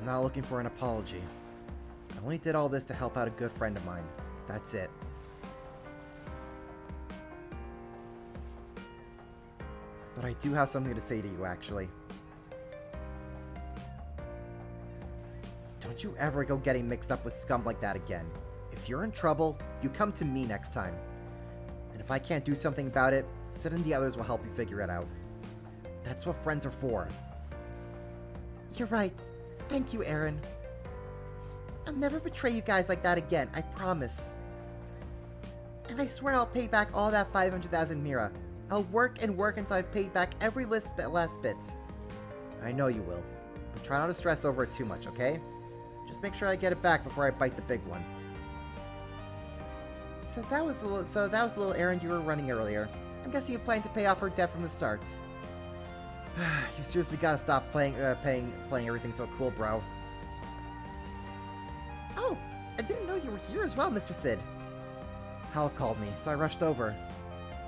not looking for an apology. I only did all this to help out a good friend of mine. That's it. But I do have something to say to you, actually. Don't you ever go getting mixed up with scum like that again. If you're in trouble, you come to me next time. And if I can't do something about it, Sid and the others will help you figure it out. That's what friends are for. You're right. Thank you, Aaron. I'll never betray you guys like that again, I promise. And I swear I'll pay back all that 500,000 Mira. I'll work and work until I've paid back every last bit. I know you will. But try not to stress over it too much, okay? Just make sure I get it back before I bite the big one. So that was the little errand you were running earlier. I'm guessing you planned to pay off her debt from the start. You seriously gotta stop playing everything so cool, bro. Oh, I didn't know you were here as well, Mr. Sid. Hal called me, so I rushed over.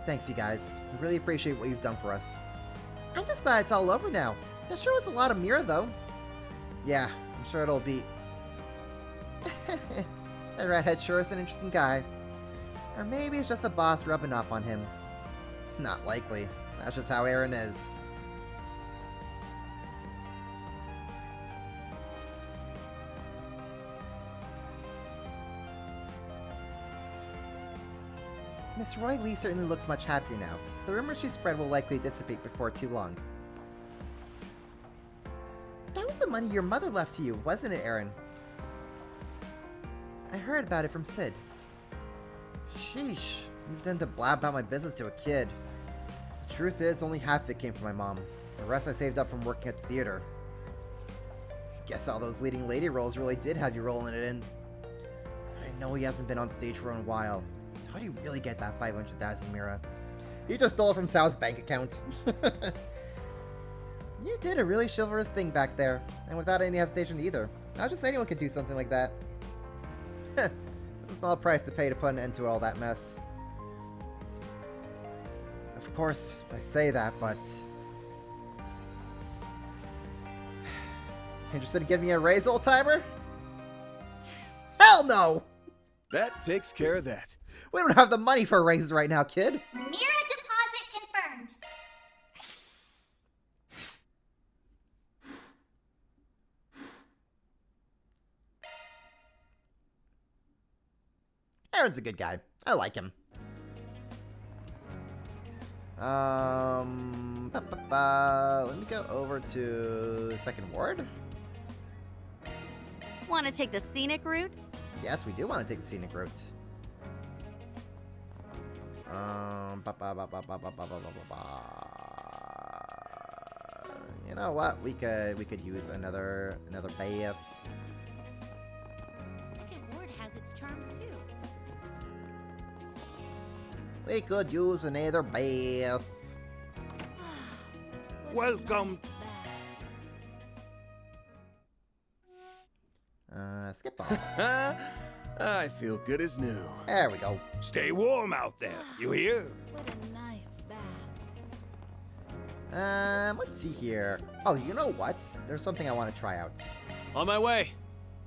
Thanks, you guys. I really appreciate what you've done for us. I'm just glad it's all over now. That sure was a lot of Mira, though. Yeah, I'm sure it'll be... That redhead sure is an interesting guy. Or maybe it's just the boss rubbing off on him. Not likely. That's just how Aaron is. Miss Roy Lee certainly looks much happier now. The rumors she spread will likely dissipate before too long. That was the money your mother left to you, wasn't it, Aaron? I heard about it from Sid. Sheesh. You've done to blab about my business to a kid. The truth is, only half of it came from my mom. The rest I saved up from working at the theater. Guess all those leading lady roles really did have you rolling it in. But I know he hasn't been on stage for a while. So how do you really get that 500,000 Mira? He just stole it from Sal's bank account. You did a really chivalrous thing back there, and without any hesitation either. Not just anyone could do something like that. It's a small price to pay to put an end to all that mess. Of course, I say that, but... Interested in giving me a raise, old-timer? Hell no! That takes care of that. We don't have the money for raises right now, kid. Mira deposit confirmed. Aaron's a good guy. I like him. Let me go over to Second Ward. Want to take the scenic route? Yes, we do want to take the scenic route. You know what? We could use another bath. Second Ward has its charms too. We could use another bath. Welcome. Skip ball. I feel good as new. There we go. Stay warm out there. You hear? What a nice bath. Let's see here. Oh, you know what? There's something I want to try out. On my way.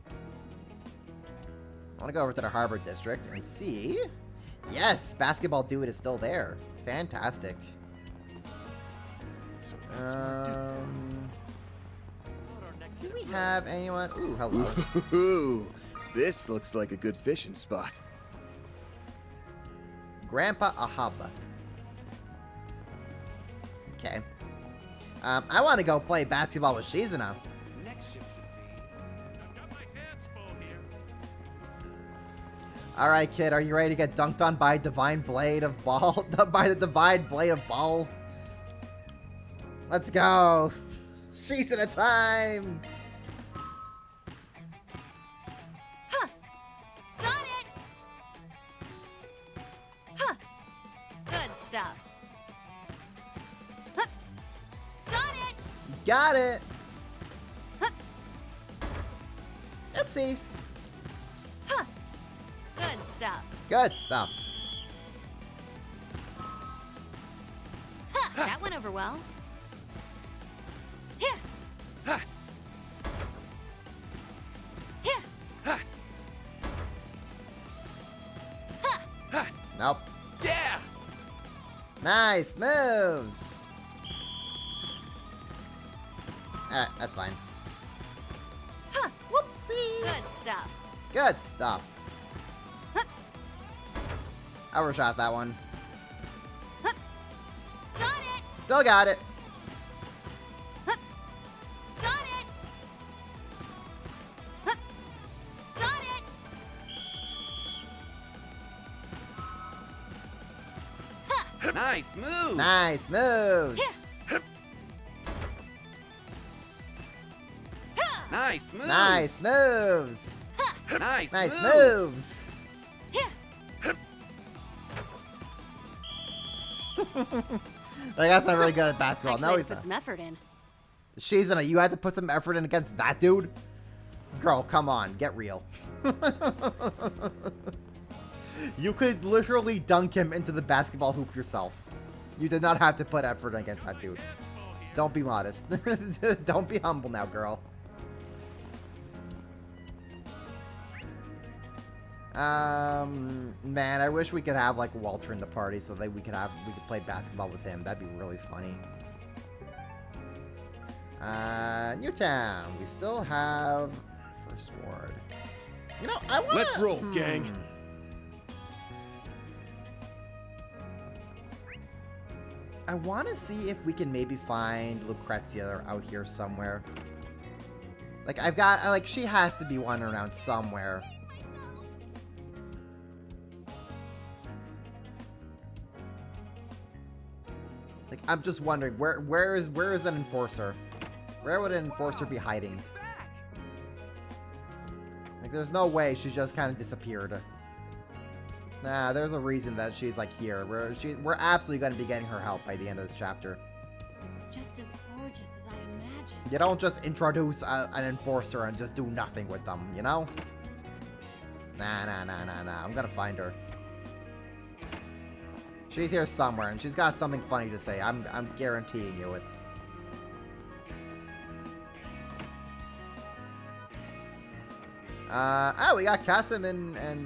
I want to go over to the Harbor District and see. Yes, Basketball Dude is still there. Fantastic. So that's do we have anyone? Ooh, hello. Ooh, this looks like a good fishing spot. Grandpa Ahaba. Okay. I want to go play basketball with Shizuna. Next ship should be. I've got my hands full here. All right, kid. Are you ready to get dunked on by a divine blade of ball? By the divine blade of ball? Let's go. Shizuna time. Huh. Got it. Huh. Good stuff. Huh. Got it. Got it. Oopsies. Huh. Good stuff. Good stuff. Huh. That went over well. Here. Here. Nope. Yeah. Nice moves. Alright, that's fine. Huh. Whoopsie. Good stuff. Good stuff. Overshot that one. Got it. Still got it. Got it. Got it. Nice move. Nice moves. Nice move. Nice moves. Nice Nice move. moves. That guy's not really good at basketball. Actually, No, I he's put not. some effort in. Shizuna, you had to put some effort in against that dude? Girl, come on. Get real. You could literally dunk him into the basketball hoop yourself. You did not have to put effort against that dude. Don't be modest. Don't be humble now, girl. Man, I wish we could have like Walter in the party so that we could play basketball with him. That'd be really funny. Newtown. We still have First Ward. You know, I want. Let's roll, gang. I want to see if we can maybe find Lucrezia out here somewhere. Like, she has to be wandering around somewhere. I'm just wondering, where is an enforcer? Where would an enforcer be hiding? Like, there's no way she just kind of disappeared. Nah, there's a reason that she's like here. We're absolutely going to be getting her help by the end of this chapter. It's just as gorgeous as I imagined. You don't just introduce an enforcer and just do nothing with them, you know? Nah. I'm gonna find her. She's here somewhere, and she's got something funny to say. I'm guaranteeing you it. We got Kasim and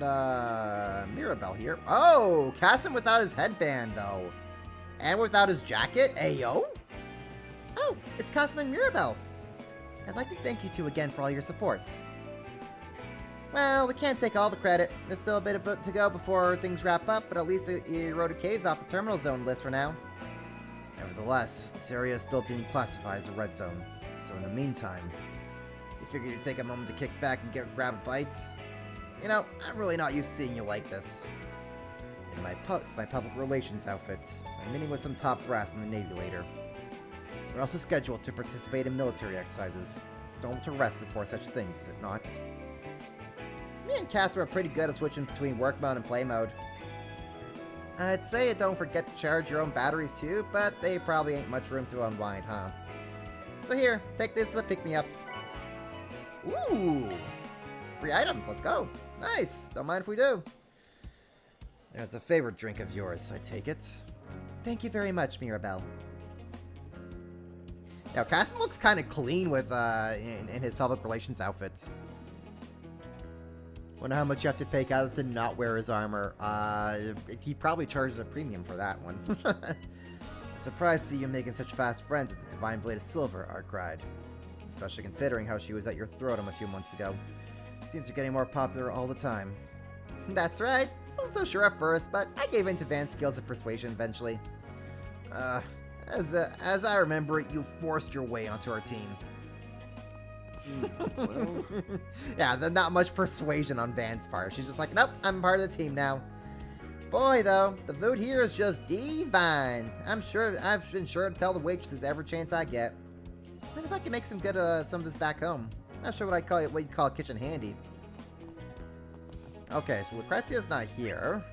Mirabelle here. Oh, Kasim without his headband, though. And without his jacket? Ayo? Oh, it's Kasim and Mirabelle. I'd like to thank you two again for all your supports. Well, we can't take all the credit. There's still a bit to go before things wrap up, but at least the eroded cave's off the terminal zone list for now. Nevertheless, this area is still being classified as a red zone. So in the meantime, you figured you'd take a moment to kick back and grab a bite? You know, I'm really not used to seeing you like this. In it's my public relations outfit. I'm meeting with some top brass in the Navy later. We're also scheduled to participate in military exercises. It's normal to rest before such things, is it not? Me and Casper are pretty good at switching between work mode and play mode. I'd say you don't forget to charge your own batteries too, but they probably ain't much room to unwind, huh? So here, take this as a pick-me-up. Ooh! Free items, let's go. Nice, don't mind if we do. There's a favorite drink of yours, I take it. Thank you very much, Mirabelle. Now, Cassim looks kind of clean with, in his public relations outfits. Wonder how much you have to pay Kaz to not wear his armor. He probably charges a premium for that one. I'm surprised to see you making such fast friends with the Divine Blade of Silver, Art cried. Especially considering how she was at your throat a few months ago. Seems you're getting more popular all the time. That's right. I wasn't so sure at first, but I gave in to Van's skills of persuasion eventually. As I remember it, you forced your way onto our team. Well... yeah, there's not much persuasion on Van's part. She's just like, nope, I'm part of the team now. Boy, though, the food here is just divine. I've been sure to tell the waitresses every chance I get. What if I can make some of this back home? Not sure what you'd call kitchen handy. Okay, so Lucrezia's not here.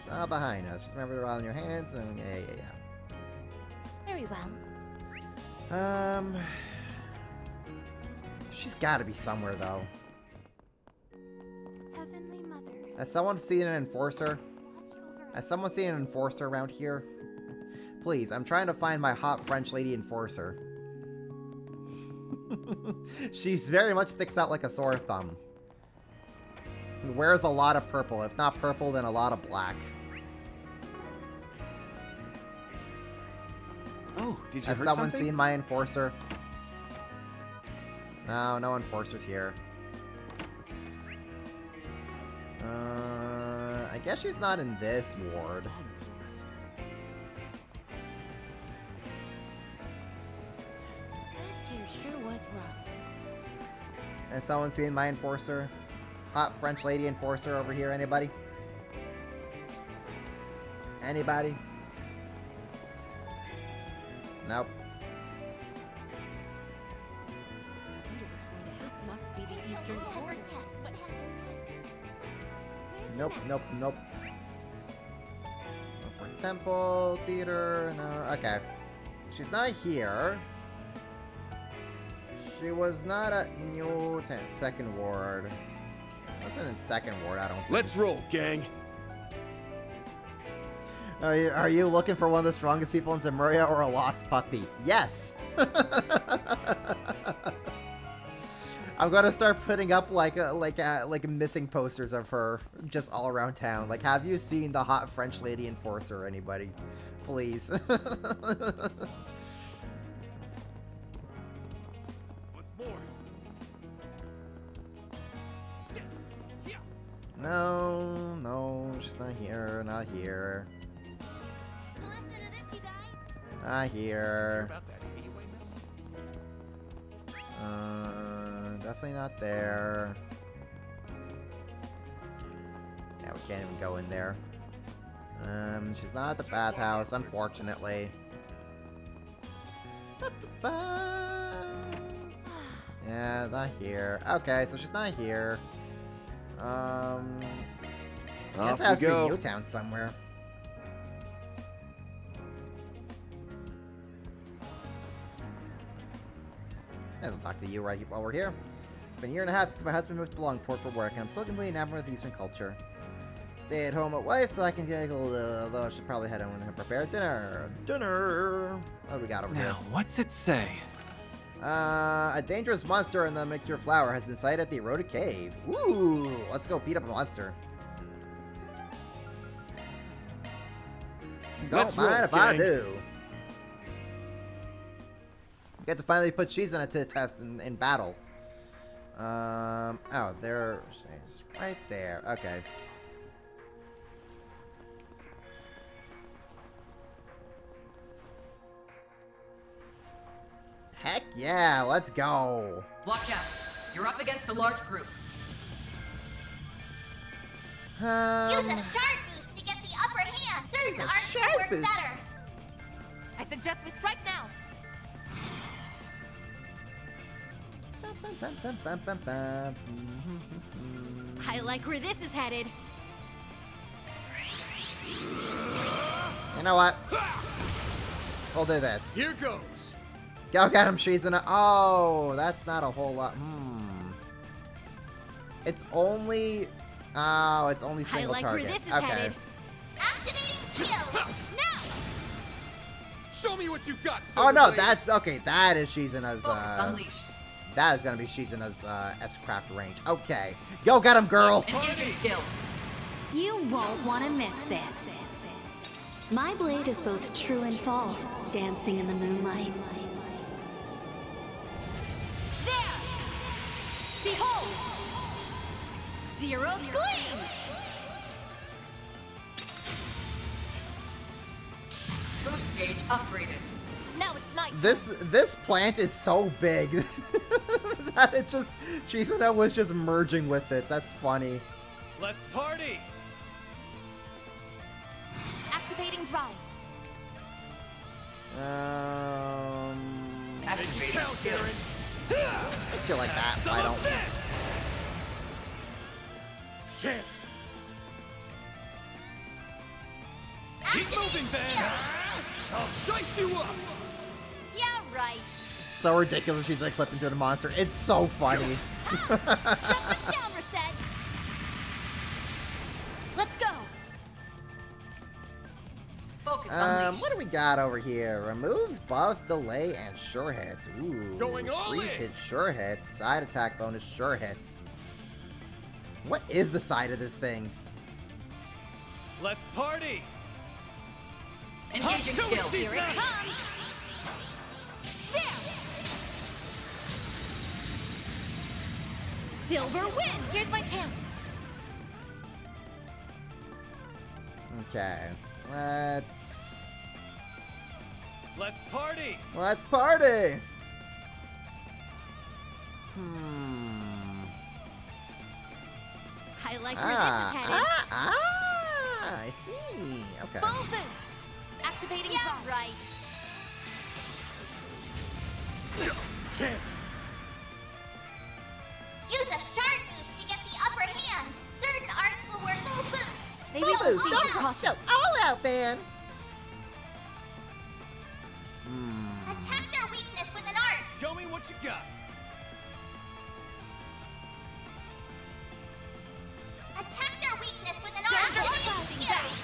It's all behind us. Just remember to roll in your hands and yeah. Very well. She's gotta be somewhere though. Heavenly Mother. Has someone seen an enforcer? Has someone seen an enforcer around here? Please, I'm trying to find my hot French lady enforcer. She very much sticks out like a sore thumb. Wears a lot of purple. If not purple, then a lot of black. Oh, did you Has hurt someone something? seen my enforcer? No enforcers here. I guess she's not in this ward. Last year sure was rough. Has someone seen my enforcer? Hot French lady enforcer over here, anybody? Anybody? Nope. This must be the Eastern Court. What happened next? Nope. Upward Temple, Theater, no, okay. She's not here. She was not at New Second Ward. Wasn't in Second Ward, I don't think. Let's roll, gang. Are you looking for one of the strongest people in Zemuria or a lost puppy? Yes! I'm gonna start putting up like missing posters of her just all around town. Like, have you seen the hot French lady enforcer, anybody? Please. No, she's not here, not here. Not here. definitely not there. Yeah, we can't even go in there. She's not at the bathhouse, unfortunately. Yeah, not here. Okay, so she's not here. I guess it has to be Newtown somewhere. Might as well talk to you right while we're here. It's been a year and a half since my husband moved to Longport for work, and I'm still completely enamored with Eastern culture. Stay at home at wife so I can get though I should probably head home and prepare dinner. What do we got over here? Now, what's it say? A dangerous monster in the Mercure Flower has been sighted at the eroded cave. Ooh, let's go beat up a monster. Don't mind if I do. You get to finally put cheese on it to test in battle. Oh, there, she's right there. Okay. Heck yeah, let's go. Watch out. You're up against a large group. Use a shard boost to get the upper hand. Certain arts will work better. I suggest we strike now. I like where this is headed. You know what? We'll do this. Here goes. Go get him, Shizuna. Oh, that's not a whole lot. It's only... Oh, it's only single I like target. where this is okay. headed. Activating skill. Now. Show me what you got. Oh no, that's okay. That is Shizuna's. Unleashed. That is gonna be Shizuna's S-craft range. Okay, go get him, girl. Engaging skill. You won't want to miss this. My blade is both true and false, dancing in the moonlight. There! Behold! Zeroth Gleam! Boost gauge upgraded. Now it's my turn. This plant is so big that it just Shizuna was just merging with it. That's funny. Let's party! Activating drive. Activating skill. Hit you like that. I don't. Chance. Keep moving, Van! I'll dice you up. Yeah, right. So ridiculous. She's like flipped into a monster. It's so funny. Shut them down, Reset. Let's go. Focus unleashed. What do we got over here? Removes buffs, delay, and sure hits. Ooh. Going all freeze in. hit, sure hits. Side attack bonus, sure hits. What is the side of this thing? Let's party! Engaging skill. Here it comes. There. Silver wins. Here's my chance. Okay. Let's party! Let's party! I like where this is headed. I see. Okay. Full boost. Activating drive. Right. Chance. Use a shard boost to get the upper hand. Certain arts will work full boost. Maybe Full I'll boost. see Don't the caution. go all out, man. Attack their weakness with an art. Show me what you got! Attack their weakness with an art.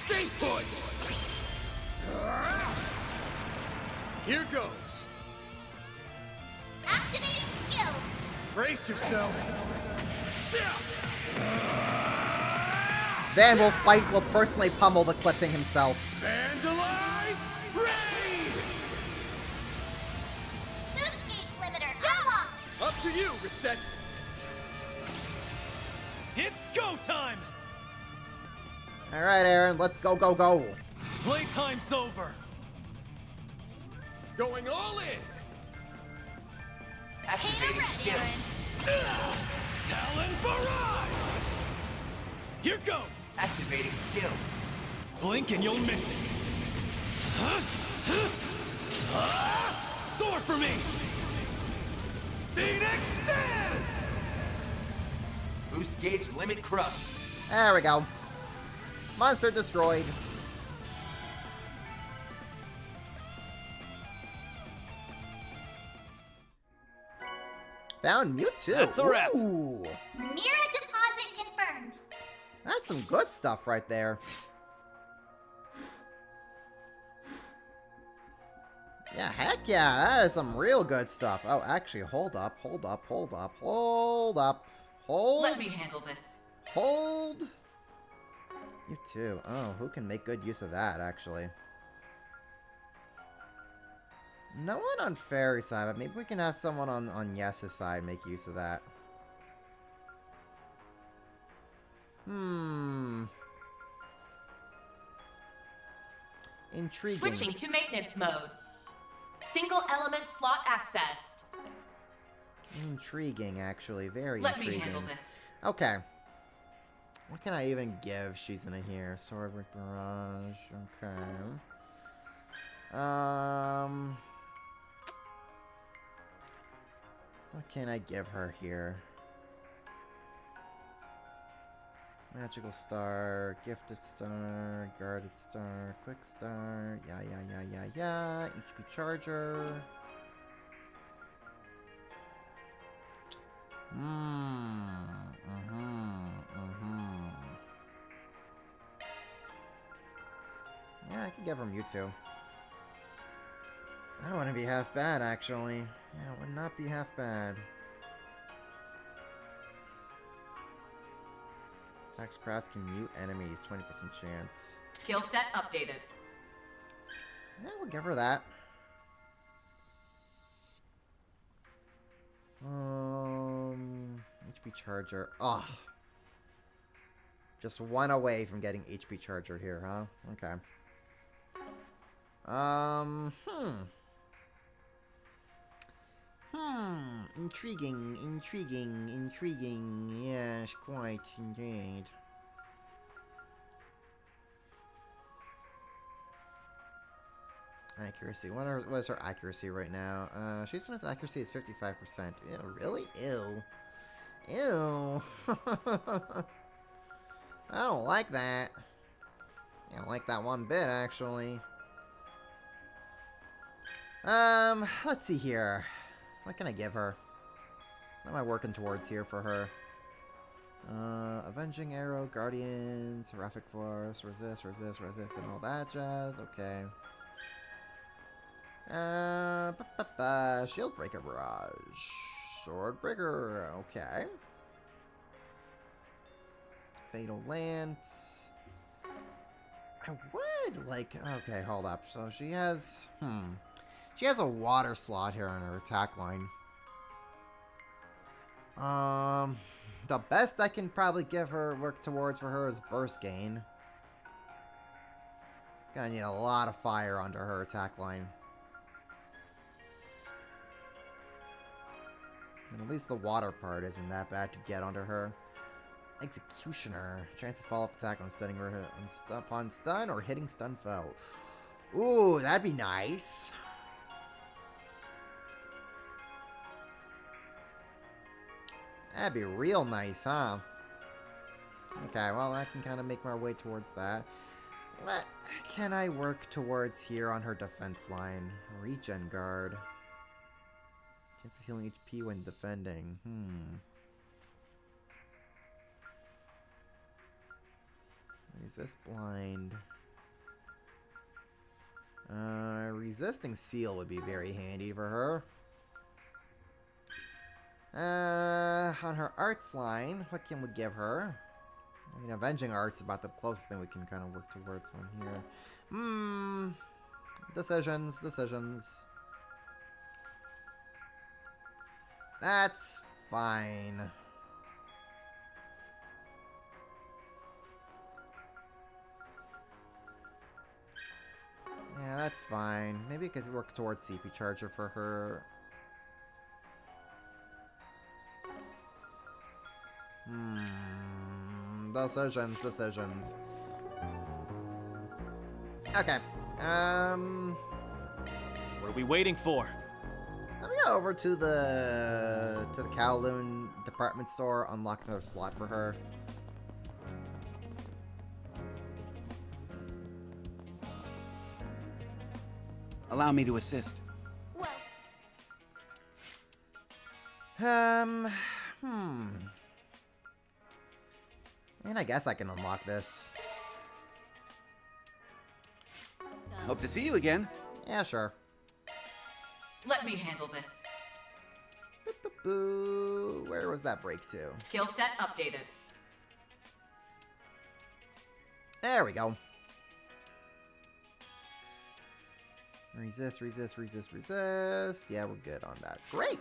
Stay put. Here goes. Activating skill. Brace yourself. Van will personally pummel the clipping himself. Vandalize! Raid! Boost gauge limiter unlocked. Up to you, Reset. It's go time! Alright, Aaron, let's go, go, go. Playtime's over! Going all in. Activating skill. Talon Barrage! Here goes! Activating skill. Blink and you'll miss it. Sword for me! Phoenix Dance! Boost gauge limit crush. There we go. Monster destroyed. Found Mewtwo. That's a wrap. Ooh. Mira deposit confirmed. That's some good stuff right there. Yeah, heck yeah, that is some real good stuff. Oh, actually, hold up. Let me handle this. Hold. You too. Oh, who can make good use of that, actually? No one on Fairy's side, but maybe we can have someone on Yes's side make use of that. Intriguing. Switching to maintenance mode. Single element slot accessed. Intriguing, actually. Very Let intriguing. me handle this. Okay. What can I even give she's in here? Swordwick Barrage. Okay. What can I give her here? Magical Star, Gifted Star, Guarded Star, Quick Star, yeah. HP Charger. Yeah, I could give her Mewtwo. That wouldn't be half bad, actually. Yeah, it would not be half bad. Attacks crafts can mute enemies, 20% chance. Skill set updated. Yeah, we'll give her that. HP Charger. Ugh. Just one away from getting HP Charger here, huh? Okay. Intriguing. Yes, quite indeed. Accuracy. What is her accuracy right now? She's on accuracy is 55%. Ew, really? Ew. I don't like that. I don't like that one bit, actually. Let's see here. What can I give her? What am I working towards here for her? Avenging Arrow, Guardians, Seraphic Force, Resist, and all that jazz. Okay. Shield Breaker Barrage. Sword Breaker. Okay. Fatal Lance. I would like... Okay, hold up. So she has... She has a water slot here on her attack line. The best I can probably work towards for her is Burst Gain. Gonna need a lot of fire under her attack line. And at least the water part isn't that bad to get under her. Executioner. Chance to follow up attack on stunning upon stun or hitting stun foe. Ooh, that'd be nice. That'd be real nice, huh? Okay, well, I can kind of make my way towards that. What can I work towards here on her defense line? Regen Guard. Chance of healing HP when defending. Resist Blind. Resisting Seal would be very handy for her. On her arts line, what can we give her? I mean, Avenging Art's about the closest thing we can kind of work towards one here. Decisions. That's fine. Yeah, that's fine. Maybe I could work towards CP Charger for her. Decisions. Okay. What are we waiting for? Let me go over to the Kowloon department store, unlock another slot for her. Allow me to assist. And I guess I can unlock this. Hope to see you again. Yeah, sure. Let me handle this. Boo. Where was that break to? Skill set updated. There we go. Resist. Yeah, we're good on that. Great.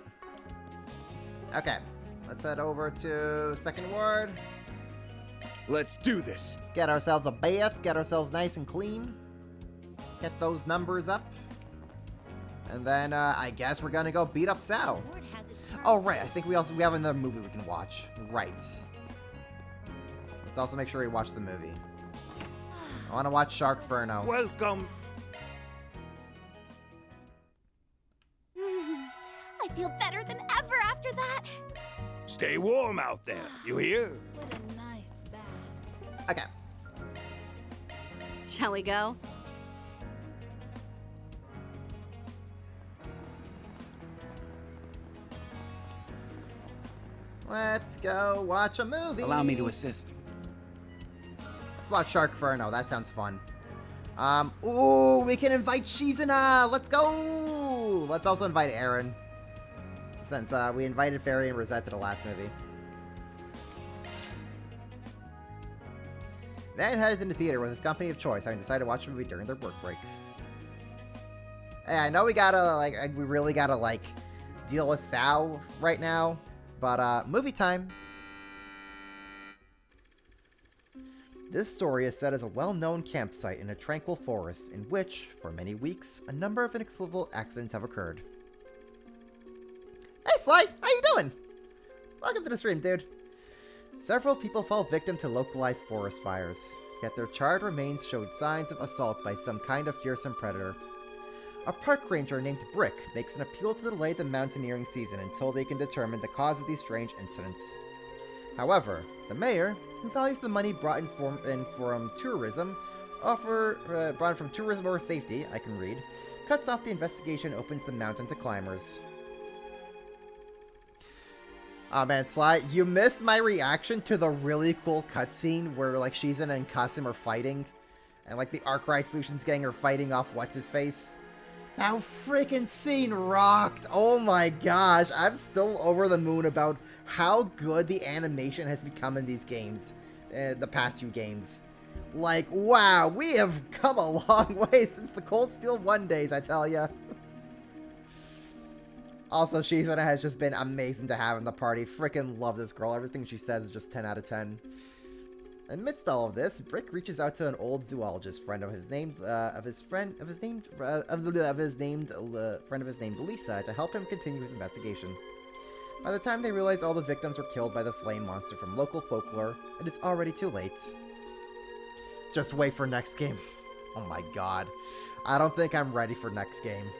Okay. Let's head over to second ward. Let's do this. Get ourselves a bath. Get ourselves nice and clean. Get those numbers up. And then I guess we're gonna go beat up Sao. Oh right, I think we have another movie we can watch. Right. Let's also make sure we watch the movie. I want to watch Sharkferno. Welcome. I feel better than ever after that. Stay warm out there. You hear? What a nice bath. Okay. Shall we go? Let's go watch a movie. Allow me to assist. Let's watch Sharkferno. That sounds fun. Ooh, we can invite Shizuna. Let's go. Let's also invite Aaron, since we invited Fairy and Rosette to the last movie. Van headed into theater with his company of choice, having decided to watch the movie during their work break. Hey, I know we really gotta deal with Sao right now, but movie time. This story is set as a well-known campsite in a tranquil forest in which, for many weeks, a number of inexplicable accidents have occurred. Hey Sly, how you doing? Welcome to the stream, dude. Several people fell victim to localized forest fires, yet their charred remains showed signs of assault by some kind of fearsome predator. A park ranger named Brick makes an appeal to delay the mountaineering season until they can determine the cause of these strange incidents. However, the mayor, who values the money brought in from tourism over safety, I can read, cuts off the investigation and opens the mountain to climbers. Oh man, Sly, you missed my reaction to the really cool cutscene where Shizuna and Kasim are fighting, and the Arkwright Solutions gang are fighting off what's-his-face. That freaking scene rocked! Oh my gosh, I'm still over the moon about how good the animation has become in these games, the past few games. Wow, we have come a long way since the Cold Steel 1 days, I tell ya. Also, Shizuna has just been amazing to have in the party. Freaking love this girl. Everything she says is just 10 out of 10. Amidst all of this, Brick reaches out to an old zoologist friend of his named Lisa to help him continue his investigation. By the time they realize all the victims were killed by the flame monster from local folklore, it is already too late. Just wait for next game. Oh my god. I don't think I'm ready for next game.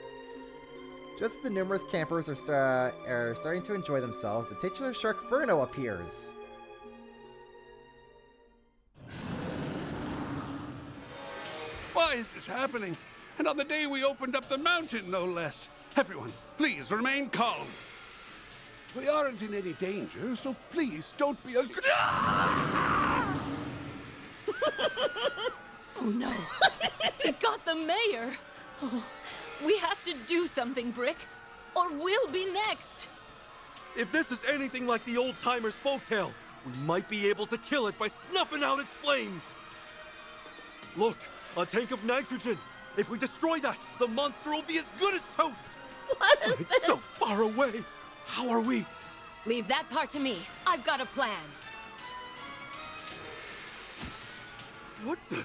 Just as the numerous campers are starting to enjoy themselves, the titular Sharkferno appears. Why is this happening? And on the day we opened up the mountain, no less. Everyone, please remain calm. We aren't in any danger, so please don't be as... Oh no! It got the mayor! Oh, we have to do something, Brick, or we'll be next! If this is anything like the old-timers' folktale, we might be able to kill it by snuffing out its flames! Look, a tank of nitrogen! If we destroy that, the monster will be as good as toast! What is It's this? so far away! How are we? Leave that part to me. I've got a plan. What the?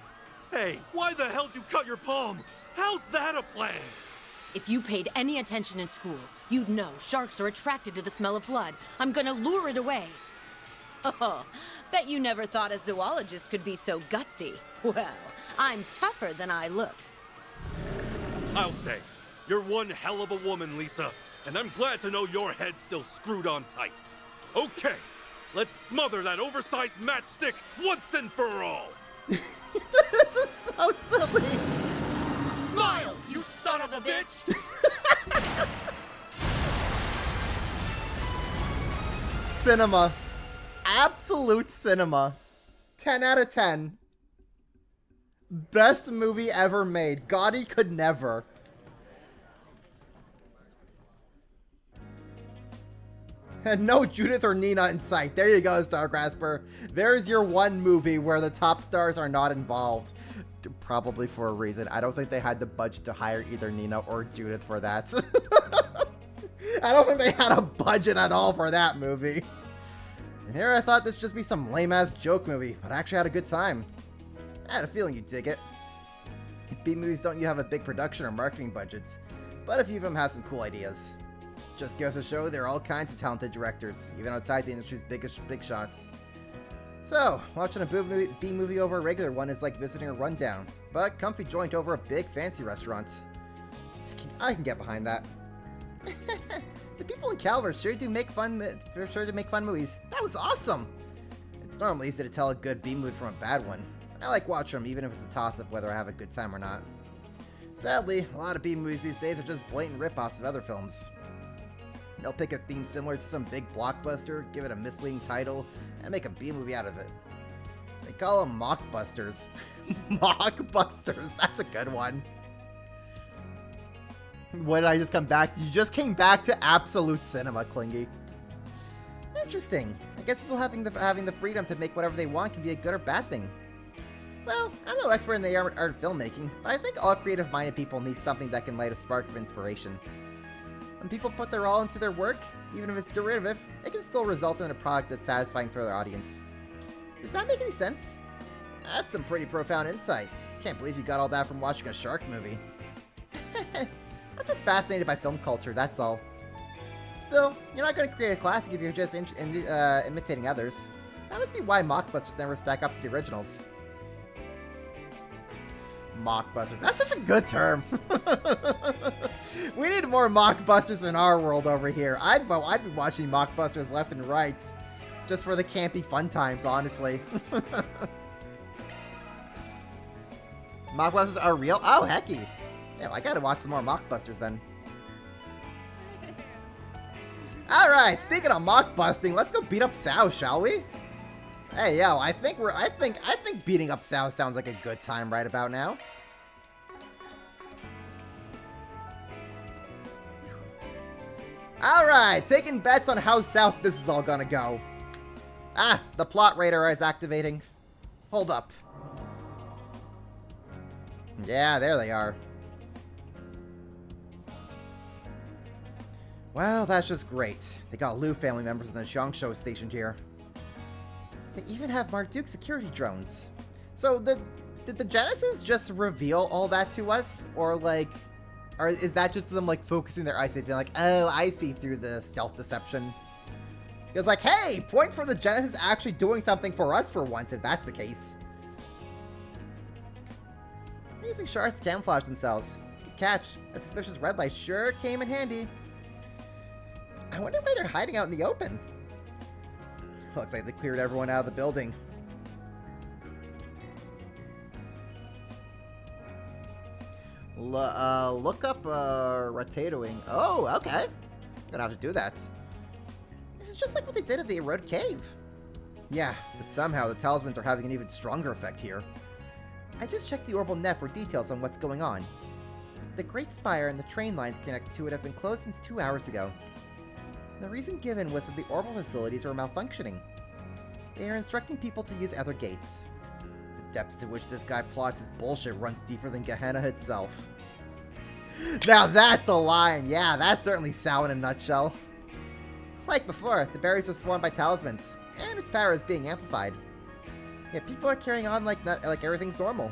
Hey, why the hell did you cut your palm? How's that a plan? If you paid any attention in school, you'd know sharks are attracted to the smell of blood. I'm gonna lure it away. Oh, bet you never thought a zoologist could be so gutsy. Well, I'm tougher than I look. I'll say, you're one hell of a woman, Lisa, and I'm glad to know your head's still screwed on tight. Okay, let's smother that oversized matchstick once and for all! This is so silly! Smile, you son of a bitch! Cinema. Absolute cinema. 10 out of 10. Best movie ever made. Gotti could never. And no Judith or Nina in sight. There you go, Stargrasper. There's your one movie where the top stars are not involved. Probably for a reason. I don't think they had the budget to hire either Nina or Judith for that. I don't think they had a budget at all for that movie. And here I thought this would just be some lame-ass joke movie, but I actually had a good time. I had a feeling you'd dig it. B-movies don't have a big production or marketing budgets, but a few of them have some cool ideas. Just goes to show there are all kinds of talented directors, even outside the industry's big shots. So, watching a B-movie over a regular one is like visiting a rundown, but comfy joint over a big fancy restaurant. I can get behind that. The people in Calvert sure do make fun movies. That was awesome! It's normally easy to tell a good B-movie from a bad one. I like watching them even if it's a toss-up whether I have a good time or not. Sadly, a lot of B-movies these days are just blatant rip-offs of other films. They'll pick a theme similar to some big blockbuster, give it a misleading title, and make a B-movie out of it. They call them mockbusters. Mockbusters, that's a good one. What did I just come back to? You just came back to absolute cinema, Clingy. Interesting. I guess people having the freedom to make whatever they want can be a good or bad thing. Well, I'm no expert in the art of filmmaking, but I think all creative-minded people need something that can light a spark of inspiration. When people put their all into their work, even if it's derivative, it can still result in a product that's satisfying for their audience. Does that make any sense? That's some pretty profound insight. Can't believe you got all that from watching a shark movie. I'm just fascinated by film culture, that's all. Still, you're not going to create a classic if you're just imitating others. That must be why mockbusters never stack up to the originals. Mockbusters. That's such a good term. We need more mockbusters in our world over here. I'd be watching mockbusters left and right. Just for the campy fun times, honestly. Mockbusters are real? Oh, hecky. Yeah, I gotta watch some more mockbusters then. Alright, speaking of mockbusting, let's go beat up Sao, shall we? Hey, yo, I think beating up Sao sounds like a good time right about now. Alright, taking bets on how south this is all gonna go. Ah, the plot radar is activating. Hold up. Yeah, there they are. Well, that's just great. They got Liu family members in the Xiangshu stationed here. They even have Marduk security drones. So, did the Genesis just reveal all that to us? Or, like, is that just them, like, focusing their eyesight, being like, oh, I see through the stealth deception? It was like, hey, points for the Genesis actually doing something for us for once, if that's the case. They're using shards to camouflage themselves. Good catch. A suspicious red light sure came in handy. I wonder why they're hiding out in the open. Looks like they cleared everyone out of the building. Look up, Ratatouille. Oh, okay. Gonna have to do that. This is just like what they did at the Eroded Cave. Yeah, but somehow the talismans are having an even stronger effect here. I just checked the orbital net for details on what's going on. The Great Spire and the train lines connected to it have been closed since 2 hours ago. The reason given was that the orbital facilities were malfunctioning. They are instructing people to use other gates. The depths to which this guy plots his bullshit runs deeper than Gehenna itself. Now that's a line! Yeah, that's certainly Sao in a nutshell. Like before, the berries are swarmed by talismans, and its power is being amplified. Yet people are carrying on like everything's normal.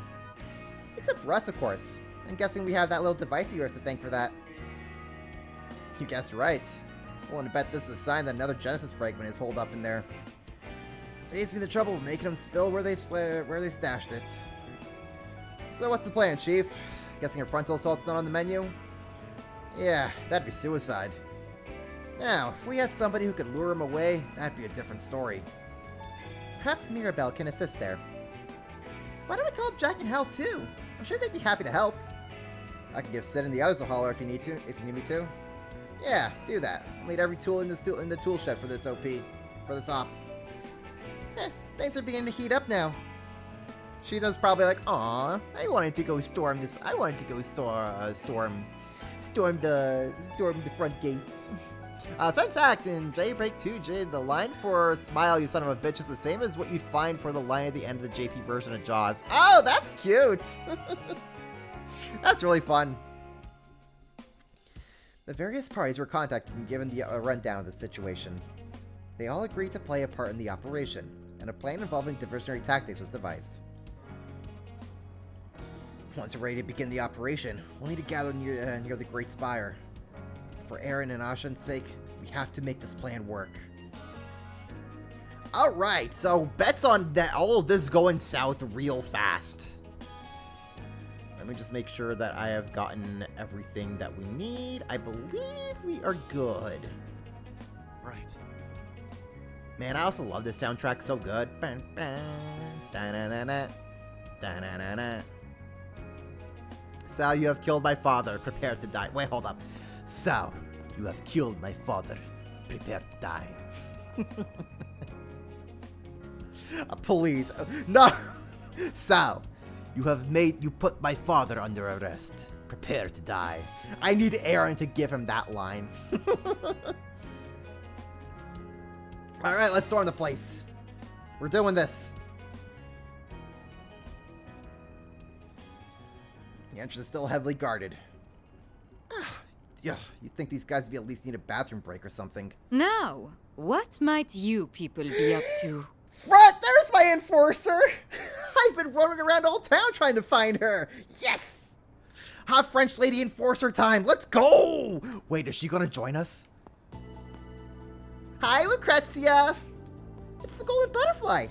Except for us, of course. I'm guessing we have that little device of yours to thank for that. You guessed right. Willing to bet this is a sign that another Genesis fragment is holed up in there. Saves me the trouble of making them spill where they stashed it. So what's the plan, Chief? Guessing a frontal assault's not on the menu? Yeah, that'd be suicide. Now, if we had somebody who could lure him away, that'd be a different story. Perhaps Mirabelle can assist there. Why don't we call up Jack and Hal too? I'm sure they'd be happy to help. I can give Sid and the others a holler if you need me to. Yeah, do that. I'll need every tool in the tool shed for this op. Things are beginning to heat up now. Sheeta's probably like, aw, I wanted to go storm this. I wanted to go storm the front gates. Fun fact, in Daybreak 2, the line for "Smile, you son of a bitch" is the same as what you'd find for the line at the end of the JP version of Jaws. Oh, that's cute! That's really fun. The various parties were contacted and given the rundown of the situation. They all agreed to play a part in the operation, and a plan involving diversionary tactics was devised. Once we're ready to begin the operation, we'll need to gather near the Great Spire. For Aaron and Ashan's sake, we have to make this plan work. Alright, so bets on that all of this going south real fast. Let me just make sure that I have gotten everything that we need. I believe we are good. Right. Man, I also love this soundtrack, so good. Sal, you have killed my father. Prepare to die. Wait, hold up. Sal, you have killed my father. Prepare to die. Police. No! Sal, you put my father under arrest. Prepare to die. I need Aaron to give him that line. Alright, let's storm the place. We're doing this. The entrance is still heavily guarded. Yeah, you'd think these guys would at least need a bathroom break or something. Now, what might you people be up to? Front, there's my enforcer! I've been roaming around all town trying to find her. Yes! Hot French lady enforcer time. Let's go! Wait, is she gonna join us? Hi, Lucrezia! It's the Golden Butterfly.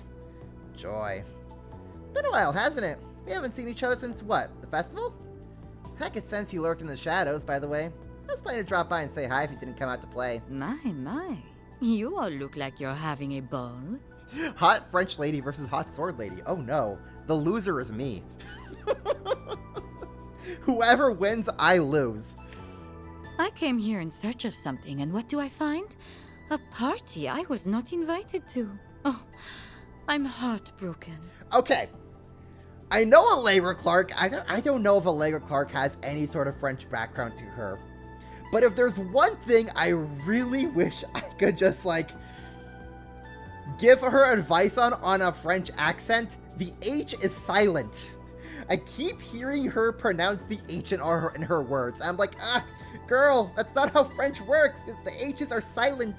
Joy. Been a while, hasn't it? We haven't seen each other since what? The festival? I could sense you lurked in the shadows, by the way. I was planning to drop by and say hi if you didn't come out to play. My. You all look like you're having a ball. Hot French lady versus hot sword lady. Oh no. The loser is me. Whoever wins, I lose. I came here in search of something, and what do I find? A party I was not invited to. Oh, I'm heartbroken. Okay. I know Allegra Clark. I don't know if Allegra Clark has any sort of French background to her. But if there's one thing I really wish I could just, like, give her advice on a French accent, the H is silent. I keep hearing her pronounce the H in her words. I'm like, girl, that's not how French works. The H's are silent.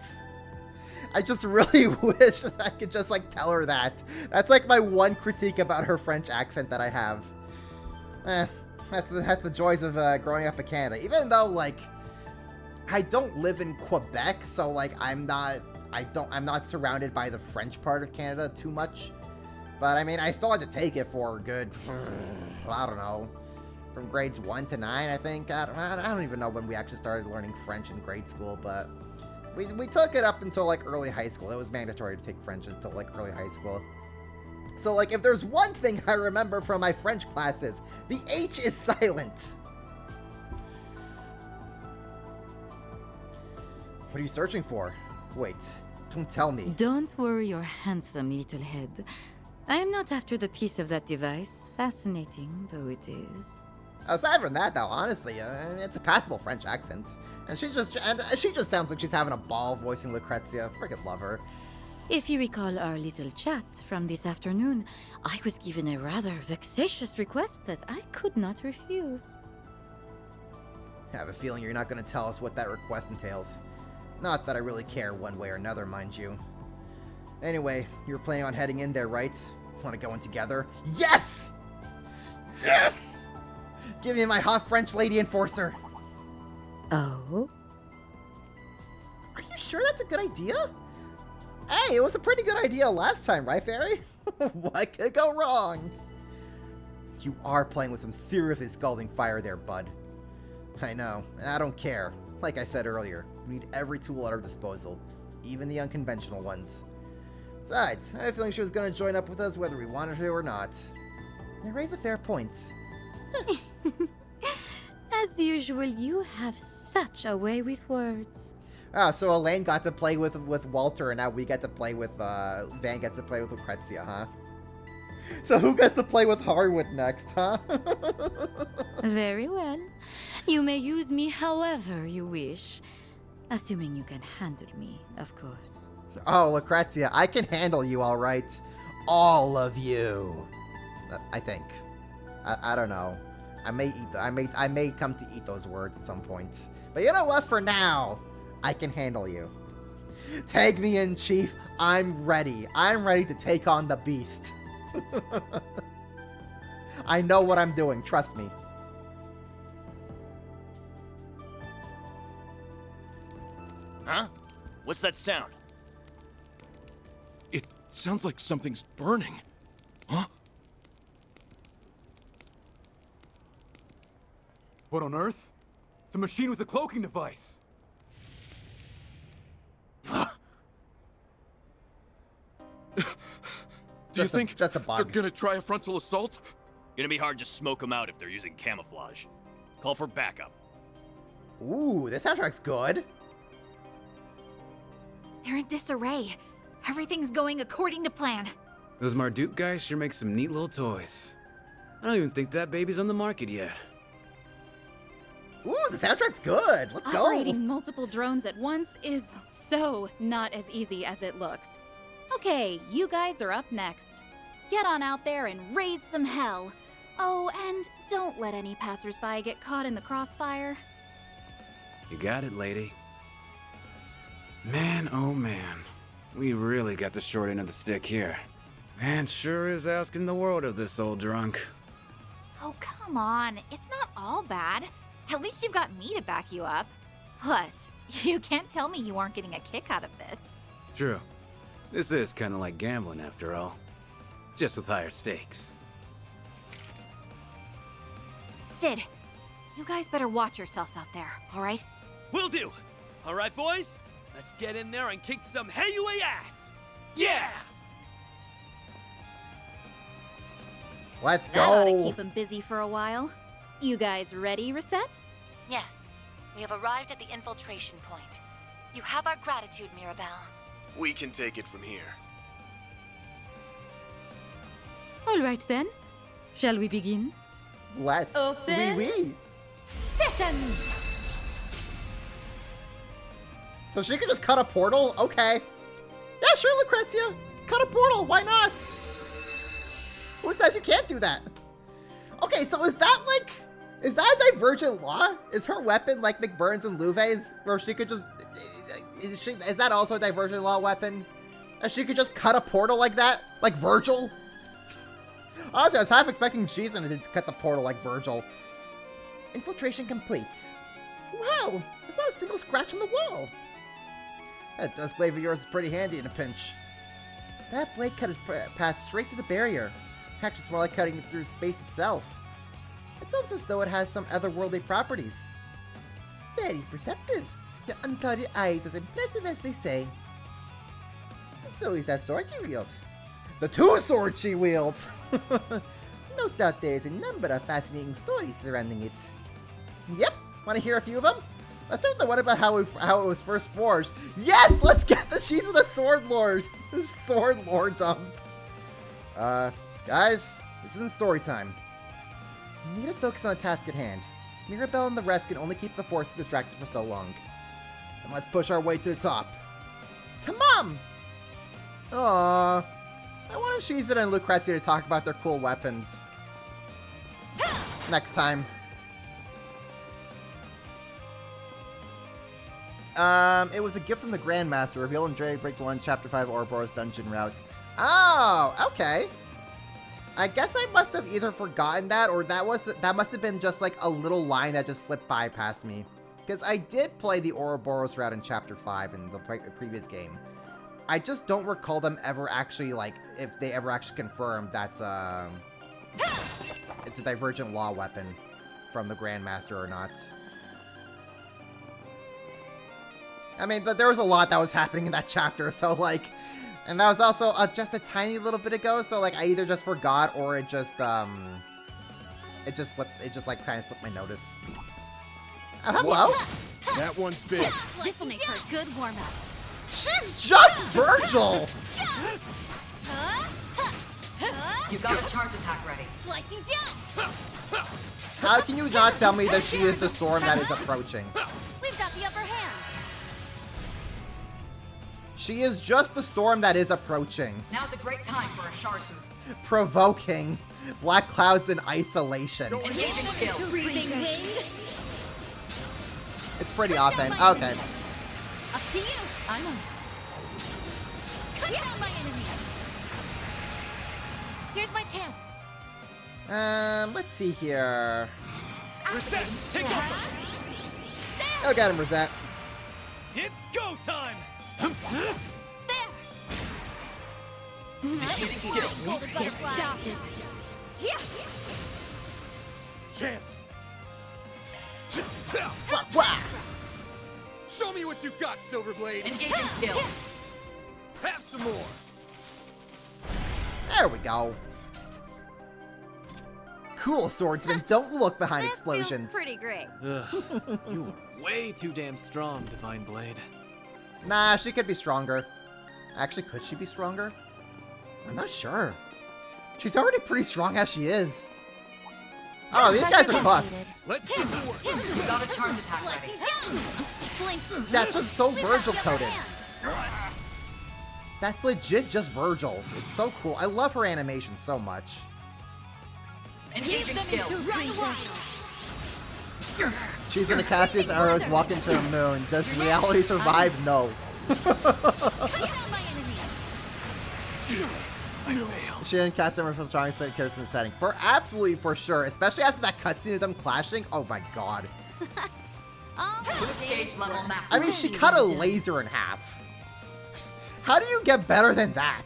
I just really wish that I could just, like, tell her that. That's, like, my one critique about her French accent that I have. That's the joys of growing up in Canada. Even though, like, I don't live in Quebec, so, like, I'm not surrounded by the French part of Canada too much. But, I mean, I still had to take it for good, well, I don't know, from grades 1 to 9, I think. I don't even know when we actually started learning French in grade school, but we took it up until, like, early high school. It was mandatory to take French until, like, early high school. So, like, if there's one thing I remember from my French classes, the H is silent. What are you searching for? Wait, don't tell me. Don't worry your handsome little head. I am not after the piece of that device, fascinating though it is. Aside from that, though, honestly, it's a passable French accent. And she just sounds like she's having a ball voicing Lucrezia. Freaking love her. If you recall our little chat from this afternoon, I was given a rather vexatious request that I could not refuse. I have a feeling you're not going to tell us what that request entails. Not that I really care one way or another, mind you. Anyway, you were planning on heading in there, right? Want to go in together? Yes! Yes! Give me my hot French lady enforcer. Oh? Are you sure that's a good idea? Hey, it was a pretty good idea last time, right, Fairy? What could go wrong? You are playing with some seriously scalding fire there, bud. I know, and I don't care. Like I said earlier, we need every tool at our disposal, even the unconventional ones. Besides, I have a feeling she was going to join up with us whether we wanted to or not. You raise a fair point. As usual, you have such a way with words. Ah, so Elaine got to play with Walter, and now we get to play with, Van gets to play with Lucrezia, huh? So who gets to play with Harwood next, huh? Very well. You may use me however you wish. Assuming you can handle me, of course. Oh, Lucrezia, I can handle you, all right. All of you. I think. I don't know. I may come to eat those words at some point. But you know what? For now, I can handle you. Tag me in, Chief. I'm ready. I'm ready to take on the beast. I know what I'm doing. Trust me. Huh? What's that sound? It sounds like something's burning. Huh? What on earth? It's a machine with a cloaking device. Do you think just a bug. they're gonna try a frontal assault? Gonna be hard to smoke them out if they're using camouflage. Call for backup. Ooh, this soundtrack's good. They're in disarray. Everything's going according to plan. Those Marduk guys sure make some neat little toys. I don't even think that baby's on the market yet. Ooh, the soundtrack's good. Let's go. Operating multiple drones at once is so not as easy as it looks. Okay, you guys are up next. Get on out there and raise some hell. Oh, and don't let any passersby get caught in the crossfire. You got it, lady. Man, oh man. We really got the short end of the stick here. Man sure is asking the world of this old drunk. Oh, come on. It's not all bad. At least you've got me to back you up. Plus, you can't tell me you aren't getting a kick out of this. True. This is kind of like gambling after all. Just with higher stakes. Sid, you guys better watch yourselves out there, all right? Will do. All right, boys. Let's get in there and kick some Heyway ass. Yeah! Let's That ought to go. keep him busy for a while. You guys ready, Reset? Yes, we have arrived at the infiltration point. You have our gratitude, Mirabelle. We can take it from here. All right then. Shall we begin? Let's. Open. Oui. Sesame! So she could just cut a portal? Okay. Yeah, sure, Lucrezia. Cut a portal. Why not? Who says you can't do that? Okay, so is that like... Is that a divergent law? Is her weapon like McBurn's and Louvet's? Where she could just... Is that also a divergent law weapon? And she could just cut a portal like that? Like Virgil? Honestly, I was half expecting she's gonna cut the portal like Virgil. Infiltration complete. Wow, there's not a single scratch on the wall. That dust glaive of yours is pretty handy in a pinch. That blade cut his path straight to the barrier. Actually, it's more like cutting it through space itself. It's almost as though it has some otherworldly properties. Very perceptive. Your unclouded eyes as impressive as they say. And so is that sword you wield. The two swords she wields! No doubt there is a number of fascinating stories surrounding it. Yep, want to hear a few of them? Let's start with the one about how it was first forged. Yes, let's get the She's of the Sword Lord. Sword Lord dump. Guys, this isn't story time. We need to focus on the task at hand. Mirabelle and the rest can only keep the forces distracted for so long. Then let's push our way to the top. To Mom! Aww. I wanted Shiza and Lucrezia to talk about their cool weapons. Next time. It was a gift from the Grandmaster, revealed in Daybreak 1, Chapter 5, Ouroboros Dungeon Route. Oh, okay. I guess I must have either forgotten that, or that must have been just like a little line that just slipped by past me. Because I did play the Ouroboros route in Chapter 5 in the previous game. I just don't recall them ever actually, like, if they ever actually confirmed that's, it's a Divergent Law weapon from the Grandmaster or not. I mean, but there was a lot that was happening in that chapter, so, like, and that was also just a tiny little bit ago, so, like, I either just forgot or it just, like, kind of slipped my notice. Oh, hello! That one's big. This'll make for a good warm-up. She's just Virgil! You got a charge attack ready. Slicing down! How can you not tell me that she is the storm that is approaching? We've got the upper hand. She is just the storm that is approaching. Now's a great time for a shard boost. Provoking. Black clouds in isolation. Engaging skill. Breathing wing. It's pretty often. Okay. Up to you. I'm on it. Cut down my enemies. Here's my chance. Let's see here. Reset! Take over! Oh, got him, Rosette. It's go time! Initiating skill. Get started. Here. Chance! Show me what you got, Silverblade! Engaging skill. Have some more! There we go. Cool, swordsman. Don't look behind This explosions. feels pretty great. Ugh, you are way too damn strong, Divine Blade. Nah, she could be stronger. Actually, could she be stronger? I'm not sure. She's already pretty strong as she is. Oh, these guys are fucked. Let's get to work! You got a charge attack ready. That's just so Virgil coded. That's legit just Virgil. It's so cool. I love her animation so much. Engaging skill. She's in a Cassius arrows walk into the moon. Does reality survive? No. She and Cassius are the strongest characters in the setting. For sure. Especially after that cutscene of them clashing. Oh my god. Stage level max. I mean, she cut a laser in half. How do you get better than that?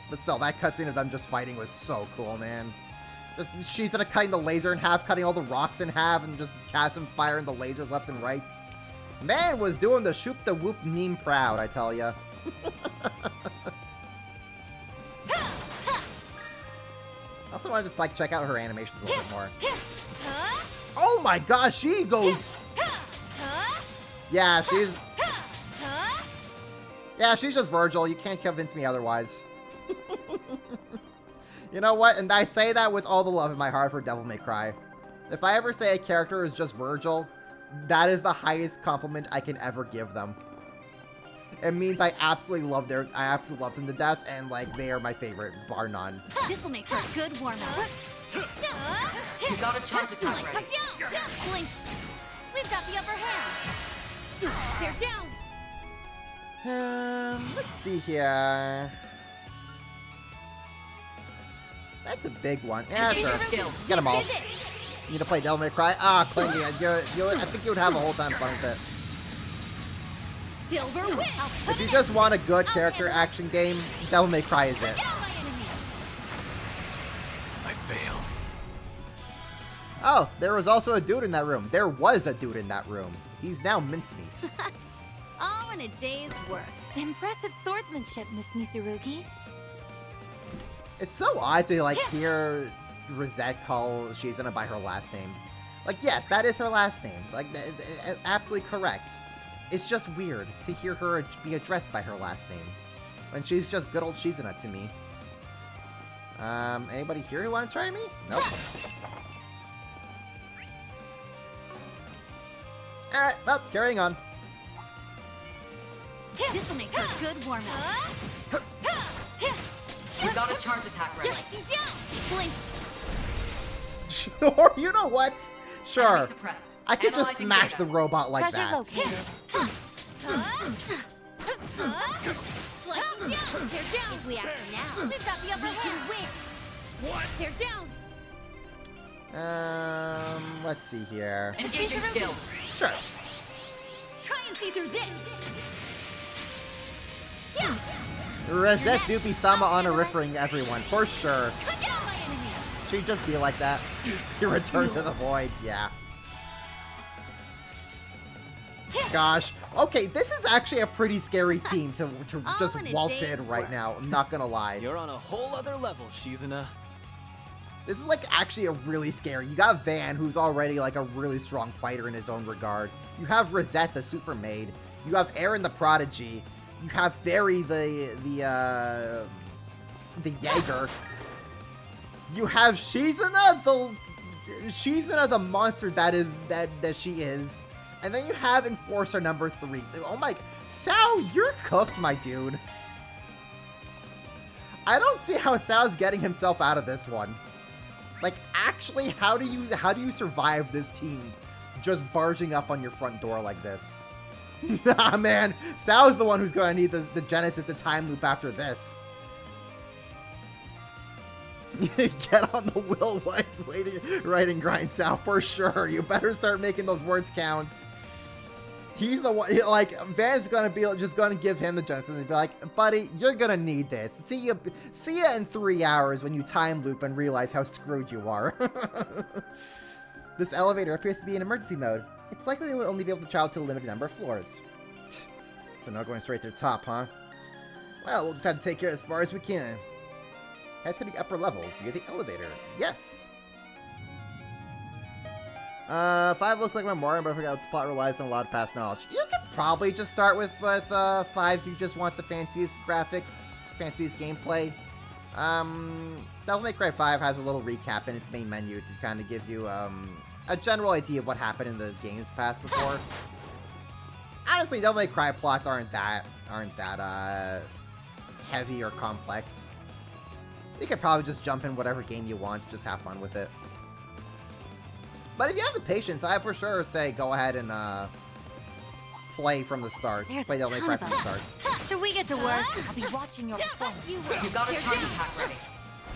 But still, that cutscene of them just fighting was so cool, man. Just she's gonna cutting the laser in half, cutting all the rocks in half, and just Cassius firing the lasers left and right. Man was doing the shoop the whoop meme proud, I tell ya. I also want to just like check out her animations a little bit more. Oh my gosh, she goes. Yeah, she's just Virgil. You can't convince me otherwise. You know what? And I say that with all the love in my heart for Devil May Cry. If I ever say a character is just Virgil, that is the highest compliment I can ever give them. It means I absolutely love them to death, and like they are my favorite, bar none. This'll make for a good warm-up. You got a charge attack ready. Flinch. We've got the upper hand. They're down. Let's see here. That's a big one. Yeah, sure. Get them all. You need to play Devil May Cry? Ah, Clingy. I think you would have a whole time fun with it. Silver whip. If you just want a good character action game, Devil May Cry is it. I failed. Oh, there was also a dude in that room. There was a dude in that room. He's now mincemeat. All in a day's work. Impressive swordsmanship, Miss Misurugi. It's so odd to like hear Rosette call Shizuna by her last name. Like, yes, that is her last name. Like, absolutely correct. It's just weird to hear her be addressed by her last name when she's just good old Shizuna to me. Anybody here who want to try me? Nope. Alright, well, carrying on. This'll make her a good warm-up. You got a charge attack ready. Sure, you know what? Sure. I could just Analyzing smash data. the robot like Treasure that. located. They're down. If we act now, we've got the upper hand. Win. What? They're down. Let's see here. Engaging skill. Sure. Try see through this. Yeah. Rosette Doopy-sama honorifering everyone, for sure. Cut down my enemies. She'd just be like that. You return to the void, yeah. Gosh. Okay, this is actually a pretty scary team to just waltz in right now. I'm not gonna lie. You're on a whole other level, Shizuna. This is like actually a really scary. You got Van, who's already like a really strong fighter in his own regard. You have Rosette, the super maid. You have Aaron, the prodigy. You have Fairy, the Jaeger. You have Shizuna, the monster that she is. And then you have Enforcer number 3. Oh my... Sal, you're cooked, my dude. I don't see how Sal's getting himself out of this one. Like, actually, how do you survive this team just barging up on your front door like this? Nah, man. Sal's the one who's going to need the Genesis to time loop after this. Get on the will write and grind, Sal, for sure. You better start making those words count. He's the one, like, Van's gonna be just gonna give him the Genesis and be like, buddy, you're gonna need this. See ya in 3 hours when you time loop and realize how screwed you are. This elevator appears to be in emergency mode. It's likely it will only be able to travel to a limited number of floors. So no going straight to the top, huh? Well, we'll just have to take care as far as we can. Head to the upper levels via the elevator. Yes! 5 looks like Memoriam, but I forgot its plot relies on a lot of past knowledge. You could probably just start with 5 if you just want the fanciest graphics, fanciest gameplay. Devil May Cry 5 has a little recap in its main menu to kind of give you a general idea of what happened in the games past before. Honestly, Devil May Cry plots aren't that heavy or complex. You could probably just jump in whatever game you want, just have fun with it. But if you have the patience, I for sure say go ahead and play from the start. Play Devil May Cry from the start. Should we get to work? I'll be watching your performance. You've got a charge attack ready.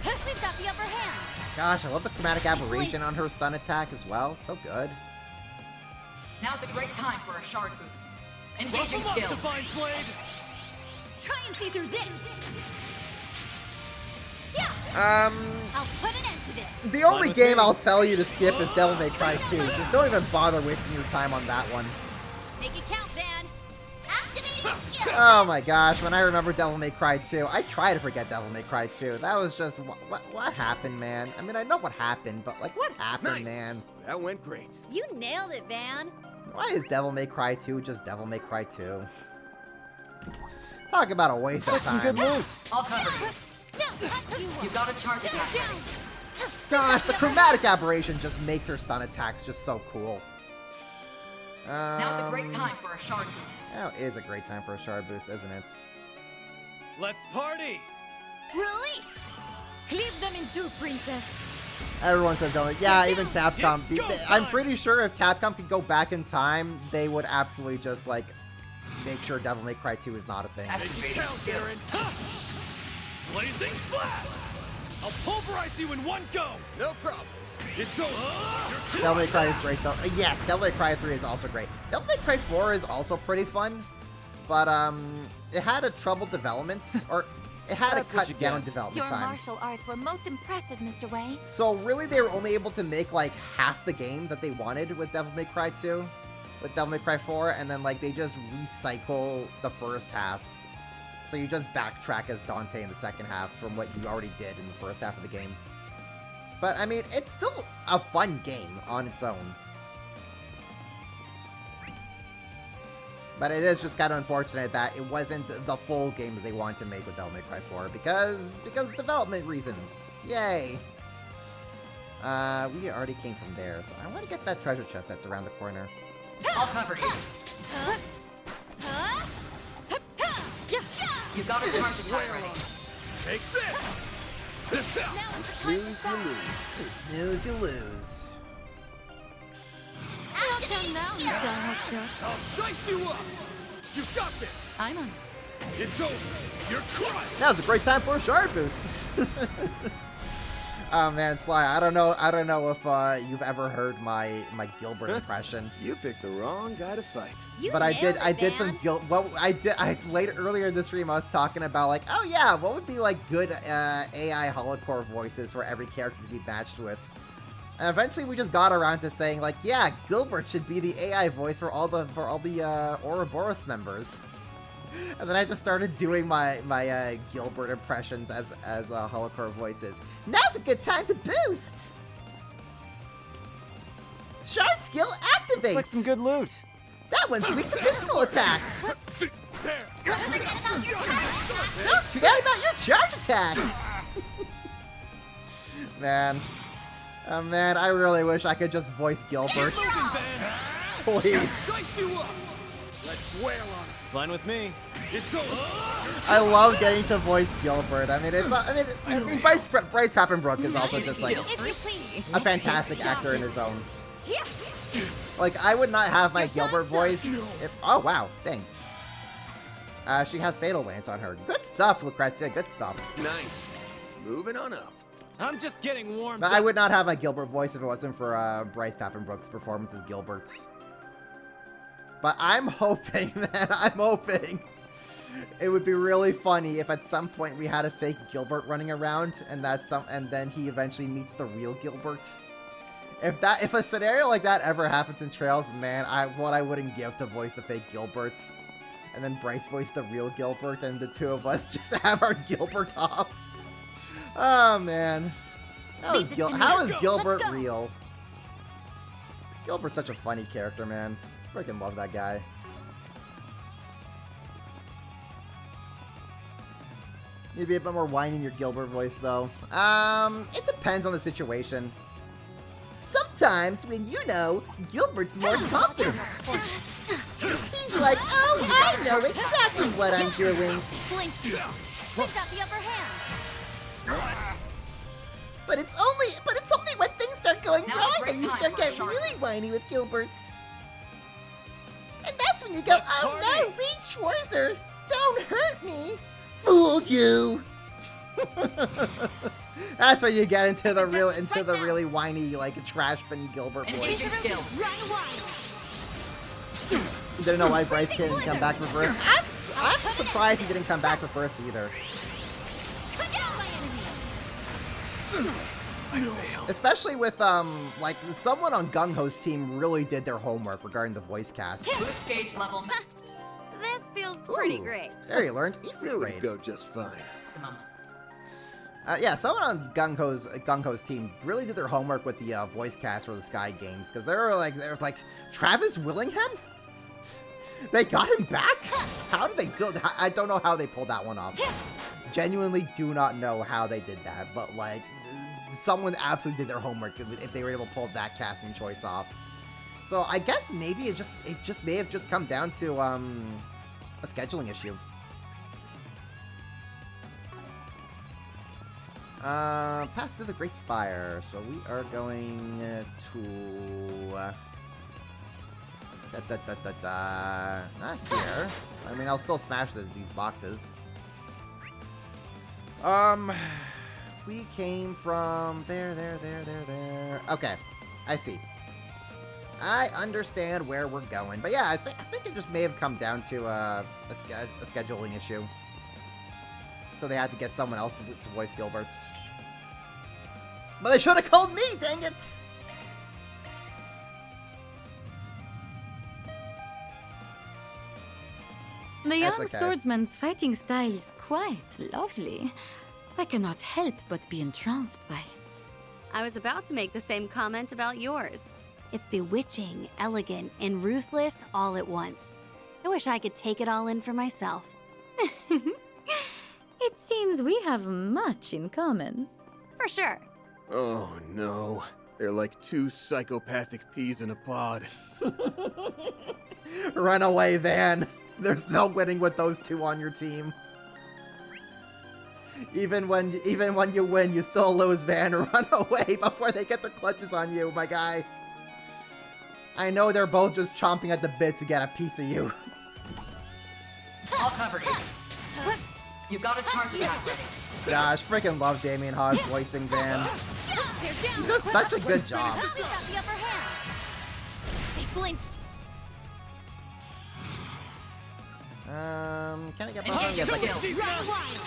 We've got the upper hand. Gosh, I love the chromatic aberration on her stun attack as well. So good. Now's a great time for a shard boost. Engaging skill. Divine Blade. Try and see through this. I'll put an end to this. The only game I'll tell you to skip is Devil May Cry 2. Just don't even bother wasting your time on that one. Make it count, Van. Activating skill. Oh my gosh, when I remember Devil May Cry 2, I try to forget Devil May Cry 2. That was just, what happened, man? I mean, I know what happened, but like, what happened, man? That went great. You nailed it, Van. Why is Devil May Cry 2 just Devil May Cry 2? Talk about a waste of time. Some good loot. I'll cover you. You've got a charge attack ready. Gosh, the chromatic aberration just makes her stun attacks just so cool. Now's a great time for a shard boost. Now is a great time for a shard boost, isn't it? Let's party! Release! Cleave them in two, princess. Everyone says Devil May. Yeah, even Capcom. I'm pretty sure if Capcom could go back in time, they would absolutely just like make sure Devil May Cry 2 is not a thing. Activating skill. Blazing Flash! I'll pulverize you in one go! No problem. It's over. Devil May Cry is great though. Yes, Devil May Cry 3 is also great. Devil May Cry 4 is also pretty fun, but it had a troubled development, or it had a cut down development Your time. martial arts were most impressive, Mr. Wei. So really, they were only able to make like half the game that they wanted with Devil May Cry 2, with Devil May Cry 4, and then like they just recycle the first half. So you just backtrack as Dante in the second half from what you already did in the first half of the game. But, I mean, it's still a fun game on its own. But it is just kind of unfortunate that it wasn't the full game that they wanted to make with Devil May Cry 4 because development reasons. Yay! We already came from there, so I want to get that treasure chest that's around the corner. I'll cover you. You've got a charge attack ready. Take this! Snooze, you lose. Snooze, you lose. Activating skill. I'll dice you up! You got this! I'm on it. It's over! You're crushed! Now's a great time for a shard boost. Oh man, Sly, I don't know if you've ever heard my Gilbert impression. You picked the wrong guy to fight. But I did some earlier in the stream I was talking about like, oh yeah, what would be like good AI holocore voices for every character to be matched with. And eventually we just got around to saying like, yeah, Gilbert should be the AI voice for all the Ouroboros members. And then I just started doing my Gilbert impressions as holocore voices. Now's a good time to boost! Shard skill activates! Looks like some good loot. That one's weak to physical attacks! Don't forget about your charge attack! Man. Oh man, I really wish I could just voice Gilbert. Please. Let's wail on it. Fine with me. It's over. I love getting to voice Gilbert. I mean, Bryce Papenbrook is also just like a fantastic actor in his own. Like, I would not have my Gilbert voice if. Oh wow, dang. She has Fatal Lance on her. Good stuff, Lucrezia. Good stuff. Nice. Moving on up. I'm just getting warmed But up. I would not have my Gilbert voice if it wasn't for Bryce Papenbrook's performance as Gilbert. But I'm hoping, man, it would be really funny if at some point we had a fake Gilbert running around, and then he eventually meets the real Gilbert. If a scenario like that ever happens in Trails, man, what I wouldn't give to voice the fake Gilbert, and then Bryce voice the real Gilbert, and the two of us just have our Gilbert off. Oh man, how is Gilbert real? Gilbert's such a funny character, man. Freaking love that guy. Maybe a bit more whine in your Gilbert voice, though. It depends on the situation. Sometimes, when Gilbert's more confident. He's like, oh, I know exactly what I'm doing. Flinch. We've got the upper hand. But it's only when things start going Now's wrong a great that you time start for a getting sharp really whiny with Gilbert's. And that's when you go, oh no, Reed Schwarzer, don't hurt me. Fooled you. That's when you get into the really whiny, like trash bin Gilbert voice. Engaging skill. Run wild. Didn't know why Bryce didn't come back for first. I'm surprised he didn't come back for first either. Put down my enemy. Especially with like someone on Gung Ho's team really did their homework regarding the voice cast. Boost gauge level. This feels pretty great. There you learned. It would go just fine. Yeah, someone on Gung Ho's team really did their homework with the voice cast for the Sky Games, because they were like Travis Willingham. They got him back. How did they do? I don't know how they pulled that one off. Genuinely do not know how they did that, but like someone absolutely did their homework if they were able to pull that casting choice off. So I guess maybe it just may have just come down to a scheduling issue. Pass through the Great Spire. So we are going to not here. I mean, I'll still smash these boxes. We came from there. Okay, I see. I understand where we're going, but yeah, I think it just may have come down to a scheduling issue. So they had to get someone else to voice Gilbert. But they should have called me, dang it! The young okay. swordsman's fighting style is quite lovely. I cannot help but be entranced by it. I was about to make the same comment about yours. It's bewitching, elegant, and ruthless all at once. I wish I could take it all in for myself. It seems we have much in common. For sure. Oh no. They're like two psychopathic peas in a pod. Run away, Van. There's no winning with those two on your team. Even when you win, you still lose, Van. Run away before they get their clutches on you, my guy. I know they're both just chomping at the bit to get a piece of you. I'll cover you. You've got a charge attack ready. Gosh, freaking love Damien Hawes voicing Van. He does such a good job. We've got the upper hand. They flinched. Can I get my phone? Yes, I can. Run wild.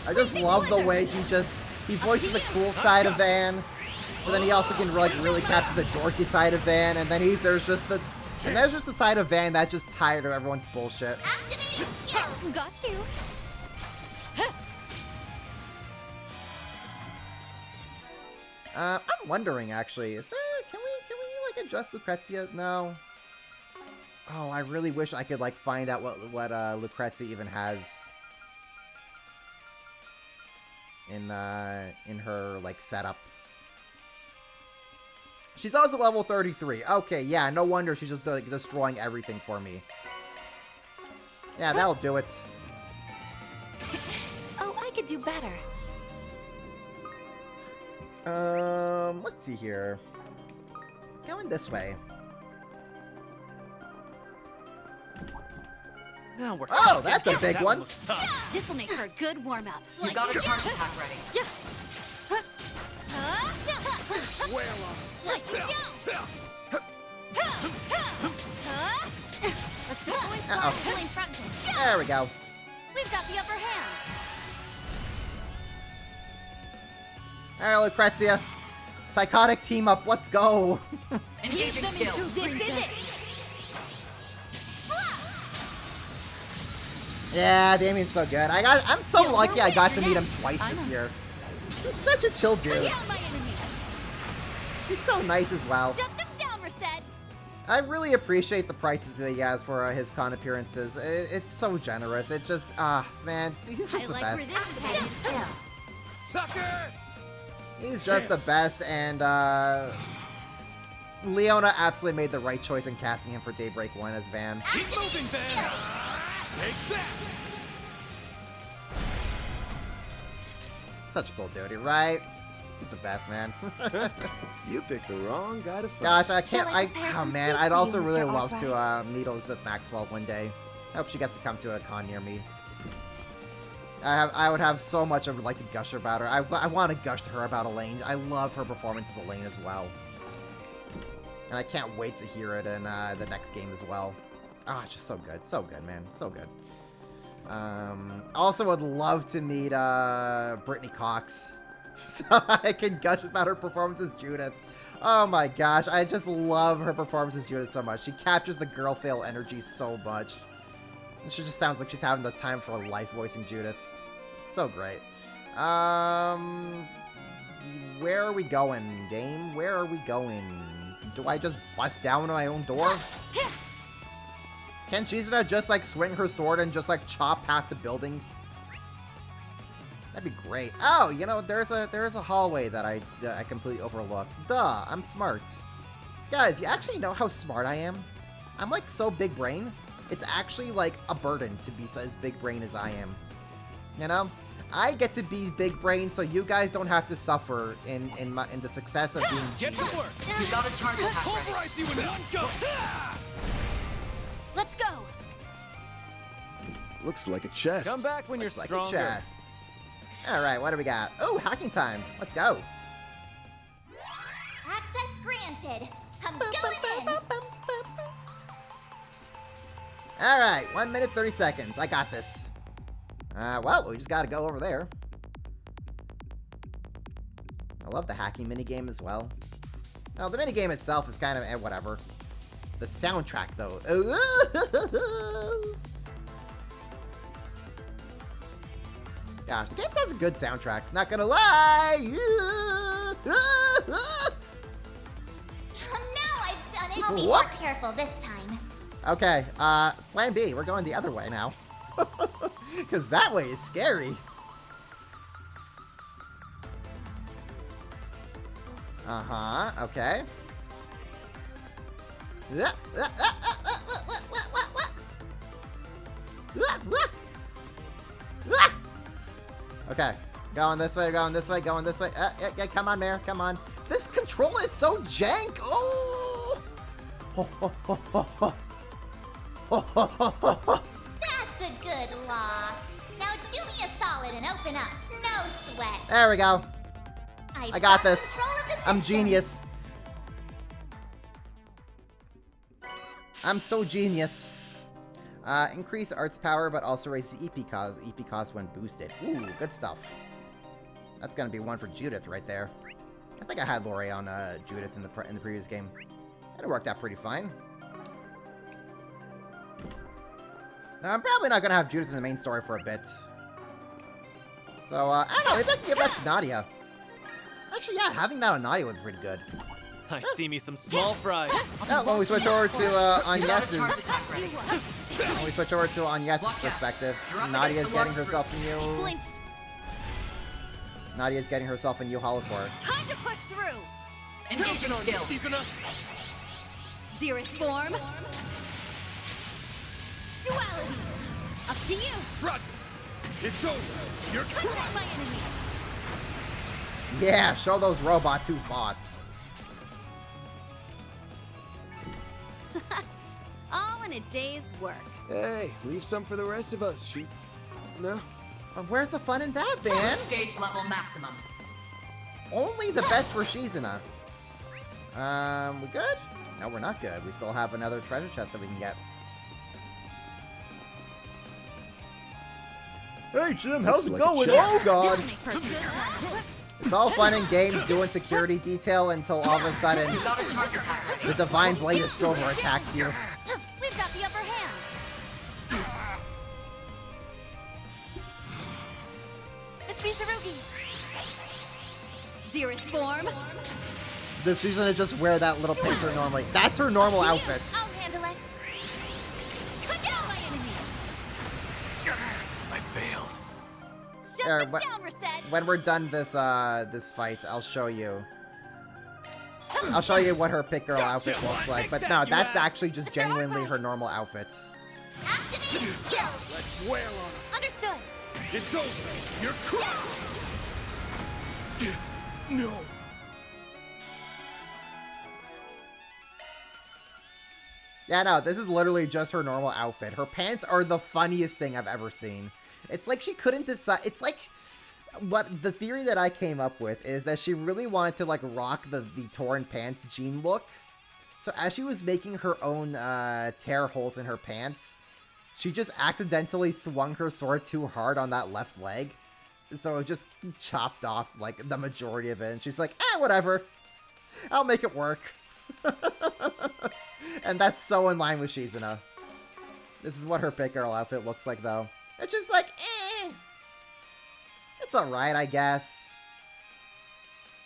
I just love the way he voices the cool side of Van, but then he also can like really capture the dorky side of Van, and then there's just the side of Van that's just tired of everyone's bullshit. Got you. I'm wondering actually, can we like adjust Lucrezia? No. Oh, I really wish I could like find out what Lucrezia even has in her like setup. She's also level 33. Okay, yeah, no wonder she's just like destroying everything for me. Yeah, that'll do it. Oh, I could do better. Let's see here. Going this way. Now we're Oh, that's a big one. This will make for a good warm-up. You got a charge attack ready. Whale on. Let's do it. There we go. We've got the upper hand. Alright, Lucrezia. Psychotic team up, let's go. Engaging skill. This is it. Yeah, Damien's so good. I'm so lucky I got to meet him twice this year. He's such a chill dude. He's so nice as well. Shut them down, Reset. I really appreciate the prices that he has for his con appearances. It's so generous. It just, man, he's just the best. Sucker! He's just the best, and Leona absolutely made the right choice in casting him for Daybreak 1 as Van. Keep moving, Van! Take that! Such a cool dude, right? He's the best, man. You picked the wrong guy to fight. Gosh, I can't. I prepare Oh some man, sweets I'd for also you, really Mr. love Albright? to meet Elizabeth Maxwell one day. I hope she gets to come to a con near me. I would have so much I would like to gush about her. I want to gush to her about Elaine. I love her performance as Elaine as well. And I can't wait to hear it in the next game as well. Ah, it's just so good. So good, man. So good. Also would love to meet Brittany Cox. So I can gush about her performance as Judith. Oh my gosh, I just love her performance as Judith so much. She captures the girl fail energy so much. And she just sounds like she's having the time for her life voicing Judith. So great. Where are we going, game? Where are we going? Do I just bust down my own door? Can Shizuna just like swing her sword and just like chop half the building? That'd be great. Oh, you know, there's a hallway that I completely overlooked. Duh, I'm smart. Guys, you actually know how smart I am? I'm like so big brain. It's actually like a burden to be as big brain as I am. You know? I get to be big brain so you guys don't have to suffer in the success of being Get to genius. work. You got a charge attack ready. Pulverize you in one go. Let's go. Looks like a chest. Come back when you're Like stronger. a chest. Alright, what do we got? Oh, hacking time. Let's go. Access granted. I'm going in. Alright, 1 minute 30 seconds. I got this. Well, we just gotta go over there. I love the hacking minigame as well. Now, the minigame itself is kind of whatever. The soundtrack, though. Gosh, the game sounds a good soundtrack. Not gonna lie. Oh, now I've done it. I'll be more Whoops. careful this time. Okay, plan B. We're going the other way now. Because that way is scary. Uh-huh, okay. Okay, going this way, going this way, going this way. Yeah, come on, Mare, come on. This control is so jank. Oh! That's a good lock. Now do me a Open up. No sweat. There we go. I've I got this. control of the I'm system. genius. I'm so genius. Increase arts power, but also raise the EP cost when boosted. Ooh, good stuff. That's gonna be one for Judith right there. I think I had Lori on Judith in the previous game. And it worked out pretty fine. Now, I'm probably not gonna have Judith in the main story for a bit. So, I don't know, maybe I can give that to Nadia. Actually, yeah, having that on Nadia would be pretty good. I see me some small fries. Now, when we switch over to Agnes's, when we switch over to Agnes's perspective, Nadia's getting herself a new. Nadia's getting herself a new holocore. Time to push through. Engaging skill. Zerus form. Duality. Up to you. Roger. It's over. You're Protect my enemy. Yeah, show those robots who's boss. All in a day's work. Hey, leave some for the rest of us. No? Where's the fun in that, Van? Gauge level maximum. Only the best for Shizuna. We good? No, we're not good. We still have another treasure chest that we can get. Hey, Jim, how's it going? Oh, God. It's all fun and games doing security detail until all of a sudden the Divine Blade of Silver attacks you. We've got the upper hand. It's Misarugi. Zerus form. This season to just wear that little pincer normally. That's her normal outfit. I'll handle it. Cut down my enemy. I failed. Shut There, them down, Reset. when we're done this this fight, I'll show you. I'll show you what her pick girl outfit looks like. But no, that's actually just genuinely her normal outfit. Activating skills. Let's wail on him. Understood. It's over. You're crushed. No. Yeah, no, this is literally just her normal outfit. Her pants are the funniest thing I've ever seen. It's like she couldn't decide. It's like what the theory that I came up with is that she really wanted to like rock the torn pants jean look. So as she was making her own tear holes in her pants, she just accidentally swung her sword too hard on that left leg. So it just chopped off like the majority of it. And she's like, whatever. I'll make it work. And that's so in line with Shizuna. This is what her pick girl outfit looks like, though. It's just like, it's alright, I guess.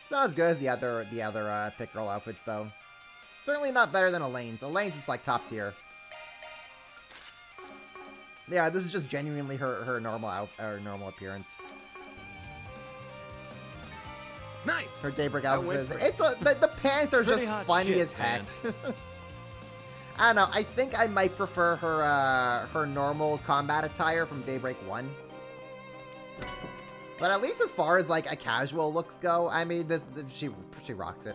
It's not as good as the other pick girl outfits, though. Certainly not better than Elaine's. Elaine's is like top tier. Yeah, this is just genuinely her normal appearance. Nice. Her Daybreak outfit is. The pants are just funny as heck. I don't know. I think I might prefer her normal combat attire from Daybreak 1. But at least as far as like a casual looks go, I mean, she rocks it.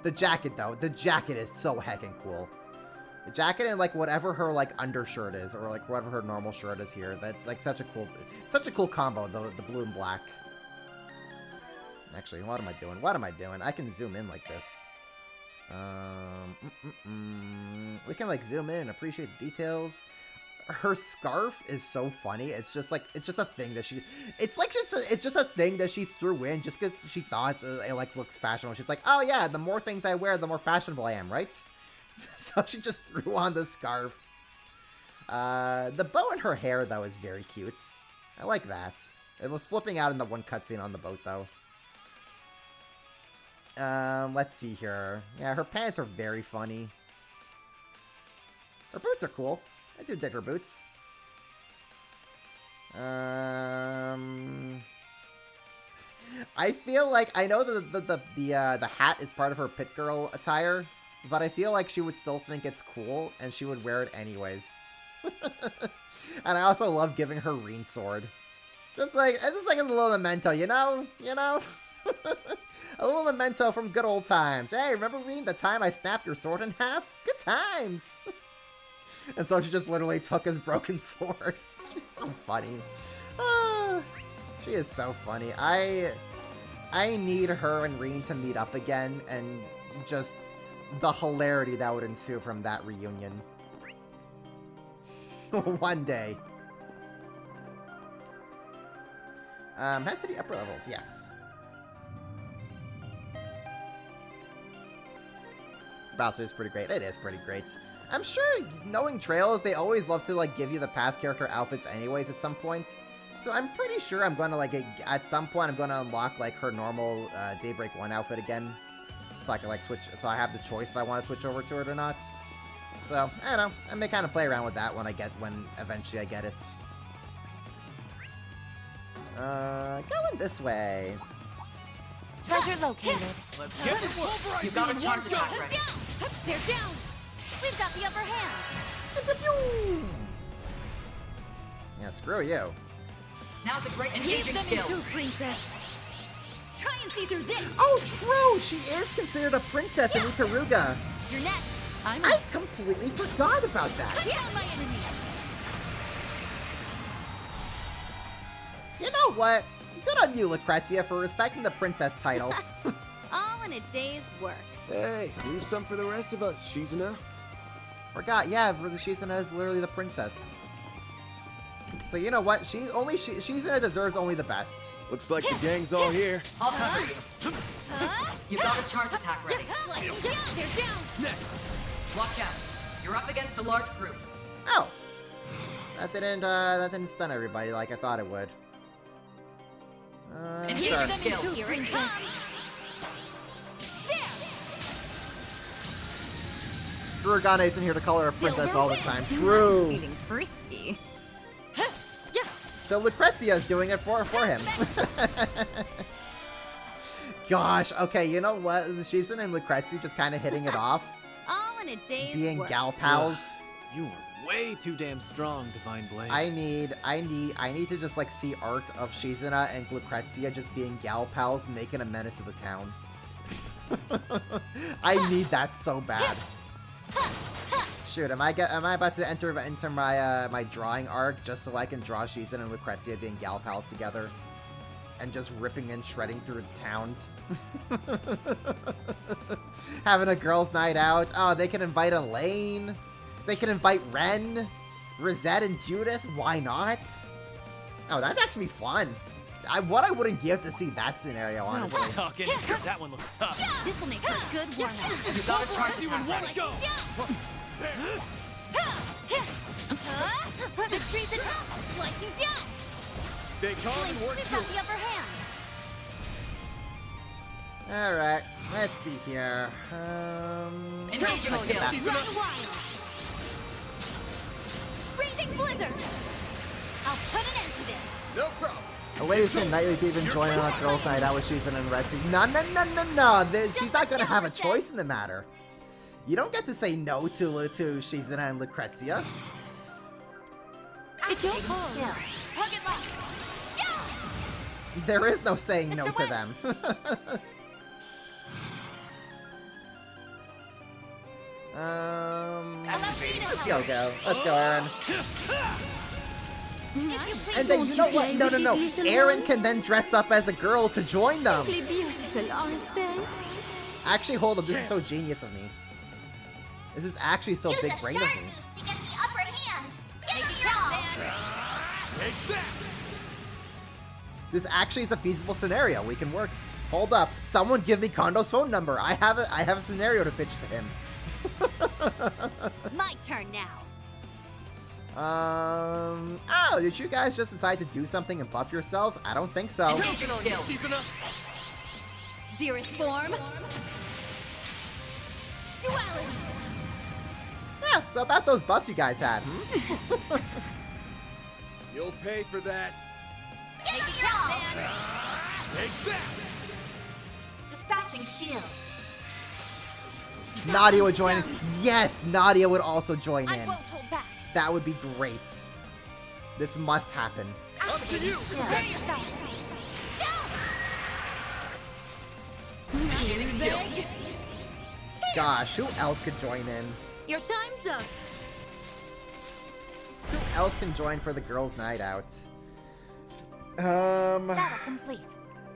The jacket though, the jacket is so heckin' cool. The jacket and like whatever her like undershirt is, or like whatever her normal shirt is here. That's like such a cool combo. The blue and black. Actually, what am I doing? What am I doing? I can zoom in like this. We can like zoom in and appreciate the details. Her scarf is so funny. It's just a thing that it's just a thing that she threw in just because she thought it like looks fashionable. She's like, oh yeah, the more things I wear, the more fashionable I am, right? So she just threw on the scarf. The bow in her hair though is very cute. I like that. It was flipping out in the one cutscene on the boat though. Let's see here. Yeah, her pants are very funny. Her boots are cool. I do dig her boots. I feel like I know the hat is part of her pit girl attire, but I feel like she would still think it's cool and she would wear it anyways. And I also love giving her Reen sword. Just like as a little memento, you know? A little memento from good old times. Hey, remember Reen, the time I snapped your sword in half? Good times! And so she just literally took his broken sword. She's so funny. She is so funny. I need her and Reen to meet up again, and just the hilarity that would ensue from that reunion. One day. Head to the upper levels, yes. Browser is pretty great. It is pretty great. I'm sure, knowing Trails, they always love to, like, give you the past character outfits anyways at some point. So I'm pretty sure I'm gonna, like, at some point, I'm gonna unlock, like, her normal Daybreak 1 outfit again. So I can, like, switch, so I have the choice if I want to switch over to it or not. So, I don't know. I may kind of play around with that when eventually I get it. Going this way. Treasure located. Let's get to work. You've got a charge attack ready. They're down. We've got the upper hand. Yeah, screw you. Now's a great Leave engaging them skill. into, princess. Try and see through this. Oh, true! She is considered a princess in Ikaruga. You're next. I completely forgot about that. Cut down my enemy. You know what? Good on you, Lucrezia, for respecting the princess title. All in a day's work. Hey, leave some for the rest of us, Shizuna. Forgot, yeah, Shizuna is literally the princess. So you know what? Shizuna deserves only the best. Looks like the gang's all here. I'll cover you. You've got a charge attack ready. They're down. Watch out. You're up against a large group. Oh! That didn't stun everybody like I thought it would. Engage Sure. them skill. Here it comes. Kurugane isn't here to call her a princess all the time. True! Feeling frisky. So Lucrezia is doing it for him. Gosh, okay, you know what? Shizuna and Lucrezia just kind of hitting it off. All in a day's Being work. gal pals. You were way too damn strong, Divine Blade. I need to just like see art of Shizuna and Lucrezia just being gal pals, making a menace of the town. I need that so bad. Shoot, am I about to enter my my drawing arc just so I can draw Shizuna and Lucrezia being gal pals together, and just ripping and shredding through towns, having a girls' night out. Oh, they can invite Elaine, they can invite Ren, Rosette, and Judith. Why not? Oh, that'd actually be fun. What I wouldn't give to see that scenario, honestly. Now we're talking. That one looks tough. This will make a good warm-up. You've got a charge attack ready. Go! The trees and slicing down. Stay calm and work We've through got the upper hand. Alright, let's see here. Engaging skill. Run wild. Raging blizzard. I'll put an end to this. No problem. A lady said Nightly to even join on a girls' night out with Shizuna and Retsu. No. She's not gonna have a choice in the matter. You don't get to say no to Shizuna and Lucrezia. It's your call. Hug it like. There is no saying no to them. Let's go. Let's go, Aaron. And then, you know what? No. Aaron can then dress up as a girl to join them. Simply beautiful, aren't they? Actually, hold on. This is so genius of me. This is actually so big brain of me. Boost to get the upper hand. Get the draw. Take that! This actually is a feasible scenario. We can work. Hold up. Someone give me Kondo's phone number. I have a scenario to pitch to him. My turn now. Oh, did you guys just decide to do something and buff yourselves? I don't think so. Engaging skill. Xerith form. Duality. Yeah, so about those buffs you guys had, You'll pay for that. Get the draw. Take that! Dispatching shield. Nadia would join in. Yes, Nadia would also join I in. won't hold back. That would be great. This must happen. Up to you! Prepare yourself. Initiating skill. Gosh, who else could join in? Your time's up. Who else can join for the girls' night out? Battle complete.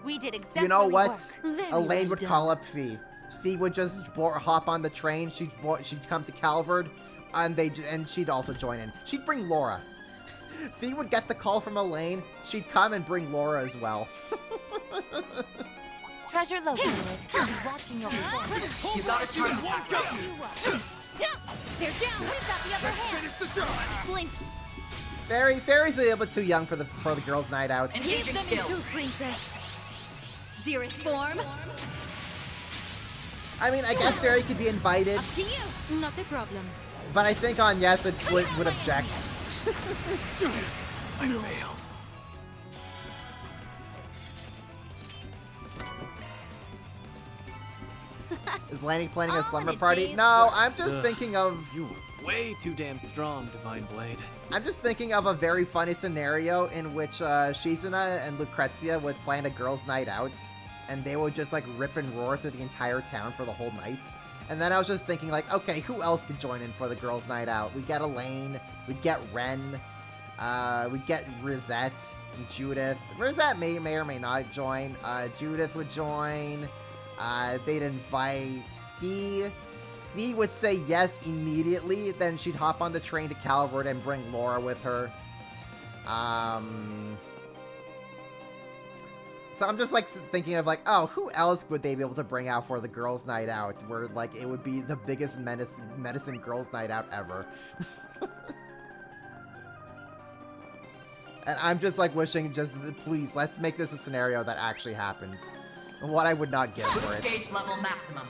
We did exactly. You know what? Work. Very Elaine well would done. call up Fee. Fee would just hop on the train. She'd come to Calvard, and she'd also join in. She'd bring Laura. Fee would get the call from Elaine. She'd come and bring Laura as well. Treasure located. I'll be watching your reward. You got a charge attack ready. They're down. We've got the upper hand. Flinch. Fairy's a little bit too young for the girls' night out. Engaging skill. Into princess. Xerus form. I mean, I guess Fairy could be invited, Up to you. Not a problem. but I think Agnes would object. I failed. Is Lanny planning a All slumber in a party? day's No, work. I'm just thinking of... You were way too damn strong, Divine Blade. I'm just thinking of a very funny scenario in which Shizuna and Lucrezia would plan a girls' night out, and they would just like rip and roar through the entire town for the whole night. And then I was just thinking like, okay, who else could join in for the girls' night out? We'd get Elaine, we'd get Ren, we'd get Rosette and Judith. Rosette may or may not join. Judith would join. They'd invite Fee. Fee would say yes immediately, then she'd hop on the train to Calvert and bring Laura with her. So I'm just like thinking of like, oh, who else would they be able to bring out for the girls' night out? Where like it would be the biggest medicine girls' night out ever. And I'm just like wishing, please, let's make this a scenario that actually happens. And what I would not give for it. Gauge level maximum.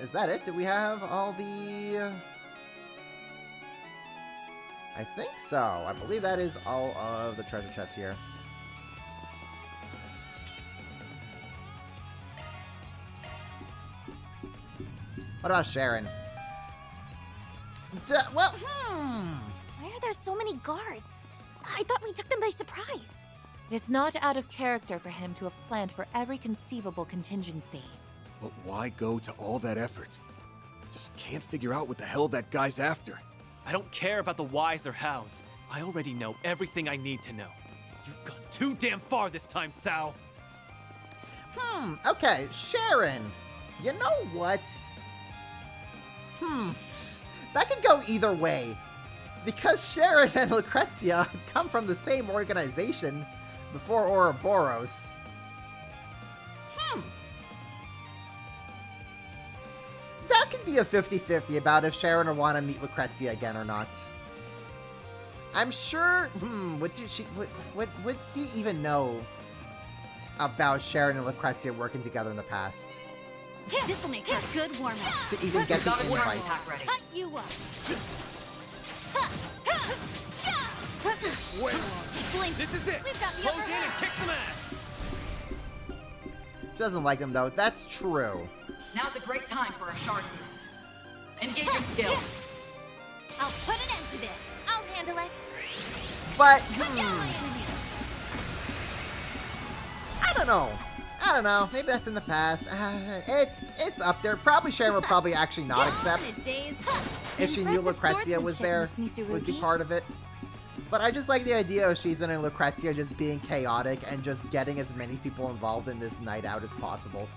Is that it? Do we have all the... I think so. I believe that is all of the treasure chests here. What about Sharon? Why are there so many guards? I thought we took them by surprise. It is not out of character for him to have planned for every conceivable contingency. But why go to all that effort? Just can't figure out what the hell that guy's after. I don't care about the whys or hows. I already know everything I need to know. You've gone too damn far this time, Sal. Okay, Sharon. You know what? That could go either way. Because Sharon and Lucrezia come from the same organization before Ouroboros. That could be a 50-50 about if Sharon would want to meet Lucrezia again or not. I'm sure... would he even know about Sharon and Lucrezia working together in the past? This'll make for a good warm-up. To even get the invite. Cut you up. Wait, Blink. this is it. We've got the Close upper in and hand. kick some ass. She doesn't like him though. That's true. Now's a great time for a shard boost. Engaging skill. I'll put an end to this. I'll handle it. But Put down my enemies. I don't know. Maybe that's in the past. It's up there. Probably Sharon would probably actually not accept if she knew Lucrezia was there. Would be part of it. But I just like the idea of Shizun and Lucrezia just being chaotic and just getting as many people involved in this night out as possible.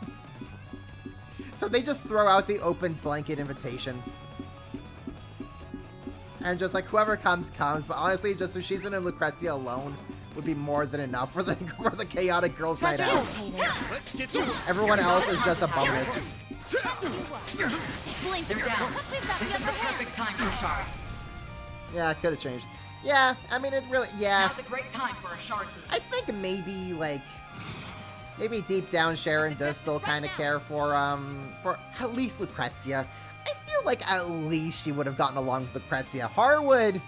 So they just throw out the open blanket invitation. And just like whoever comes, comes. But honestly, just Shizun and Lucrezia alone would be more than enough for the chaotic girls' night out. Everyone else is just a bonus. They're down. This is the perfect time for shards. Yeah, it could have changed. Yeah, I mean, it really, yeah. Now's a great time for a shard boost. I think maybe, like, maybe deep down Sharon does still kind of care for at least Lucrezia. I feel like at least she would have gotten along with Lucrezia. Harwood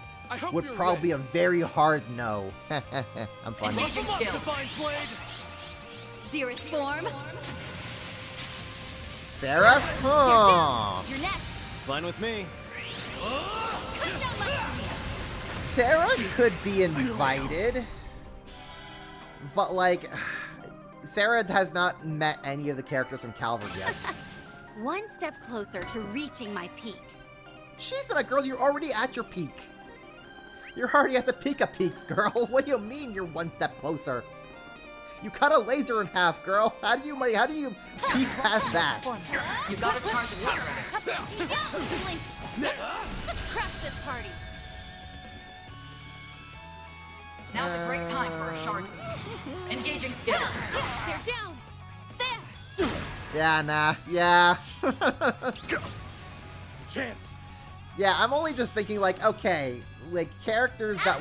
would probably be a very hard no. I'm funny. Engaging skill. Xerus form. Sarah? Huh. You're next. Fine with me. Sarah could be invited, but like, Sarah has not met any of the characters from Calvert yet. One step closer to reaching my peak. She's not a girl, you're already at your peak. You're already at the peak of peaks, girl. What do you mean you're one step closer? You cut a laser in half, girl. How do you peek past that? You gotta charge a power ready. Let's crash this party. Now's a great time for a shard boost. Engaging skill. They're down. There. Yeah, nah. Yeah. Chance. Yeah, I'm only just thinking like, okay, like characters that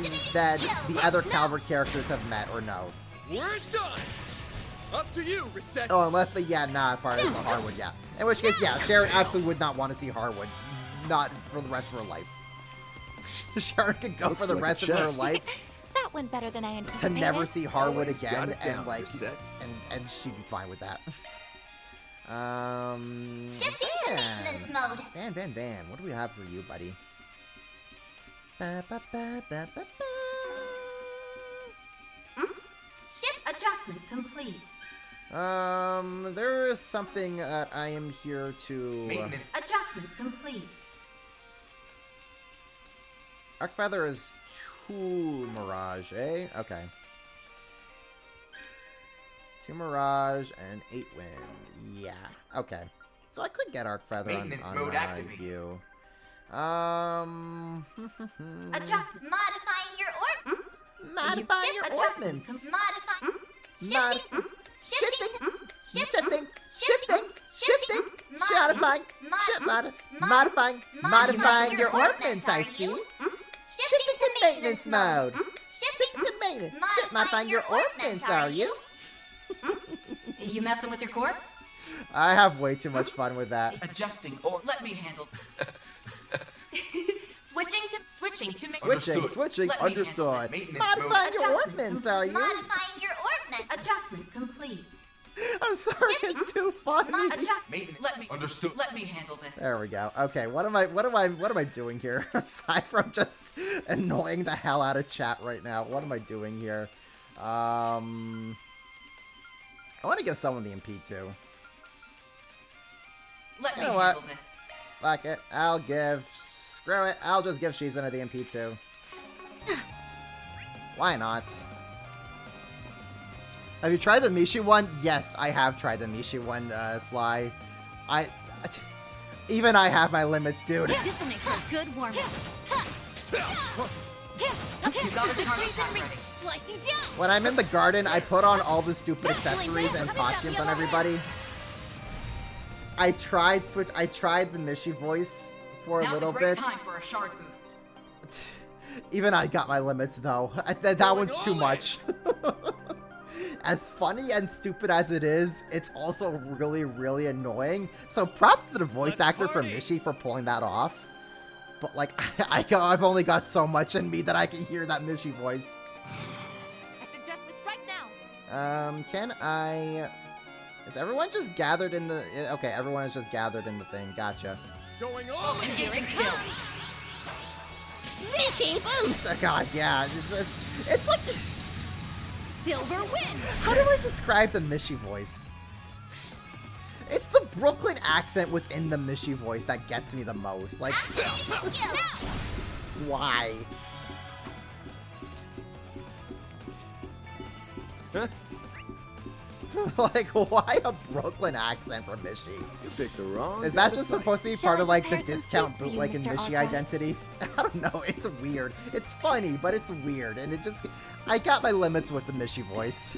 the other Calvert characters have met or no. We're done. Up to you, Reset. Oh, unless they, yeah, nah, part of the Harwood, yeah. In which case, yeah, Sharon absolutely would not want to see Harwood. Not for the rest of her life. Sharon could go for the rest of her life That went better than I to anticipated. never see Harwood Always got again, it down, and like, Reset. and she'd be fine with that. Shifting to maintenance mode. Van, what do we have for you, buddy? Ba, ba, ba, ba, ba, ba. Shift adjustment complete. There is something that I am here to... Maintenance. Adjustment complete. Arcfeather is 2 Mirage, eh? Okay. 2 Mirage and 8 Wind. Yeah, okay. So I could get Arcfeather on mode my activate. view. Adjust. modifying your orb. Modifying your ordnance. Modifying. Shifting. Modifying your ordnance, I see. Shifting to maintenance mode. Shifting to maintenance. Modifying your ordnance, are you? You messing with your quartz? I have way too much fun with that. Adjusting or let me handle. Switching to Switching, Let me understood. handle Modifying your Adjustment ordnance, are you? Modifying your ordnance. Adjustment complete. I'm sorry, it's too funny. Let me handle this. There we go. Okay, what am I doing here? Aside from just annoying the hell out of chat right now, what am I doing here? I want to give someone the MP too. Let me You know what? handle this. Fuck it. Screw it. I'll just give Shizuna the MP too. Why not? Have you tried the Mishi one? Yes, I have tried the Mishi one, Sly. Even I have my limits, dude. This'll make for a good warm-up. You gotta charge a power ready. Slicing down. When I'm in the garden, I put on all the stupid accessories and costumes on everybody. I tried the Mishi voice for a little great bit. time for a shard boost. Even I got my limits though. That one's too much. As funny and stupid as it is, it's also really, really annoying. So props to the voice actor for Mishi for pulling that off. But like, I've only got so much in me that I can hear that Mishi voice. I suggest we strike now. Can I... Is everyone just gathered in the... Okay, everyone is just gathered in the thing. Gotcha. Going on. Engaging skill. Mishi boost! Oh god, yeah. It's like... Silver win. How do I describe the Mishi voice? It's the Brooklyn accent within the Mishi voice that gets me the most. Like, why? Like, why a Brooklyn accent for Mishi? You picked the wrong. Is that just supposed to be part of like the prepare some discount sweets for bootleg you, and Mr. Mishi Aqua? identity? I don't know. It's weird. It's funny, but it's weird, and it just. I got my limits with the Mishi voice.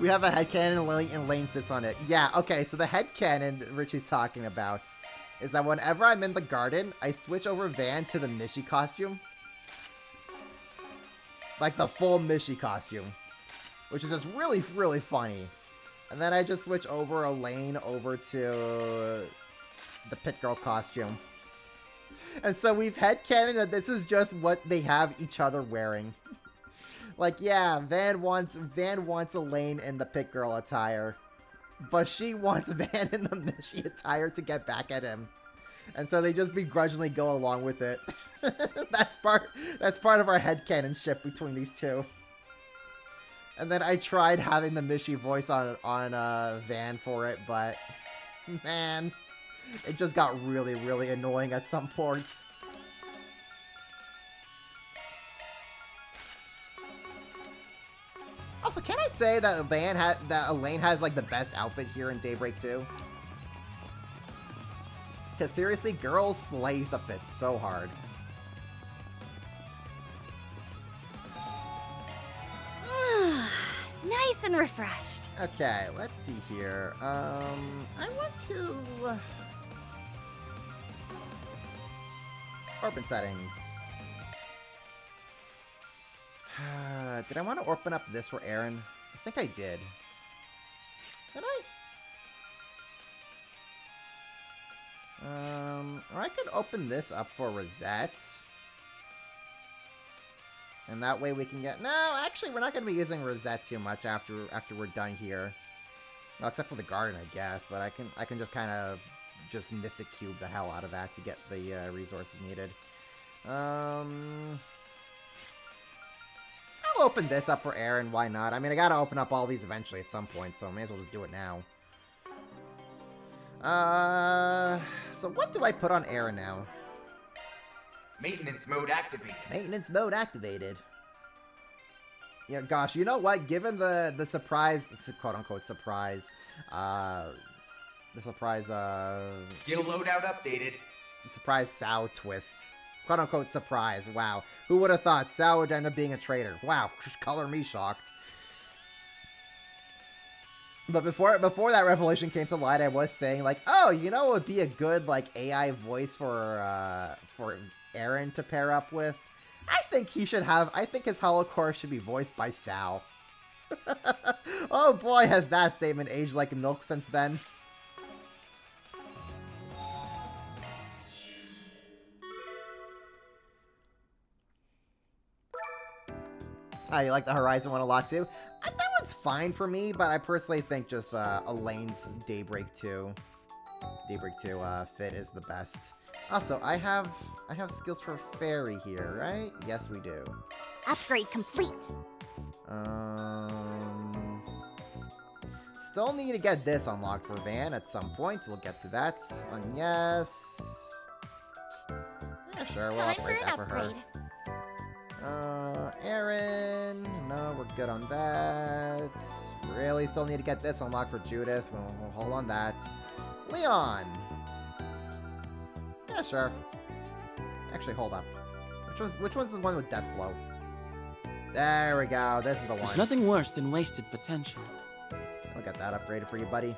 We have a headcanon and Lane sits on it. Yeah, okay, so the headcanon Richie's talking about is that whenever I'm in the garden, I switch over Van to the Mishi costume. Like the full Mishi costume. Which is just really, really funny. And then I just switch over Elaine over to the Pit Girl costume. And so we've headcanoned that this is just what they have each other wearing. Like, yeah, Van wants Elaine in the Pit Girl attire. But she wants Van in the Mishi attire to get back at him. And so they just begrudgingly go along with it. That's part of our headcanon ship between these two. And then I tried having the Mishi voice on Van for it, but man, It just got really, really annoying at some point. Also, can I say that Elaine has like the best outfit here in Daybreak 2? Because seriously, girl slays the fit so hard. Nice and refreshed. Okay, let's see here. I want to open settings. Did I want to open up this for Aaron? I think I did. Did I? Or I could open this up for Rosette. And that way we can get... No, actually, we're not going to be using Rosette too much after we're done here. Well, except for the garden, I guess. But I can just kind of just Mystic Cube the hell out of that to get the resources needed. I'll open this up for Aaron. Why not? I mean, I got to open up all these eventually at some point, so I may as well just do it now. So what do I put on Aaron now? Maintenance mode activated. Maintenance mode activated. Yeah, gosh, you know what? Given the surprise, quote-unquote surprise, skill loadout updated. Surprise Sao twist. Quote-unquote surprise. Wow. Who would have thought Sao would end up being a traitor? Wow. Color me shocked. But before that revelation came to light, I was saying, like, oh, you know what would be a good, like, AI voice for Aaron to pair up with? I think his holocore should be voiced by Sao. Oh boy, has that statement aged like milk since then. You like the Horizon one a lot too? That one's fine for me, but I personally think just Elaine's Daybreak 2 fit is the best. Also, I have skills for Fairy here, right? Yes, we do. Upgrade complete. Still need to get this unlocked for Van at some point. We'll get to that. Yes. Yeah, sure. We'll upgrade that for her. Aaron. No, we're good on that. Really still need to get this unlocked for Judith. We'll hold on that. Leon. Yeah, sure. Actually, hold up. Which one's the one with Death Blow? There we go. This is the one. There's nothing worse than wasted potential. We'll get that upgraded for you, buddy.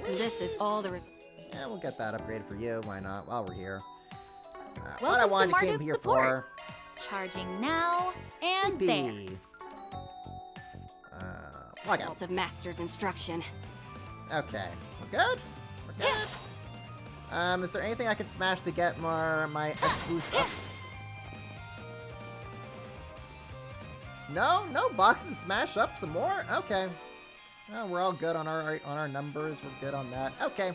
This is all there is. Yeah, we'll get that upgraded for you. Why not? While we're here. Welcome what I wanted to to came Margot's here support. for. Charging now and there. Fault of Master's instruction. Okay, we're good? We're good? Is there anything I can smash to get my S boost up? No boxes to smash up some more? Okay. Oh, we're all good on our numbers. We're good on that. Okay.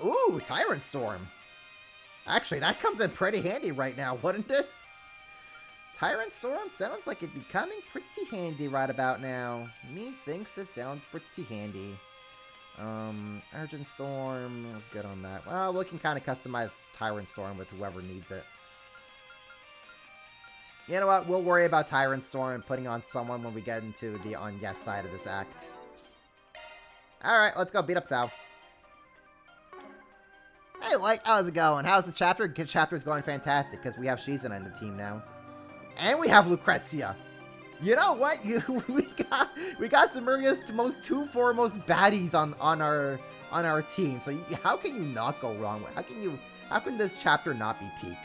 Ooh, Tyrant Storm. Actually, that comes in pretty handy right now, wouldn't it? Tyrant Storm sounds like it'd be coming pretty handy right about now. Me thinks it sounds pretty handy. Urgent Storm, good on that. Well, we can kind of customize Tyrant Storm with whoever needs it. You know what? We'll worry about Tyrant Storm and putting on someone when we get into the on yes side of this act. Alright, let's go beat up Sao. Hey, how's it going? How's the chapter? The chapter's going fantastic because we have Shizen on the team now. And we have Lucrezia. You know what? We got Zemuria's two foremost baddies on our team. So how can you not go wrong? How can this chapter not be peak?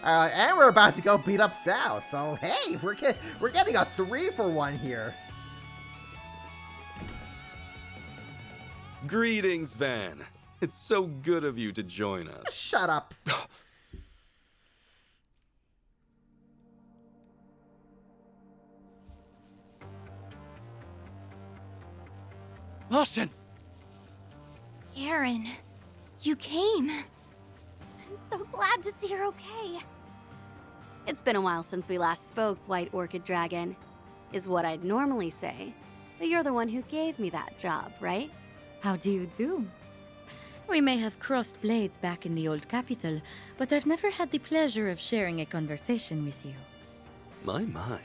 And we're about to go beat up Sao. So hey, we're getting a 3-for-1 here. Greetings, Van. It's so good of you to join us. Shut up. Austin! Aaron, you came. I'm so glad to see you're okay. It's been a while since we last spoke, White Orchid Dragon, is what I'd normally say. But you're the one who gave me that job, right? How do you do? We may have crossed blades back in the old capital, but I've never had the pleasure of sharing a conversation with you. My.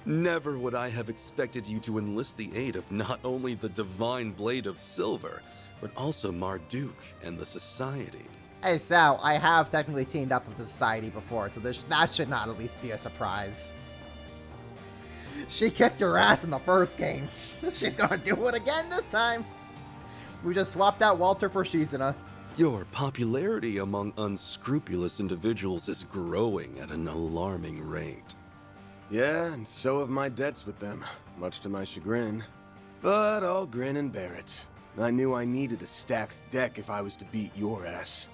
Never would I have expected you to enlist the aid of not only the Divine Blade of Silver, but also Marduk and the Society. Hey, Sal, I have technically teamed up with the Society before, so that should not at least be a surprise. She kicked your ass in the first game. She's gonna do it again this time. We just swapped out Walter for Shizuna. Your popularity among unscrupulous individuals is growing at an alarming rate. Yeah, and so have my debts with them, much to my chagrin. But I'll grin and bear it. I knew I needed a stacked deck if I was to beat your ass.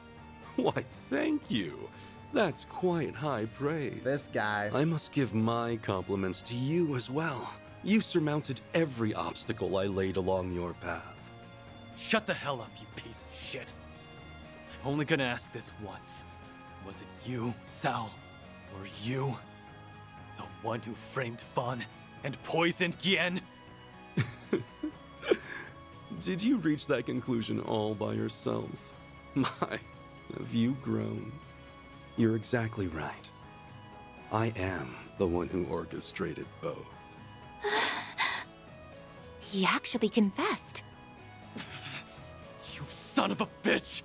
Why, thank you. That's quite high praise. This guy. I must give my compliments to you as well. You surmounted every obstacle I laid along your path. Shut the hell up, you piece of shit. I'm only gonna ask this once. Was it you, Sao? Or you? The one who framed Fan and poisoned Gien? Did you reach that conclusion all by yourself? My, have you grown? You're exactly right. I am the one who orchestrated both. He actually confessed. You son of a bitch!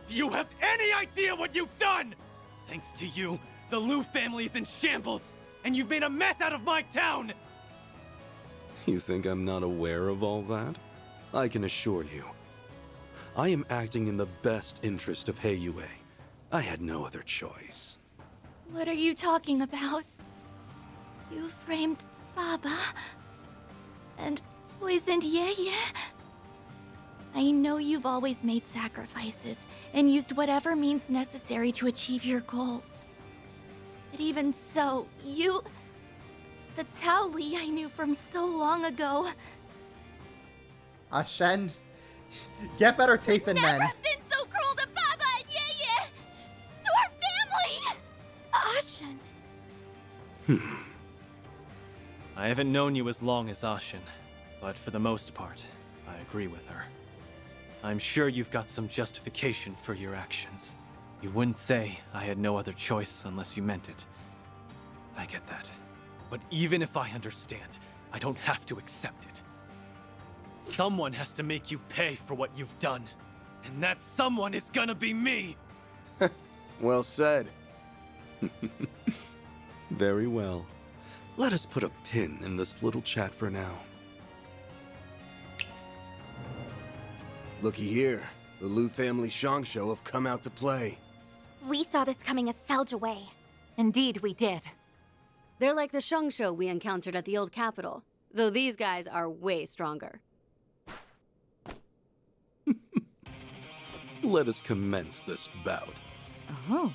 Do you have any idea what you've done? Thanks to you, the Liu family is in shambles, and you've made a mess out of my town! You think I'm not aware of all that? I can assure you, I am acting in the best interest of Heiyue. I had no other choice. What are you talking about? You framed Baba and poisoned Yeye. I know you've always made sacrifices and used whatever means necessary to achieve your goals. But even so, the Tao Li I knew from so long ago. Shen, get better taste in men. Never been so cruel to Baba and Yeye! To our family! Ashen. I haven't known you as long as Ashen, but for the most part, I agree with her. I'm sure you've got some justification for your actions. You wouldn't say I had no other choice unless you meant it. I get that. But even if I understand, I don't have to accept it. Someone has to make you pay for what you've done. And that someone is gonna be me! Well said. Very well. Let us put a pin in this little chat for now. Looky here. The Liu family Shongsho have come out to play. We saw this coming a Selja way. Indeed, we did. They're like the Shungsho we encountered at the old capital, though these guys are way stronger. Let us commence this bout. Oh,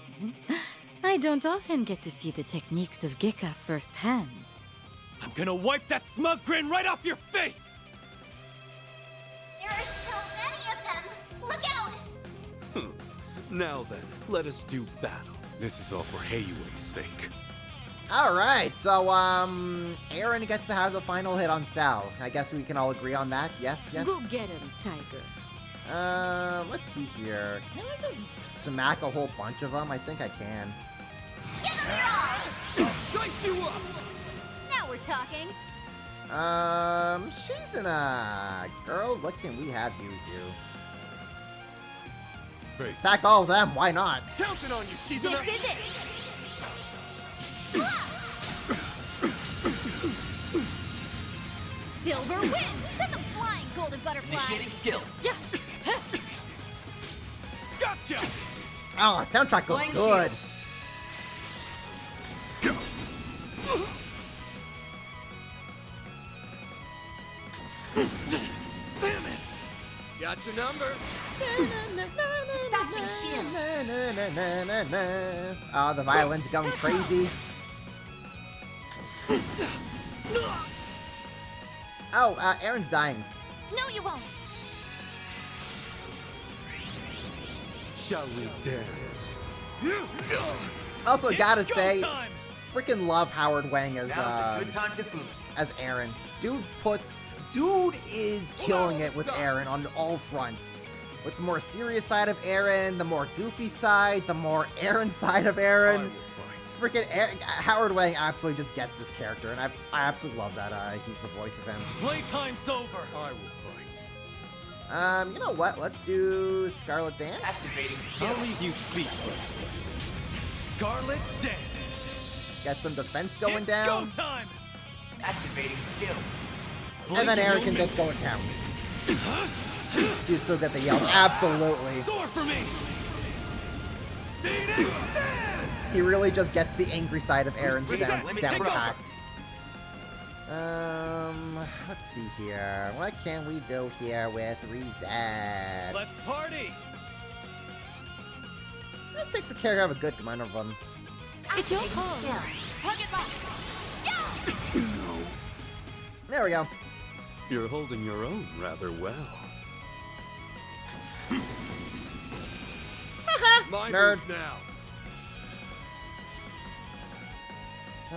I don't often get to see the techniques of Gekka firsthand. I'm gonna wipe that smug grin right off your face! There are so many of them! Look out! Now then, let us do battle. This is all for Heiyue's sake. Alright, so, Aaron gets to have the final hit on Sal. I guess we can all agree on that? Yes? Go get him, Tiger. Let's see here. Can I just smack a whole bunch of them? I think I can. Dice you up! Now we're talking. Shizuna! Girl, what can we have you do? Face. Attack all of them, why not? Counting on you, Shizuna! This is it! Silver wins! Send the flying golden butterfly! Initiating skill. Yeah. Gotcha! Oh, the soundtrack goes Flying good. Damn it! Got your number. Dispatching shield. Oh, the violin's going crazy. Oh, Aaron's dying. No, you won't. Shall we dance? Also, gotta It's say, go-time! freaking love Howard Wang as Now's a good time to boost. as Aaron. Dude puts dude is killing it with Aaron on all fronts. With the more serious side of Aaron, the more goofy side, the more Aaron side of Aaron. Freaking Howard Wang absolutely just gets this character, and I absolutely love that he's the voice of him. Playtime's over. I will fight. You know what? Let's do Scarlet Dance. Activating skill. I'll leave you speechless. Scarlet Dance. Get some defense going It's down. Go time. Activating skill. And then Aaron can just go and count. He's so good at the yells. Absolutely. Soar for me. He really just gets the angry side of Aaron's down pat. Let's see here. What can we do here with Reset? Let's party. This takes care of a good amount of them. It's your call. Target lock. There we go. You're holding your own rather well. My Nerd. move now. I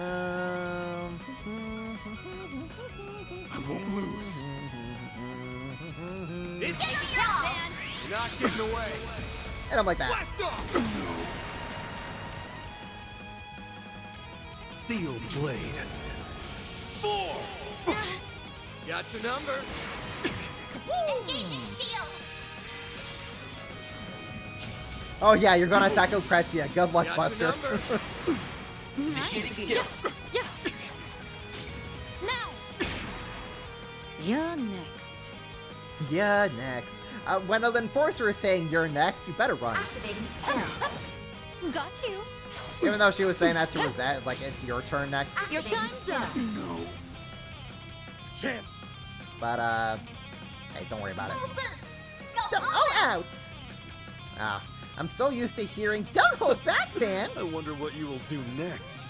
won't lose. It's Get him, man! You're not getting away. And I'm like that. Blast off! Sealed blade. 4. Got your number. Engaging shield! Oh yeah, you're gonna attack Lucrezia. Good luck, Got Buster. your number. Initiating skill. Yeah. Now. You're next. Yeah, next. When an enforcer is saying you're next, you better run. Activating skill. Got you. Even though she was saying that to Rosette, like it's your turn next. Your time's up. No. Chance. But hey, don't worry about it. Full boost! Go Don't all out! Ah, I'm so used to hearing "Don't hold back, man." I wonder what you will do next.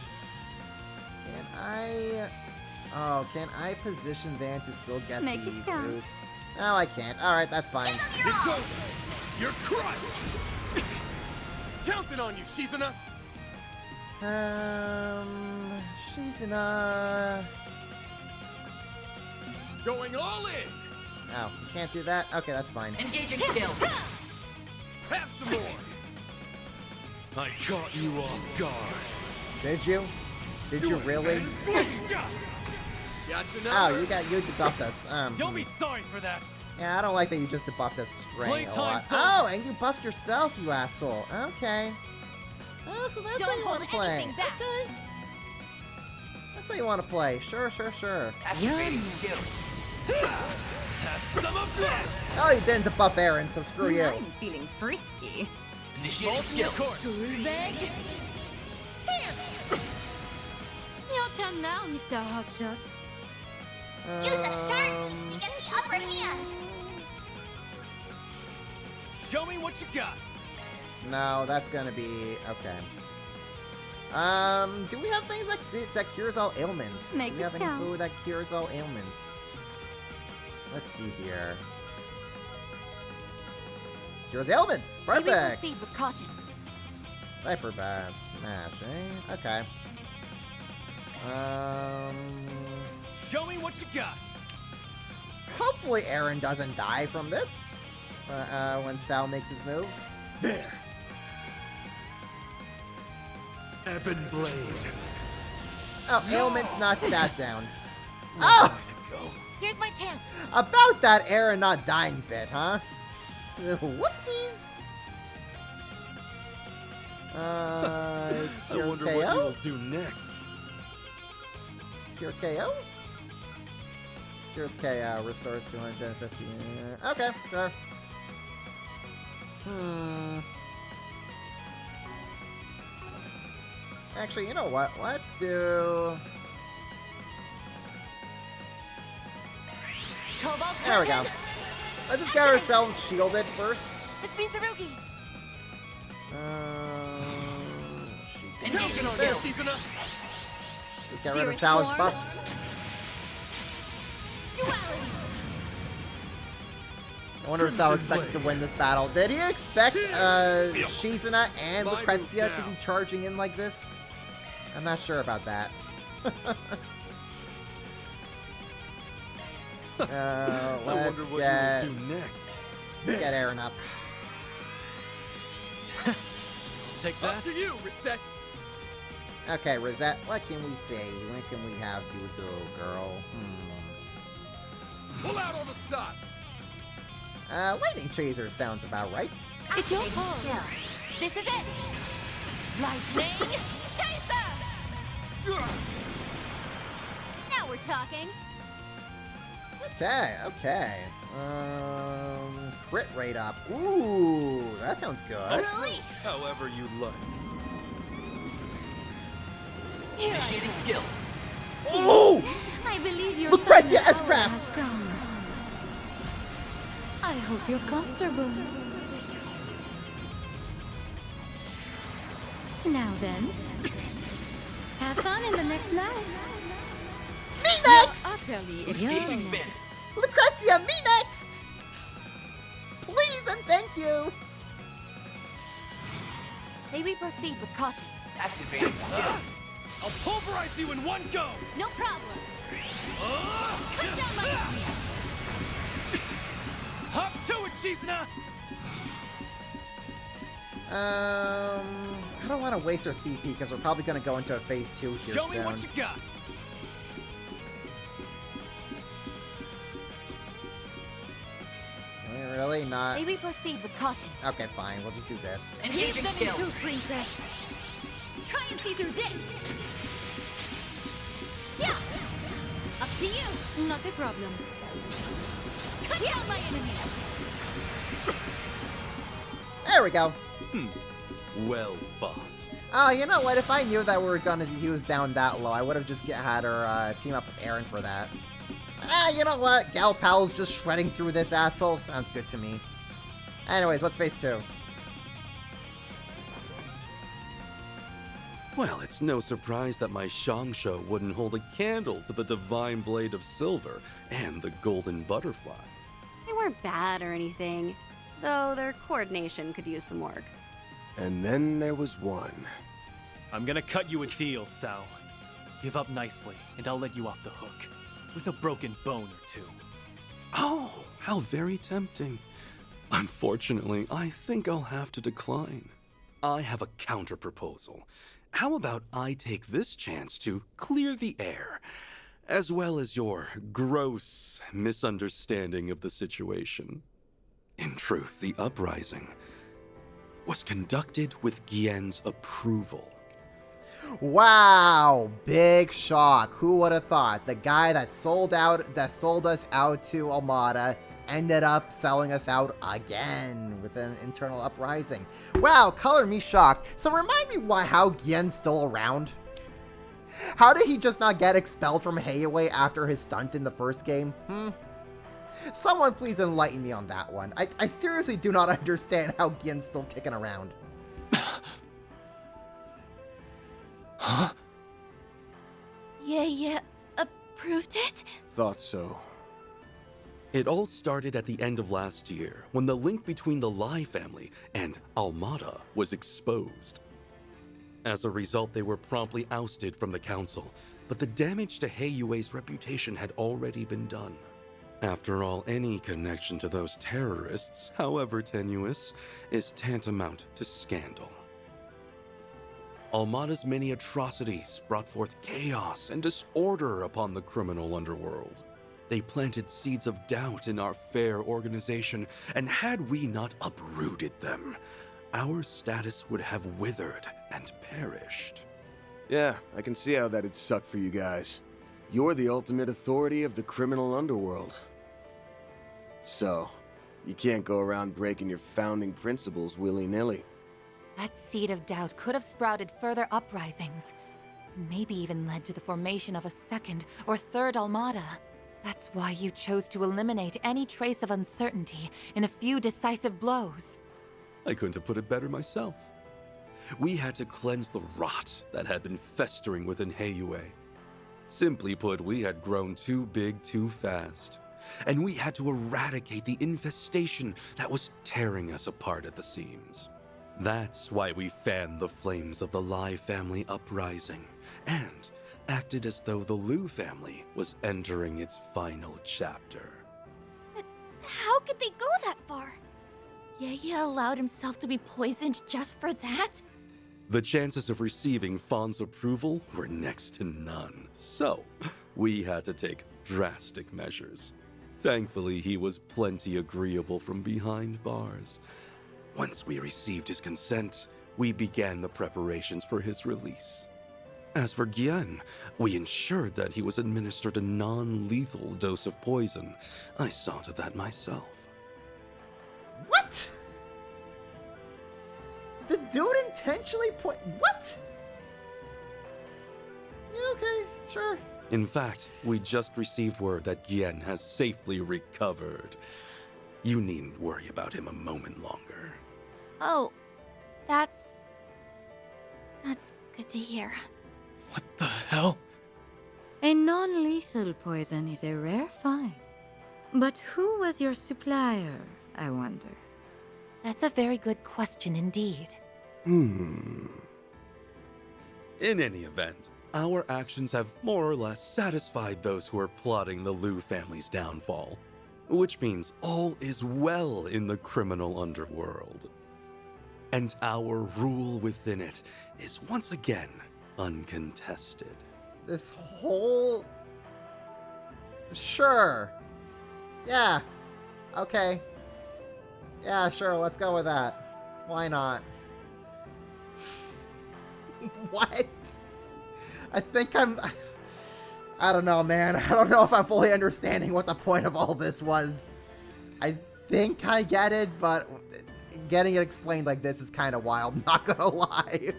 Can I? Oh, can I position Van to still get Make the it count. boost? No, I can't. All right, that's fine. It's over. You're crushed. Counting on you, Shizuna. She's in a. Going all in. Oh, you can't do that. Okay, that's fine. Engaging skill. Have some more. I caught you off guard. Did you? Did you really? Got your Oh, number. you debuffed us. You'll be sorry for that. Yeah, I don't like that you just debuffed us straight a lot. Playtime's over. Oh, and you buffed yourself, you asshole. Okay. Oh, so that's how Don't you want hold to play. anything back. Okay. That's how you want to play. Sure, sure, sure. Activating skill. Have some of this. Oh, you didn't debuff Aaron, so screw you. I'm feeling frisky. Initiating skill. Court. Veg. Here. Your turn now, Mr. Hotshot. Use a sharp boost to get the upper hand! Show me what you got. No, that's gonna be okay. Do we have things that cures all ailments? Make Do we it have any count. food that cures all ailments? Let's see here. Cures ailments. Maybe Perfect. proceed with caution. Viper Bass smashing. Okay. Show me what you got. Hopefully Aaron doesn't die from this when Sal makes his move. There. Ebon blade. Oh, ailments, not stat downs. Oh! Here's my chance. About that Aaron not dying bit, huh? Whoopsies! I Cure wonder what you KO? will do next. Cure KO? Cures KO, restores 250. Okay, sure. Actually, you know what? Let's do... Cobalt There we go. curtain. Let's just get ourselves shielded first. This means the rookie. Counting on you, Shizuna. Just get rid of Serious Sal's form. buffs. Duality. I wonder if Sal expected to win this battle. Did he expect Shizuna and My Lucrezia move to be now. charging in like this? I'm not sure about that. I Let's wonder what get... you will do next. Let's get Aaron up. Take that. Up to you, Reset. Okay, Rosette, what can we say? When can we have you do, girl? Pull out all the stops. Lightning Chaser sounds about right. It's your call. This is it. Lightning Chaser. Now we're talking. Okay. Crit rate up. Ooh, that sounds good. However you like. Initiating skill. Oh! I believe your Lucrezia final hour S-Craft! has come. I hope you're comfortable. Now then, have fun in the next life. Me next! Utterly Engaging spin. Lucrezia, me next! Please and thank you! May we proceed with caution? Activating skill. I'll pulverize you in one go! No problem. Cut down my enemies. Hop to it, Chisna! I don't want to waste our CP because we're probably going to go into a phase 2 here Show soon. me what you got! Can we really not? May we proceed with caution? Okay, fine. We'll just do this. Engaging skill. Too, princess. Try and see through this. Yeah. Up to you. Not a problem. Cut down my enemies. There we go. Well fought. Oh, you know what? If I knew that we were going to use down that low, I would have just had her team up with Aaron for that. You know what? Gal Pal's just shredding through this asshole. Sounds good to me. Anyways, what's phase 2? Well, it's no surprise that my Shangsho wouldn't hold a candle to the divine blade of silver and the golden butterfly. They weren't bad or anything, though their coordination could use some work. And then there was one. I'm gonna cut you a deal, Sao. Give up nicely, and I'll let you off the hook. With a broken bone or two. Oh, how very tempting. Unfortunately, I think I'll have to decline. I have a counter-proposal. How about I take this chance to clear the air, as well as your gross misunderstanding of the situation? In truth, the uprising was conducted with Gien's approval. Wow, big shock. Who would have thought? The guy that sold us out to Almada ended up selling us out again with an internal uprising. Wow, color me shocked. So remind me how Gien's still around. How did he just not get expelled from Heiwei after his stunt in the first game? Someone please enlighten me on that one. I seriously do not understand how Gien's still kicking around. Huh? Yeah, approved it? Thought so. It all started at the end of last year, when the link between the Lai family and Almada was exposed. As a result, they were promptly ousted from the council, but the damage to Heiwei's reputation had already been done. After all, any connection to those terrorists, however tenuous, is tantamount to scandal. Almada's many atrocities brought forth chaos and disorder upon the criminal underworld. They planted seeds of doubt in our fair organization, and had we not uprooted them, our status would have withered and perished. Yeah, I can see how that'd suck for you guys. You're the ultimate authority of the criminal underworld. So, you can't go around breaking your founding principles willy-nilly. That seed of doubt could have sprouted further uprisings, and maybe even led to the formation of a second or third Almada. That's why you chose to eliminate any trace of uncertainty in a few decisive blows. I couldn't have put it better myself. We had to cleanse the rot that had been festering within Heiwei. Simply put, we had grown too big too fast, and we had to eradicate the infestation that was tearing us apart at the seams. That's why we fanned the flames of the Lai family uprising, and acted as though the Liu family was entering its final chapter. How could they go that far? Yaya allowed himself to be poisoned just for that? The chances of receiving Fawn's approval were next to none, so we had to take drastic measures. Thankfully, he was plenty agreeable from behind bars. Once we received his consent, we began the preparations for his release. As for Gian, we ensured that he was administered a non-lethal dose of poison. I saw to that myself. What? The dude intentionally what? Yeah, okay, sure. In fact, we just received word that Gian has safely recovered. You needn't worry about him a moment longer. Oh, that's good to hear. What the hell? A non-lethal poison is a rare find. But who was your supplier, I wonder? That's a very good question indeed. In any event, our actions have more or less satisfied those who are plotting the Liu family's downfall, which means all is well in the criminal underworld. And our rule within it is once again uncontested. This whole... Sure. Yeah. Okay. Yeah, sure, let's go with that. Why not? What? I think I don't know, man. I don't know if I'm fully understanding what the point of all this was. I think I get it, but getting it explained like this is kind of wild, not gonna lie.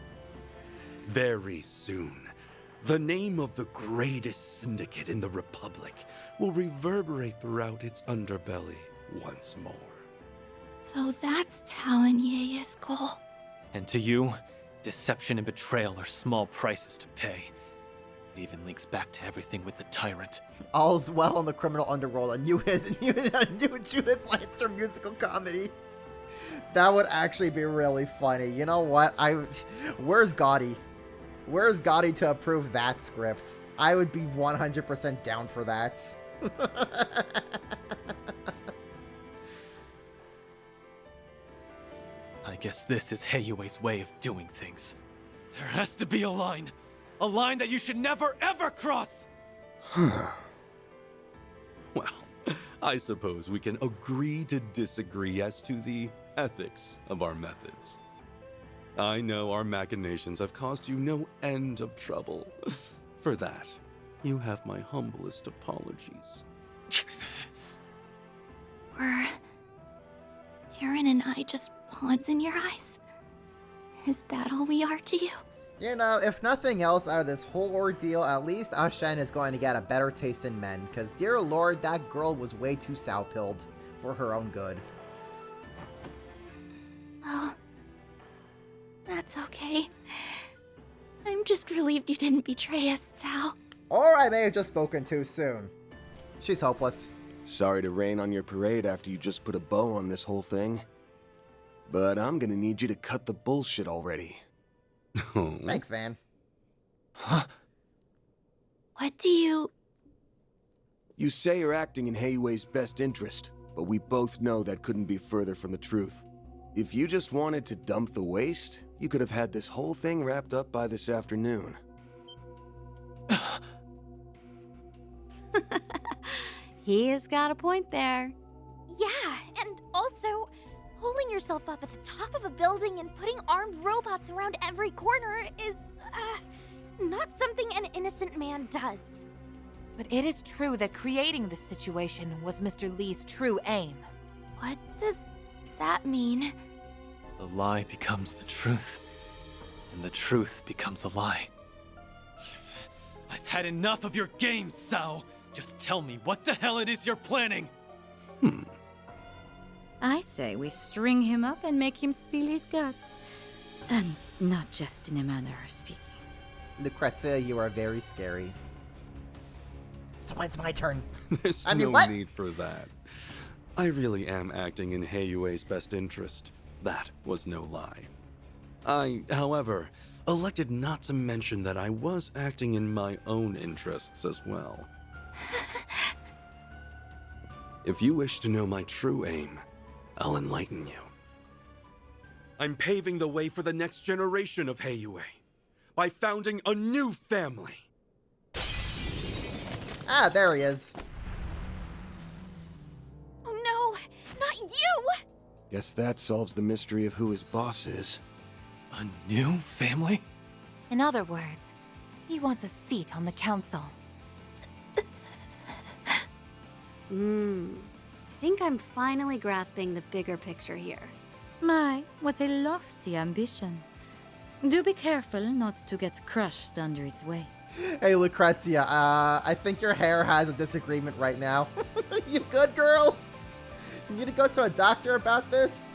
Very soon, the name of the greatest syndicate in the Republic will reverberate throughout its underbelly once more. So that's Tao and Yaya's goal. And to you, deception and betrayal are small prices to pay. It even links back to everything with the tyrant. All's well in the criminal underworld. A new Judith Leinster musical comedy. That would actually be really funny. You know what? Where's Gotti? Where's Gotti to approve that script? I would be 100% down for that. I guess this is Heiyue's way of doing things. There has to be a line. A line that you should never, ever cross! Well, I suppose we can agree to disagree as to the ethics of our methods. I know our machinations have caused you no end of trouble. For that, you have my humblest apologies. Were Aaron and I just pawns in your eyes? Is that all we are to you? You know, if nothing else out of this whole ordeal, at least Ashen is going to get a better taste in men, because dear lord, that girl was way too sow-pilled for her own good. Well, that's okay. I'm just relieved you didn't betray us, Cao. Or I may have just spoken too soon. She's hopeless. Sorry to rain on your parade after you just put a bow on this whole thing. But I'm gonna need you to cut the bullshit already. Thanks, Van. Huh? What do you... You say you're acting in Heiyue's best interest, but we both know that couldn't be further from the truth. If you just wanted to dump the waste, you could have had this whole thing wrapped up by this afternoon. He has got a point there. Yeah, and also, holding yourself up at the top of a building and putting armed robots around every corner is, not something an innocent man does. But it is true that creating this situation was Mr. Lee's true aim. What does that mean? The lie becomes the truth, and the truth becomes a lie. I've had enough of your games, Sao! Just tell me what the hell it is you're planning! I say we string him up and make him spill his guts. And not just in a manner of speaking. Lucrezia, you are very scary. So when's my turn? There's I mean, no what? need for that. I really am acting in Heiyue's best interest. That was no lie. I, however, elected not to mention that I was acting in my own interests as well. If you wish to know my true aim, I'll enlighten you. I'm paving the way for the next generation of Heiyue by founding a new family. Ah, there he is. Oh no, not you! Guess that solves the mystery of who his boss is. A new family? In other words, he wants a seat on the council. I think I'm finally grasping the bigger picture here. My, what a lofty ambition. Do be careful not to get crushed under its weight. Hey, Lucrezia, I think your hair has a disagreement right now. You good, girl? You need to go to a doctor about this?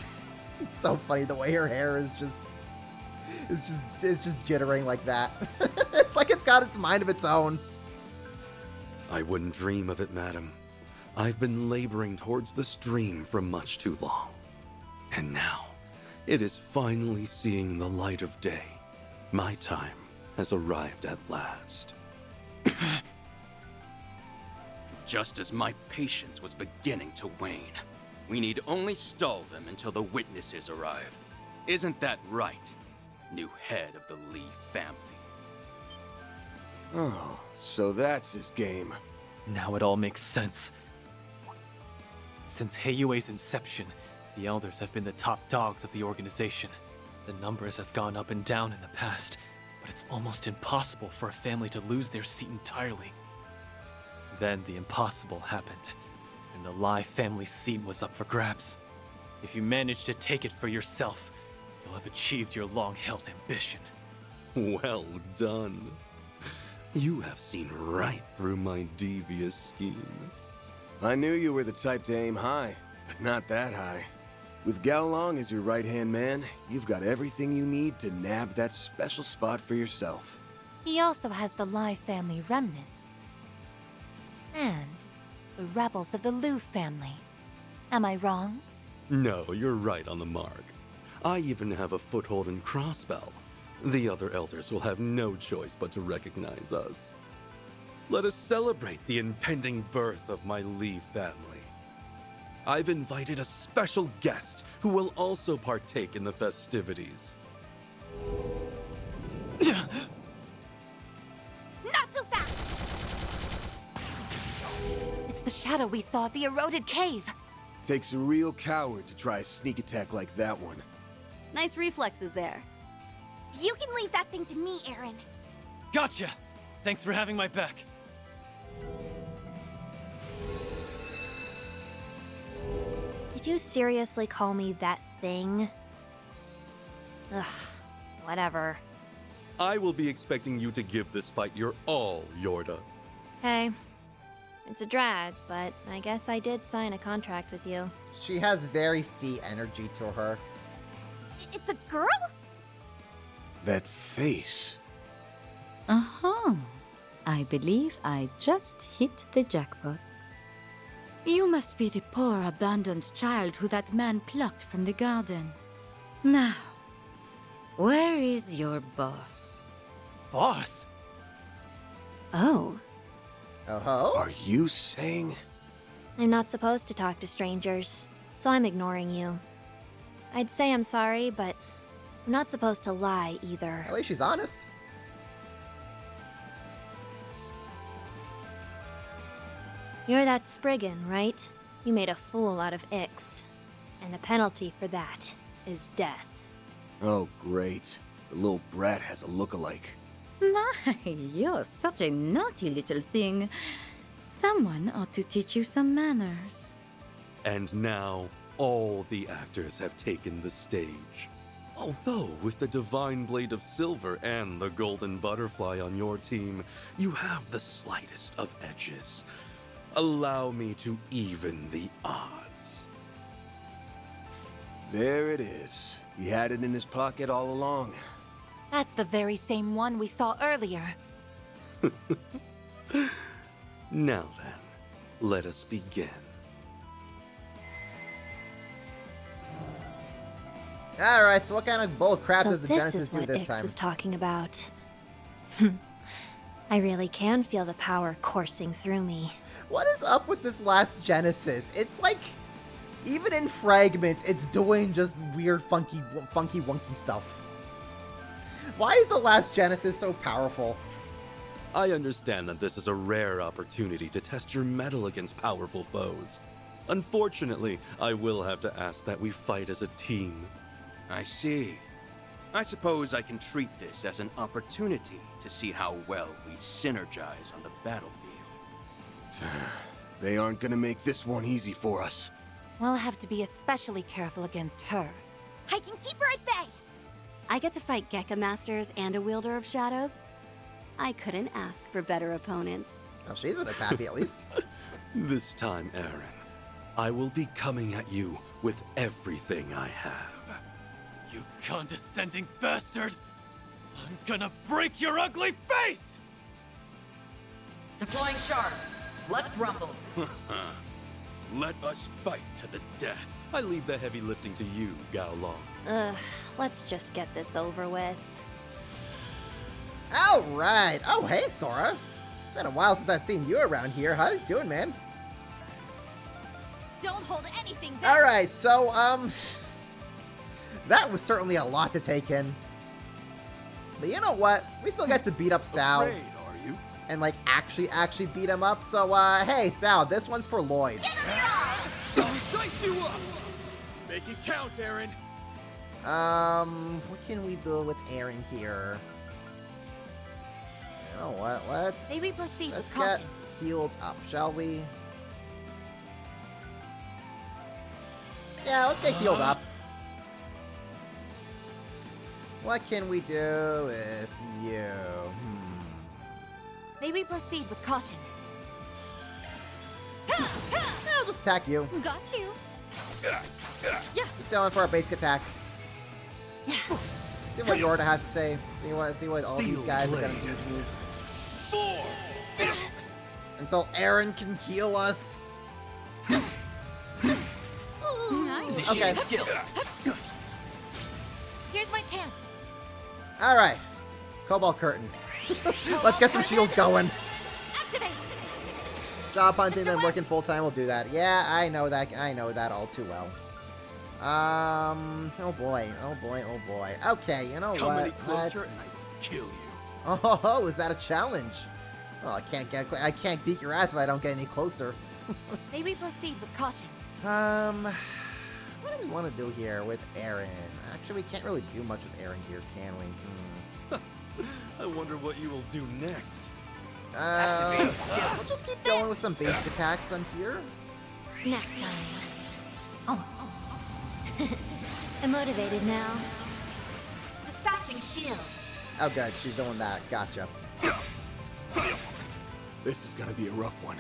It's so funny the way her hair is just jittering like that. It's like it's got its mind of its own. I wouldn't dream of it, madam. I've been laboring towards this dream for much too long. And now, it is finally seeing the light of day. My time has arrived at last. Just as my patience was beginning to wane, we need only stall them until the witnesses arrive. Isn't that right, new head of the Lee family? Oh, so that's his game. Now it all makes sense. Since Heiyue's inception, the Elders have been the top dogs of the organization. The numbers have gone up and down in the past, but it's almost impossible for a family to lose their seat entirely. Then the impossible happened, and the Lai family seat was up for grabs. If you manage to take it for yourself, you'll have achieved your long-held ambition. Well done. You have seen right through my devious scheme. I knew you were the type to aim high, but not that high. With Gaolong as your right-hand man, you've got everything you need to nab that special spot for yourself. He also has the Lai family remnants. And the rebels of the Liu family. Am I wrong? No, you're right on the mark. I even have a foothold in Crossbell. The other elders will have no choice but to recognize us. Let us celebrate the impending birth of my Lee family. I've invited a special guest who will also partake in the festivities. Not so fast! It's the shadow we saw at the eroded cave. Takes a real coward to try a sneak attack like that one. Nice reflexes there. You can leave that thing to me, Aaron. Gotcha! Thanks for having my back. Did you seriously call me that thing? Ugh, whatever. I will be expecting you to give this fight your all, Yorda. Hey, it's a drag, but I guess I did sign a contract with you. She has very Fee energy to her. It's a girl? That face. Uh-huh. I believe I just hit the jackpot. You must be the poor abandoned child who that man plucked from the garden. Now, where is your boss? Boss? Oh. Oh-ho? Are you saying? I'm not supposed to talk to strangers, so I'm ignoring you. I'd say I'm sorry, but I'm not supposed to lie either. At least she's honest. You're that Spriggan, right? You made a fool out of Ix. And the penalty for that is death. Oh, great. The little brat has a look-alike. My, you're such a naughty little thing. Someone ought to teach you some manners. And now, all the actors have taken the stage. Although, with the Divine Blade of Silver and the Golden Butterfly on your team, you have the slightest of edges. Allow me to even the odds. There it is. He had it in his pocket all along. That's the very same one we saw earlier. Now then, let us begin. Alright, so what kind of bull crap So does the this Genesis is do what this Ix time? was talking about. I really can feel the power coursing through me. What is up with this last Genesis? It's like, even in fragments, it's doing just weird, funky, wonky stuff. Why is the last Genesis so powerful? I understand that this is a rare opportunity to test your mettle against powerful foes. Unfortunately, I will have to ask that we fight as a team. I see. I suppose I can treat this as an opportunity to see how well we synergize on the battlefield. They aren't gonna make this one easy for us. We'll have to be especially careful against her. I can keep her at bay! I get to fight Gekka Masters and a Wielder of Shadows. I couldn't ask for better opponents. Well, she's not as happy, at least. This time, Aaron, I will be coming at you with everything I have. You condescending bastard! I'm gonna break your ugly face! Deploying shards. Let's rumble. Let us fight to the death. I leave the heavy lifting to you, Gao Long. Ugh, let's just get this over with. Alright. Oh, hey, Sora. Been a while since I've seen you around here. How you doing, man? Don't hold anything back! Alright, so, that was certainly a lot to take in. But you know what? We still get to beat up Sal. Afraid, are you? And, like, actually beat him up. So, hey, Sal, this one's for Lloyd. Dice you up! Make it count, Aaron. What can we do with Aaron here? You know what? Let's May we proceed with get caution? healed up, shall we? Yeah, let's get healed up. What can we do with you? May we proceed with caution? I'll just attack you. Got you. Just going for a basic attack. See what Yorda has to say. See what all these guys are gonna do. Until Aaron can heal us. Okay. Here's my chance. Alright. Cobalt Curtain. Let's get some shields going. Activate. Job hunting and working full time will do that. Yeah, I know that. I know that all too well. Oh boy. Okay, you know Come what? any closer and I will kill you. Oh, is that a challenge? Well, I can't beat your ass if I don't get any closer. May we proceed with caution? What do we want to do here with Aaron? Actually, we can't really do much with Aaron here, can we? I wonder what you will do next. We'll just keep going with some basic attacks on here. Snack time. Oh. I'm motivated now. Dispatching shield. Oh, good. She's doing that. Gotcha. This is gonna be a rough one.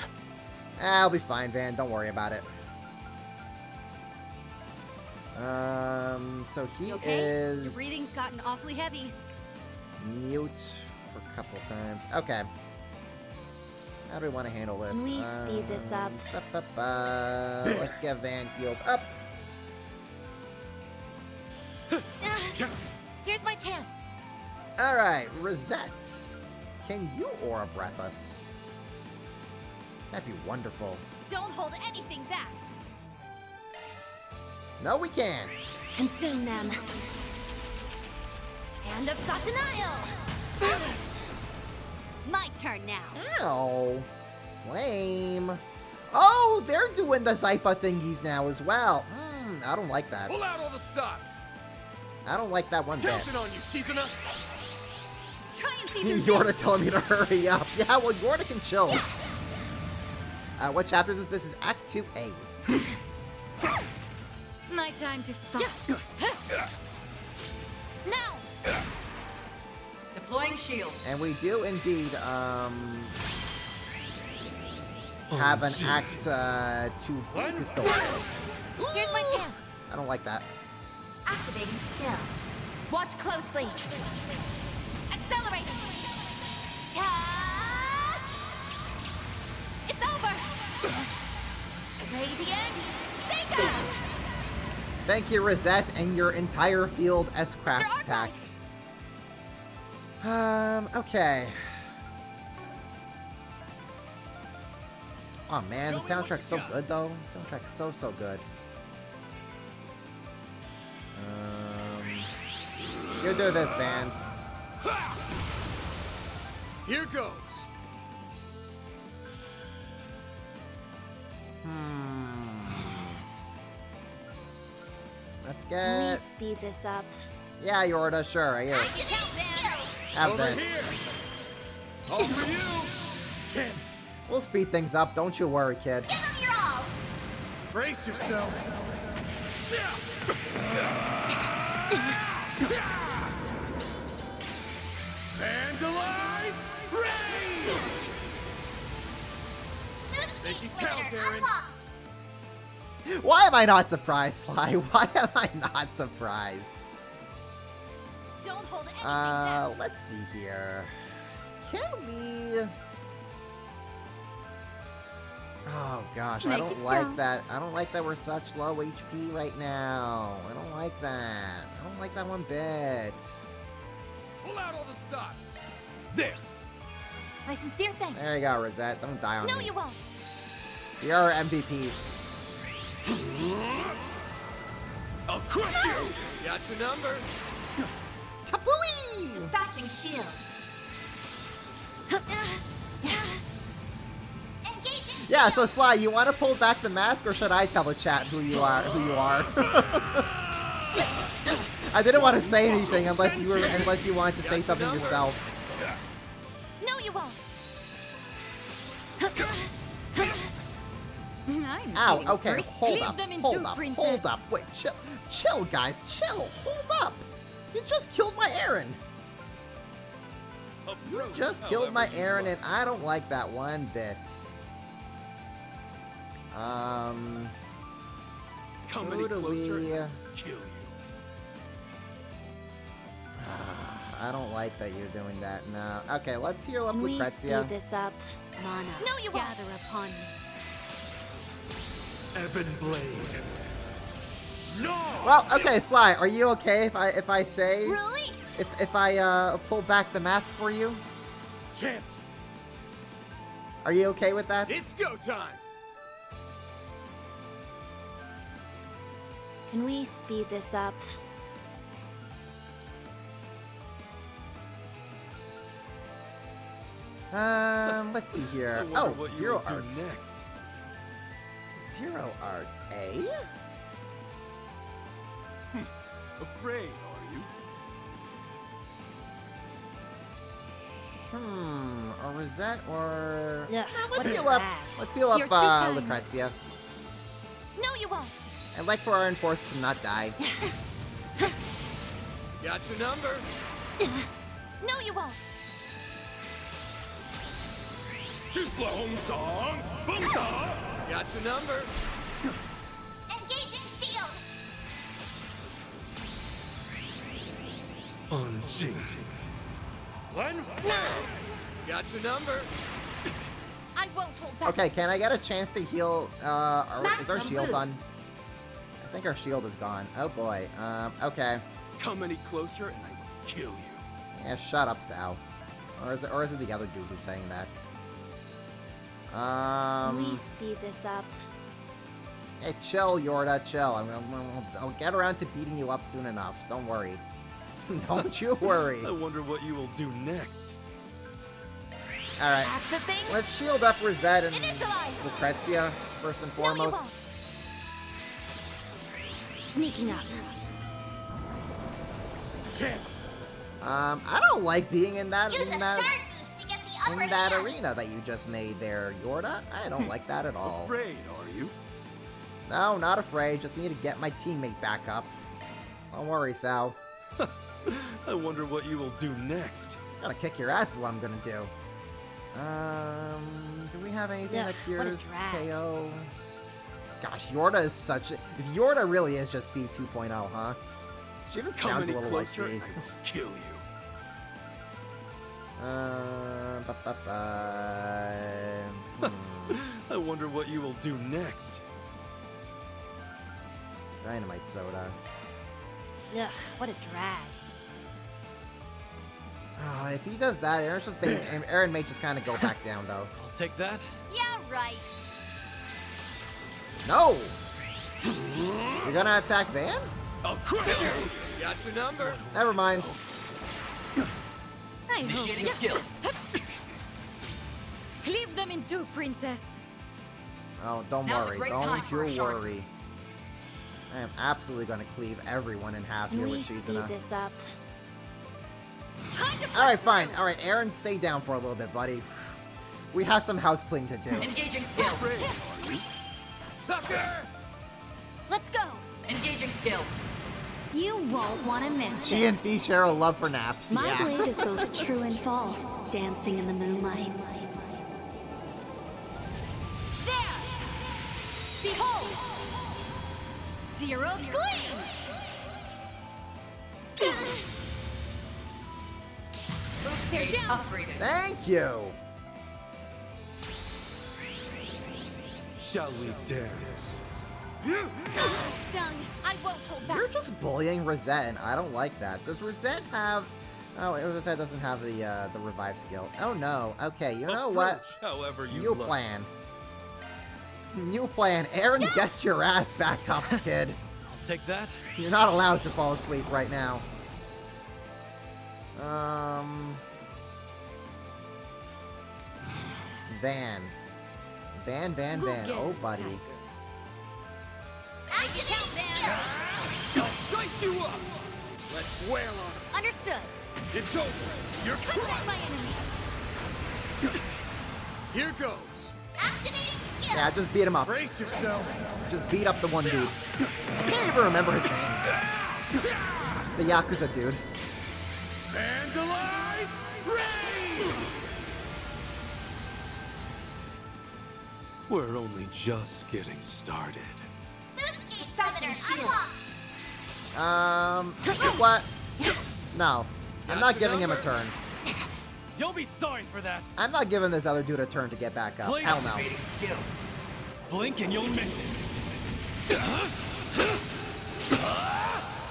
I'll be fine, Van. Don't worry about it. So he is Your breathing's gotten awfully heavy. mute for a couple times. Okay. How do we want to handle this? Can we speed this up? Let's get Van healed up. Here's my chance. Alright, Rosette. Can you Aura Breath us? That'd be wonderful. Don't hold anything back. No, we can't. Consume them. Hand of Satanael. My turn now. Ow. Lame. Oh, they're doing the Zypha thingies now as well. I don't like that. Pull out all the stops. I don't like that one bit. Counting on you, Shizuna. Try and see through Yorda telling me to hurry up. Yeah, well, Yorda can chill. What chapters is this? Is Act 2A. My time to spot. Now. Deploying shield. And we do indeed, have an Act 2B to still do. Here's my chance. I don't like that. Activating skill. Watch closely. Accelerating. It's over. Radiant Seeker. Thank you, Rosette, and your entire field S-Craft attack. Okay. Oh man, the soundtrack's so good though. The soundtrack's so good. You do this, man. Here goes. Let's Can we get. speed this up? Yeah, Yorda, sure. I hear. Have Over this. here. All for you. Chance. We'll speed things up. Don't you worry, kid. Give them your all! Brace yourself. Vandalize! Rain! Make it count, Darren. Why am I not surprised, Sly? Why am I not surprised? Don't hold anything back. Let's see here. Can we? Oh gosh, I don't like that. I don't like that we're such low HP right now. I don't like that. I don't like that one bit. Pull out all the stops. There. My sincere thanks. There you go, Rosette. Don't die on No, me. you won't. You're our MVP. I'll crush you! Got your number. Kapooey! Dispatching shield. Engaging Yeah, so Sly, you want to pull back the mask, or should I tell the chat who you are? I didn't want to say anything unless you wanted to say something yourself. No, you won't. Ow, okay, hold up. Wait, chill, guys, chill, hold up. You just killed my Aaron. You just killed my Aaron, and I don't like that one bit. Come who any do closer, we... and I'll kill you. I don't like that you're doing that, no. Okay, let's heal up Can we Lucrezia. speed this up? Mana, No, you won't. gather upon me. Ebon Blade. No! Well, okay, Sly, are you okay if I say... Release! If I pull back the mask for you? Chance. Are you okay with that? It's go time. Can we speed this up? Let's see here. I wonder Oh, what you zero will do arts. next. Zero arts, eh? Afraid, are you? Or Rosette, or... Ugh, let's what is heal up. that? Let's heal up You're too kind. Lucrezia. No, you won't. I'd like for our enforcer to not die. Got your number. No, you won't. Got your number. Engaging shield. Got your number. I won't hold back. Okay, can I get a chance to heal? Is our Maximum shield boost. done? I think our shield is gone. Oh boy. Okay. Come any closer and I will kill you. Yeah, shut up, Sal. Or is it the other dude who's saying that? Can we speed this up? Hey, chill, Yorda, chill. I'll get around to beating you up soon enough. Don't worry. Don't you worry. I wonder what you will do next. All right. Accessing. Let's shield up Rosette and Initialize. Lucrezia first and No, you foremost. won't. Sneaking up. Chance. I don't like being in that Use a shark boost to get the upper in that hand. arena that you just made there, Yorda. I don't like that at all. Afraid, are you? No, not afraid. Just need to get my teammate back up. Don't worry, Sal. I wonder what you will do next. Gotta kick your ass is what I'm gonna do. Do we have anything that Ugh, what a cures drag. KO? Gosh, Yorda is such a... If Yorda really is just Fee 2.0, huh? She even Come sounds any a little like closer Fee. and I will kill you. Hmm. I wonder what you will do next. Dynamite soda. Ugh, what a drag. Oh, if he does that, Aaron may just kind of go back down, though. I'll take that. Yeah, right. No! You're gonna attack Van? I'll crush you! Got your number. Never mind. I Initiating hope. skill. Cleave them in two, princess. Oh, don't Now's a worry. great time Don't for a you short worry. rest. I am absolutely gonna cleave everyone in half here Can we with speed Shizuna. this up? Alright, fine. Alright, Aaron, stay down for a little bit, buddy. We have some house cleaning to do. Engaging skill. Sucker! Let's go. Engaging skill. You won't want to miss She and Fee share a love for naps. My yeah. blade is both true and false, dancing in the moonlight. There! Behold! Zero's gleam! Boost They're gauge down. upgraded. Thank you. Shall we dance? Stung. I won't hold back. You're just bullying Rosette, and I don't like that. Does Rosette have... Oh, Rosette doesn't have the revive skill. Oh, no. Okay, you know what? However you New like. plan. New plan. Aaron, get your ass back up, kid. I'll take that. You're not allowed to fall asleep right now. Van. Van. Oh, buddy. Action count, Van. Dice you up! Let's wail on him. Understood. It's over. You're crushed. My enemy. Here goes. Activating skill. Yeah, just beat him up. Brace yourself. Just beat up the one dude. I can't even remember his name. The Yakuza dude. Vandalize! Rain! We're only just getting started. Boost gauge summoner unlocked. You know what? No. I'm not giving him a turn. You'll be sorry for that. I'm not giving this other dude a turn to get back up. Blink. Hell no. Activating skill. Blink and you'll miss it.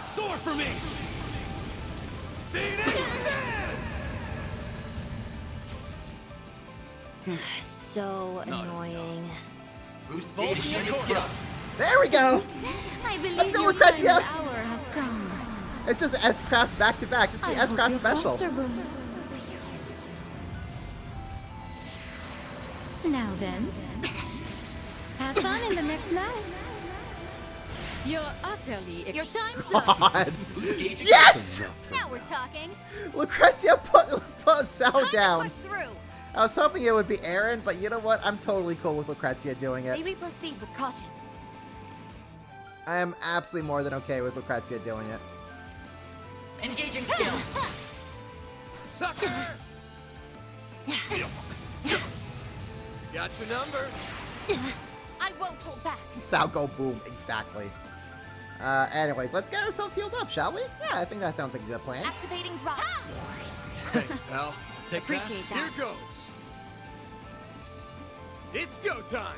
Soar for me! So annoying. Boost initiating skill. There we go! I believe Let's go, your Lucrezia! friend's hour has come. It's just S-Craft back to back. It's the S-Craft special. Now then, have fun in the next life. You're utterly... Your time's up. God. Yes! Now we're talking. Lucrezia put Sal Time down. to push through. I was hoping it would be Aaron, but you know what? I'm totally cool with Lucrezia doing it. May we proceed with caution? I am absolutely more than okay with Lucrezia doing it. Engaging skill. Sucker! Got your number. I won't hold back. Sal go boom, exactly. Anyways, let's get ourselves healed up, shall we? Yeah, I think that sounds like a good plan. Activating drop. Thanks, pal. Take Appreciate Here that. goes. It's go time.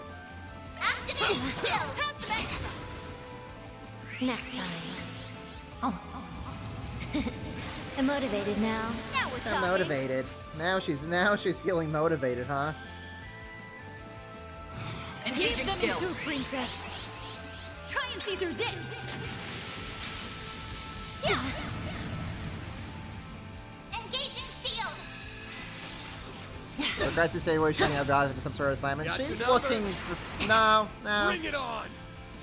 Activating skill. Snack time. Oh. I'm motivated now. Now we're I'm talking. motivated. Now she's feeling motivated, huh? Engaging Them in skill. two, princess. Try and see through this. Yeah. Engaging shield. Lucrezia situation about some sort of assignment. Got She's your number? looking for... No. Bring it on.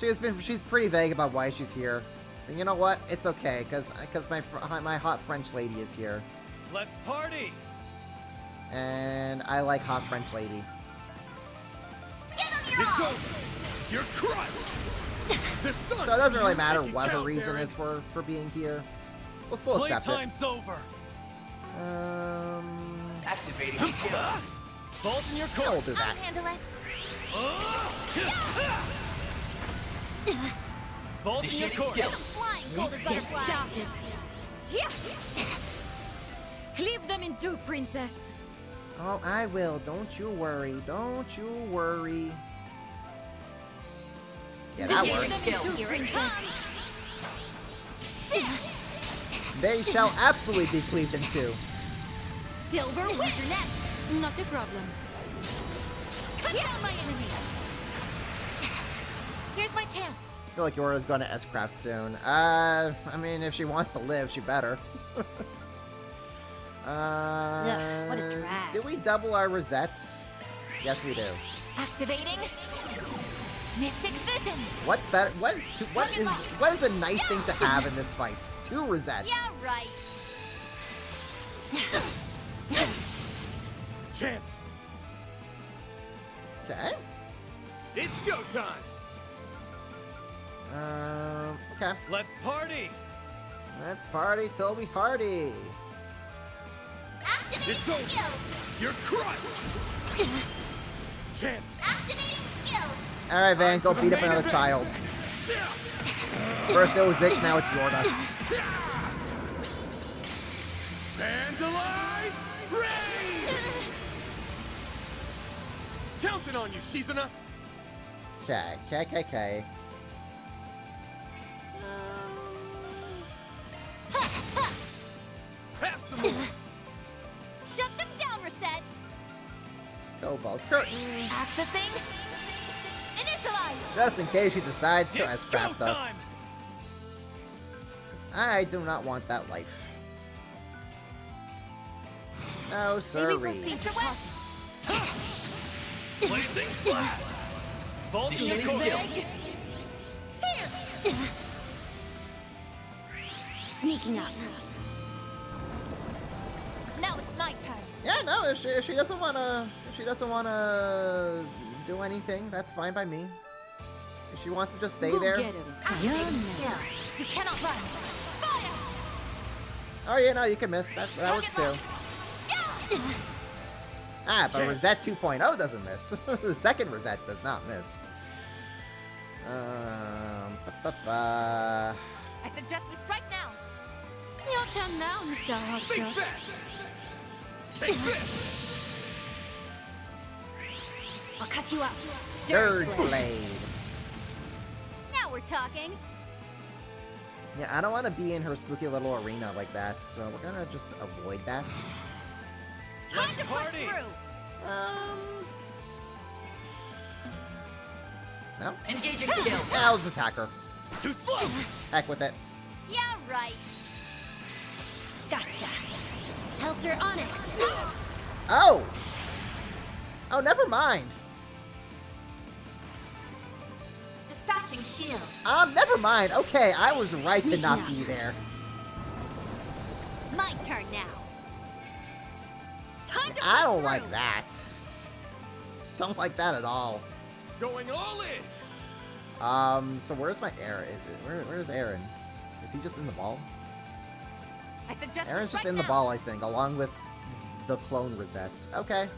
She's pretty vague about why she's here. And you know what? It's okay, because my hot French lady is here. Let's party! And I like hot French lady. It's over. You're crushed. This So it doesn't really matter what her reason is for being here. We'll still accept it. Playtime's over. Activating skill. Balls in your Yeah, court. we'll do that. I'll handle it. Balls in your Initiating court. skill. Flying cold as Get butterfly. started. Here. Cleave them in two, princess. Oh, I will. Don't you worry. Don't you worry. Yeah, that Engaging works. skill. Two, Here it princess. comes. They shall absolutely be cleaved in two. Silver with your neck. Not a problem. Cut down my enemy. Here's my chance. I feel like Yora's going to S-Craft soon. I mean, if she wants to live, she better. Ugh, what a drag. Did we double our resets? Yes, we do. Activating Mystic Vision. What is a nice thing to have in this fight? 2 resets. Yeah, right. Chance. Okay. It's go time. Okay. Let's party. Let's party till we party. Activating It's over. skill. You're crushed. Chance. Activating skill. All right, Van, go beat up another child. First it was Zix, now it's Yorda. Vandalize Rain! Counting on you, Shizuna! Okay. Have some more! Shut them down, Reset. Cobalt Curtain. Accessing. Initialize. Just in case she decides to S-Craft us. 'Cause I do not want that life. No, Maybe sirree. proceed to caution. Blazing Flash! Bolt in the Here. Sneaking up. Now it's my turn. Yeah, no, if she doesn't wanna do anything, that's fine by me. If she wants to just stay there. Activating skill. You cannot run. Fire. Oh yeah, no, you can miss. That works too. Ah, but Rosette 2.0 doesn't miss. The second Rosette does not miss. I suggest we strike now. Your turn now, Mr. Hotshot. Take this! I'll cut you out. Dirge Blade. Now we're talking. Yeah, I don't want to be in her spooky little arena like that, so we're gonna just avoid that. Time to push through. No? Engaging skill. Yeah, I'll just attack her. Too slow! Heck with it. Yeah, right. Gotcha. Helter Onyx. Oh! Oh, never mind. Dispatching shield. Never mind. Okay, I was right to not be there. My turn now. Time to I push don't through. like that. Don't like that at all. Going all in! So where's my Aaron? Where's Aaron? Is he just in the ball? I suggest Aaron's we just strike in the now. ball, I think, along with the clone Rosettes. Okay.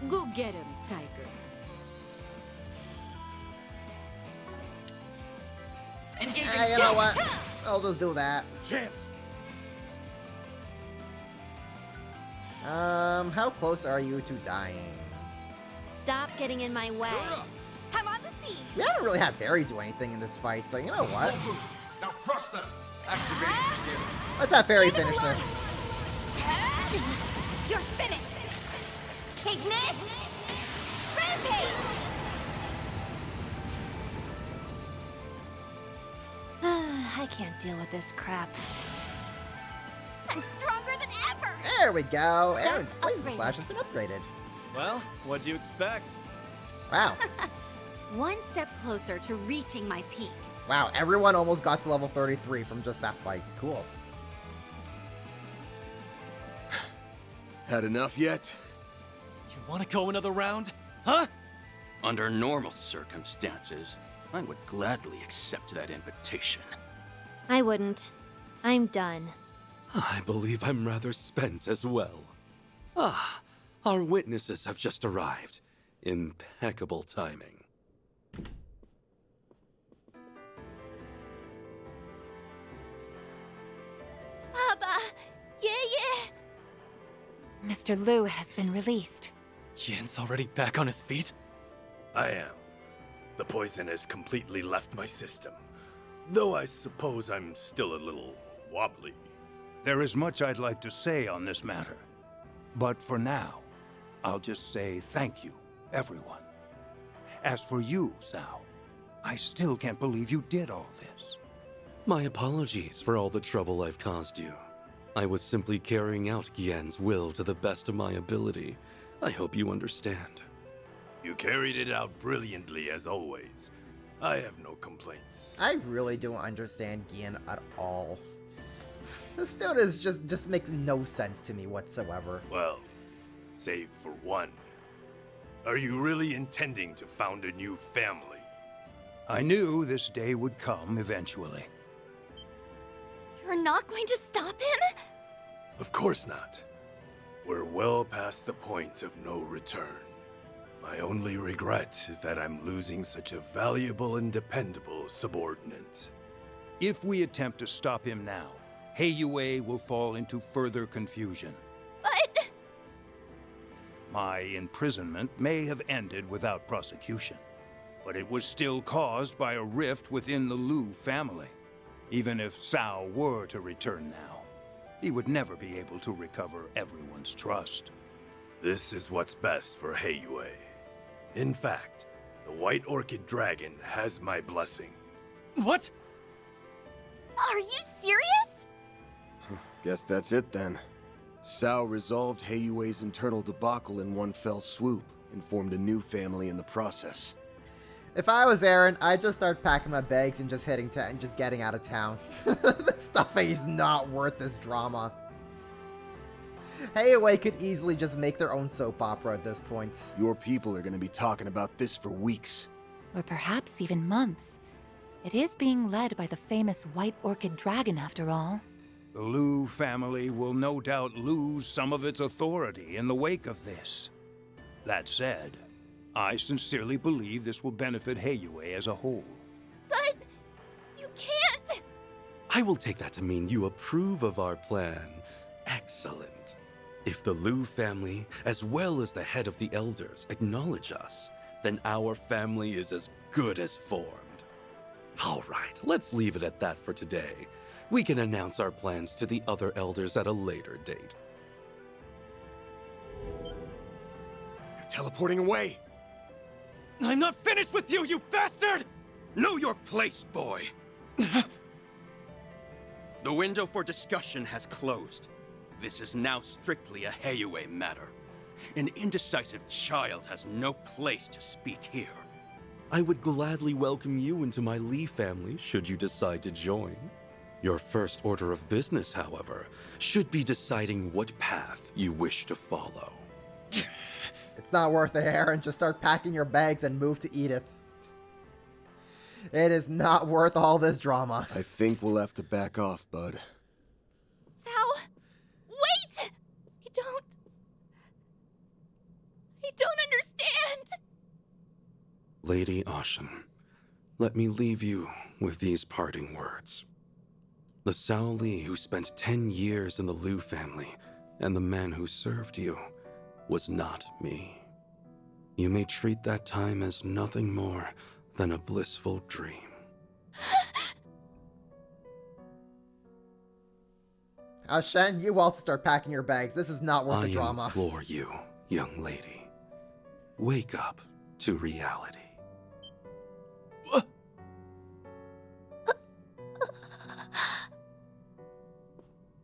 Go get him, Tiger. Engaging You know what? I'll just do that. Chance! How close are you to dying? Stop getting in my way. I'm on the scene. We haven't really had Fairy do anything in this fight, so you know what? Now crush them. Activating skill. Let's have Fairy finish this. You're finished. Ignis. Rampage. I can't deal with this crap. I'm stronger than ever. There we go. Stats Aaron's Blazing upgraded. Slash has been upgraded. Well, what'd you expect? Wow. One step closer to reaching my peak. Wow, everyone almost got to level 33 from just that fight. Cool. Had enough yet? You want to go another round? Huh? Under normal circumstances, I would gladly accept that invitation. I wouldn't. I'm done. I believe I'm rather spent as well. Ah, our witnesses have just arrived. Impeccable timing. Baba. Yeah. Mr. Liu has been released. Yin's already back on his feet? I am. The poison has completely left my system. Though I suppose I'm still a little wobbly. There is much I'd like to say on this matter. But for now, I'll just say thank you, everyone. As for you, Zhao, I still can't believe you did all this. My apologies for all the trouble I've caused you. I was simply carrying out Gian's will to the best of my ability. I hope you understand. You carried it out brilliantly as always. I have no complaints. I really don't understand Gian at all. This dude is just makes no sense to me whatsoever. Well, save for one. Are you really intending to found a new family? I knew this day would come eventually. You're not going to stop him? Of course not. We're well past the point of no return. My only regret is that I'm losing such a valuable and dependable subordinate. If we attempt to stop him now, Heiyue will fall into further confusion. But... My imprisonment may have ended without prosecution, but it was still caused by a rift within the Liu family. Even if Cao were to return now, he would never be able to recover everyone's trust. This is what's best for Heiyue. In fact, the White Orchid Dragon has my blessing. What? Are you serious? Guess that's it then. Cao resolved Heiyue's internal debacle in one fell swoop and formed a new family in the process. If I was Eren, I'd just start packing my bags and just just getting out of town. This stuff is not worth this drama. Heiyue could easily just make their own soap opera at this point. Your people are going to be talking about this for weeks. Or perhaps even months. It is being led by the famous White Orchid Dragon, after all. The Liu family will no doubt lose some of its authority in the wake of this. That said, I sincerely believe this will benefit Heiyue as a whole. But... you can't! I will take that to mean you approve of our plan. Excellent. If the Liu family, as well as the head of the elders, acknowledge us, then our family is as good as formed. All right, let's leave it at that for today. We can announce our plans to the other elders at a later date. They're teleporting away! I'm not finished with you, you bastard! Know your place, boy! The window for discussion has closed. This is now strictly a Heiyue matter. An indecisive child has no place to speak here. I would gladly welcome you into my Li family should you decide to join. Your first order of business, however, should be deciding what path you wish to follow. It's not worth it, Eren. Just start packing your bags and move to Edith. It is not worth all this drama. I think we'll have to back off, bud. Cao! Wait! I don't understand! Lady Ashen, let me leave you with these parting words. The Cao Li who spent 10 years in the Liu family and the man who served you was not me. You may treat that time as nothing more than a blissful dream. Shen, you also start packing your bags. This is not worth the drama. I implore you, young lady. Wake up to reality.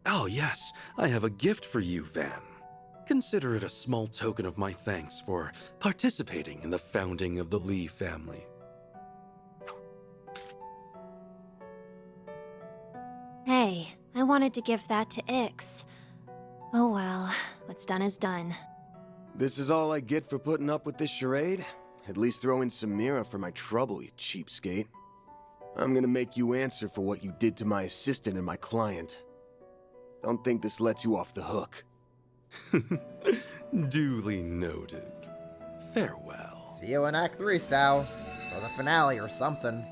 Oh yes, I have a gift for you, Van. Consider it a small token of my thanks for participating in the founding of the Li family. Hey, I wanted to give that to Ix. Oh well, what's done is done. This is all I get for putting up with this charade? At least throw in some Mira for my trouble, you cheapskate. I'm gonna make you answer for what you did to my assistant and my client. Don't think this lets you off the hook. Duly noted. Farewell. See you in Act 3, Cao. Or the finale or something.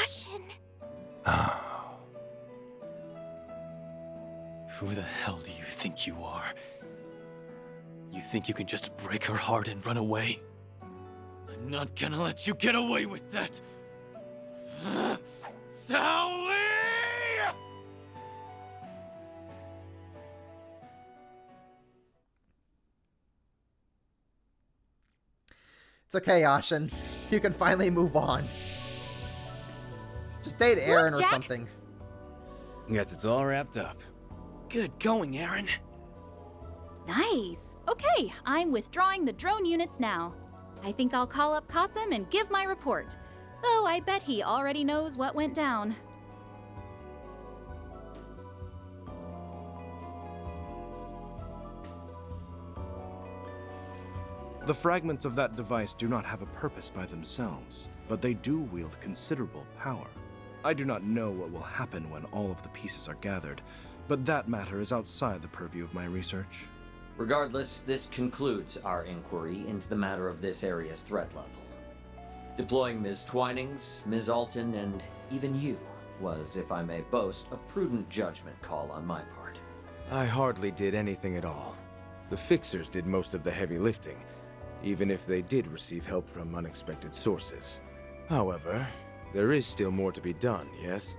Ashen. Who the hell do you think you are? You think you can just break her heart and run away? I'm not gonna let you get away with that! Sally! It's okay, Ashen. You can finally move on. Just date Aaron or Jack. something. Guess it's all wrapped up. Good going, Aaron. Nice. Okay, I'm withdrawing the drone units now. I think I'll call up Qasim and give my report. Though I bet he already knows what went down. The fragments of that device do not have a purpose by themselves, but they do wield considerable power. I do not know what will happen when all of the pieces are gathered, but that matter is outside the purview of my research. Regardless, this concludes our inquiry into the matter of this area's threat level. Deploying Ms. Twinings, Ms. Alton, and even you was, if I may boast, a prudent judgment call on my part. I hardly did anything at all. The fixers did most of the heavy lifting, even if they did receive help from unexpected sources. However, there is still more to be done, yes?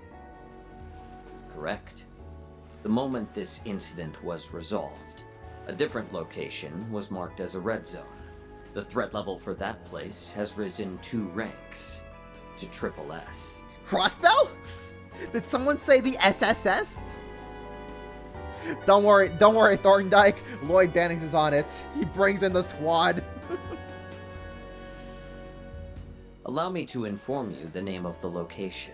Correct. The moment this incident was resolved, a different location was marked as a red zone. The threat level for that place has risen 2 ranks to SSS. Crossbow? Did someone say the SSS? Don't worry, Thorndike. Lloyd Bannings is on it. He brings in the squad. Allow me to inform you the name of the location.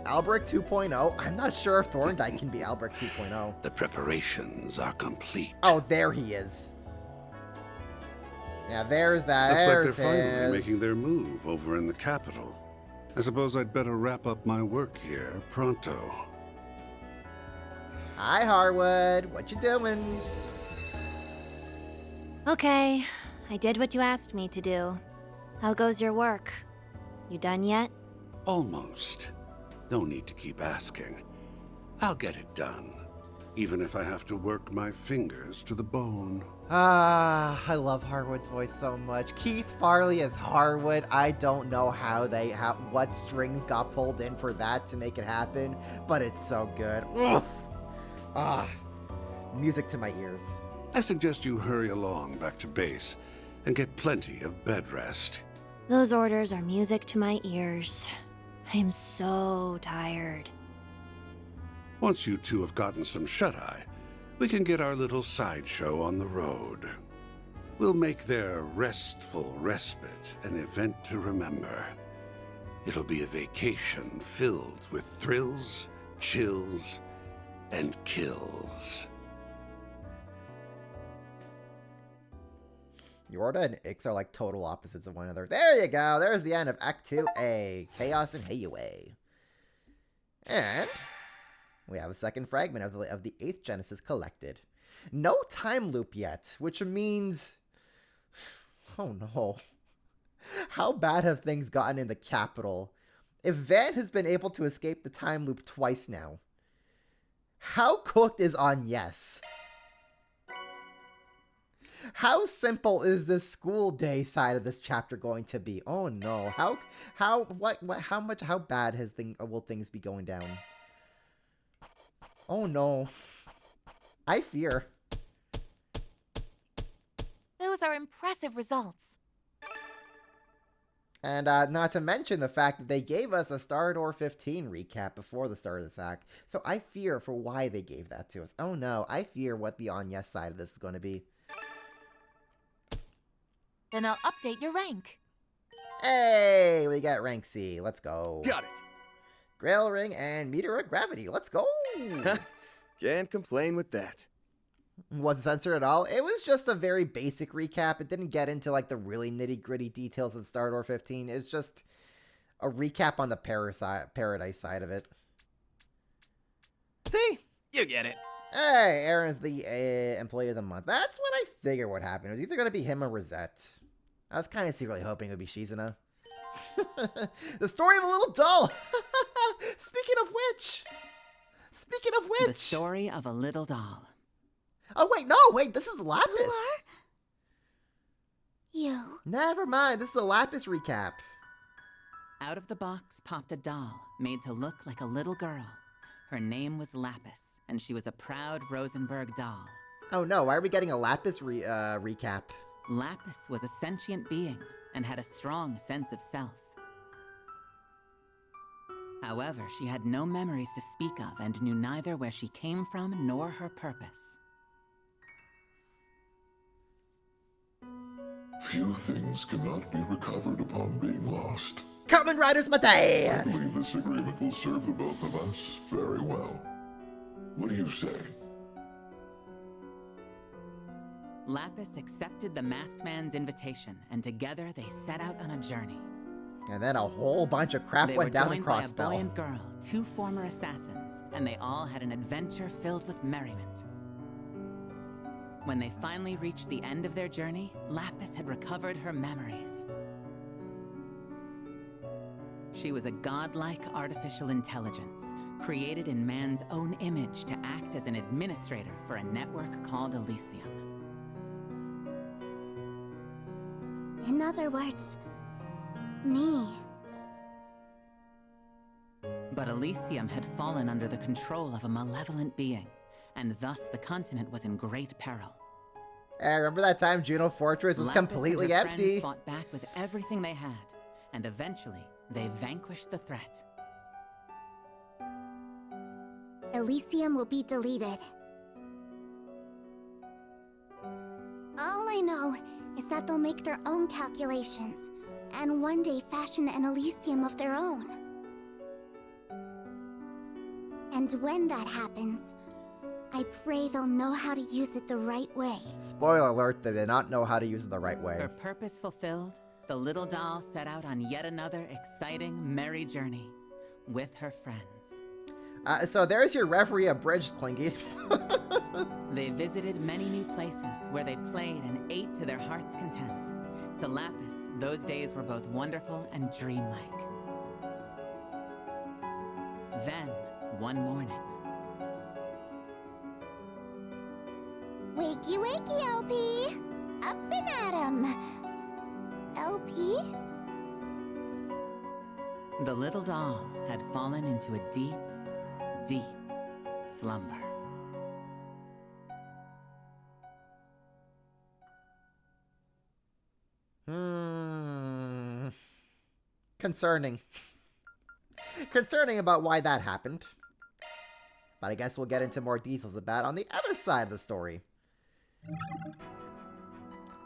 Albrecht 2.0? I'm not sure if Thorndike can be Albrecht 2.0. The preparations are complete. Oh, there he is. Yeah, there's that. Looks There's like they're finally his. making their move over in the capital. I suppose I'd better wrap up my work here pronto. Hi, Harwood. What you doing? Okay, I did what you asked me to do. How goes your work? You done yet? Almost. No need to keep asking. I'll get it done, even if I have to work my fingers to the bone. Ah, I love Harwood's voice so much. Keith Farley as Harwood. I don't know what strings got pulled in for that to make it happen, but it's so good. Oof. Ah, music to my ears. I suggest you hurry along back to base and get plenty of bed rest. Those orders are music to my ears. I'm so tired. Once you two have gotten some shut-eye, we can get our little sideshow on the road. We'll make their restful respite an event to remember. It'll be a vacation filled with thrills, chills, and kills. Yorda and Ix are like total opposites of one another. There you go. There's the end of Act 2A. Chaos and Hayaway. And we have a second fragment of the 8th Genesis collected. No time loop yet, which means... Oh no. How bad have things gotten in the capital? If Van has been able to escape the time loop twice now, how cooked is Agnes? How simple is the school day side of this chapter going to be? Oh no. How bad will things be going down? Oh no. I fear. Those are impressive results. And not to mention the fact that they gave us a Star Door 15 recap before the start of this act. So I fear for why they gave that to us. Oh no, I fear what the Agnes side of this is going to be. Then I'll update your rank. Hey, we got rank C. Let's go. Got it. Grail Ring and Meteor of Gravity. Let's go. Can't complain with that. Wasn't censored at all. It was just a very basic recap. It didn't get into like the really nitty-gritty details of Star Door 15. It's just a recap on the Paradise side of it. See? You get it. Hey, Aaron's the Employee of the Month. That's what I figured would happen. It was either going to be him or Rosette. I was kind of secretly hoping it would be Shizuna. The story of a little doll. Speaking Speaking of The which... story of a little doll. Oh, wait, this is Lapis. You. Never mind, this is the Lapis recap. Out of the box popped a doll made to look like a little girl. Her name was Lapis, and she was a proud Rosenberg doll. Oh no, why are we getting a Lapis recap? Lapis was a sentient being and had a strong sense of self. However, she had no memories to speak of and knew neither where she came from nor her purpose. Few things cannot be recovered upon being lost. Kamen Rider's my dad! I believe this agreement will serve the both of us very well. What do you say? Lapis accepted the masked man's invitation, and together they set out on a journey. And then a whole bunch of crap went down in Crossbell. They were joined by a boy and girl, 2 former assassins, and they all had an adventure filled with merriment. When they finally reached the end of their journey, Lapis had recovered her memories. She was a godlike artificial intelligence, created in man's own image to act as an administrator for a network called Elysium. In other words, me. But Elysium had fallen under the control of a malevolent being, and thus the continent was in great peril. Hey, remember that time Juno Fortress was Lapis completely and her empty? Friends fought back with everything they had, and eventually they vanquished the threat. Elysium will be deleted. All I know is that they'll make their own calculations, and one day fashion an Elysium of their own. And when that happens, I pray they'll know how to use it the right way. Spoiler alert, they did not know how to use it the right way. Her purpose fulfilled, the little doll set out on yet another exciting, merry journey with her friends. So there's your referee abridged, Clingy. They visited many new places where they played and ate to their heart's content. To Lapis, those days were both wonderful and dreamlike. Then, one morning, Wakey, wakey, LP! Up and at 'em! LP? the little doll had fallen into a deep, deep slumber. Concerning. Concerning about why that happened. But I guess we'll get into more details about it on the other side of the story.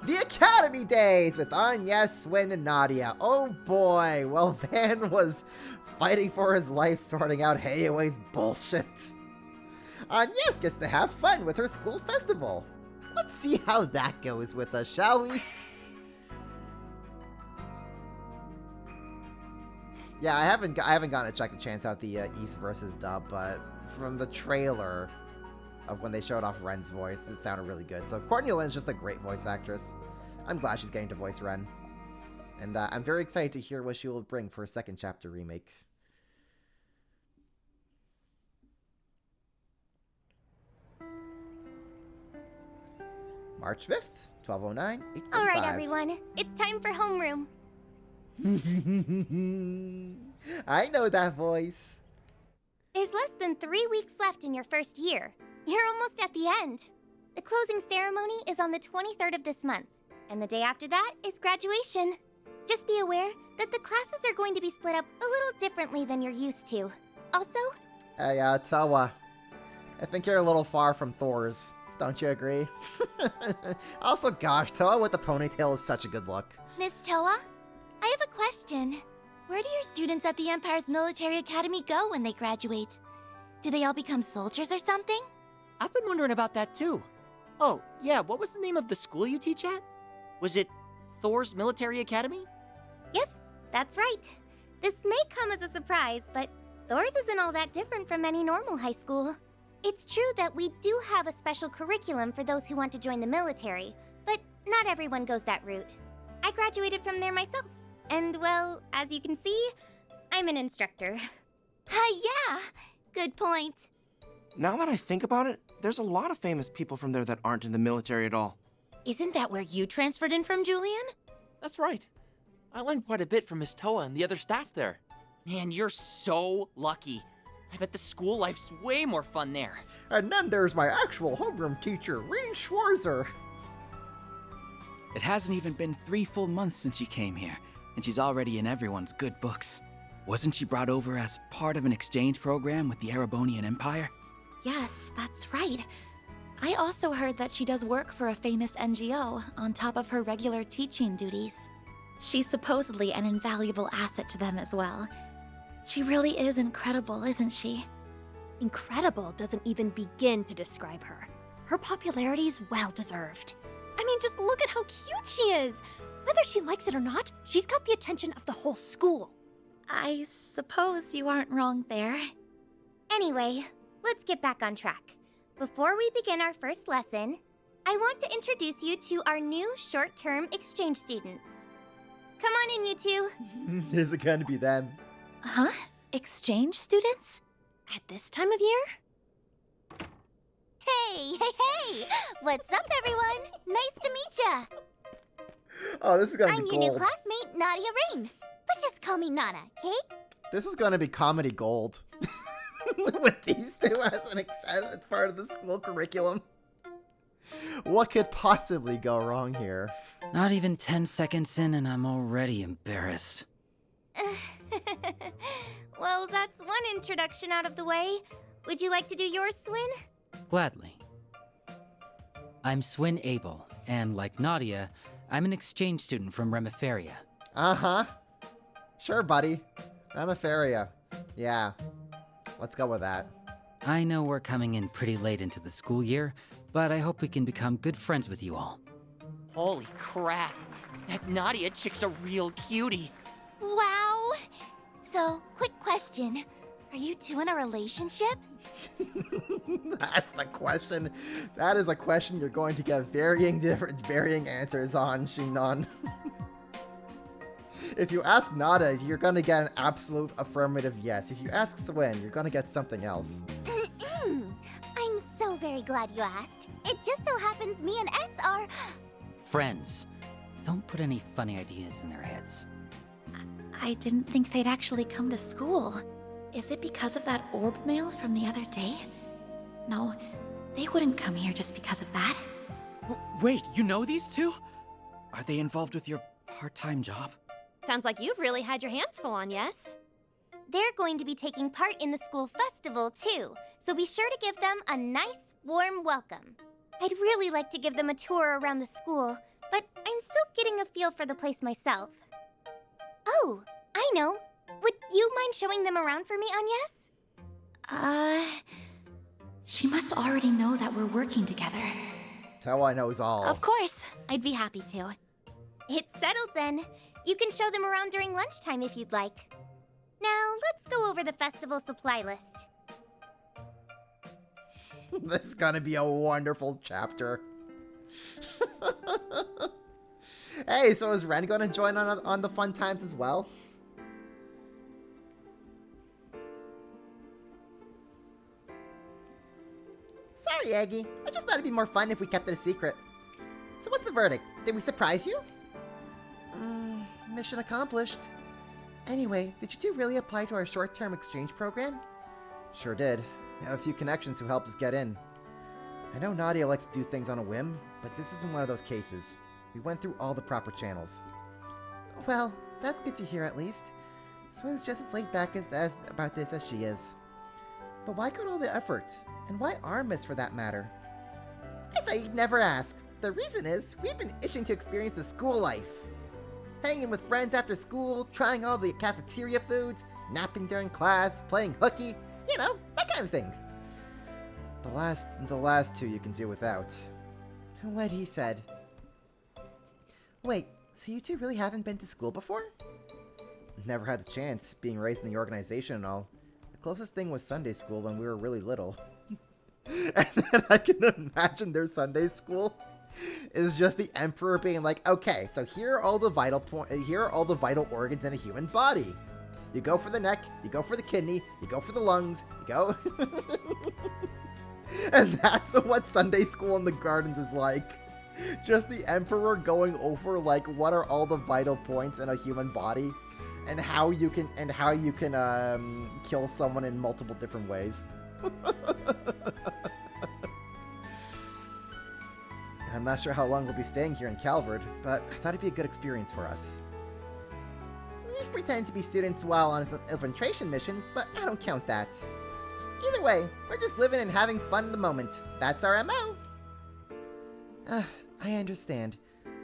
The Academy Days with Anya, Swin, and Nadia. Oh boy, well Van was fighting for his life sorting out Hayaway's bullshit. Anya gets to have fun with her school festival. Let's see how that goes with us, shall we? Yeah, I haven't gotten to check a chance out the East versus dub, but from the trailer of when they showed off Ren's voice, it sounded really good. So Courtney Lynn's just a great voice actress. I'm glad she's getting to voice Ren. And I'm very excited to hear what she will bring for a second chapter remake. March 5th, 12:09, 8:45. Alright, everyone. It's time for homeroom. I know that voice. There's less than 3 weeks left in your first year. You're almost at the end. The closing ceremony is on the 23rd of this month, and the day after that is graduation. Just be aware that the classes are going to be split up a little differently than you're used to. Also... Hey, Toa. I think you're a little far from Thor's. Don't you agree? Also, gosh, Toa with the ponytail is such a good look. Miss Toa, I have a question. Where do your students at the Empire's Military Academy go when they graduate? Do they all become soldiers or something? I've been wondering about that too. Oh, yeah, what was the name of the school you teach at? Was it Thor's Military Academy? Yes, that's right. This may come as a surprise, but Thor's isn't all that different from any normal high school. It's true that we do have a special curriculum for those who want to join the military, but not everyone goes that route. I graduated from there myself, and well, as you can see, I'm an instructor. Yeah, good point. Now that I think about it, there's a lot of famous people from there that aren't in the military at all. Isn't that where you transferred in from, Julian? That's right. I learned quite a bit from Miss Toa and the other staff there. Man, you're so lucky. I bet the school life's way more fun there. And then there's my actual homeroom teacher, Reen Schwarzer. It hasn't even been 3 full months since she came here, and she's already in everyone's good books. Wasn't she brought over as part of an exchange program with the Erebonian Empire? Yes, that's right. I also heard that she does work for a famous NGO on top of her regular teaching duties. She's supposedly an invaluable asset to them as well. She really is incredible, isn't she? Incredible doesn't even begin to describe her. Her popularity's well-deserved. I mean, just look at how cute she is! Whether she likes it or not, she's got the attention of the whole school. I suppose you aren't wrong there. Anyway, let's get back on track. Before we begin our first lesson, I want to introduce you to our new short-term exchange students. Come on in, you two. Is it going to be them? Huh? Exchange students? At this time of year? Hey! What's up, everyone? Nice to meet ya. Oh, this is going to I'm be your new gold. classmate, Nadia Rain. But just call me Nana, okay? This is going to be comedy gold. With these two as part of the school curriculum. What could possibly go wrong here? Not even 10 seconds in and I'm already embarrassed. Well, that's one introduction out of the way. Would you like to do yours, Swin? Gladly. I'm Swin Abel, and like Nadia, I'm an exchange student from Remiferia. Uh-huh. Sure, buddy. Remiferia. Yeah. Let's go with that. I know we're coming in pretty late into the school year, but I hope we can become good friends with you all. Holy crap. That Nadia chick's a real cutie. Wow. So, quick question. Are you two in a relationship? That's the question. That is a question you're going to get varying answers on, Shinon. If you ask Nada, you're gonna get an absolute affirmative yes. If you ask Swin, you're gonna get something else. I'm so very glad you asked. It just so happens me and S are... Friends. Don't put any funny ideas in their heads. I didn't think they'd actually come to school. Is it because of that orb mail from the other day? No, they wouldn't come here just because of that. Wait, you know these two? Are they involved with your part-time job? Sounds like you've really had your hands full on, yes? They're going to be taking part in the school festival, too. So be sure to give them a nice, warm welcome. I'd really like to give them a tour around the school, but I'm still getting a feel for the place myself. Oh, I know. Would you mind showing them around for me, Agnes? She must already know that we're working together. Toa knows all. Of course. I'd be happy to. It's settled then. You can show them around during lunchtime if you'd like. Now, let's go over the festival supply list. This is gonna be a wonderful chapter. Hey, so is Ren gonna join on the fun times as well? Sorry, Aggie. I just thought it'd be more fun if we kept it a secret. So what's the verdict? Did we surprise you? Mission accomplished. Anyway, did you two really apply to our short-term exchange program? Sure did. We have a few connections who helped us get in. I know Nadia likes to do things on a whim, but this isn't one of those cases. We went through all the proper channels. Well, that's good to hear at least. Swin's just as laid back about this as she is. But why go all the effort? And why Armis for that matter? I thought you'd never ask. The reason is, we've been itching to experience the school life. Hanging with friends after school, trying all the cafeteria foods, napping during class, playing hooky, you know, that kind of thing. The last two you can do without. What he said. Wait, so you two really haven't been to school before? Never had the chance, being raised in the organization and all. The closest thing was Sunday school when we were really little. And then I can imagine their Sunday school is just the Emperor being like, okay, so here are all the vital organs in a human body. You go for the neck, you go for the kidney, you go for the lungs, you go... And that's what Sunday school in the gardens is like. Just the Emperor going over, like, what are all the vital points in a human body, and how you can kill someone in multiple different ways. I'm not sure how long we'll be staying here in Calvard, but I thought it'd be a good experience for us. We've pretended to be students while on infiltration missions, but I don't count that. Either way, we're just living and having fun in the moment. That's our MO. I understand.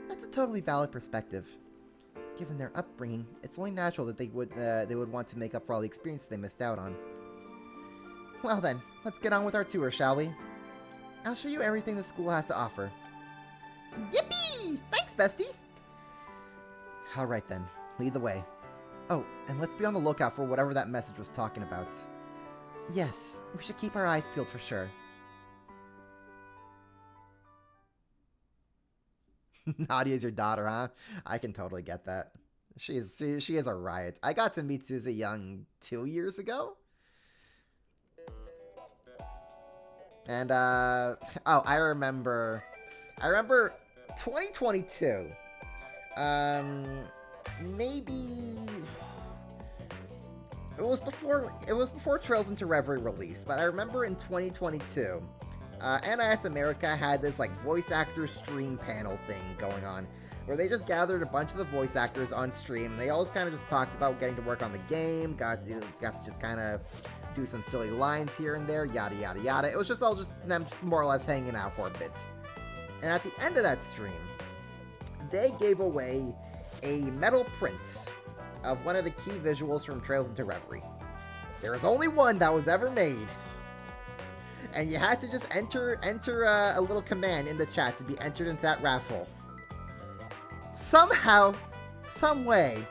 That's a totally valid perspective. Given their upbringing, it's only natural that they would want to make up for all the experiences they missed out on. Well then, let's get on with our tour, shall we? I'll show you everything the school has to offer. Yippee! Thanks, bestie! Alright then, lead the way. Oh, and let's be on the lookout for whatever that message was talking about. Yes, we should keep our eyes peeled for sure. Nadia's your daughter, huh? I can totally get that. She is a riot. I got to meet Susie Young 2 years ago. And, oh, I remember 2022. Maybe it was before Trails into Reverie released, but I remember in 2022, NIS America had this like voice actor stream panel thing going on, where they just gathered a bunch of the voice actors on stream. And they all kind of just talked about getting to work on the game, got to just kind of do some silly lines here and there, yada yada yada. It was just all them just more or less hanging out for a bit. And at the end of that stream, they gave away a metal print of one of the key visuals from Trails into Reverie. There was only one that was ever made. And you had to just enter a little command in the chat to be entered into that raffle. Somehow, some way,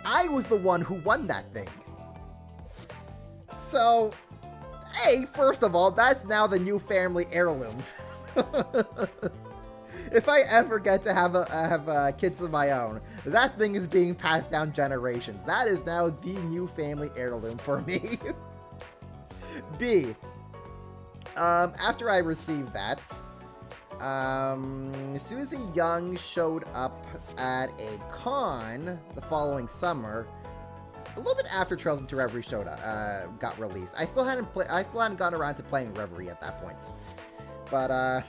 I was the one who won that thing. So, hey, first of all, that's now the new family heirloom. If I ever get to have kids of my own, that thing is being passed down generations. That is now the new family heirloom for me. B. After I received that, Susie Young showed up at a con the following summer, a little bit after Trails into Reverie got released. I still hadn't gotten around to playing Reverie at that point. But,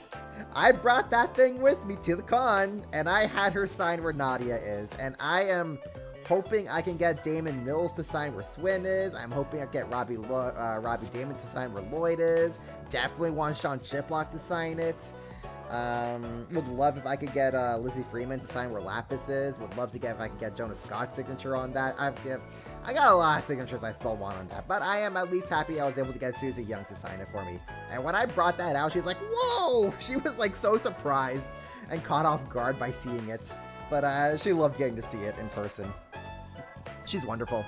I brought that thing with me to the con, and I had her sign where Nadia is, and I am hoping I can get Damon Mills to sign where Swin is. I'm hoping I get Robbie Damon to sign where Lloyd is. Definitely want Sean Chiplock to sign it. Would love if I could get Lizzie Freeman to sign where Lapis is. Would love to get if I could get Jonas Scott's signature on that. I got a lot of signatures I still want on that, but I am at least happy I was able to get Susie Young to sign it for me. And when I brought that out, she was like, "Whoa!" She was like so surprised and caught off guard by seeing it. But she loved getting to see it in person. She's wonderful.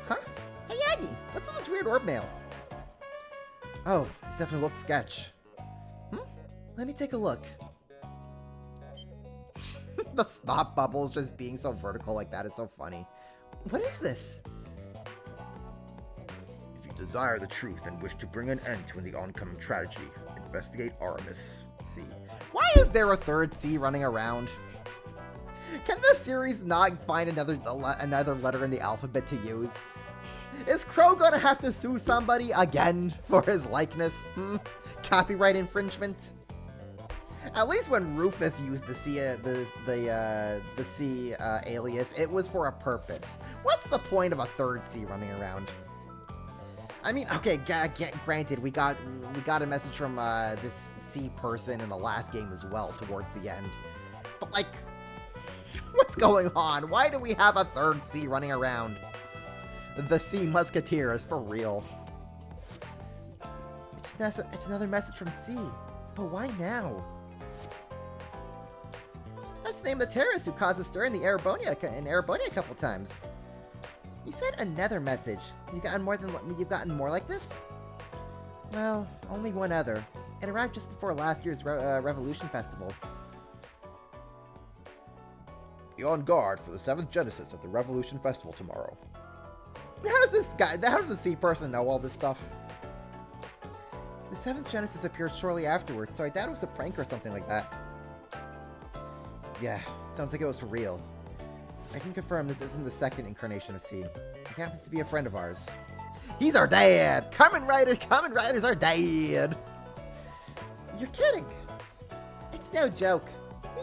Huh? Hey, Aggie, what's with this weird orb mail? Oh, this definitely looks sketch. Let me take a look. The snot bubbles just being so vertical like that is so funny. What is this? If you desire the truth and wish to bring an end to the oncoming tragedy, investigate Aramis. C. Why is there a third C running around? Can the series not find another letter in the alphabet to use? Is Crow gonna have to sue somebody again for his likeness? Copyright infringement? At least when Rufus used the C alias, it was for a purpose. What's the point of a third C running around? I mean, okay, granted, we got a message from this C person in the last game as well towards the end. But like, what's going on? Why do we have a third C running around? The C Musketeer is for real. It's another message from C, but why now? That's the name of the terrorist who caused a stir in Erebonia a couple times. You said another message. You've gotten more like this? Well, only one other. It arrived just before last year's Revolution Festival. Be on guard for the 7th Genesis of the Revolution Festival tomorrow. How does the sea person know all this stuff? The 7th Genesis appeared shortly afterwards, so I doubt it was a prank or something like that. Yeah, sounds like it was for real. I can confirm this isn't the 2nd incarnation of C. He happens to be a friend of ours. He's our dad! Kamen Rider's our dad! You're kidding! It's no joke.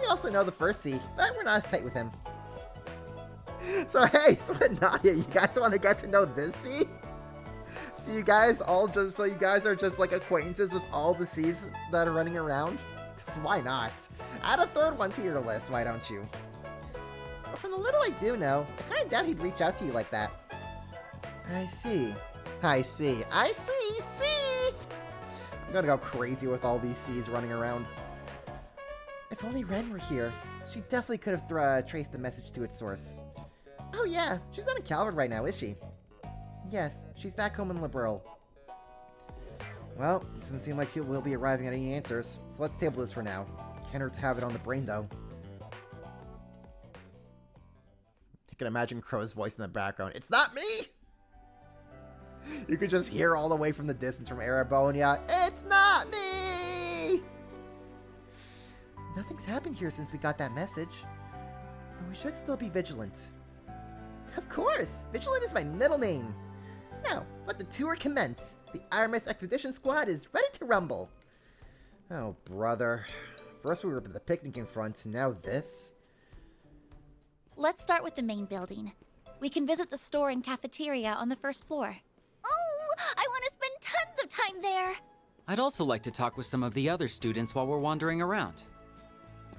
We also know the first C, but we're not as tight with him. So hey, Sweat Nadia, you guys want to get to know this C? So you guys are just like acquaintances with all the C's that are running around? Just why not? Add a 3rd one to your list, why don't you? But from the little I do know, I kind of doubt he'd reach out to you like that. I see. See! I'm gonna go crazy with all these C's running around. If only Ren were here, she definitely could have traced the message to its source. Oh yeah, she's not in Calvert right now, is she? Yes, she's back home in Liberal. Well, it doesn't seem like we'll be arriving at any answers, so let's table this for now. Can't hurt to have it on the brain, though. I can imagine Crow's voice in the background. It's not me! You could just hear all the way from the distance from Arabonia. It's not me! Nothing's happened here since we got that message. But we should still be vigilant. Of course! Vigilant is my middle name. Now, let the tour commence. The Artemis Expedition Squad is ready to rumble. Oh, brother. First we were at the picnic in front, now this? Let's start with the main building. We can visit the store and cafeteria on the 1st floor. Oh, I want to spend tons of time there. I'd also like to talk with some of the other students while we're wandering around.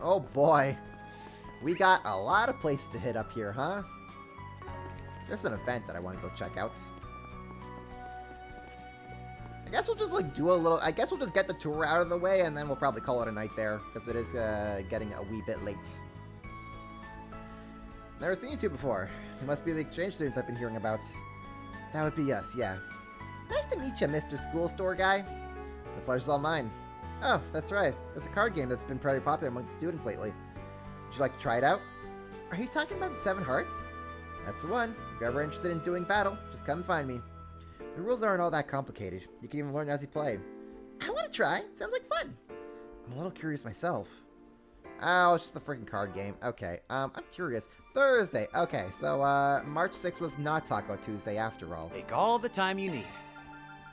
Oh boy. We got a lot of places to hit up here, huh? There's an event that I want to go check out. I guess we'll just I guess we'll just get the tour out of the way and then we'll probably call it a night there, because it is getting a wee bit late. Never seen you two before. You must be the exchange students I've been hearing about. That would be us, yeah. Nice to meet you, Mr. School Store Guy. The pleasure's all mine. Oh, that's right. There's a card game that's been pretty popular among the students lately. Would you like to try it out? Are you talking about the 7 Hearts? That's the one. If you're ever interested in doing battle, just come and find me. The rules aren't all that complicated. You can even learn as you play. I want to try. Sounds like fun. I'm a little curious myself. Oh, it's just the freaking card game. Okay, I'm curious. Thursday. Okay, so, March 6th was not Taco Tuesday after all. Take all the time you need.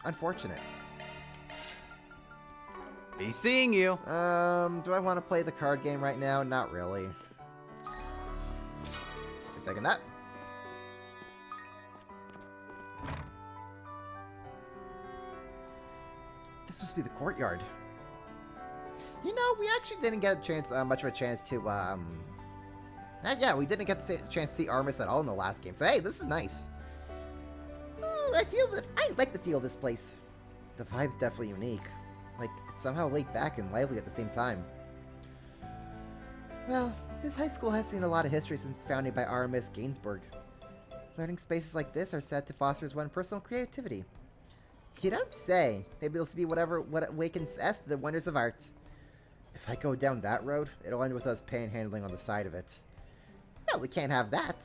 Unfortunate. Be seeing you. Do I want to play the card game right now? Not really. Taking that. This must be the courtyard. You know, we actually didn't get a chance, much of a chance to, yeah, we didn't get the chance to see Artemis at all in the last game. So, hey, this is nice. Ooh, I like the feel of this place. The vibe's definitely unique. Like, it's somehow laid back and lively at the same time. Well, this high school has seen a lot of history since founded by Artemis Gainsbourg. Learning spaces like this are said to foster one's personal creativity. You don't say. Maybe this will be what awakens us to the wonders of art. If I go down that road, it'll end with us panhandling on the side of it. No, we can't have that.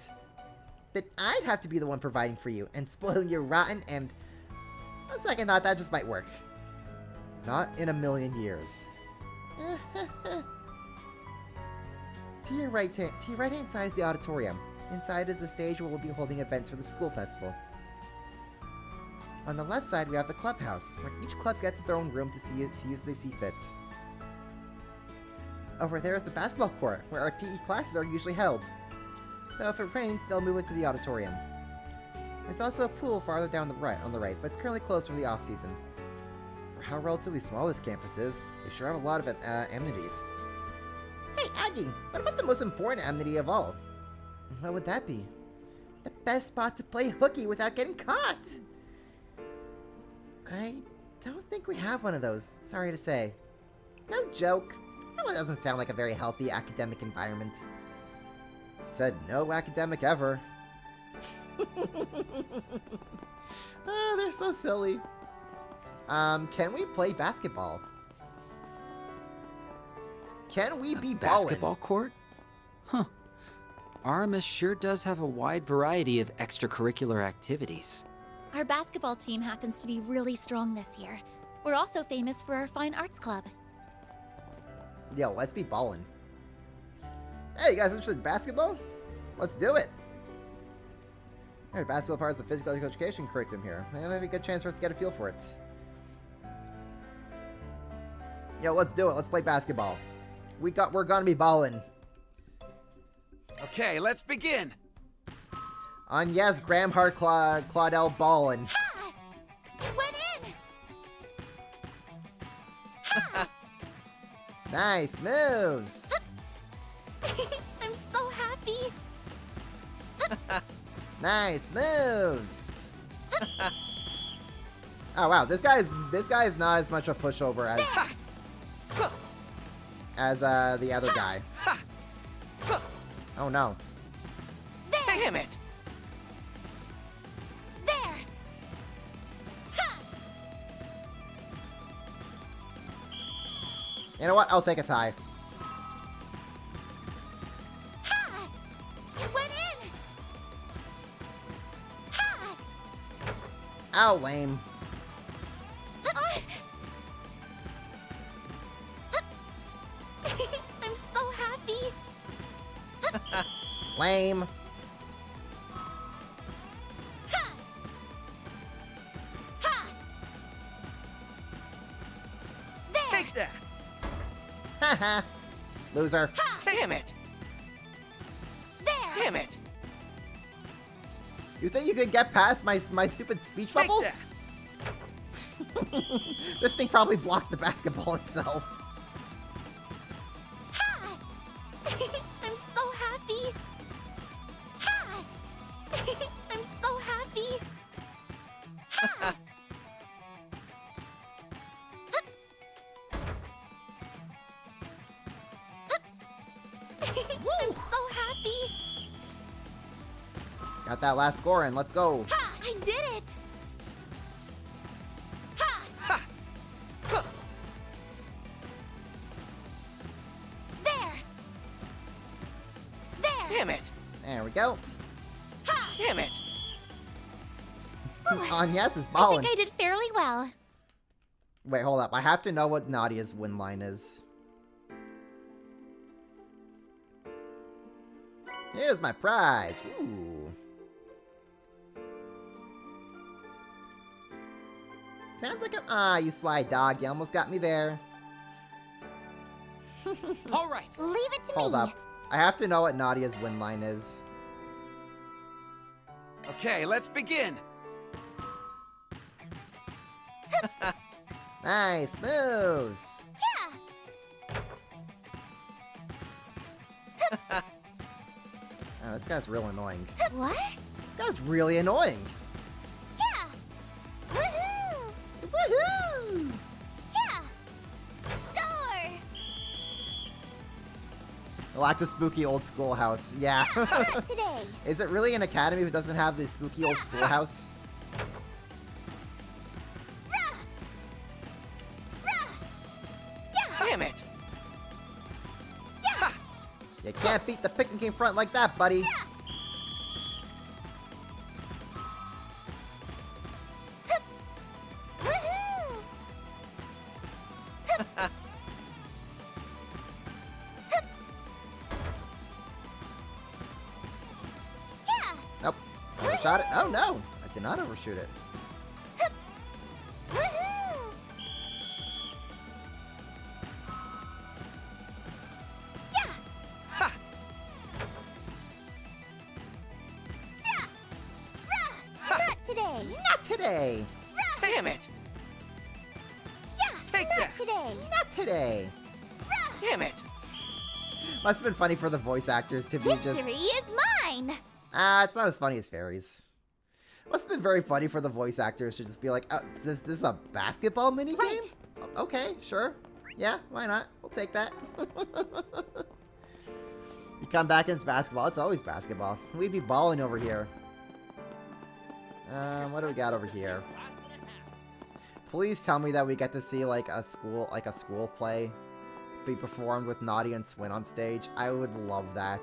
Then I'd have to be the one providing for you and spoiling your rotten and... On second thought, that just might work. Not in a million years. To your right-hand side is the auditorium. Inside is the stage where we'll be holding events for the school festival. On the left side, we have the clubhouse, where each club gets their own room to use as they see fit. Over there is the basketball court, where our PE classes are usually held. Though if it rains, they'll move it to the auditorium. There's also a pool farther down on the right, but it's currently closed for the off-season. For how relatively small this campus is, they sure have a lot of amenities. Hey, Aggie, what about the most important amenity of all? What would that be? The best spot to play hooky without getting caught! I don't think we have one of those, sorry to say. No joke. That one doesn't sound like a very healthy academic environment. Said no academic ever. Oh, they're so silly. Can we play basketball? Can we be ballin'? Basketball court? Huh. Aramis sure does have a wide variety of extracurricular activities. Our basketball team happens to be really strong this year. We're also famous for our fine arts club. Yo, let's be ballin'. Hey, you guys interested in basketball? Let's do it. Alright, basketball part of the physical education curriculum here. Maybe a good chance for us to get a feel for it. Yo, let's do it. Let's play basketball. We're gonna be ballin'. Okay, let's begin. On yes, Gramhart Claudel ballin'. Went in! Nice moves. I'm so happy. Nice moves. Oh wow, this guy is not as much a pushover as the other guy. Oh no. Damn it! There! You know what? I'll take a tie. Went in! Ow, lame. I'm so happy. Lame. Take that! Haha. Loser. Damn it! Damn it! You think you could get past my stupid speech Take bubble? that! This thing probably blocked the basketball itself. I'm so happy. I'm so happy. I'm so happy. Got that last score in. Let's go. I did it. There. Damn it! There we go. Damn it! Yes is I ballin'. think I did fairly well. Wait, hold up. I have to know what Nadia's win line is. Here's my prize. Ooh. Sounds like ah, you sly dog. You almost got me there. All right. Leave it to Hold me. up. I have to know what Nadia's win line is. Okay, let's begin. Nice moves. Oh, this guy's real annoying. What? This guy's really annoying. Yeah. Woohoo! Woohoo! Yeah. Score! Lots of spooky old schoolhouse. Yeah. Not today. Is it really an academy that doesn't have the spooky old schoolhouse? Damn it! You can't beat the picnicking front like that, buddy. Woohoo! Yeah. Nope. Overshot it. Oh no! I did not overshoot it. Woohoo! Yeah. Sa! Rah! Not today. Not today. Damn it! Yeah. Take Not that! today. Not today. Damn it! Must have been funny for the voice actors to be just. Victory is mine. It's not as funny as fairies. Must have been very funny for the voice actors to just be like, this is a basketball minigame? Right. Okay, sure. Yeah, why not? We'll take that. You come back and it's basketball. It's always basketball. We'd be balling over here. What do we got over here? Please tell me that we get to see like a school play be performed with Nadia and Swin on stage. I would love that.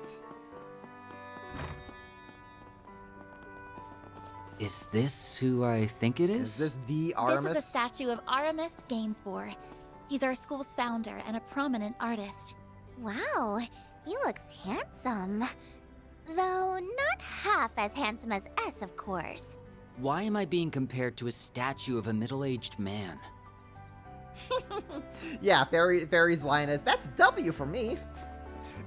Is this who I think it is? Is this the Aramis? This is a statue of Aramis Gainsborough. He's our school's founder and a prominent artist. Wow, he looks handsome. Though not half as handsome as S, of course. Why am I being compared to a statue of a middle-aged man? Yeah, Fairy's line is, that's W for me.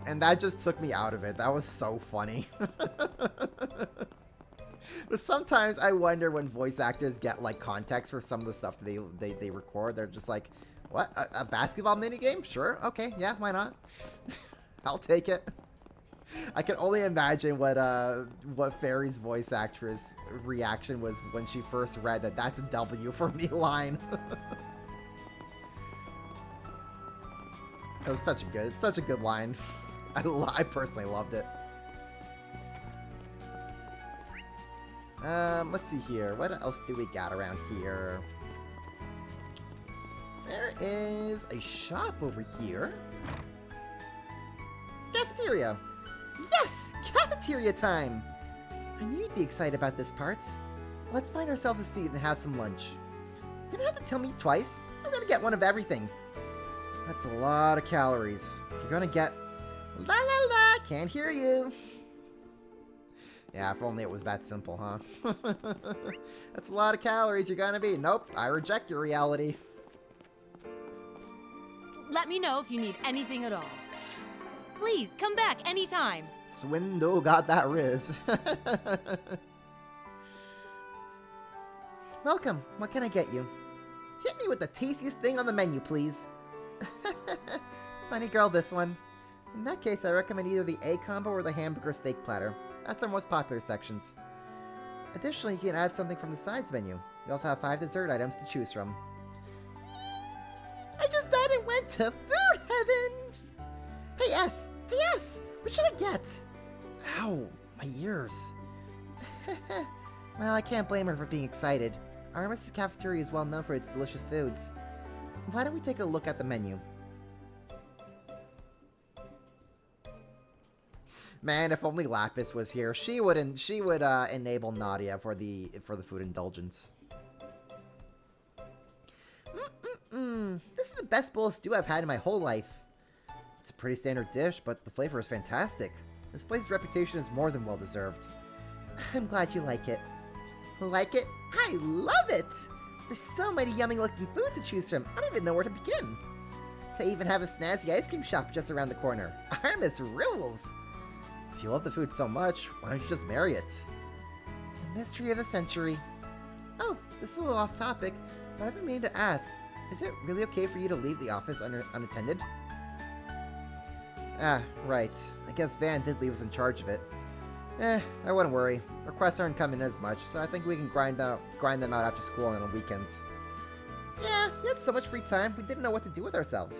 And that just took me out of it. That was so funny. But sometimes I wonder when voice actors get like context for some of the stuff that they record. They're just like, what? A basketball minigame? Sure. Okay. Yeah, why not? I'll take it. I can only imagine what Fairy's voice actress reaction was when she first read that that's a W for me line. That was such a good line. I personally loved it. Let's see here. What else do we got around here? There is a shop over here. Cafeteria. Yes! Cafeteria time! I knew you'd be excited about this part. Let's find ourselves a seat and have some lunch. You don't have to tell me twice. I'm gonna get one of everything. That's a lot of calories. You're gonna get... La la la! Can't hear you! Yeah, if only it was that simple, huh? That's a lot of calories you're gonna be. Nope, I reject your reality. Let me know if you need anything at all. Please, come back anytime. Swindo got that riz. Welcome. What can I get you? Hit me with the tastiest thing on the menu, please. Funny girl, this one. In that case, I recommend either the egg combo or the hamburger steak platter. That's our most popular sections. Additionally, you can add something from the sides menu. You also have 5 dessert items to choose from. I just died and went to food heaven! Hey, S! Hey, S! What should I get? Ow, my ears. Well, I can't blame her for being excited. Aramis' cafeteria is well known for its delicious foods. Why don't we take a look at the menu? Man, if only Lapis was here, she would enable Nadia for the food indulgence. This is the best bowl of stew I've had in my whole life. It's a pretty standard dish, but the flavor is fantastic. This place's reputation is more than well deserved. I'm glad you like it. Like it? I love it! There's so many yummy looking foods to choose from, I don't even know where to begin. They even have a snazzy ice cream shop just around the corner. Aramis rules! If you love the food so much, why don't you just marry it? The mystery of the century. Oh, this is a little off topic, but I've been meaning to ask, is it really okay for you to leave the office unattended? Ah, right. I guess Van did leave us in charge of it. I wouldn't worry. Requests aren't coming as much, so I think we can grind them out after school and on weekends. Yeah, we had so much free time, we didn't know what to do with ourselves.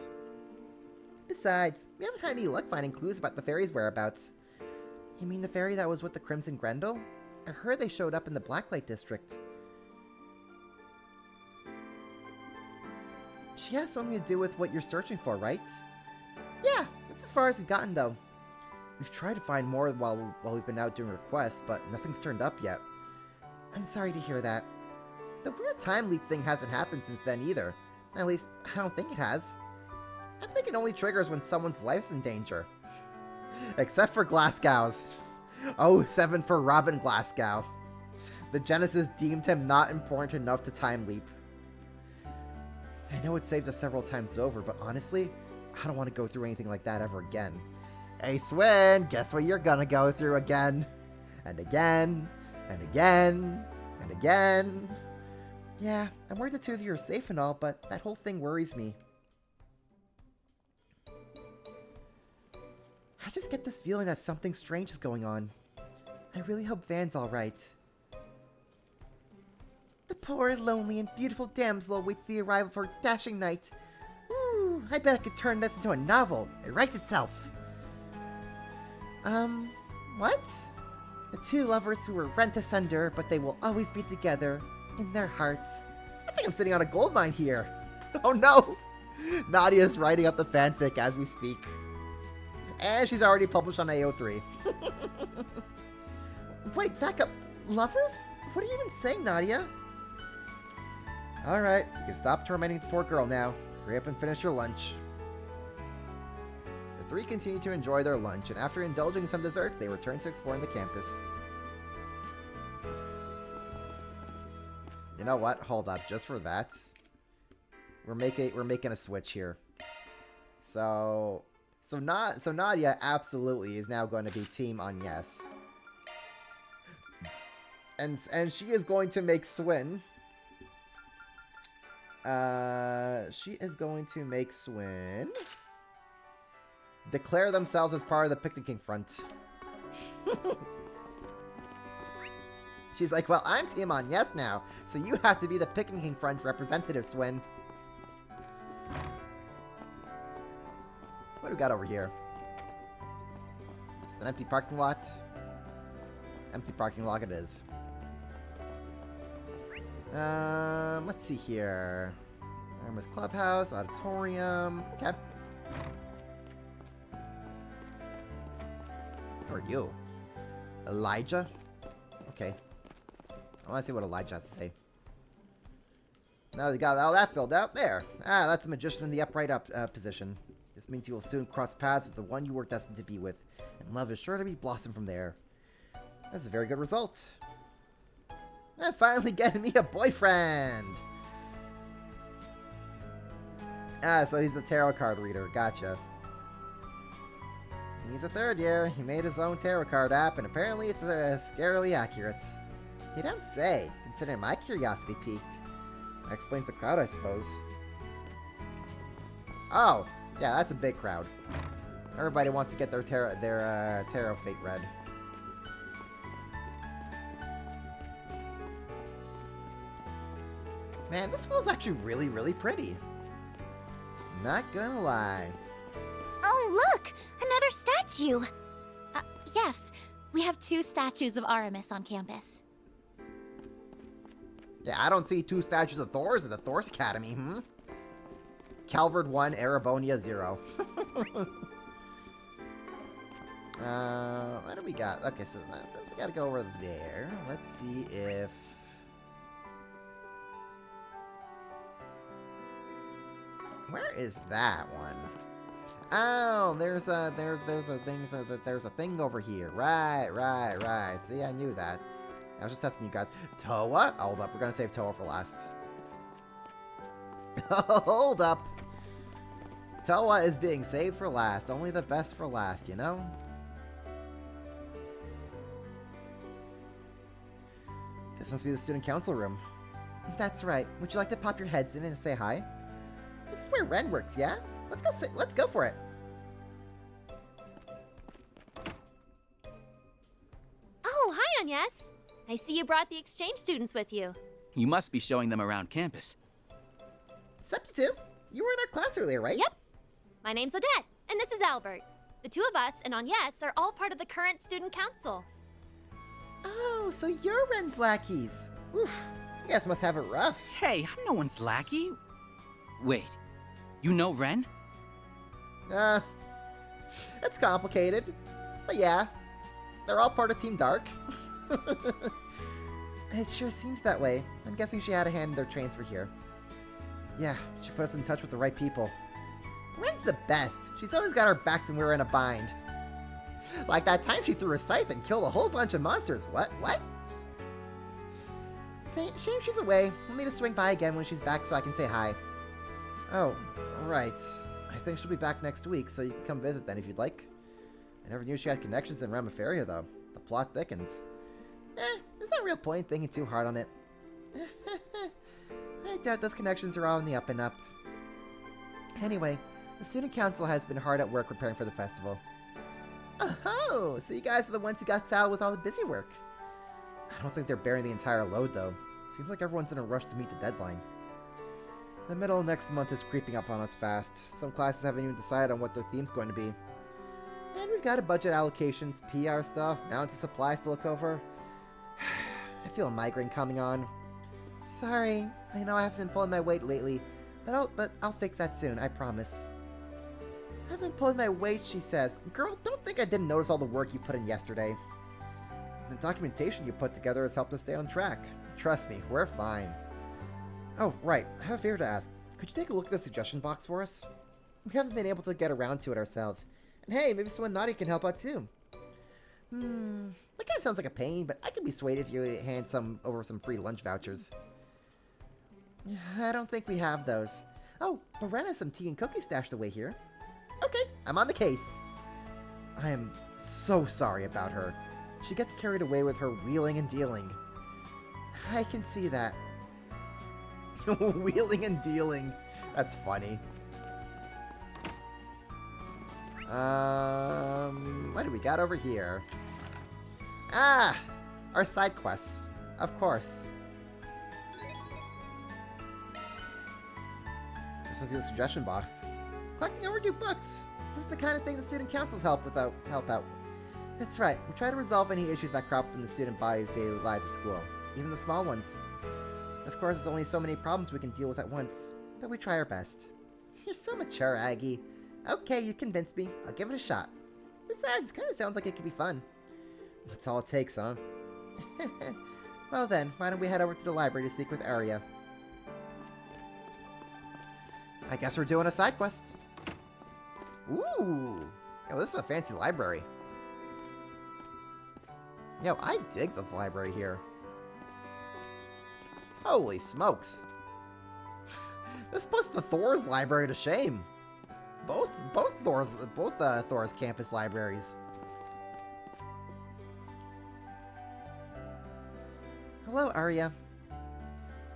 Besides, we haven't had any luck finding clues about the fairy's whereabouts. You mean the fairy that was with the Crimson Grendel? I heard they showed up in the Blacklight District. She has something to do with what you're searching for, right? Yeah, that's as far as we've gotten, though. We've tried to find more while we've been out doing requests, but nothing's turned up yet. I'm sorry to hear that. The weird time leap thing hasn't happened since then either. At least, I don't think it has. I think it only triggers when someone's life's in danger. Except for Glasgow's. Oh, 7 for Robin Glasgow. The Genesis deemed him not important enough to time leap. I know it saved us several times over, but honestly, I don't want to go through anything like that ever again. Hey, Swin, guess what you're gonna go through again? And again, and again, and again. Yeah, I'm worried the two of you are safe and all, but that whole thing worries me. I just get this feeling that something strange is going on. I really hope Van's alright. The poor, lonely, and beautiful damsel awaits the arrival of her dashing knight. Ooh, I bet I could turn this into a novel. It writes itself. What? The two lovers who were rent asunder, but they will always be together in their hearts. I think I'm sitting on a gold mine here. Oh no! Nadia's writing up the fanfic as we speak. And she's already published on AO3. Wait, back up. Lovers? What are you even saying, Nadia? Alright, you can stop tormenting the poor girl now. Hurry up and finish your lunch. The three continue to enjoy their lunch, and after indulging in some desserts, they return to exploring the campus. You know what? Hold up, just for that. We're making a switch here. So Nadia absolutely is now going to be Team Agnes. And she is going to make Swin. She is going to make Swin declare themselves as part of the picnicking front. She's like, well, I'm Team Agnes now, so you have to be the picnicking front representative, Swin. What do we got over here? Just an empty parking lot. Empty parking lot it is. Let's see here. Arma's Clubhouse, Auditorium. Okay. Who are you? Elijah? Okay. I want to see what Elijah has to say. Now they got all that filled out. There. Ah, that's the magician in the upright position. This means you will soon cross paths with the one you were destined to be with, and love is sure to be blossom from there. That's a very good result. I'm finally getting me a boyfriend! Ah, so he's the tarot card reader. Gotcha. He's a third year. He made his own tarot card app, and apparently it's scarily accurate. You don't say, considering my curiosity piqued. That explains the crowd, I suppose. Oh, yeah, that's a big crowd. Everybody wants to get their tarot fate read. Man, this school's actually really, really pretty. Not gonna lie. Oh, look! Another statue! Yes, we have 2 statues of Aramis on campus. Yeah, I don't see 2 statues of Thor's at the Thor's Academy, Calvard 1, Arabonia 0. What do we got? Okay, so since we gotta go over there, let's see if... Where is that one? Oh, there's a thing over here. Right. See, I knew that. I was just testing you guys. Toa? Hold up, we're gonna save Toa for last. Hold up. Toa is being saved for last. Only the best for last, you know? This must be the student council room. That's right. Would you like to pop your heads in and say hi? This is where Ren works, yeah? Let's go for it. Oh, hi, Agnes. I see you brought the exchange students with you. You must be showing them around campus. Sup, you two? You were in our class earlier, right? Yep. My name's Odette, and this is Albert. The 2 of us and Agnes are all part of the current student council. Oh, so you're Ren's lackeys. Oof, you guys must have it rough. Hey, I'm no one's lackey. Wait, you know Ren? It's complicated. But yeah, they're all part of Team Dark. It sure seems that way. I'm guessing she had a hand in their transfer here. Yeah, she put us in touch with the right people. Ren's the best. She's always got our backs when we're in a bind. Like that time she threw a scythe and killed a whole bunch of monsters. What? Shame she's away. We'll need to swing by again when she's back so I can say hi. Oh, right. I think she'll be back next week, so you can come visit then if you'd like. I never knew she had connections in Ramifaria, though. The plot thickens. There's no real point thinking too hard on it. I doubt those connections are all in the up and up. Anyway, the student council has been hard at work preparing for the festival. Oh, so you guys are the ones who got saddled with all the busy work. I don't think they're bearing the entire load, though. Seems like everyone's in a rush to meet the deadline. The middle of next month is creeping up on us fast. Some classes haven't even decided on what their theme's going to be. And we've got a budget allocations, PR stuff, mounts and supplies to look over. I feel a migraine coming on. Sorry, I know I haven't been pulling my weight lately, but I'll fix that soon, I promise. I've been pulling my weight, she says. Girl, don't think I didn't notice all the work you put in yesterday. The documentation you put together has helped us stay on track. Trust me, we're fine. Oh, right. I have a favor to ask. Could you take a look at the suggestion box for us? We haven't been able to get around to it ourselves. And hey, maybe someone naughty can help out too. That kind of sounds like a pain, but I can be swayed if you hand over some free lunch vouchers. I don't think we have those. Oh, but Ren has some tea and cookies stashed away here. Okay, I'm on the case. I am so sorry about her. She gets carried away with her wheeling and dealing. I can see that. Wheeling and dealing. That's funny. What do we got over here? Ah! Our side quests. Of course. Let's look at the suggestion box. Collecting overdue books. This is the kind of thing the student councils help out. That's right. We try to resolve any issues that crop up in the student body's daily lives at school. Even the small ones. Of course, there's only so many problems we can deal with at once. But we try our best. You're so mature, Aggie. Okay, you convinced me. I'll give it a shot. Besides, it kind of sounds like it could be fun. That's all it takes, huh? Well then, why don't we head over to the library to speak with Arya? I guess we're doing a side quest. Ooh! Yo, this is a fancy library. Yo, I dig the library here. Holy smokes. This puts the Thor's library to shame. Both Thor's campus libraries. Hello, Arya.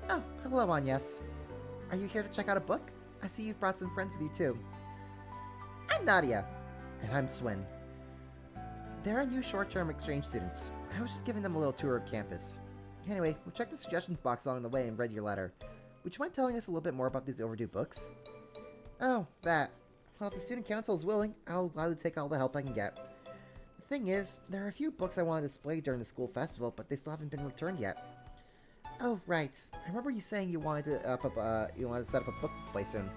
Oh, hello, Agnes. Are you here to check out a book? I see you've brought some friends with you, too. I'm Nadia. And I'm Swin. They're our new short-term exchange students. I was just giving them a little tour of campus. Anyway, we checked the suggestions box along the way and read your letter. Would you mind telling us a little bit more about these overdue books? Oh, that. Well, if the student council is willing, I'll gladly take all the help I can get. The thing is, there are a few books I want to display during the school festival, but they still haven't been returned yet. Oh, right. I remember you saying you wanted to set up a book display soon.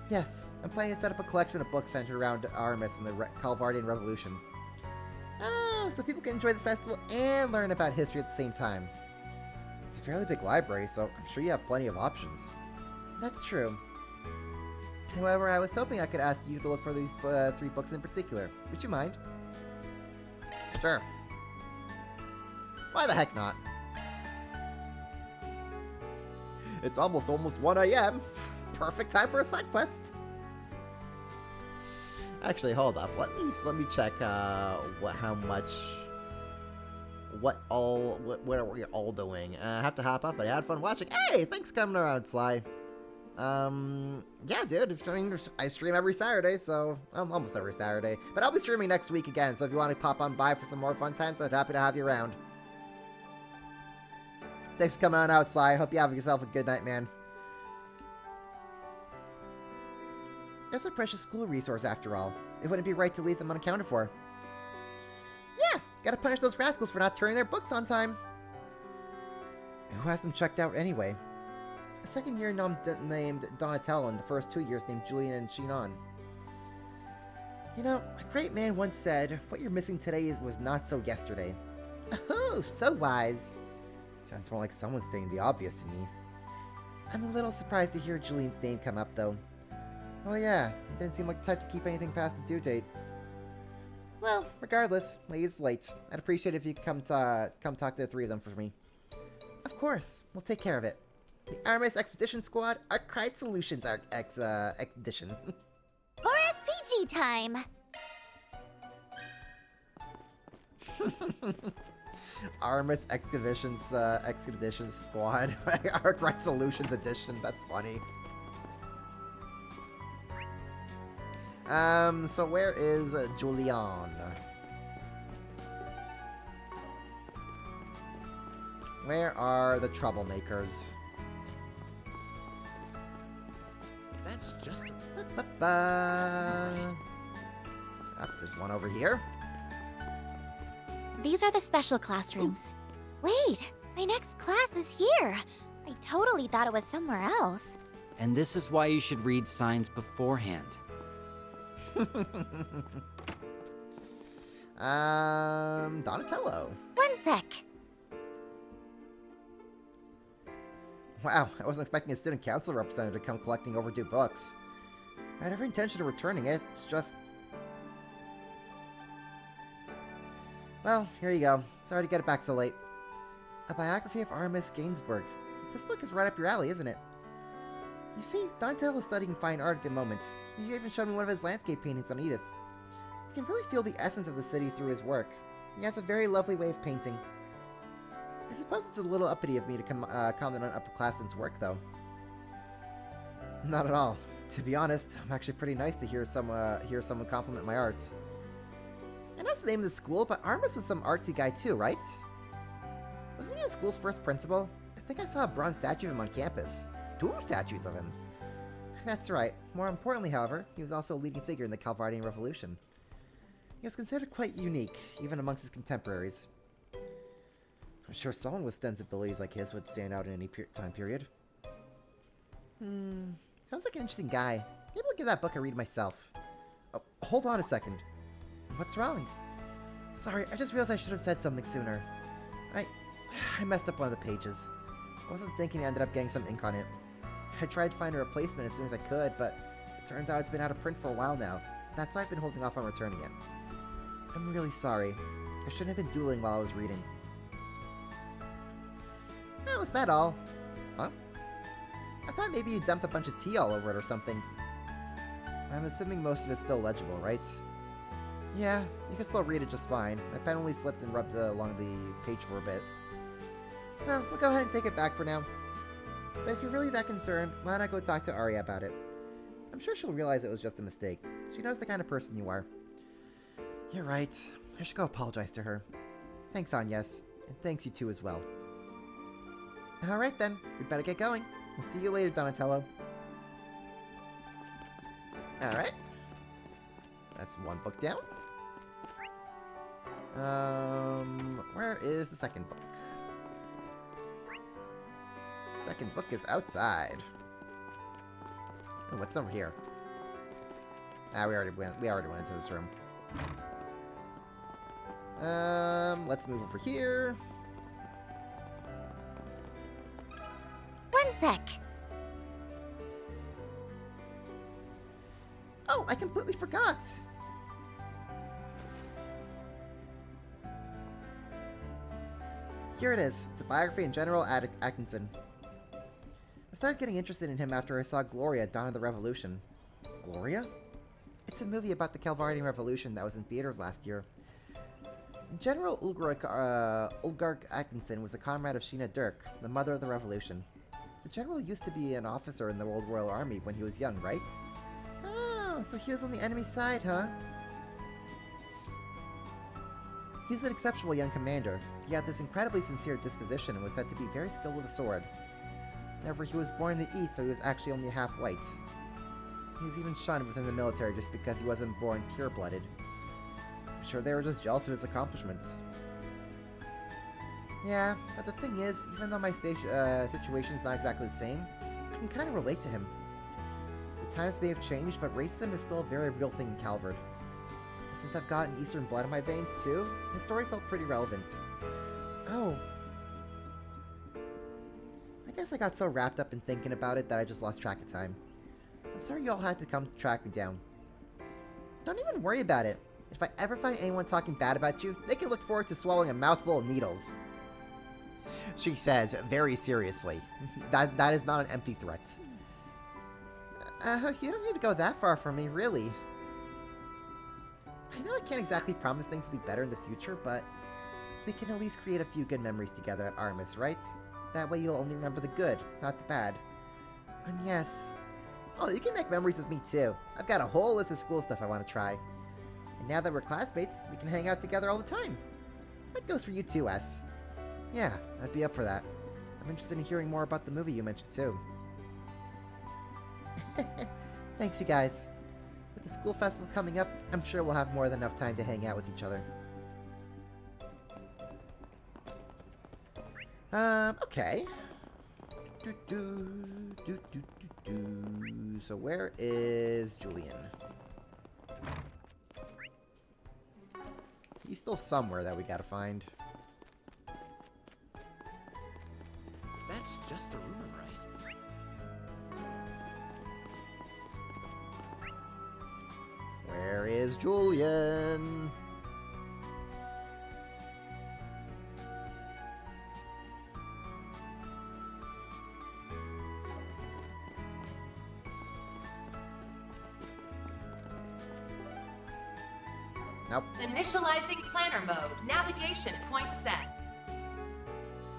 Yes, I'm planning to set up a collection of books centered around Aramis and the Calvardian Revolution. Oh, so people can enjoy the festival and learn about history at the same time. It's a fairly big library, so I'm sure you have plenty of options. That's true. However, I was hoping I could ask you to look for these 3 books in particular. Would you mind? Sure. Why the heck not? It's almost 1 a.m. Perfect time for a side quest. Actually, hold up. Let me check what are we all doing? I have to hop up, but I had fun watching. Hey, thanks for coming around, Sly. Yeah, dude. I mean, I stream every Saturday, so almost every Saturday. But I'll be streaming next week again, so if you want to pop on by for some more fun times, I'm happy to have you around. Thanks for coming on out, Sly. Hope you have yourself a good night, man. That's a precious school resource, after all. It wouldn't be right to leave them unaccounted for. Yeah, gotta punish those rascals for not turning their books on time. Who has them checked out anyway? A second-year nom named Donatello, and the first 2 years named Julian and Shinon. You know, a great man once said, what you're missing today was not so yesterday. Oh, so wise. Sounds more like someone saying the obvious to me. I'm a little surprised to hear Julian's name come up, though. Oh yeah, he didn't seem like the type to keep anything past the due date. Well, regardless, late is late. I'd appreciate it if you come talk to the 3 of them for me. Of course, we'll take care of it. The Aramis Expedition Squad, Arcade Solutions Expedition. For SPG time! Aramis Expedition Squad, Arcade Solutions Edition, that's funny. So where is Julian? Where are the troublemakers? That's just... There's one over here. These are the special classrooms. Wait, my next class is here. I totally thought it was somewhere else. And this is why you should read signs beforehand. Donatello. One sec. Wow, I wasn't expecting a student council representative to come collecting overdue books. I had every intention of returning it, it's just... Well, here you go. Sorry to get it back so late. A biography of Aramis Gainsbourg. This book is right up your alley, isn't it? You see, Donatello is studying fine art at the moment. He even showed me one of his landscape paintings on Edith. You can really feel the essence of the city through his work. He has a very lovely way of painting. I suppose it's a little uppity of me to comment on upperclassmen's work, though. Not at all. To be honest, I'm actually pretty nice to hear someone compliment my art. I know it's the name of the school, but Aramis was some artsy guy too, right? Wasn't he the school's first principal? I think I saw a bronze statue of him on campus. 2 statues of him. That's right. More importantly, however, he was also a leading figure in the Calvardian Revolution. He was considered quite unique, even amongst his contemporaries. I'm sure someone with sensibilities like his would stand out in any time period. Sounds like an interesting guy. Maybe I'll give that book a read myself. Oh, hold on a second. What's wrong? Sorry, I just realized I should have said something sooner. I messed up one of the pages. I wasn't thinking I ended up getting some ink on it. I tried to find a replacement as soon as I could, but it turns out it's been out of print for a while now. That's why I've been holding off on returning it. I'm really sorry. I shouldn't have been dueling while I was reading. Oh, is that all? Huh? I thought maybe you dumped a bunch of tea all over it or something. I'm assuming most of it's still legible, right? Yeah, you can still read it just fine. My pen only slipped and rubbed along the page for a bit. Well, we'll go ahead and take it back for now. But if you're really that concerned, why not go talk to Arya about it? I'm sure she'll realize it was just a mistake. She knows the kind of person you are. You're right. I should go apologize to her. Thanks, Agnes. And thanks you too as well. Alright then, we better get going. We'll see you later, Donatello. Alright. That's one book down. Where is the second book? Second book is outside. Oh, what's over here? Ah, we already went into this room. Let's move over here. One sec. Oh, I completely forgot. Here it is. It's a biography in General Atkinson. I started getting interested in him after I saw Gloria, Dawn of the Revolution. Gloria? It's a movie about the Calvardian Revolution that was in theaters last year. General Ulgark Atkinson was a comrade of Sheena Dirk, the mother of the revolution. The general used to be an officer in the Old Royal Army when he was young, right? Oh, so he was on the enemy side, huh? He was an exceptional young commander. He had this incredibly sincere disposition and was said to be very skilled with a sword. However, he was born in the East, so he was actually only half white. He was even shunned within the military just because he wasn't born pure-blooded. I'm sure they were just jealous of his accomplishments. Yeah, but the thing is, even though my situation's not exactly the same, I can kind of relate to him. The times may have changed, but racism is still a very real thing in Calvard. Since I've gotten Eastern blood in my veins, too, his story felt pretty relevant. Oh. I guess I got so wrapped up in thinking about it that I just lost track of time. I'm sorry you all had to come track me down. Don't even worry about it. If I ever find anyone talking bad about you, they can look forward to swallowing a mouthful of needles. She says, very seriously. That is not an empty threat. You don't need to go that far from me, really. I know I can't exactly promise things to be better in the future, but we can at least create a few good memories together at Armis, right? That way you'll only remember the good, not the bad. And yes... Oh, you can make memories with me too. I've got a whole list of school stuff I want to try. And now that we're classmates, we can hang out together all the time. That goes for you too, S. Yeah, I'd be up for that. I'm interested in hearing more about the movie you mentioned too. Thanks, you guys. With the school festival coming up, I'm sure we'll have more than enough time to hang out with each other. Okay. So where is Julian? He's still somewhere that we gotta find. That's just a rumor, right? Where is Julian? Nope. Initializing planner mode. Navigation point set.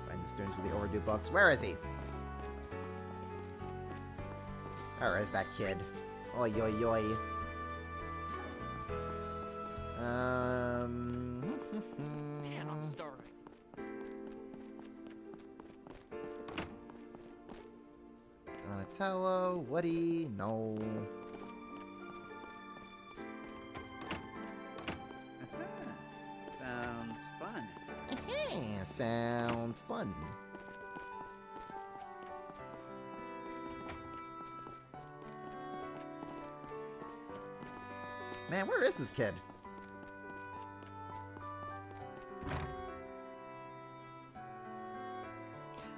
Find the students with the overdue books. Where is he? Where is that kid? Oi, oi, oi. Man, I'm starving. Donatello, Woody, no. Sounds fun. Sounds fun. Man, where is this kid?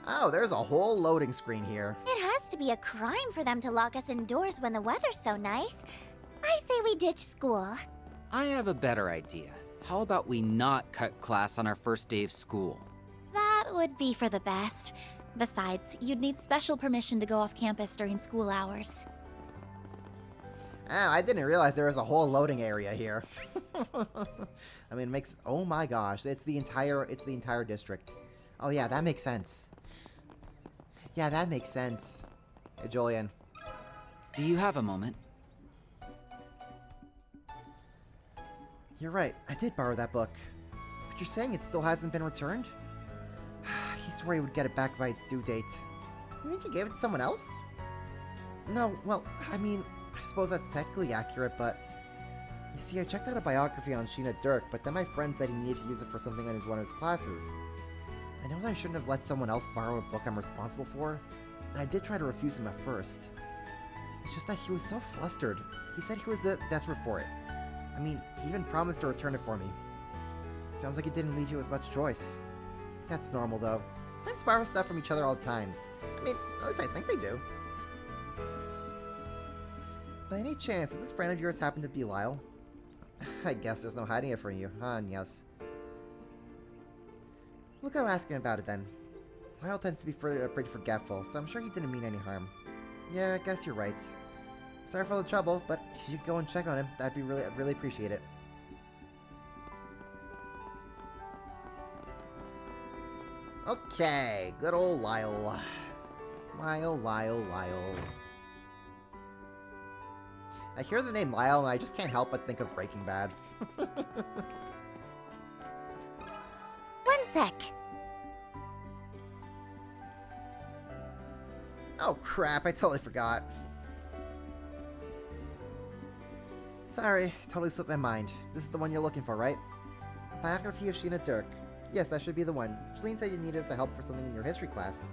Oh, there's a whole loading screen here. It has to be a crime for them to lock us indoors when the weather's so nice. I say we ditch school. I have a better idea. How about we not cut class on our first day of school? That would be for the best. Besides, you'd need special permission to go off campus during school hours. Oh, I didn't realize there was a whole loading area here. I mean, it makes, oh my gosh, it's the entire district. Oh yeah, that makes sense. Yeah, that makes sense. Hey, Julian. Do you have a moment? You're right, I did borrow that book. But you're saying it still hasn't been returned? He swore he would get it back by its due date. You think you gave it to someone else? No, well, I mean, I suppose that's technically accurate, but... You see, I checked out a biography on Sheena Dirk, but then my friend said he needed to use it for something in one of his classes. I know that I shouldn't have let someone else borrow a book I'm responsible for, and I did try to refuse him at first. It's just that he was so flustered. He said he was desperate for it. I mean, he even promised to return it for me. Sounds like it didn't leave you with much choice. That's normal, though. Friends borrow stuff from each other all the time. I mean, at least I think they do. By any chance, does this friend of yours happen to be Lyle? I guess there's no hiding it from you, huh, yes. We'll go ask him about it then. Lyle tends to be pretty forgetful, so I'm sure he didn't mean any harm. Yeah, I guess you're right. Sorry for the trouble, but if you could go and check on him, I'd really appreciate it. Okay, good old Lyle. Lyle. I hear the name Lyle and I just can't help but think of Breaking Bad. One sec. Oh crap, I totally forgot. Sorry, totally slipped my mind. This is the one you're looking for, right? Biography of Sheena Dirk. Yes, that should be the one. Jolene said you needed the help for something in your history class.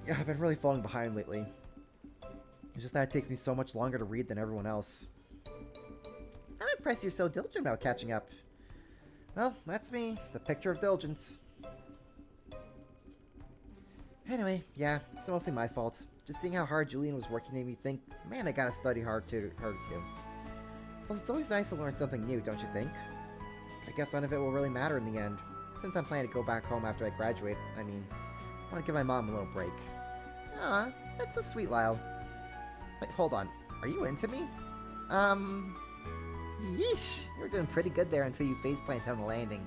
Yeah, I've been really falling behind lately. It's just that it takes me so much longer to read than everyone else. I'm impressed you're so diligent about catching up. Well, that's me. The picture of diligence. Anyway, yeah, it's mostly my fault. Just seeing how hard Julian was working made me think, man, I gotta study hard too. Plus, it's always nice to learn something new, don't you think? But I guess none of it will really matter in the end. Since I'm planning to go back home after I graduate, I mean, I want to give my mom a little break. Aw, that's so sweet, Lyle. Wait, hold on. Are you into me? Yeesh. You were doing pretty good there until you faceplanted on the landing.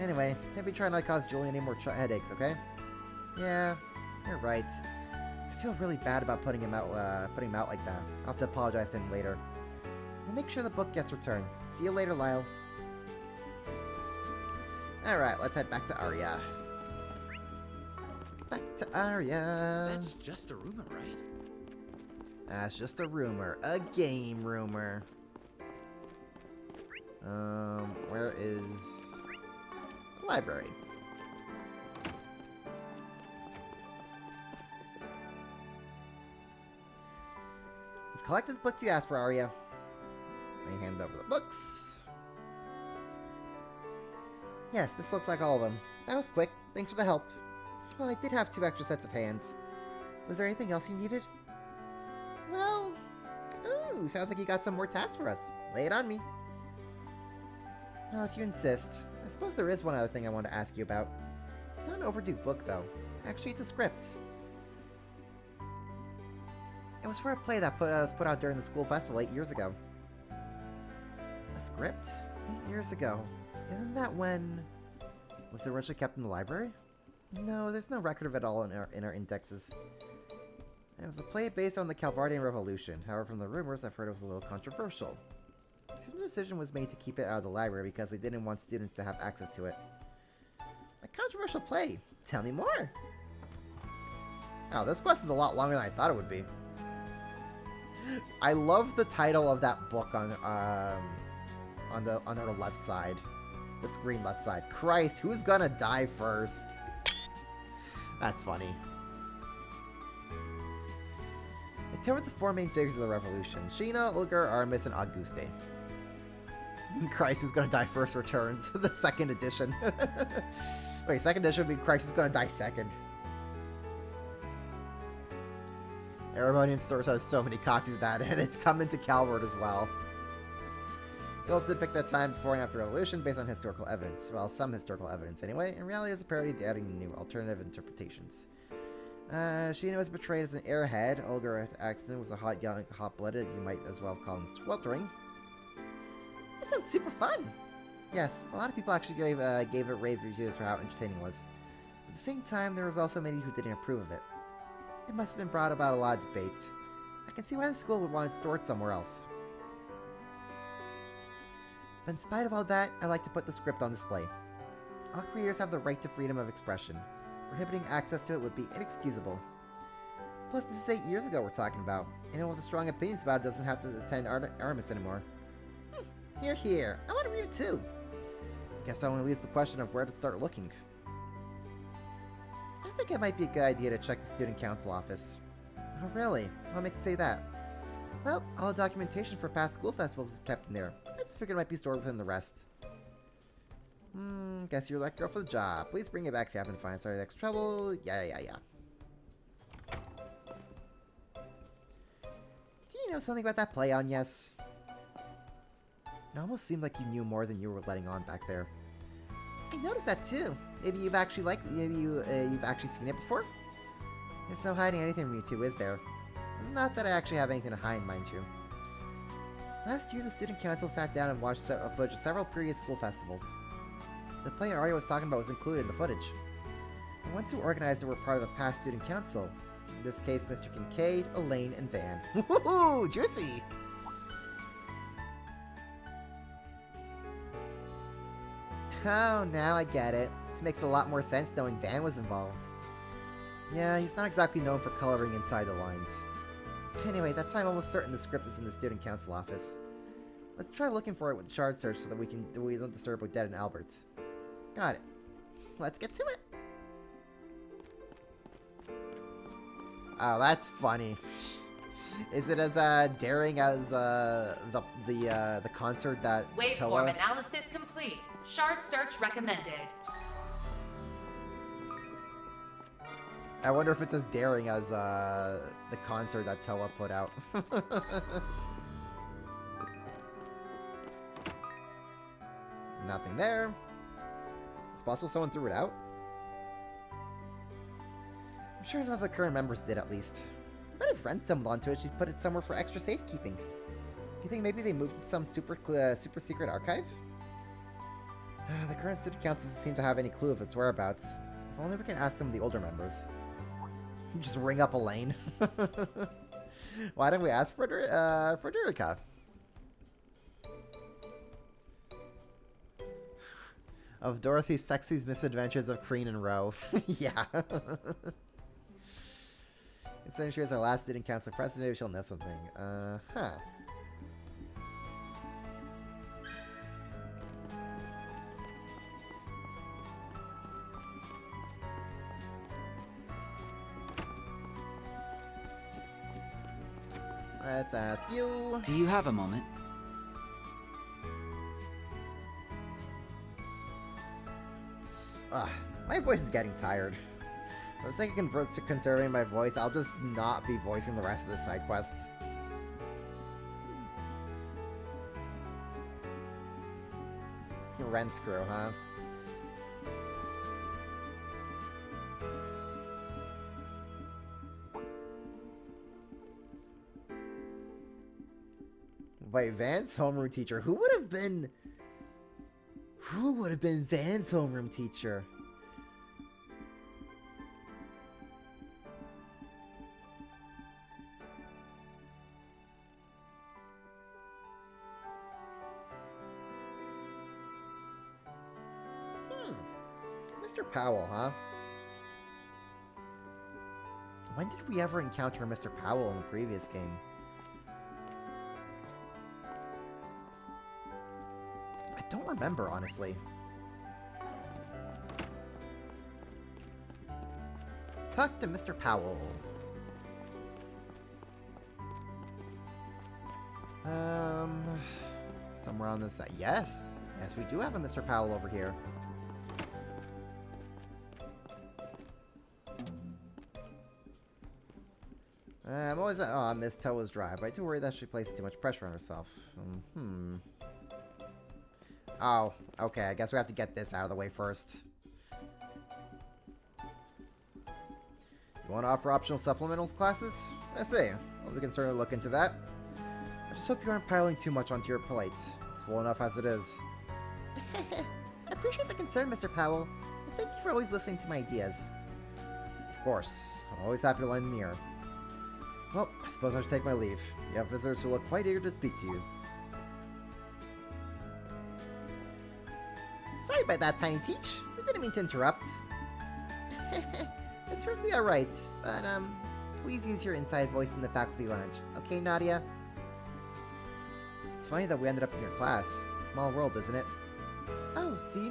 Anyway, maybe try not to cause Julian any more headaches, okay? Yeah, you're right. I feel really bad about putting him out like that. I'll have to apologize to him later. We'll make sure the book gets returned. See you later, Lyle. Alright, let's head back to Arya. Back to Arya. That's just a rumor, right? That's just a rumor. A game rumor. Where is the library? We've collected the books you asked for, Arya. Let me hand over the books. Yes, this looks like all of them. That was quick. Thanks for the help. Well, I did have 2 extra sets of hands. Was there anything else you needed? Well... Ooh, sounds like you got some more tasks for us. Lay it on me. Well, if you insist. I suppose there is one other thing I want to ask you about. It's not an overdue book, though. Actually, it's a script. It was for a play that was put out during the school festival 8 years ago. A script? 8 years ago. Isn't that when... Was it originally kept in the library? No, there's no record of it all in our indexes. It was a play based on the Calvardian Revolution. However, from the rumors, I've heard it was a little controversial. The decision was made to keep it out of the library because they didn't want students to have access to it. A controversial play. Tell me more. Oh, this quest is a lot longer than I thought it would be. I love the title of that book on our left side. The screen left side. Christ, who's gonna die first? That's funny. It covered the 4 main figures of the revolution. Sheena, Ulgar, Aramis, and Auguste. Christ, who's gonna die first returns. The 2nd edition. Wait, 2nd edition would be Christ, who's gonna die second. Aramonian Stores has so many copies of that, and it's coming to Calvert as well. They also did pick that time before and after Revolution based on historical evidence. Well, some historical evidence anyway. In reality, it's a parody adding new alternative interpretations. Sheena was portrayed as an airhead. Olga Axton was a hot-blooded, you might as well call him sweltering. That sounds super fun! Yes, a lot of people actually gave it rave reviews for how entertaining it was. At the same time, there was also many who didn't approve of it. It must have been brought about a lot of debate. I can see why the school would want it stored somewhere else. But in spite of all that, I like to put the script on display. All creators have the right to freedom of expression. Prohibiting access to it would be inexcusable. Plus, this is 8 years ago we're talking about. Anyone with strong opinions about it doesn't have to attend Aramis anymore. Here. I want to read it too. Guess that only leaves the question of where to start looking. I think it might be a good idea to check the student council office. Oh really? What makes you say that? Well, all the documentation for past school festivals is kept in there. I just figured it might be stored within the rest. Guess you're that girl for the job. Please bring it back if you happen to find sorry next trouble. Yeah. Do you know something about that play on Yes? It almost seemed like you knew more than you were letting on back there. I noticed that too. Maybe you've actually you've actually seen it before? There's no hiding anything from you two, is there? Not that I actually have anything to hide, mind you. Last year, the student council sat down and watched footage of several previous school festivals. The play Arya was talking about was included in the footage. The ones who organized it were part of the past student council. In this case, Mr. Kincaid, Elaine, and Van. Woohoo! Juicy! Oh, now I get it. It makes a lot more sense knowing Van was involved. Yeah, he's not exactly known for coloring inside the lines. Anyway, that's why I'm almost certain the script is in the student council office. Let's try looking for it with the shard search so that we don't disturb Odette and Albert. Got it. Let's get to it. Oh, that's funny. Is it as daring as the concert that Waveform Toa... analysis complete. Shard search recommended. I wonder if it's as daring as the concert that Toa put out. Nothing there. It's possible someone threw it out. I'm sure none of the current members did, at least. But if Ren stumbled onto it, she'd put it somewhere for extra safekeeping. Do you think maybe they moved it to some super secret archive? The current student council doesn't seem to have any clue of its whereabouts. If only we can ask some of the older members. Just ring up Elaine. Why don't we ask Frederica? Of Dorothy's sexy misadventures of Crean and Rowe. Yeah. Considering she was our last student council president, maybe she'll know something. Huh. Let's ask you. Do you have a moment? Ugh, my voice is getting tired. For the sake of conserving my voice, I'll just not be voicing the rest of the side quest. Rent screw, huh? Wait, Van's homeroom teacher. Who would have been Van's homeroom teacher? Mr. Powell, huh? When did we ever encounter Mr. Powell in the previous game? I don't remember, honestly. Talk to Mr. Powell. Somewhere on this side. Yes! Yes, we do have a Mr. Powell over here. I'm always on Miss Toa's drive, but I do worry that she places too much pressure on herself. Oh, okay, I guess we have to get this out of the way first. You want to offer optional supplemental classes? I see. Well, we can certainly look into that. I just hope you aren't piling too much onto your plate. It's full enough as it is. I appreciate the concern, Mr. Powell. And thank you for always listening to my ideas. Of course. I'm always happy to lend an ear. Well, I suppose I should take my leave. You have visitors who look quite eager to speak to you. Sorry about that, Tiny Teach. I didn't mean to interrupt. It's perfectly alright, but, please use your inside voice in the faculty lounge. Okay, Nadia? It's funny that we ended up in your class. Small world, isn't it? Oh, do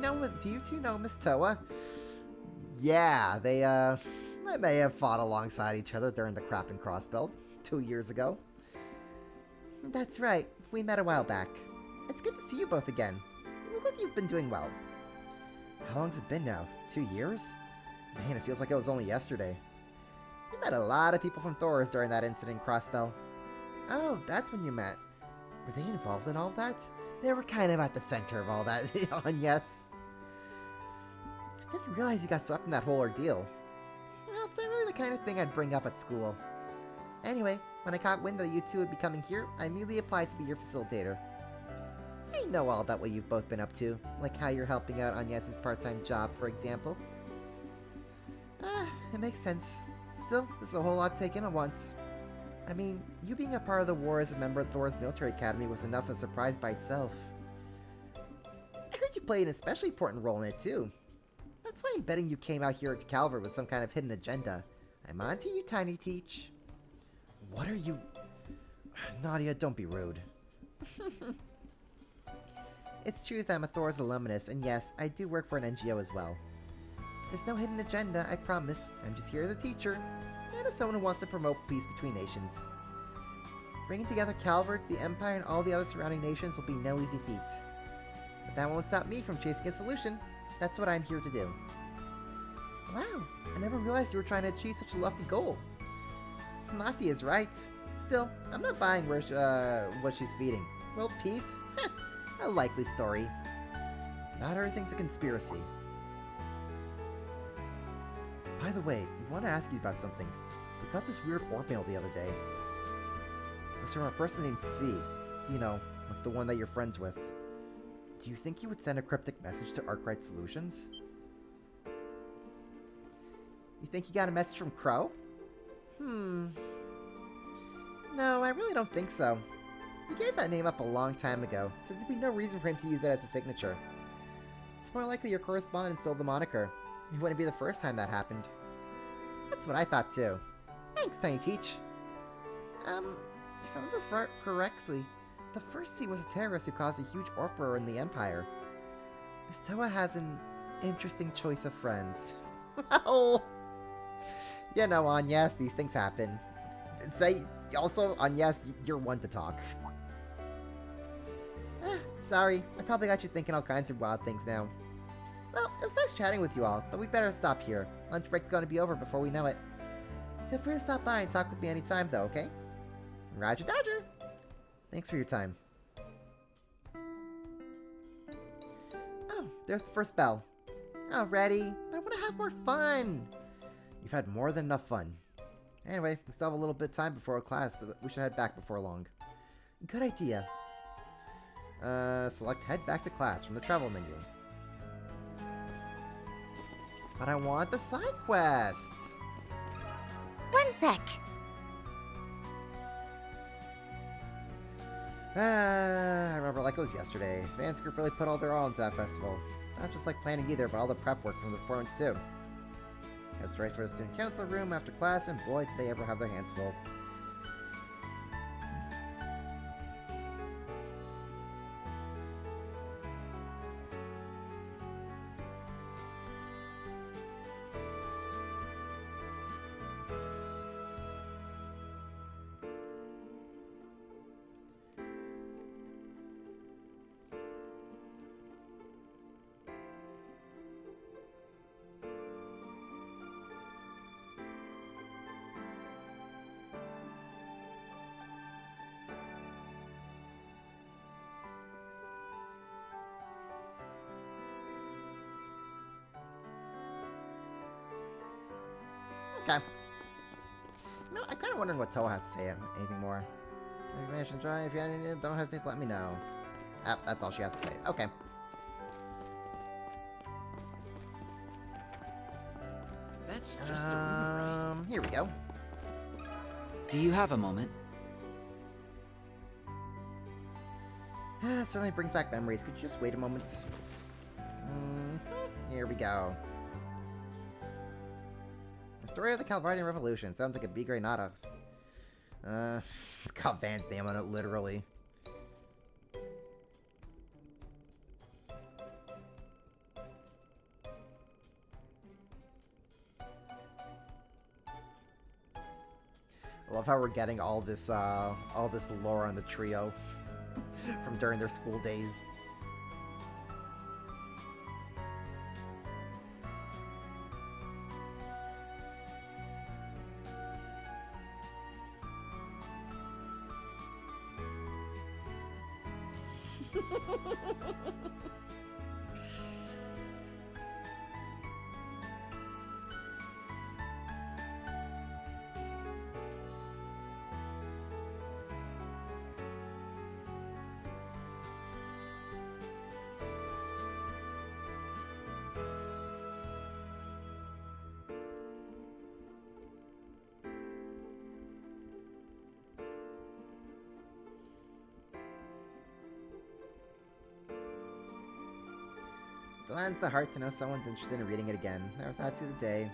you two know Miss Toa? Yeah, they may have fought alongside each other during the Crap and Cross build 2 years ago. That's right. We met a while back. It's good to see you both again. You look like you've been doing well. How long's it been now? 2 years? Man, it feels like it was only yesterday. We met a lot of people from Thor's during that incident in Crossbell. Oh, that's when you met. Were they involved in all that? They were kind of at the center of all that, and yes. I didn't realize you got swept in that whole ordeal. Well, it's not really the kind of thing I'd bring up at school. Anyway, when I caught wind that you two would be coming here, I immediately applied to be your facilitator. I know all about what you've both been up to, like how you're helping out on Yes's part-time job, for example. It makes sense. Still, there's a whole lot to take in at once. I mean, you being a part of the war as a member of Thor's military academy was enough of a surprise by itself. I heard you played an especially important role in it, too. That's why I'm betting you came out here to Calvert with some kind of hidden agenda. I'm on to you, Tiny Teach. What are you... Nadia, don't be rude. It's true that I'm a Thor's alumnus, and yes, I do work for an NGO as well. There's no hidden agenda, I promise. I'm just here as a teacher, and as someone who wants to promote peace between nations. Bringing together Calvert, the Empire, and all the other surrounding nations will be no easy feat. But that won't stop me from chasing a solution. That's what I'm here to do. Wow, I never realized you were trying to achieve such a lofty goal. Lofty is right. Still, I'm not buying what she's feeding. World peace? A likely story. Not everything's a conspiracy. By the way, we want to ask you about something. We got this weird orb mail the other day. It was from a person named C. You know, like the one that you're friends with. Do you think you would send a cryptic message to Arkwright Solutions? You think you got a message from Crow? No, I really don't think so. He gave that name up a long time ago, so there'd be no reason for him to use it as a signature. It's more likely your correspondent stole the moniker. It wouldn't be the first time that happened. That's what I thought too. Thanks, Tiny Teach. If I remember correctly, the first C was a terrorist who caused a huge uproar in the Empire. Miss Toa has an interesting choice of friends. Well, you know, on yes, these things happen. Also, on yes, you're one to talk. Sorry, I probably got you thinking all kinds of wild things now. Well, it was nice chatting with you all, but we'd better stop here. Lunch break's going to be over before we know it. Feel free to stop by and talk with me anytime, though, okay? Roger Dodger! Thanks for your time. Oh, there's the first bell. Alrighty, but I want to have more fun! You've had more than enough fun. Anyway, we still have a little bit of time before class, so we should head back before long. Good idea. Select head back to class from the travel menu. But I want the side quest! 1 sec. I remember like it was yesterday. Vance Group really put all their all into that festival. Not just like planning either, but all the prep work from the performance too. Go straight for the student council room after class, and boy, did they ever have their hands full. Okay. You know, I'm kind of wondering what Toa has to say. Anything more? Information try. If you have any, don't hesitate to let me know. Ah, that's all she has to say. Okay. That's just a rumor, right? Here we go. Do you have a moment? Certainly brings back memories. Could you just wait a moment? Here we go. The story of the Calvardian Revolution. Sounds like a B-grade nada. It's got Van's name on it, literally. I love how we're getting all this lore on the trio from during their school days. It gladens the heart to know someone's interested in reading it again. Never thought I'd see the day.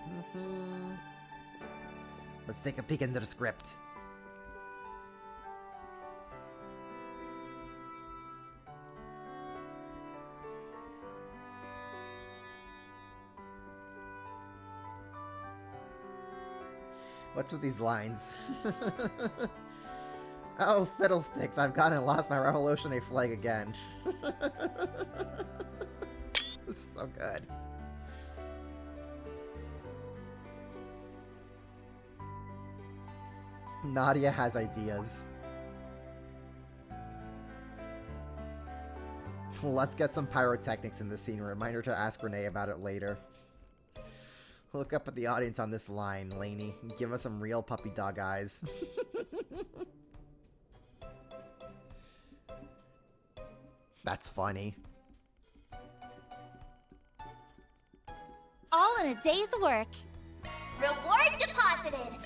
Let's take a peek into the script. What's with these lines? Oh, fiddlesticks, I've gone and lost my revolutionary flag again. This is so good. Nadia has ideas. Let's get some pyrotechnics in this scene. Remind her to ask Renee about it later. Look up at the audience on this line, Lainey. Give us some real puppy dog eyes. That's funny. All in a day's work. Reward deposited.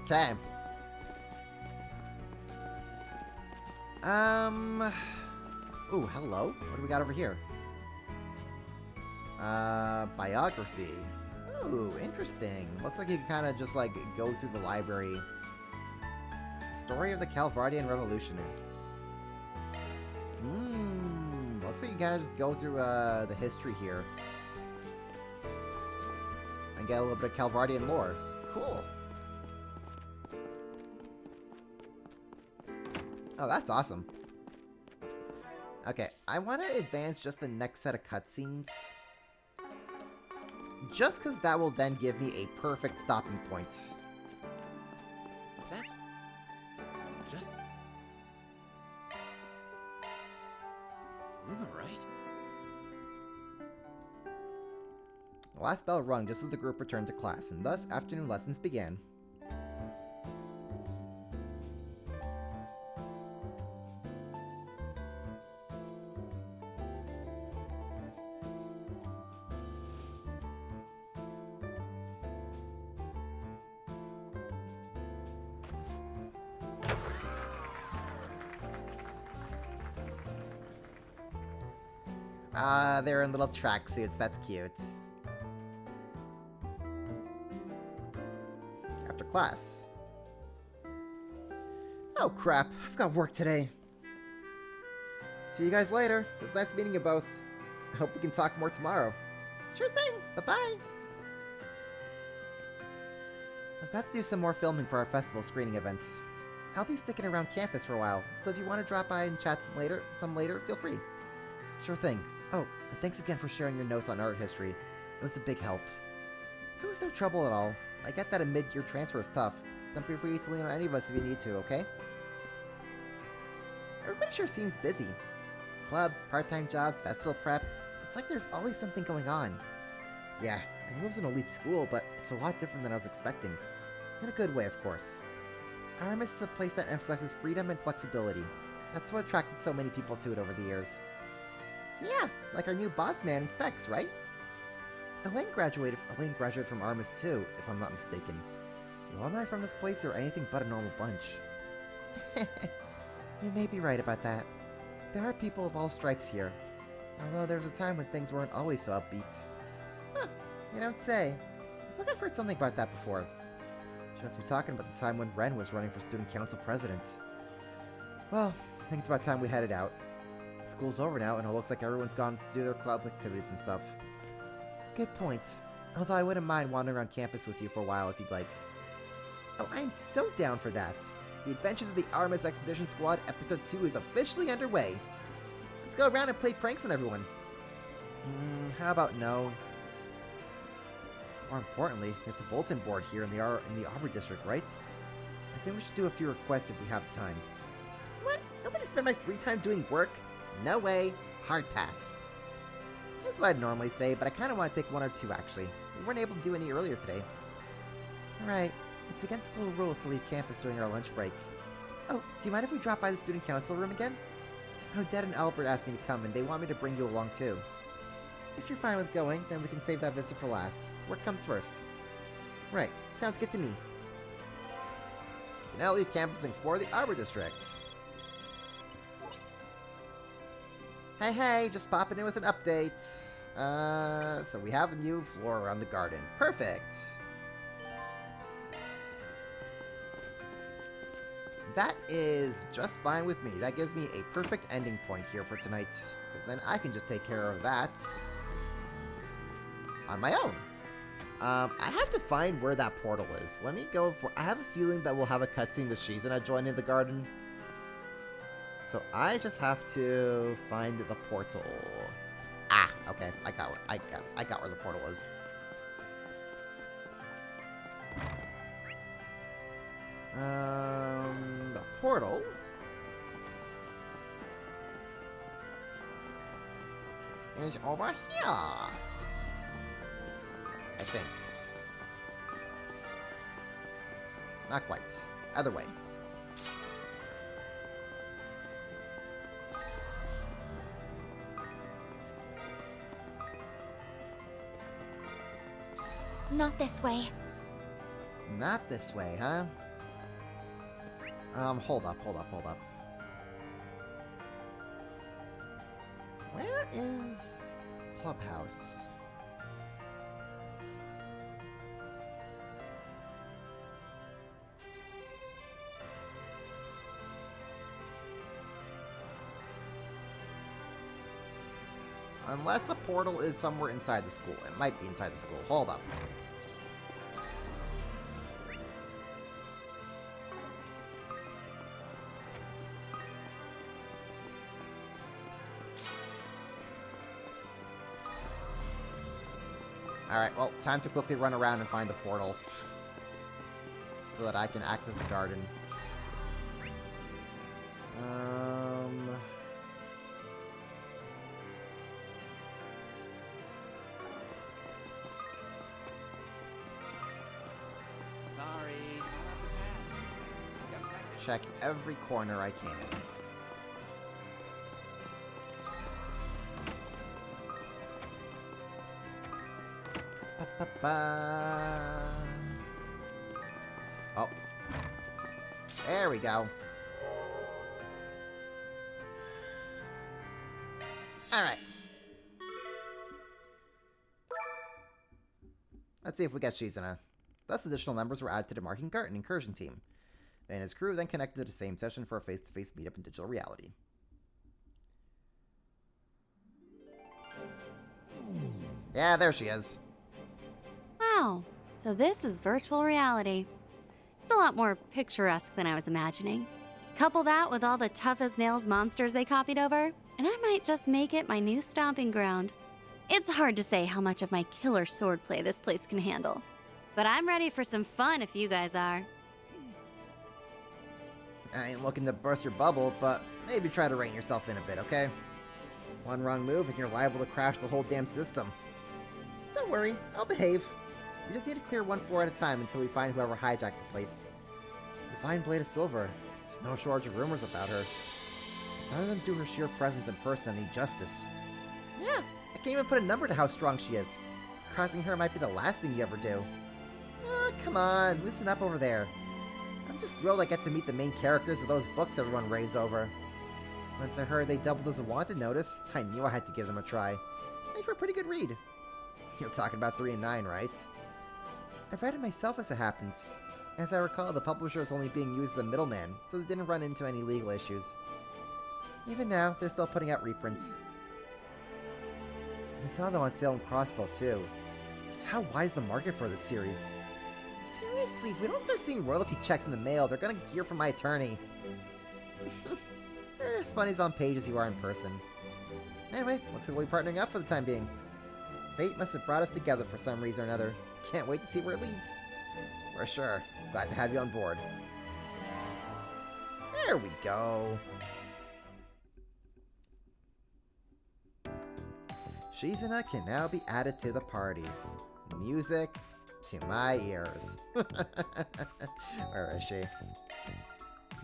Okay. Ooh, hello. What do we got over here? Biography. Ooh, interesting. Looks like you can kind of just, like, go through the library. Story of the Calvardian Revolution. Looks like you kind of just go through, the history here. And get a little bit of Calvardian lore. Cool. Oh, that's awesome. Okay, I want to advance just the next set of cutscenes. Just because that will then give me a perfect stopping point. That's... just... rumor, right? The last bell rung just as the group returned to class, and thus afternoon lessons began. They're in little tracksuits. That's cute. After class. Oh crap, I've got work today. See you guys later. It was nice meeting you both. I hope we can talk more tomorrow. Sure thing. Bye-bye. I've got to do some more filming for our festival screening event. I'll be sticking around campus for a while, so if you want to drop by and chat some later, feel free. Sure thing. Oh, and thanks again for sharing your notes on art history. It was a big help. It was no trouble at all. I get that a mid-year transfer is tough. Don't be free to lean on any of us if you need to, okay? Everybody sure seems busy. Clubs, part-time jobs, festival prep. It's like there's always something going on. Yeah, I knew it was an elite school, but it's a lot different than I was expecting. In a good way, of course. Aramis is a place that emphasizes freedom and flexibility. That's what attracted so many people to it over the years. Yeah, like our new boss man in Specs, right? Elaine graduated from Aramis too, if I'm not mistaken. The alumni from this place are anything but a normal bunch. You may be right about that. There are people of all stripes here. Although there was a time when things weren't always so upbeat. Huh, you don't say. I think I've heard something about that before. She must be talking about the time when Ren was running for student council president. Well, I think it's about time we headed out. School's over now, and it looks like everyone's gone to do their club activities and stuff. Good point. Although I wouldn't mind wandering around campus with you for a while if you'd like. Oh, I'm so down for that. The Adventures of the Aramis Expedition Squad Episode 2 is officially underway. Let's go around and play pranks on everyone. How about no? More importantly, there's a bulletin board here in the Arbor District, right? I think we should do a few requests if we have time. What? Nobody spend my free time doing work? No way. Hard pass. That's what I'd normally say, but I kind of want to take one or two, actually. We weren't able to do any earlier today. Alright. It's against school rules to leave campus during our lunch break. Oh, do you mind if we drop by the student council room again? Odette and Albert asked me to come, and they want me to bring you along, too. If you're fine with going, then we can save that visit for last. Work comes first. Right. Sounds good to me. You can now leave campus and explore the Arbor District. Hey, just popping in with an update. So we have a new floor around the garden. Perfect. That is just fine with me. That gives me a perfect ending point here for tonight. Because then I can just take care of that on my own. I have to find where that portal is. Let me go for... I have a feeling that we'll have a cutscene with Shizuna joining the garden. So I just have to find the portal. Ah, okay. I got where the portal is. The portal is over here, I think. Not quite. Other way. Not this way. Not this way, huh? Hold up. Where is Clubhouse? Unless the portal is somewhere inside the school. It might be inside the school. Hold up. Alright, well, time to quickly run around and find the portal. So that I can access the garden. Sorry. Check every corner I can. Oh. There we go. Alright. Let's see if we get Shizuna. Thus, additional members were added to the Marking Garden Incursion team. And his crew then connected to the same session for a face-to-face meetup in digital reality. Yeah, there she is. Wow, so this is virtual reality. It's a lot more picturesque than I was imagining. Couple that with all the tough-as-nails monsters they copied over, and I might just make it my new stomping ground. It's hard to say how much of my killer swordplay this place can handle. But I'm ready for some fun if you guys are. I ain't looking to burst your bubble, but maybe try to rein yourself in a bit, okay? One wrong move and you're liable to crash the whole damn system. Don't worry, I'll behave. We just need to clear one floor at a time until we find whoever hijacked the place. The fine Blade of Silver. There's no shortage of rumors about her. None of them do her sheer presence in person any justice. Yeah, I can't even put a number to how strong she is. Crossing her might be the last thing you ever do. Oh, come on, loosen up over there. I'm just thrilled I get to meet the main characters of those books everyone raves over. Once I heard they doubled as a wanted notice, I knew I had to give them a try. Made for a pretty good read. You're talking about 3 and 9, right? I've read it myself as it happens. As I recall, the publisher was only being used as a middleman, so they didn't run into any legal issues. Even now, they're still putting out reprints. We saw them on sale in Crossbow, too. Just how wide is the market for this series? Seriously, if we don't start seeing royalty checks in the mail, they're gonna gear from my attorney. You're as funny as on page as you are in person. Anyway, looks like we'll be partnering up for the time being. Fate must have brought us together for some reason or another. Can't wait to see where it leads. For sure. Glad to have you on board. There we go. Shizuna can now be added to the party. Music to my ears. Where is she?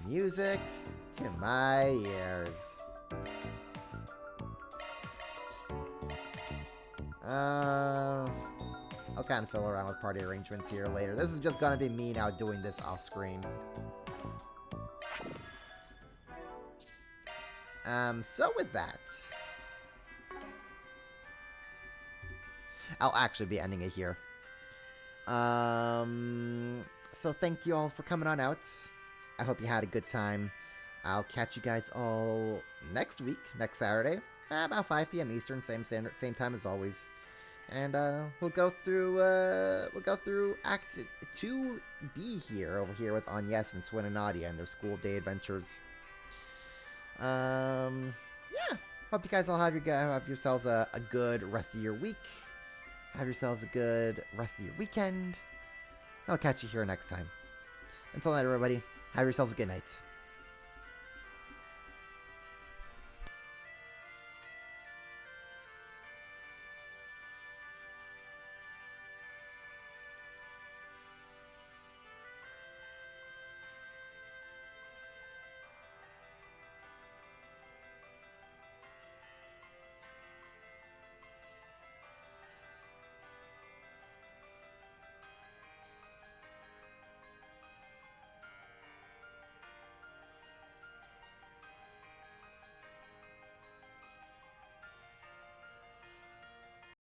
Music to my ears. I'll kind of fiddle around with party arrangements here later. This is just gonna be me now doing this off screen. So with that, I'll actually be ending it here. So thank you all for coming on out. I hope you had a good time. I'll catch you guys all next week, next Saturday, about 5 p.m. Eastern, same time as always. And we'll go through Act 2B over here with Agnes and Swin and Nadia and their school day adventures. Yeah. Hope you guys all have yourselves a good rest of your week. Have yourselves a good rest of your weekend. I'll catch you here next time. Until then, everybody, have yourselves a good night.